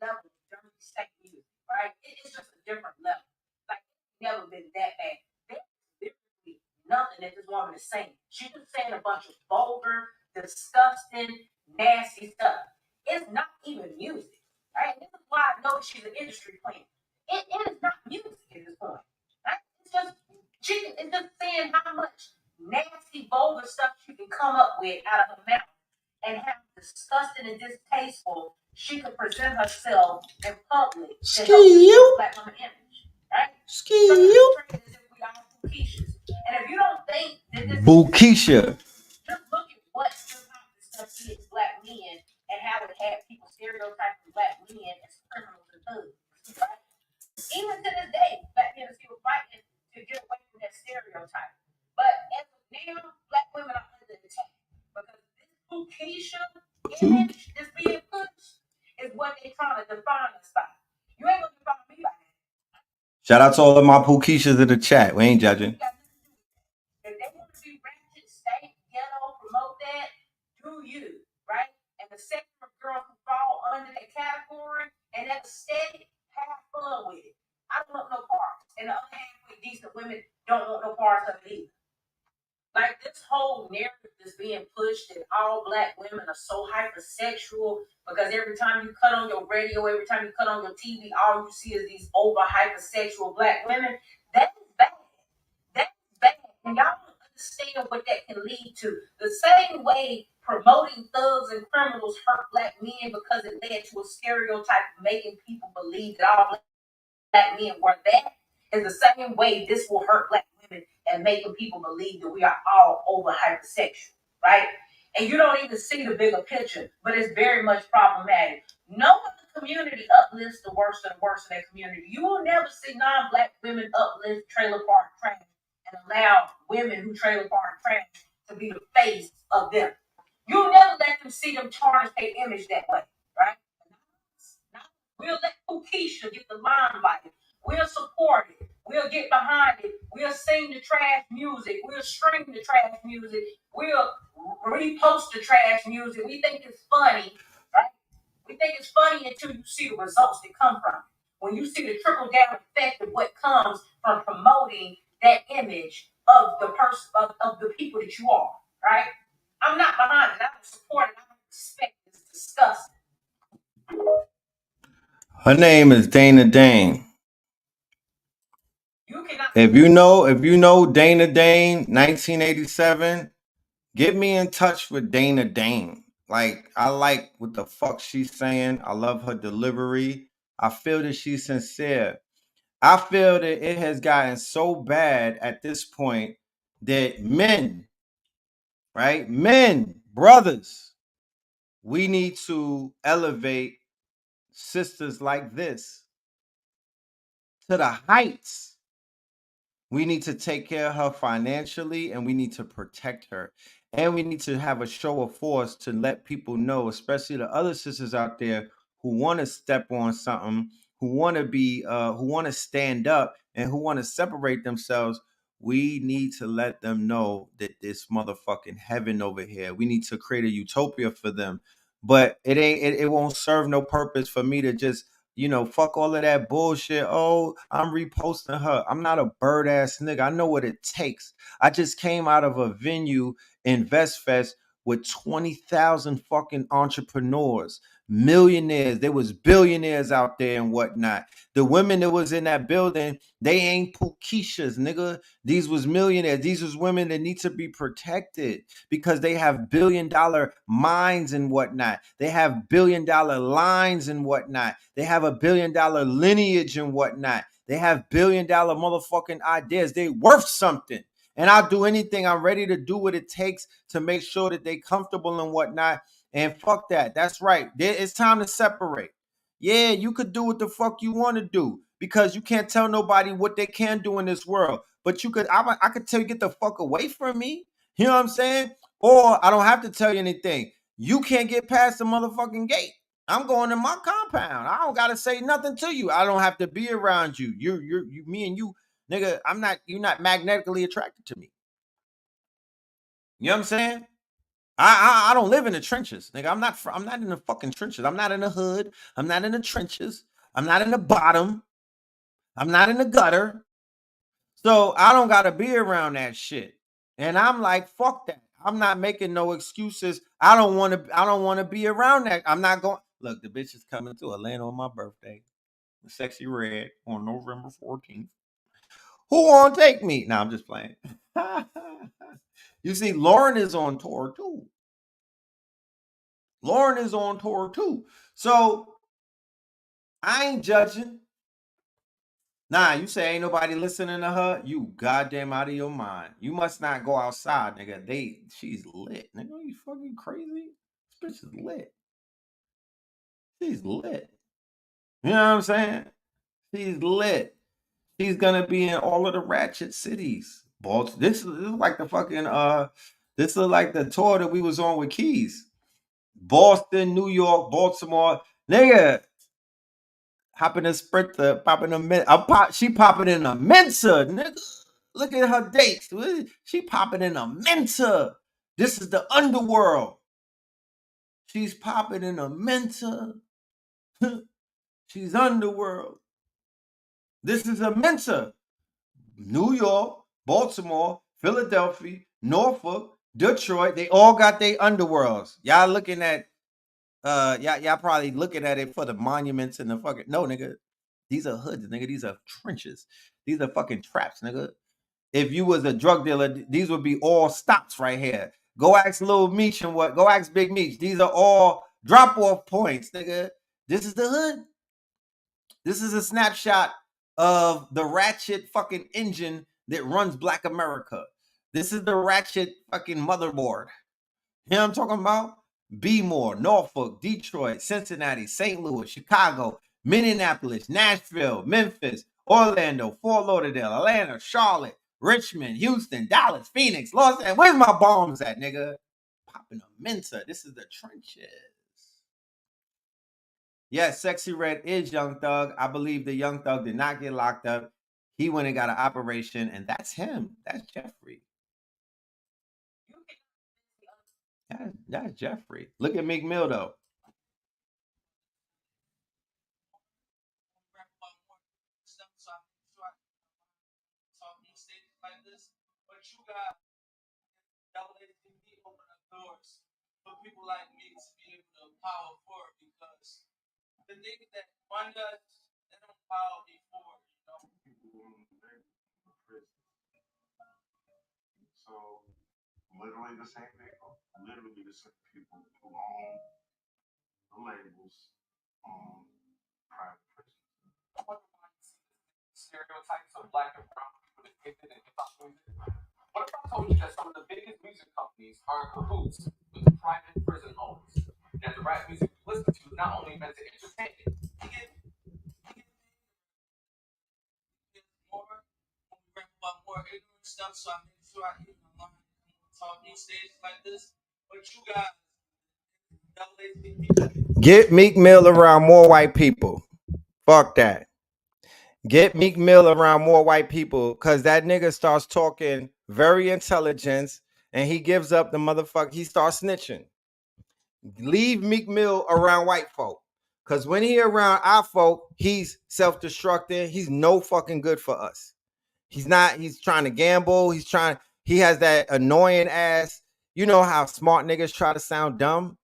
Level of dirty state music, right? It's just a different level. Like, it's never been that bad. There's literally nothing that this woman is saying. She's just saying a bunch of vulgar, disgusting, nasty stuff. It's not even music, right? This is why I know she's an industry plant. It is not music at this point, right? It's just saying how much nasty, vulgar stuff she can come up with out of her mouth and how disgusting and distasteful she could present herself in public to help the black woman image, right? So as if we are Bukishas. And if you don't think that this Bukisha. just look at what stuff is black men and how it had people stereotyping black men as criminals and thugs, right? Even to this day, black men are still fighting to get away from that stereotype. But as of now, black women are under attack because this Bukisha image that's being pushed is what they're trying to define us by. You ain't gonna define me by that. Shout out to all of my Pukishas in the chat. We ain't judging. If they want to be ratchet, stay ghetto, promote that, do you, right? And the second girl who fall under that category and that aesthetic, have fun with it. I don't want no parts. And the other half with decent women don't want no parts of it either. Like, this whole narrative is being pushed that all black women are so hypersexual because every time you cut on your radio, every time you cut on your TV, all you see is these over hypersexual black women. That is bad. That's bad. And y'all don't understand what that can lead to. The same way promoting thugs and criminals hurt black men because it led to a stereotype of making people believe that all black men were that, is the same way this will hurt black women and making people believe that we are all over hypersexual, right? And you don't even see the bigger picture, but it's very much problematic. No other community uplifts the worst of the worst of their community. You will never see non-black women uplift trailer park trash and allow women who trailer park trash to be the face of them. You'll never let them see them tarnish their image that way, right? We'll let Keisha get the limelight. We'll support it. We'll get behind it. We'll sing the trash music. We'll stream the trash music. We'll repost the trash music. We think it's funny, right? We think it's funny until you see the results that come from it. When you see the trickle down effect of what comes from promoting that image of the person, of the people that you are, right? I'm not behind it. I don't support it. I don't respect it. It's disgusting. Her name is Dana Dane. You cannot If you know Dana Dane, 1987, get me in touch with Dana Dane. Like, I like what the fuck she's saying. I love her delivery. I feel that she's sincere. I feel that it has gotten so bad at this point that men, right? Men, brothers, we need to elevate sisters like this to the heights. We need to take care of her financially, and we need to protect her. And we need to have a show of force to let people know, especially the other sisters out there who want to step on something, who want to stand up, and who want to separate themselves. We need to let them know that this motherfucking heaven over here. We need to create a utopia for them. But it won't serve no purpose for me to just fuck all of that bullshit. Oh, I'm reposting her. I'm not a bird ass nigga. I know what it takes. I just came out of a venue in Vestfest with 20,000 fucking entrepreneurs, millionaires. There was billionaires out there and whatnot. The women that was in that building, they ain't Pukishas, nigga. These was millionaires. These was women that need to be protected because they have $1 billion minds and whatnot. They have $1 billion lines and whatnot. They have a $1 billion lineage and whatnot. They have $1 billion motherfucking ideas. They worth something. And I'll do anything. I'm ready to do what it takes to make sure that they comfortable and whatnot. And fuck that. That's right. It's time to separate. Yeah, you could do what the fuck you want to do because you can't tell nobody what they can do in this world. But I could tell you, get the fuck away from me. You know what I'm saying? Or I don't have to tell you anything. You can't get past the motherfucking gate. I'm going to my compound. I don't gotta say nothing to you. I don't have to be around you. Me and you, nigga. You're not magnetically attracted to me. You know what I'm saying? I don't live in the trenches, nigga. I'm not in the fucking trenches. I'm not in the hood. I'm not in the trenches. I'm not in the bottom. I'm not in the gutter. So I don't gotta be around that shit. And I'm like, fuck that. I'm not making no excuses. I don't want to be around that. I'm not going. Look, the bitch is coming to Atlanta on my birthday. Sexy Red on November 14th. Who won't take me? No, I'm just playing. You see, Lauren is on tour too. So I ain't judging. Nah, you say ain't nobody listening to her? You goddamn out of your mind. You must not go outside, nigga. She's lit. Nigga, are you fucking crazy? This bitch is lit. She's lit. You know what I'm saying? She's lit. She's gonna be in all of the ratchet cities. This is like the fucking this is like the tour that we was on with Keys. Boston, New York, Baltimore. Nigga, hopping a Sprinter, popping she popping in a Mensa, nigga. Look at her dates. She popping in a Mensa. This is the underworld. She's popping in a Mensa. She's underworld. This is a Mensa. New York, Baltimore, Philadelphia, Norfolk, Detroit, they all got their underworlds. Y'all looking at y'all probably looking at it for the monuments and the fucking no, nigga. These are hoods, nigga. These are trenches. These are fucking traps, nigga. If you was a drug dealer, these would be all stops right here. Go ask Lil Meech and go ask Big Meech. These are all drop-off points, nigga. This is the hood. This is a snapshot of the ratchet fucking engine that runs Black America. This is the ratchet fucking motherboard. You know what I'm talking about? Bmore, Norfolk, Detroit, Cincinnati, St. Louis, Chicago, Minneapolis, Nashville, Memphis, Orlando, Fort Lauderdale, Atlanta, Charlotte, Richmond, Houston, Dallas, Phoenix, Los Angeles. Where's my bombs at, nigga? Popping a Mensa. This is the trenches. Yes, Sexy Red is Young Thug. I believe the Young Thug did not get locked up. He went and got an operation, and that's him. That's Jeffrey. That's Jeffrey. Look at Meek Mill, though. For people like me to be able to power forward because the niggas that fund us, they don't power me forward, you know. So literally the same people. Literally the same people who own the labels on private prisons. Stereotypes of black and brown people depicted in hip hop music. What if I told you that some of the biggest music companies are in cahoots with the private prison owners? That the rap music you listen to is not only meant to entertain you, more when we rap about more ignorant stuff, so I make sure I learn talk on stage like this. But you guys, Get Meek Mill around more white people. Fuck that. Get Meek Mill around more white people because that nigga starts talking very intelligent and he gives up the motherfucker. He starts snitching. Leave Meek Mill around white folk because when he around our folk, he's self-destructing. He's no fucking good for us. He's not. He's trying to gamble. He has that annoying ass. You know how smart niggas try to sound dumb?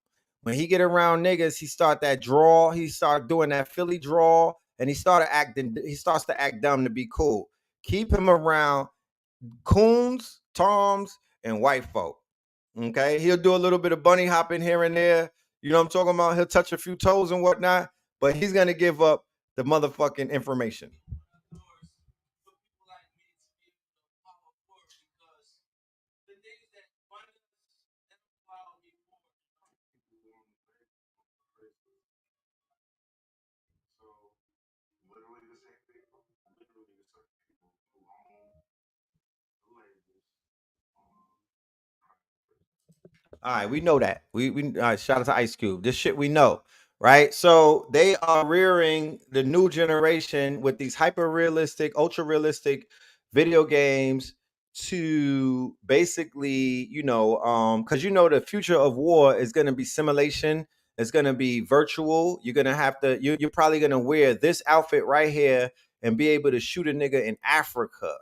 When he get around niggas, he start that draw. He start doing that Philly draw, and he starts to act dumb to be cool. Keep him around coons, toms, and white folk. Okay, he'll do a little bit of bunny hopping here and there. You know what I'm talking about? He'll touch a few toes and whatnot, but he's gonna give up the motherfucking information. literally the same people. Literally the same people who own the labels on private prisons. All right, we know that. We shout out to Ice Cube. This shit we know, right? So they are rearing the new generation with these hyper realistic, ultra realistic video games to basically, because the future of war is going to be simulation. It's going to be virtual. You're going to have to. You're probably going to wear this outfit right here and be able to shoot a nigga in Africa.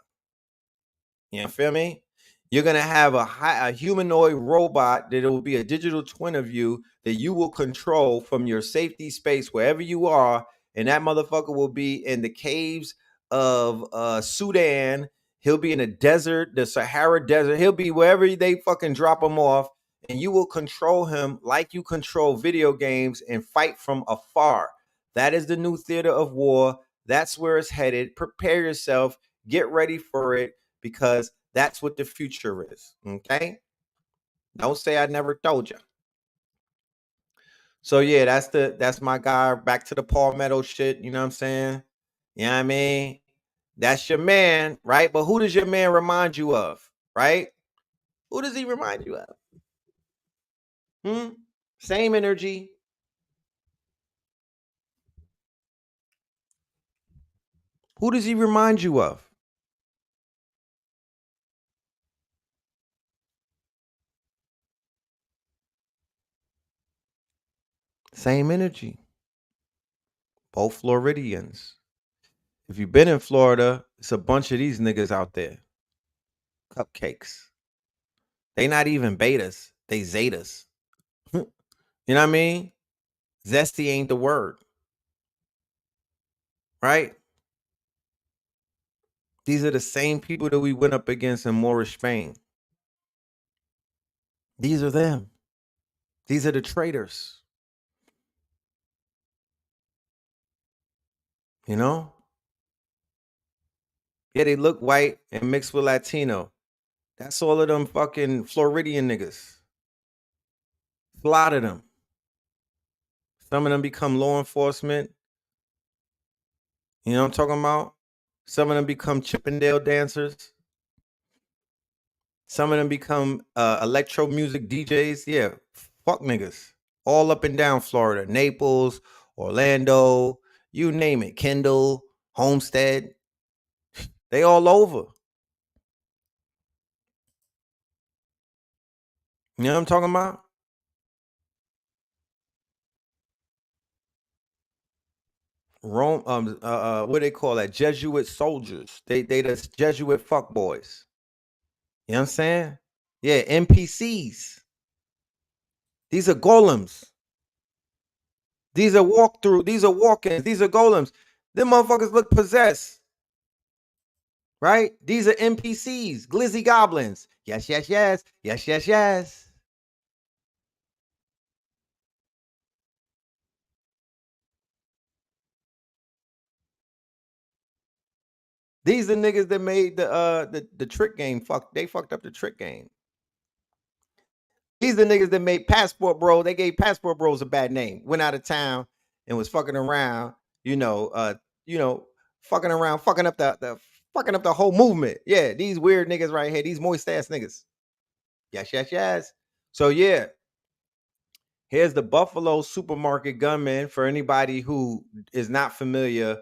You feel me? You're going to have a humanoid robot that will be a digital twin of you that you will control from your safety space wherever you are. And that motherfucker will be in the caves of Sudan. He'll be in the desert, the Sahara Desert. He'll be wherever they fucking drop him off. And you will control him like you control video games and fight from afar. That is the new theater of war. That's where it's headed. Prepare yourself. Get ready for it. Because that's what the future is. Okay. Don't say I never told you. So yeah, that's my guy. Back to the Palmetto shit. You know what I'm saying? You know what I mean? That's your man, right? But who does your man remind you of? Right? Who does he remind you of? Same energy. Who does he remind you of? Same energy. Both Floridians. If you've been in Florida, it's a bunch of these niggas out there. Cupcakes. They not even betas. They zetas. You know what I mean? Zesty ain't the word. Right? These are the same people that we went up against in Moorish Spain. These are them. These are the traitors. You know? Yeah, they look white and mixed with Latino. That's all of them fucking Floridian niggas. A lot of them. Some of them become law enforcement. You know what I'm talking about? Some of them become Chippendale dancers. Some of them become electro music DJs. Yeah, fuck niggas. All up and down Florida. Naples, Orlando, you name it. Kendall, Homestead. They all over. You know what I'm talking about? Rome, what they call that? Jesuit soldiers. They the Jesuit fuckboys. You know what I'm saying? Yeah, NPCs. These are golems. These are walkthrough. These are walk-ins. These are golems. Them motherfuckers look possessed. right? These are NPCs, glizzy goblins. Yes, yes, yes, yes, yes, yes. These are niggas that made the trick game. They fucked up the trick game. These are niggas that made Passport Bro. They gave Passport Bros a bad name. Went out of town and was fucking around, you know, fucking around, fucking up the whole movement. Yeah, these weird niggas right here, these moist ass niggas. Yes, yes, yes. So yeah, here's the Buffalo supermarket gunman for anybody who is not familiar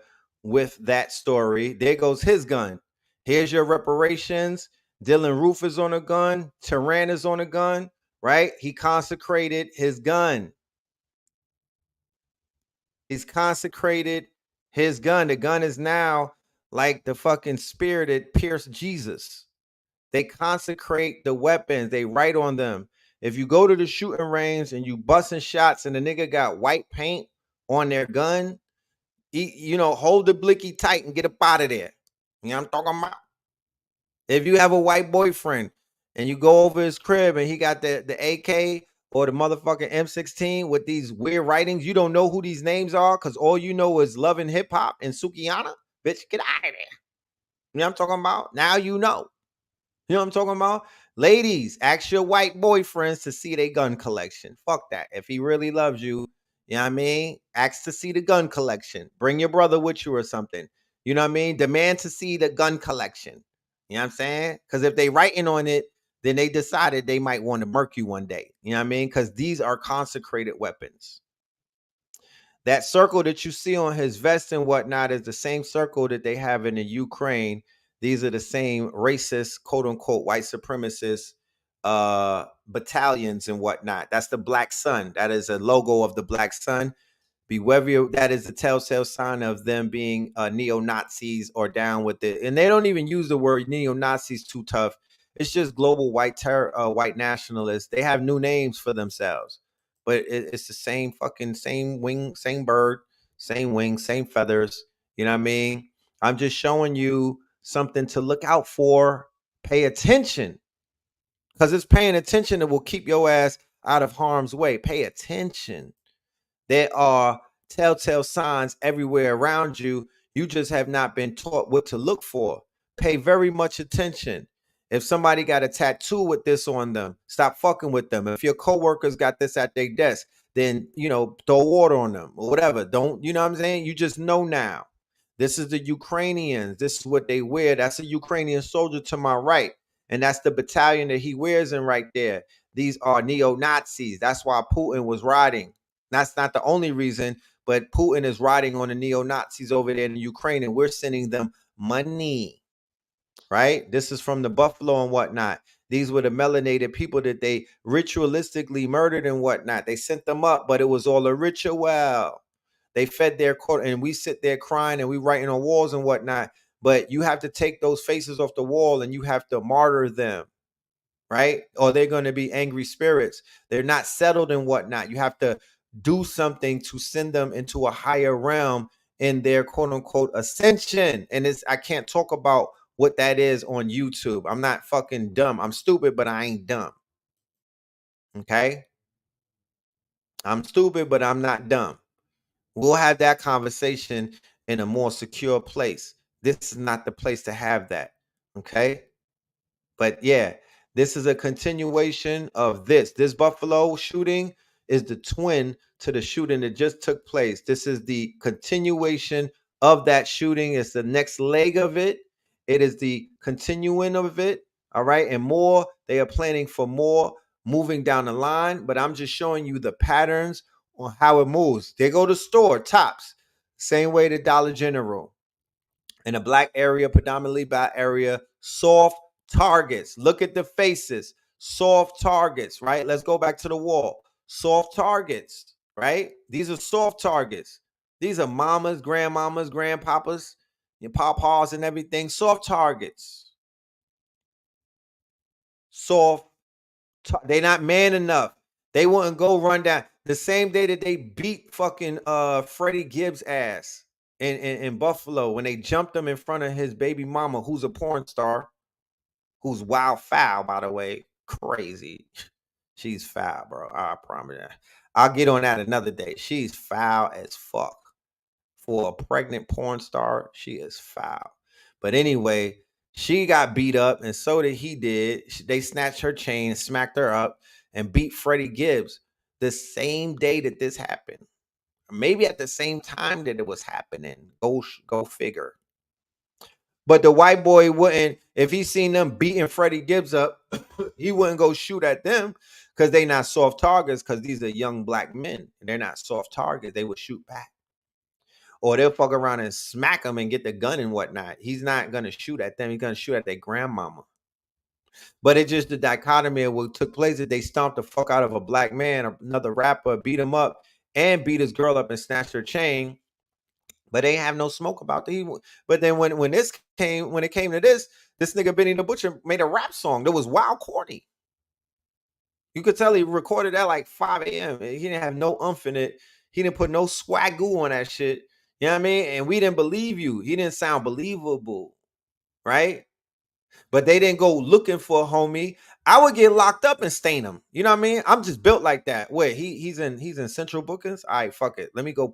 with that story. There goes his gun. Here's your reparations. Dylan Roof is on a gun. Tehran is on a gun, right? He consecrated his gun. He's consecrated his gun. The gun is now like the fucking spear that pierced Jesus. They consecrate the weapons. They write on them. If you go to the shooting range and you busting shots and the nigga got white paint on their gun, hold the blicky tight and get up out of there. You know what I'm talking about? If you have a white boyfriend and you go over his crib and he got the AK or the motherfucking M16 with these weird writings, you don't know who these names are because all you know is Love and Hip Hop and Sukiyana. Bitch, get out of there. You know what I'm talking about? Now you know. You know what I'm talking about? Ladies, ask your white boyfriends to see their gun collection. Fuck that. If he really loves you, you know what I mean? Ask to see the gun collection. Bring your brother with you or something. You know what I mean? Demand to see the gun collection. You know what I'm saying? Because if they writing on it, then they decided they might want to murk you one day. You know what I mean? Because these are consecrated weapons. That circle that you see on his vest and whatnot is the same circle that they have in the Ukraine. These are the same racist, quote unquote, white supremacist battalions and whatnot. That's the Black Sun. That is a logo of the Black Sun. Beware, that is the telltale sign of them being neo-Nazis or down with it. And they don't even use the word neo-Nazis too tough. It's just global white nationalists. They have new names for themselves, but it's the same fucking same wing, same bird, same wings, same feathers. You know what I mean? I'm just showing you something to look out for. Pay attention, because it's paying attention that will keep your ass out of harm's way. Pay attention. There are telltale signs everywhere around you. You just have not been taught what to look for. Pay very much attention. If somebody got a tattoo with this on them, stop fucking with them. If your coworkers got this at their desk, then, throw water on them or whatever. Don't, you know what I'm saying? You just know now. This is the Ukrainians. This is what they wear. That's a Ukrainian soldier to my right. And that's the battalion that he wears in right there. These are neo-Nazis. That's why Putin was riding. That's not the only reason, but Putin is riding on the neo-Nazis over there in Ukraine, and we're sending them money, right? This is from the Buffalo and whatnot. These were the melanated people that they ritualistically murdered and whatnot. They sent them up, but it was all a ritual. They fed their court, and we sit there crying and we writing on walls and whatnot. But you have to take those faces off the wall and you have to martyr them, right? Or they're going to be angry spirits. They're not settled and whatnot. You have to do something to send them into a higher realm in their quote unquote ascension. And I can't talk about what that is on YouTube. I'm not fucking dumb. I'm stupid, but I ain't dumb. Okay? I'm stupid, but I'm not dumb. We'll have that conversation in a more secure place. This is not the place to have that. Okay? But yeah, this is a continuation of this. This Buffalo shooting is the twin to the shooting that just took place. This is the continuation of that shooting. It's the next leg of it. It is the continuing of it. All right. And more, they are planning for more moving down the line. But I'm just showing you the patterns on how it moves. They go to store, Tops. Same way to Dollar General. In a black area, predominantly black area, soft targets. Look at the faces. Soft targets, right? Let's go back to the wall. Soft targets, right? These are soft targets. These are mamas, grandmamas, grandpapas, your papas and everything. Soft targets. Soft. They're not man enough. They wouldn't go run down. The same day that they beat fucking Freddie Gibbs' ass in Buffalo when they jumped him in front of his baby mama, who's a porn star, who's wild foul, by the way. Crazy. She's foul, bro. I promise you. I'll get on that another day. She's foul as fuck. For a pregnant porn star, she is foul. But anyway, she got beat up, and so did he did. They snatched her chain, smacked her up, and beat Freddie Gibbs the same day that this happened. Maybe at the same time that it was happening. Go figure. But the white boy wouldn't, if he seen them beating Freddie Gibbs up, he wouldn't go shoot at them because they not soft targets, because these are young black men. And they're not soft targets. They would shoot back. Or they'll fuck around and smack them and get the gun and whatnot. He's not going to shoot at them. He's going to shoot at their grandmama. But it's just the dichotomy of what took place that they stomped the fuck out of a black man, another rapper, beat him up, and beat his girl up and snatched her chain. But they have no smoke about the. But then when it came to this nigga Benny the Butcher made a rap song that was wild corny. You could tell he recorded that like 5 a.m. He didn't have no umph in it. He didn't put no swagoo on that shit. You know what I mean? And we didn't believe you. He didn't sound believable, right? But they didn't go looking for a homie. I would get locked up and stain him. You know what I mean? I'm just built like that. Wait, he's in central bookings. All right, fuck it. Let me go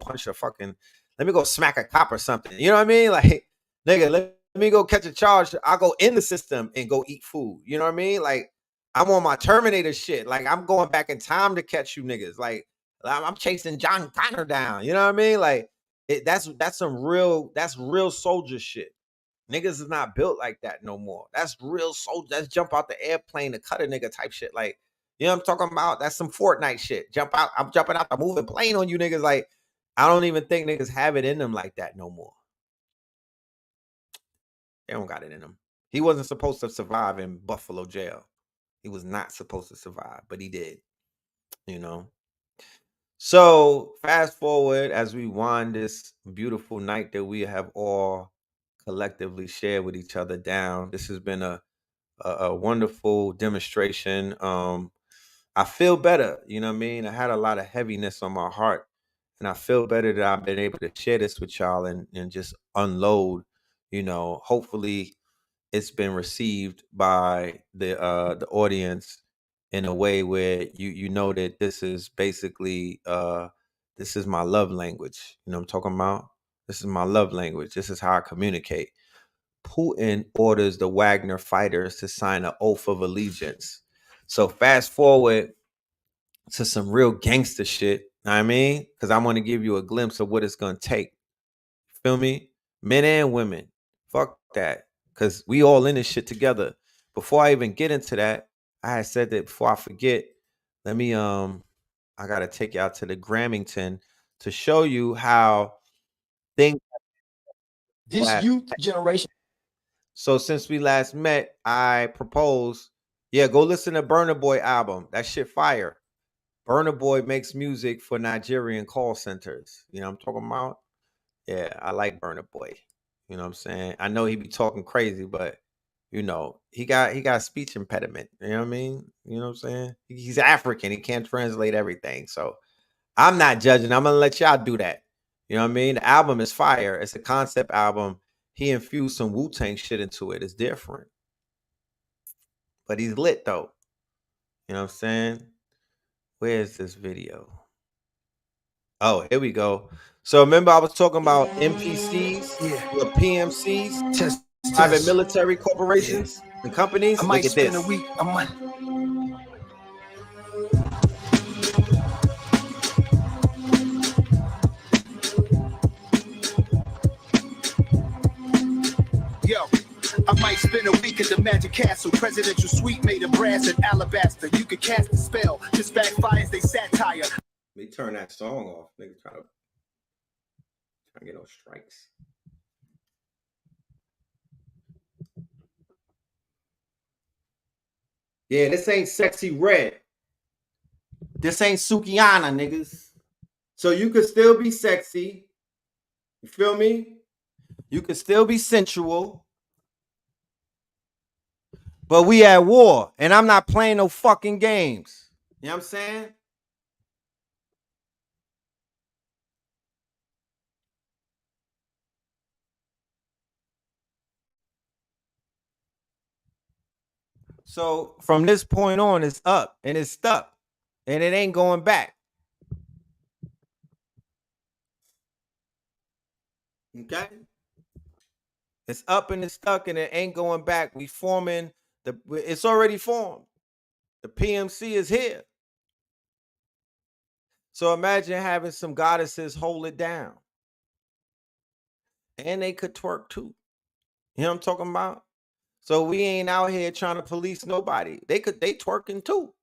let me go smack a cop or something. You know what I mean? Like, nigga, let me go catch a charge. I'll go in the system and go eat food. You know what I mean? Like, I'm on my Terminator shit. Like, I'm going back in time to catch you niggas. Like, I'm chasing John Connor down. You know what I mean? Like, that's real soldier shit. Niggas is not built like that no more. That's real soldier. That's jump out the airplane to cut a nigga type shit. Like, you know what I'm talking about? That's some Fortnite shit. I'm jumping out the moving plane on you niggas. Like, I don't even think niggas have it in them like that no more. They don't got it in them. He wasn't supposed to survive in Buffalo jail. He was not supposed to survive, but he did, you know? So fast forward as we wind this beautiful night that we have all collectively shared with each other down. This has been a wonderful demonstration. I feel better, you know what I mean? I had a lot of heaviness on my heart, and I feel better that I've been able to share this with y'all and just unload. You know, hopefully it's been received by the audience in a way where you know that this is basically this is my love language. You know what I'm talking about? This is my love language. This is how I communicate. Putin orders the Wagner fighters to sign an oath of allegiance. So fast forward to some real gangster shit. Know what I mean? Because I want to give you a glimpse of what it's gonna take. Feel me? Men and women. Fuck that. Because we all in this shit together. Before I even get into that, I had said that before I forget, let me I gotta take you out to the Grammington to show you how things This youth generation. So since we last met, I propose, go listen to Burna Boy album. That shit fire. Burna Boy makes music for Nigerian call centers. You know what I'm talking about? Yeah, I like Burna Boy. You know what I'm saying? I know he be talking crazy, but you know, he got a speech impediment. You know what I mean? You know what I'm saying? He's African. He can't translate everything. So I'm not judging. I'm gonna let y'all do that. You know what I mean? The album is fire. It's a concept album. He infused some Wu-Tang shit into it. It's different. But he's lit though. You know what I'm saying? Where's this video? Oh, here we go. So remember I was talking about NPCs, or PMCs, private military corporations and companies. Look at this. Yo, I might spend a week at the Magic Castle. Presidential suite made of brass and alabaster. You could cast a spell, just backfires they satire. Let me turn that song off. Nigga trying to get no strikes. Yeah, this ain't Sexy Red. This ain't Sukiana, niggas. So you could still be sexy. You feel me? You could still be sensual. But we at war, and I'm not playing no fucking games. You know what I'm saying? So from this point on, it's up and it's stuck, and it ain't going back. Okay, it's up and it's stuck, and it ain't going back. We forming the. It's already formed. The PMC is here. So imagine having some goddesses hold it down, and they could twerk too. You know what I'm talking about? So we ain't out here trying to police nobody. They twerking too.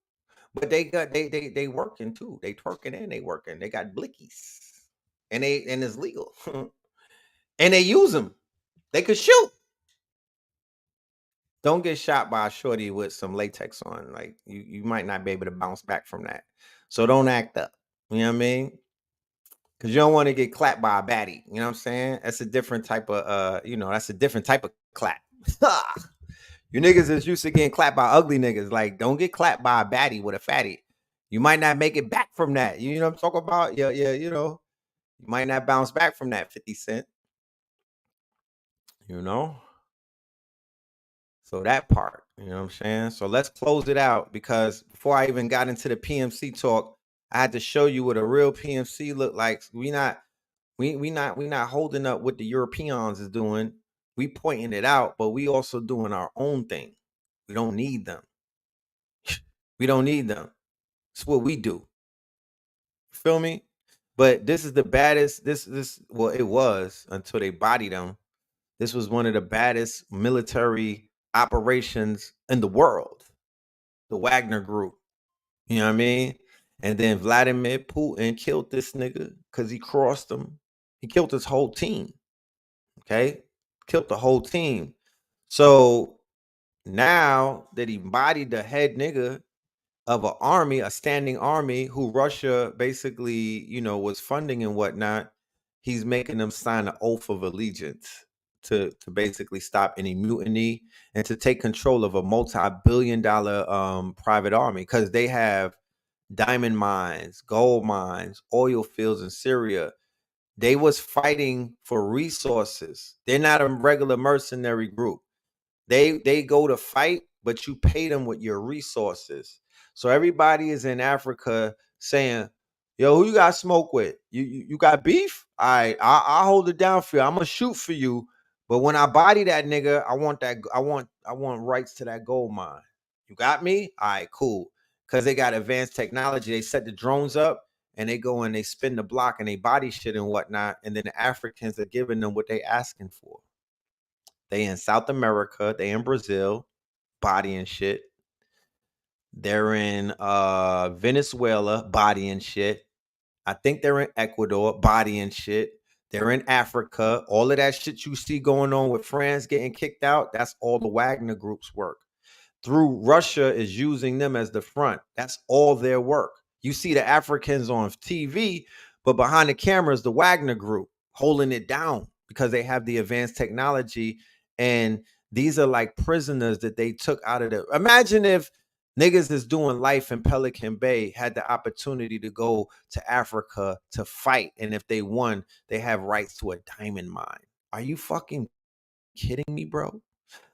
But they working too. They twerking and they working. They got blickies. And it's legal. And they use them. They could shoot. Don't get shot by a shorty with some latex on. Like you might not be able to bounce back from that. So don't act up. You know what I mean? Because you don't want to get clapped by a baddie. You know what I'm saying? That's a different type of that's a different type of clap. You niggas is used to getting clapped by ugly niggas. Like, don't get clapped by a baddie with a fatty. You might not make it back from that. You know what I'm talking about? Yeah, you might not bounce back from that 50 Cent. You know? So that part, you know what I'm saying? So let's close it out, because before I even got into the PMC talk, I had to show you what a real PMC look like. We not holding up what the Europeans is doing. We pointing it out, but we also doing our own thing. We don't need them. We don't need them. It's what we do. Feel me? But this is the baddest. Well, it was until they bodied him. This was one of the baddest military operations in the world. The Wagner Group. You know what I mean? And then Vladimir Putin killed this nigga because he crossed him. He killed his whole team. Okay? Killed the whole team. So now that he bodied the head nigga of an army, a standing army who Russia basically, was funding and whatnot, he's making them sign an oath of allegiance to basically stop any mutiny and to take control of a multi-billion-dollar private army, because they have diamond mines, gold mines, oil fields in Syria. They was fighting for resources. They're not a regular mercenary group. They go to fight, but you pay them with your resources. So everybody is in Africa saying, "Yo, who you got smoke with? You got beef? I'll hold it down for you. I'm gonna shoot for you, but when I body that nigga, I want that. I want rights to that gold mine. You got me? All right, cool. Because they got advanced technology. They set the drones up and they go and they spin the block and they body shit and whatnot. And then the Africans are giving them what they asking for. They in South America, they in Brazil, bodying shit. They're in Venezuela, bodying shit. I think they're in Ecuador, bodying shit. They're in Africa. All of that shit you see going on with France getting kicked out, that's all the Wagner Group's work. Through Russia is using them as the front. That's all their work. You see the Africans on TV, but behind the camera is the Wagner Group holding it down because they have the advanced technology. And these are like prisoners that they took out of the. Imagine if niggas is doing life in Pelican Bay had the opportunity to go to Africa to fight. And if they won, they have rights to a diamond mine. Are you fucking kidding me, bro?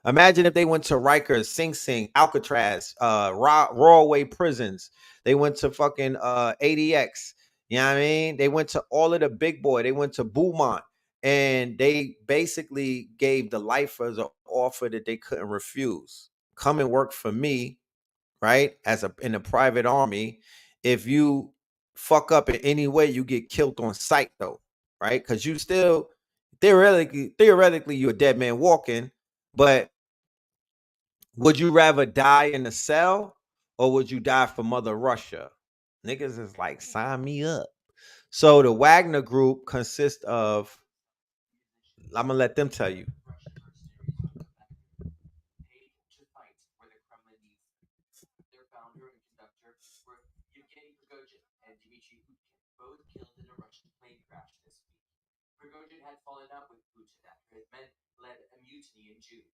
Imagine if they went to Rikers, Sing Sing, Alcatraz, Rawway prisons. They went to fucking ADX. You know what I mean? They went to all of the big boy. They went to Beaumont. And they basically gave the lifers an offer that they couldn't refuse. Come and work for me, right? In a private army. If you fuck up in any way, you get killed on sight, though, right? Because you still theoretically you're a dead man walking. But would you rather die in a cell or would you die for Mother Russia? Niggas is like, sign me up. So the Wagner Group consists of, I'm gonna let them tell you. Prigozhin had fallen out with Putin after his men led a mutiny in June.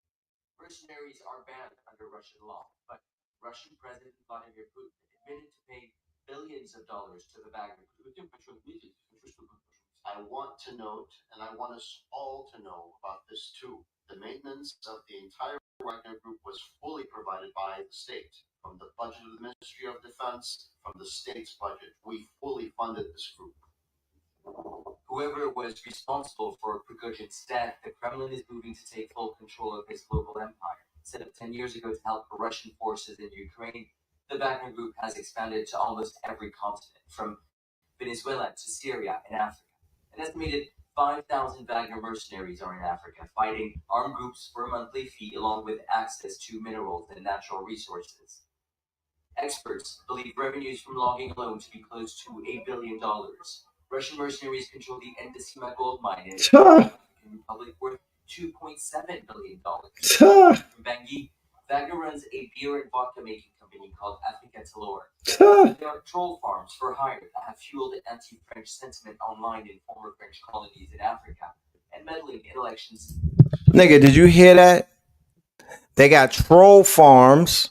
Mercenaries are banned under Russian law, but Russian President Vladimir Putin admitted to pay billions of dollars to the Wagner Group. I want to note, and I want us all to know about this too, the maintenance of the entire Wagner Group was fully provided by the state. From the budget of the Ministry of Defense, from the state's budget, we fully funded this group. Whoever was responsible for Prigozhin's death, the Kremlin is moving to take full control of his global empire. Set up 10 years ago to help Russian forces in Ukraine, the Wagner Group has expanded to almost every continent, from Venezuela to Syria and Africa. An estimated 5,000 Wagner mercenaries are in Africa, fighting armed groups for a monthly fee along with access to minerals and natural resources. Experts believe revenues from logging alone to be close to $8 billion. Russian mercenaries control the Endosima gold mine in the African Republic worth $2.7 billion. From Bangui, Wagner runs a beer and vodka making company called Africa Talor. There are troll farms for hire that have fueled anti-French sentiment online in former French colonies in Africa and meddling in elections. Nigga, did you hear that? They got troll farms,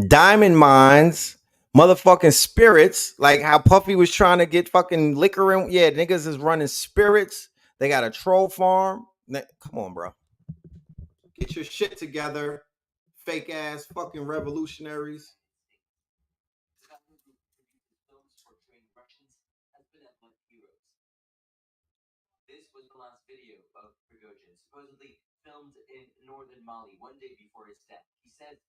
diamond mines, motherfucking spirits, like how Puffy was trying to get fucking liquor in. Yeah, niggas is running spirits. They got a troll farm. Come on, bro. Get your shit together, fake ass fucking revolutionaries. This was the last video of Prigozhin, supposedly filmed in northern Mali one day before his death. He said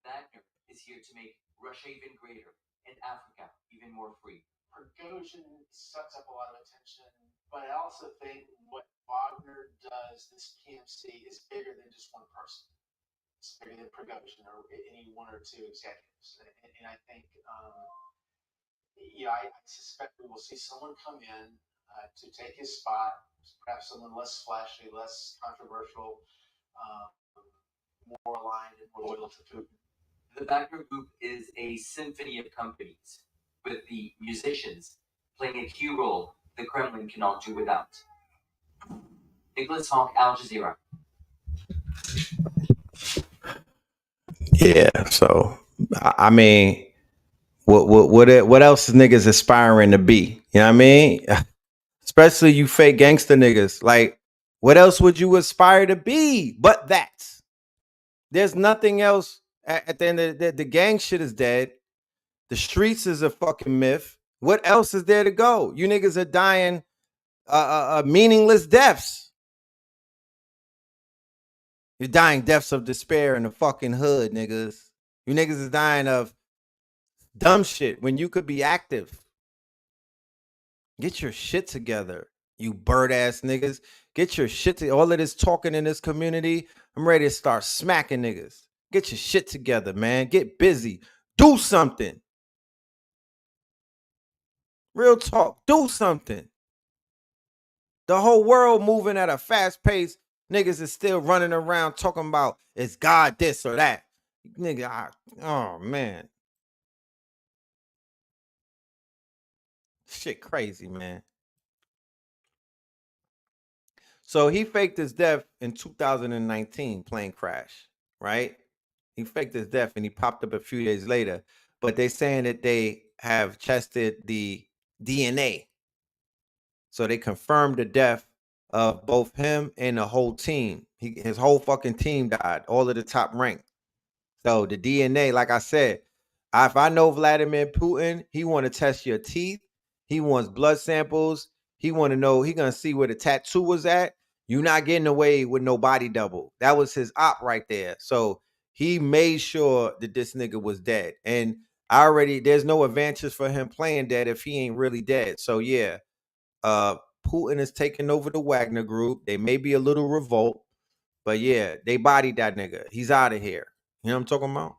Wagner is here to make Russia even greater and Africa even more free. Prigozhin sucks up a lot of attention, but I also think what Wagner does, this PMC, is bigger than just one person. It's bigger than Prigozhin or any one or two executives. And I think, I suspect we will see someone come in to take his spot, perhaps someone less flashy, less controversial, more aligned and more loyal to Putin. The Wagner Group is a symphony of companies, with the musicians playing a key role the Kremlin cannot do without. Nicholas Hawk, Al Jazeera. Yeah, so I mean, what else is niggas aspiring to be? You know what I mean? Especially you fake gangster niggas. Like, what else would you aspire to be but that? There's nothing else. At the end of the gang shit is dead. The streets is a fucking myth. What else is there to go? You niggas are dying meaningless deaths. You're dying deaths of despair in the fucking hood, niggas. You niggas is dying of dumb shit when you could be active. Get your shit together, you bird ass niggas. Get your shit together. All of this talking in this community, I'm ready to start smacking niggas. Get your shit together, man. Get busy. Do something. Real talk. Do something. The whole world moving at a fast pace. Niggas is still running around talking about it's God this or that. Nigga, oh man. Shit crazy, man. So he faked his death in 2019 plane crash, right? He faked his death and he popped up a few days later. But they saying that they have tested the DNA. So they confirmed the death of both him and the whole team. His whole fucking team died, all of the top rank. So the DNA, like I said, if I know Vladimir Putin, he want to test your teeth. He wants blood samples. He want to know, he going to see where the tattoo was at. You're not getting away with no body double. That was his op right there. So he made sure that this nigga was dead. And there's no advantage for him playing dead if he ain't really dead. So yeah, Putin is taking over the Wagner Group. They may be a little revolt, but yeah, they bodied that nigga. He's out of here. You know what I'm talking about?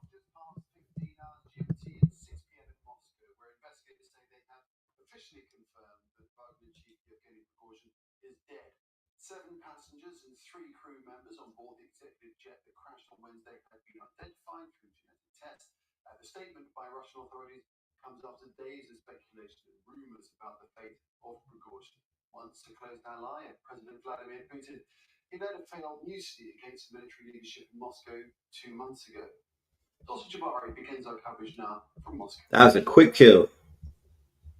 Officially confirmed that Wagner chief Yevgeny Prigozhin is dead. 7 passengers and 3 crew members on board the executive jet that crashed on Wednesday have been identified through genetic tests. The statement by Russian authorities comes after days of speculation and rumors about the fate of Prigozhin. Once a closed-down lie, President Vladimir Putin, he led a failed mutiny against military leadership in Moscow 2 months ago. Dr. Jabari begins our coverage now from Moscow. That was a quick kill.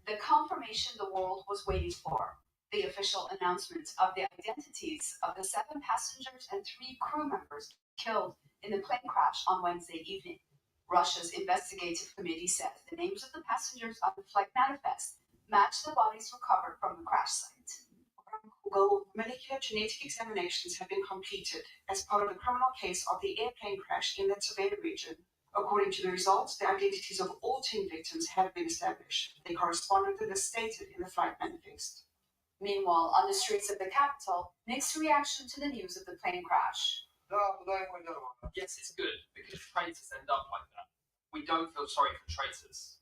The confirmation the world was waiting for. The official announcement of the identities of the 7 passengers and 3 crew members killed in the plane crash on Wednesday evening. Russia's investigative committee says the names of the passengers on the flight manifest match the bodies recovered from the crash site. Molecular genetic examinations have been completed as part of the criminal case of the airplane crash in the ZELLE region. According to the results, the identities of all 10 victims have been established. They corresponded to the stated in the flight manifest. Meanwhile, on the streets of the capital, mixed reaction to the news of the plane crash. Yes, it's good because traitors end up like that. We don't feel sorry for traitors.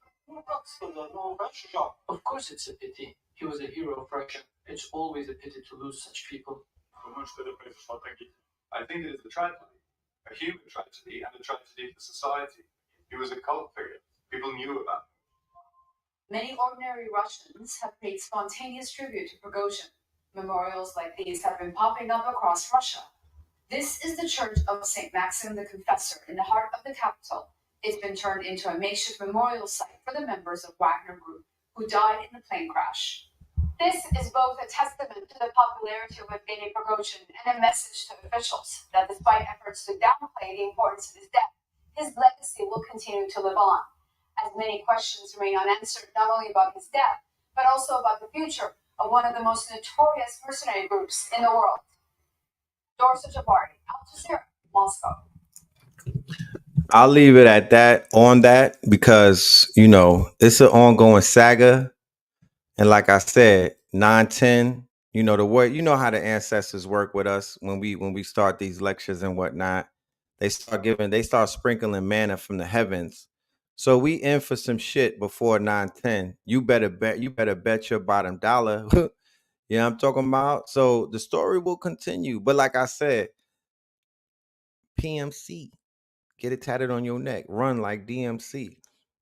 Of course it's a pity. He was a hero of Russia. It's always a pity to lose such people. I think it is a tragedy, a human tragedy, and a tragedy for society. He was a cult figure. People knew about him. Many ordinary Russians have paid spontaneous tribute to Prigozhin. Memorials like these have been popping up across Russia. This is the Church of St. Maxim the Confessor in the heart of the capital. It's been turned into a makeshift memorial site for the members of Wagner Group who died in the plane crash. This is both a testament to the popularity of Evgeny Prigozhin and a message to officials that despite efforts to downplay the importance of his death, his legacy will continue to live on, as many questions remain unanswered not only about his death, but also about the future of one of the most notorious mercenary groups in the world. Dorsa Jabari, Al Jazeera, Moscow. I'll leave it at that on that because, you know, it's an ongoing saga. And like I said, 9-10, you know, the word, you know how the ancestors work with us when we start these lectures and whatnot. They start sprinkling manna from the heavens. So we in for some shit before 9-10. You better bet your bottom dollar. You know what I'm talking about? So the story will continue. But like I said, PMC. Get it tatted on your neck. Run like DMC. You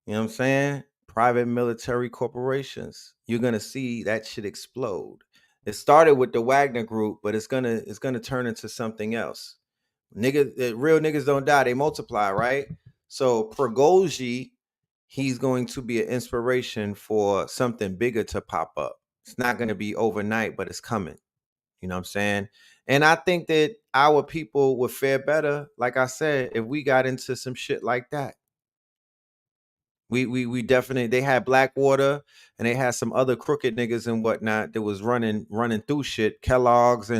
know what I'm saying? Private military corporations. You're gonna see that shit explode. It started with the Wagner Group, but it's gonna turn into something else. Real niggas don't die; they multiply, right? So Prigozhin, he's going to be an inspiration for something bigger to pop up. It's not gonna be overnight, but it's coming. You know what I'm saying? And I think that our people would fare better, like I said, if we got into some shit like that. We definitely, they had Blackwater and they had some other crooked niggas and whatnot that was running through shit, Kellogg's,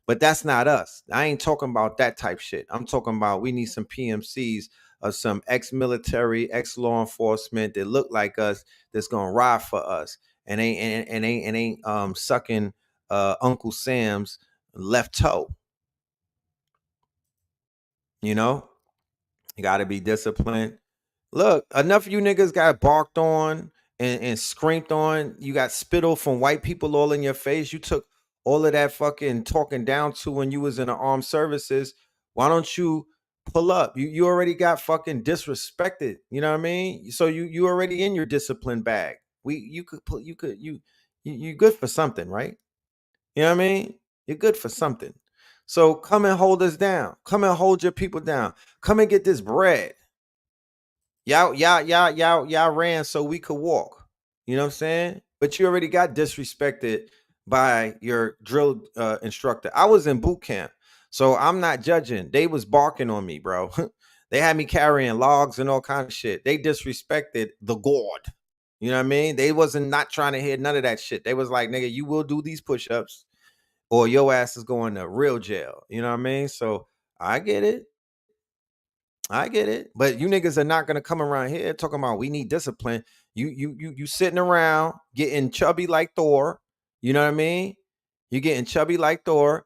but that's not us. I ain't talking about that type shit. I'm talking about we need some PMCs of some ex-military, ex-law enforcement that look like us that's gonna ride for us and ain't sucking Uncle Sam's left toe. You know, you got to be disciplined. Look, enough of you niggas got barked on and screamed on. You got spittle from white people all in your face. You took all of that fucking talking down to when you was in the armed services. Why don't you pull up? You already got fucking disrespected. You know what I mean? So you already in your discipline bag. You good for something, right? You know what I mean? You're good for something. So come and hold us down. Come and hold your people down. Come and get this bread. Y'all ran so we could walk. You know what I'm saying? But you already got disrespected by your drill instructor. I was in boot camp, so I'm not judging. They was barking on me, bro. They had me carrying logs and all kind of shit. They disrespected the God. You know what I mean? They wasn't not trying to hear none of that shit. They was like, nigga, you will do these push-ups or your ass is going to real jail. You know what I mean? So I get it. But you niggas are not gonna come around here talking about we need discipline. You sitting around getting chubby like Thor. You know what I mean? You getting chubby like Thor.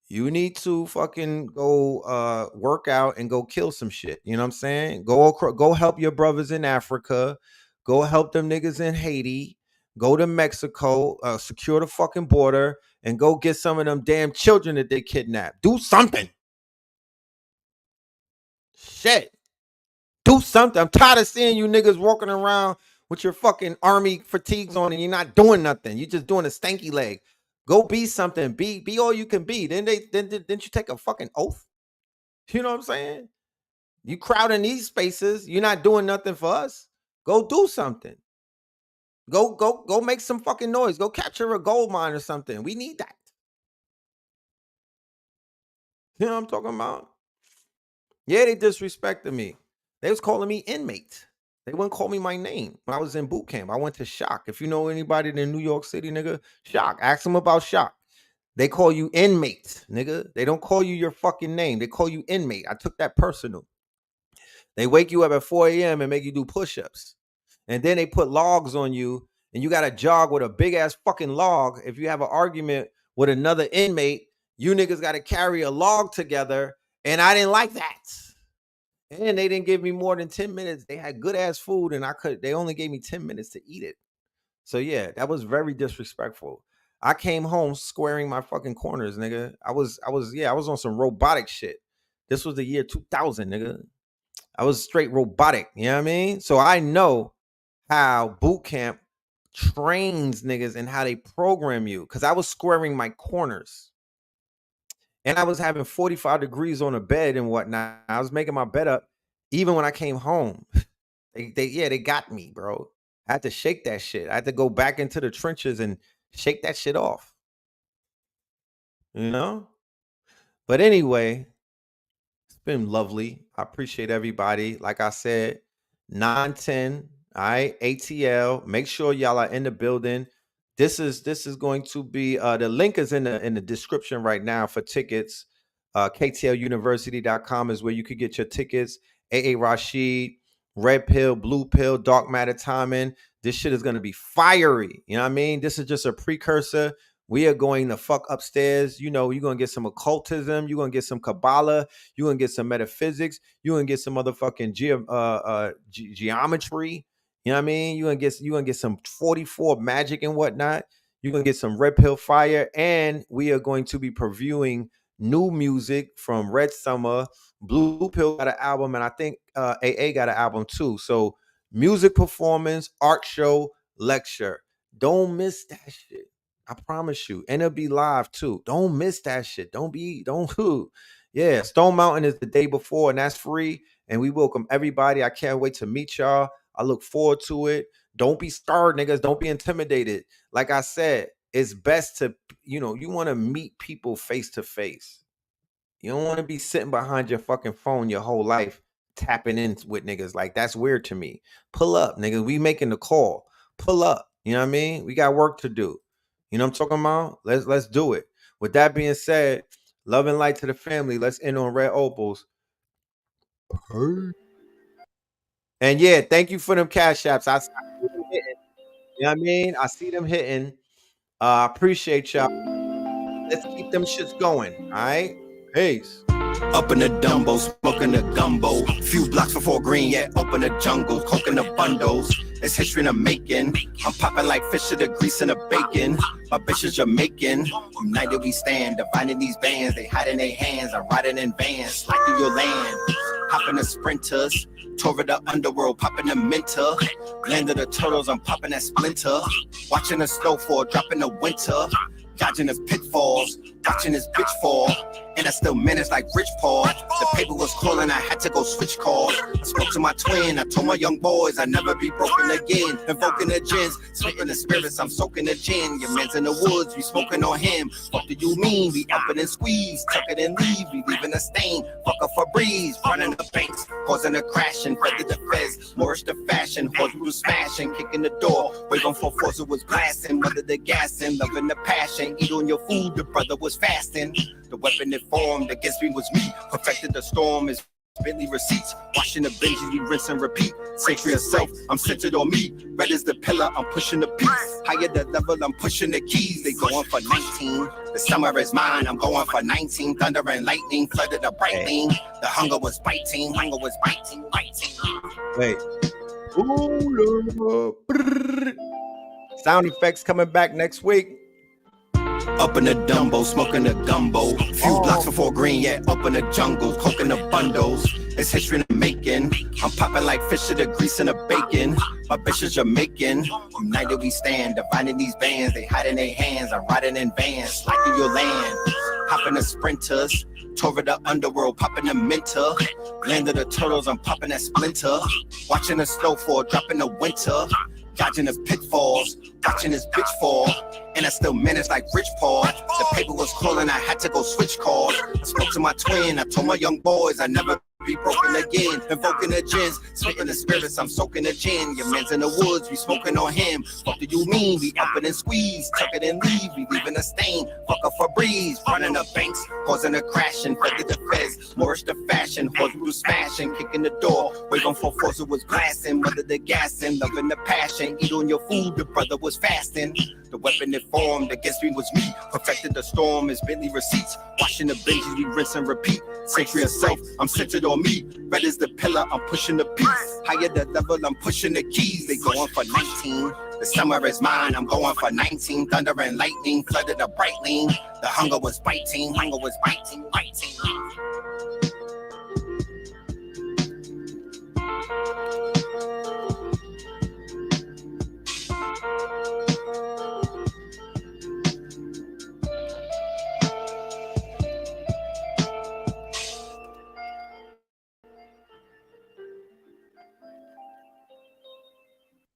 You need to fucking go work out and go kill some shit. You know what I'm saying? Go help your brothers in Africa. Go help them niggas in Haiti. Go to Mexico, secure the fucking border, and go get some of them damn children that they kidnapped. Do something. Shit. Do something. I'm tired of seeing you niggas walking around with your fucking army fatigues on and you're not doing nothing. You're just doing a stanky leg. Go be something. Be all you can be. Didn't you take a fucking oath? You know what I'm saying? You crowding these spaces. You're not doing nothing for us. Go do something. Go make some fucking noise. Go capture a gold mine or something. We need that. You know what I'm talking about? Yeah, they disrespected me. They was calling me inmate. They wouldn't call me my name when I was in boot camp. I went to Shock. If you know anybody in New York City, nigga, Shock. Ask them about Shock. They call you inmate, nigga. They don't call you your fucking name. They call you inmate. I took that personal. They wake you up at 4 a.m. and make you do push-ups. And then they put logs on you, and you got to jog with a big-ass fucking log. If you have an argument with another inmate, you niggas got to carry a log together, and I didn't like that. And they didn't give me more than 10 minutes. They had good ass food, and they only gave me 10 minutes to eat it. So yeah, that was very disrespectful. I came home squaring my fucking corners, nigga. I was on some robotic shit. This was the year 2000, nigga. I was straight robotic, you know what I mean? So I know how boot camp trains niggas and how they program you, because I was squaring my corners. And I was having 45 degrees on a bed and whatnot. I was making my bed up even when I came home. They got me, bro. I had to shake that shit. I had to go back into the trenches and shake that shit off. You know? But anyway, it's been lovely. I appreciate everybody. Like I said, 9-10, all right, ATL. Make sure y'all are in the building. This is going to be the link is in the description right now for tickets. KTLUniversity.com is where you could get your tickets. AA Rashid, Red Pill, Blue Pill, Dark Matter Timing. This shit is going to be fiery. You know what I mean? This is just a precursor. We are going to fuck upstairs. You know, you're going to get some occultism. You're going to get some Kabbalah. You're going to get some metaphysics. You're going to get some motherfucking geometry. You know what I mean? You're gonna get some 44 magic and whatnot. You're gonna get some Red Pill Fire, and we are going to be previewing new music from Red Summer. Blue Pill got an album, and I think AA got an album too. So music performance, art show, lecture. Don't miss that shit. I promise you. And it'll be live too. Don't miss that shit. Don't. Yeah, Stone Mountain is the day before, and that's free. And we welcome everybody. I can't wait to meet y'all. I look forward to it. Don't be scared, niggas. Don't be intimidated. Like I said, it's best to, you want to meet people face to face. You don't want to be sitting behind your fucking phone your whole life tapping in with niggas. Like, that's weird to me. Pull up, niggas. We making the call. Pull up. You know what I mean? We got work to do. You know what I'm talking about? Let's do it. With that being said, love and light to the family. Let's end on Red Opals. And yeah, thank you for them cash apps. I see them hitting. You know what I mean? I see them hitting. I appreciate y'all. Let's keep them shits going. All right. Peace. Up in the Dumbo, smoking the gumbo. Few blocks before green, yeah, up in the jungle, coking the bundles. It's history in the making. I'm popping like fish to the grease and the bacon. My bitch is Jamaican. United we stand, dividing these bands. They hide in their hands. I'm riding in vans, sliding your land. Hopping the sprinters. Tore the underworld, popping the mentor. Landed the turtles, I'm popping that splinter. Watching the snowfall, dropping the winter. Dodging the pitfalls, watching this bitch fall. And I still managed like Rich Paul. The paper was calling, I had to go switch calls. I spoke to my twin, I told my young boys I'd never be broken again. Invoking the gins, spitting the spirits, I'm soaking the gin. Your man's in the woods, we smoking on him. What do you mean? We up it and squeeze, tuck it and leave. We leaving a stain, fuck up for breeze. Running the banks, causing a crash and feather the feds. Moorish the fashion, horse was smashing, kicking the door. Waving for force, it was blasting. Mother the gas and loving the passion. Eat on your food, the brother was fasting. The weapon that formed against me was me. Perfected the storm is Bentley receipts. Washing the benches, we rinse and repeat. Say for yourself, I'm centered on me. Red is the pillar, I'm pushing the piece. Higher the level, I'm pushing the keys. They going for 19. The summer is mine, I'm going for 19. Thunder and lightning flooded the brightening. The hunger was biting, biting. Wait. Sound effects coming back next week. Up in the Dumbo, smoking the gumbo. Few blocks before green, yeah, up in the jungle, coking the bundles. It's history in the making. I'm popping like fish to the grease and the bacon. My bitch is Jamaican. United we stand, dividing these bands. They hide in their hands. I'm riding in vans, sliding your land. Hopping the sprinters. Tore the underworld, popping the mentor. Landed the turtles, I'm popping that splinter. Watching the snowfall, dropping the winter. Dodging the pitfalls, watching this bitch fall. And I still managed like Rich Paul. The paper was calling, I had to go switch calls. I spoke to my twin, I told my young boys I'd never be broken again, invoking the gins, spitting the spirits, I'm soaking the gin. Your man's in the woods, we smoking on him. What do you mean? We up it and squeeze, tuck it and leave, we leaving a stain. Fuck up for breeze, running up banks, causing a crashing. Feather the feds, Moorish the fashion, horse through smashing, kicking the door. Wave on 4-4, was glassing, mother the gassing, loving the passion. Eat on your food, the brother was fasting. The weapon that formed against me was me. Perfected the storm as Bentley receipts. Washing the benches, we rinse and repeat. Century of self, I'm centered on me. Red is the pillar, I'm pushing the piece. Higher the level, I'm pushing the keys. They going for 19. The summer is mine, I'm going for 19. Thunder and lightning flooded the bright lean. The hunger was biting, biting.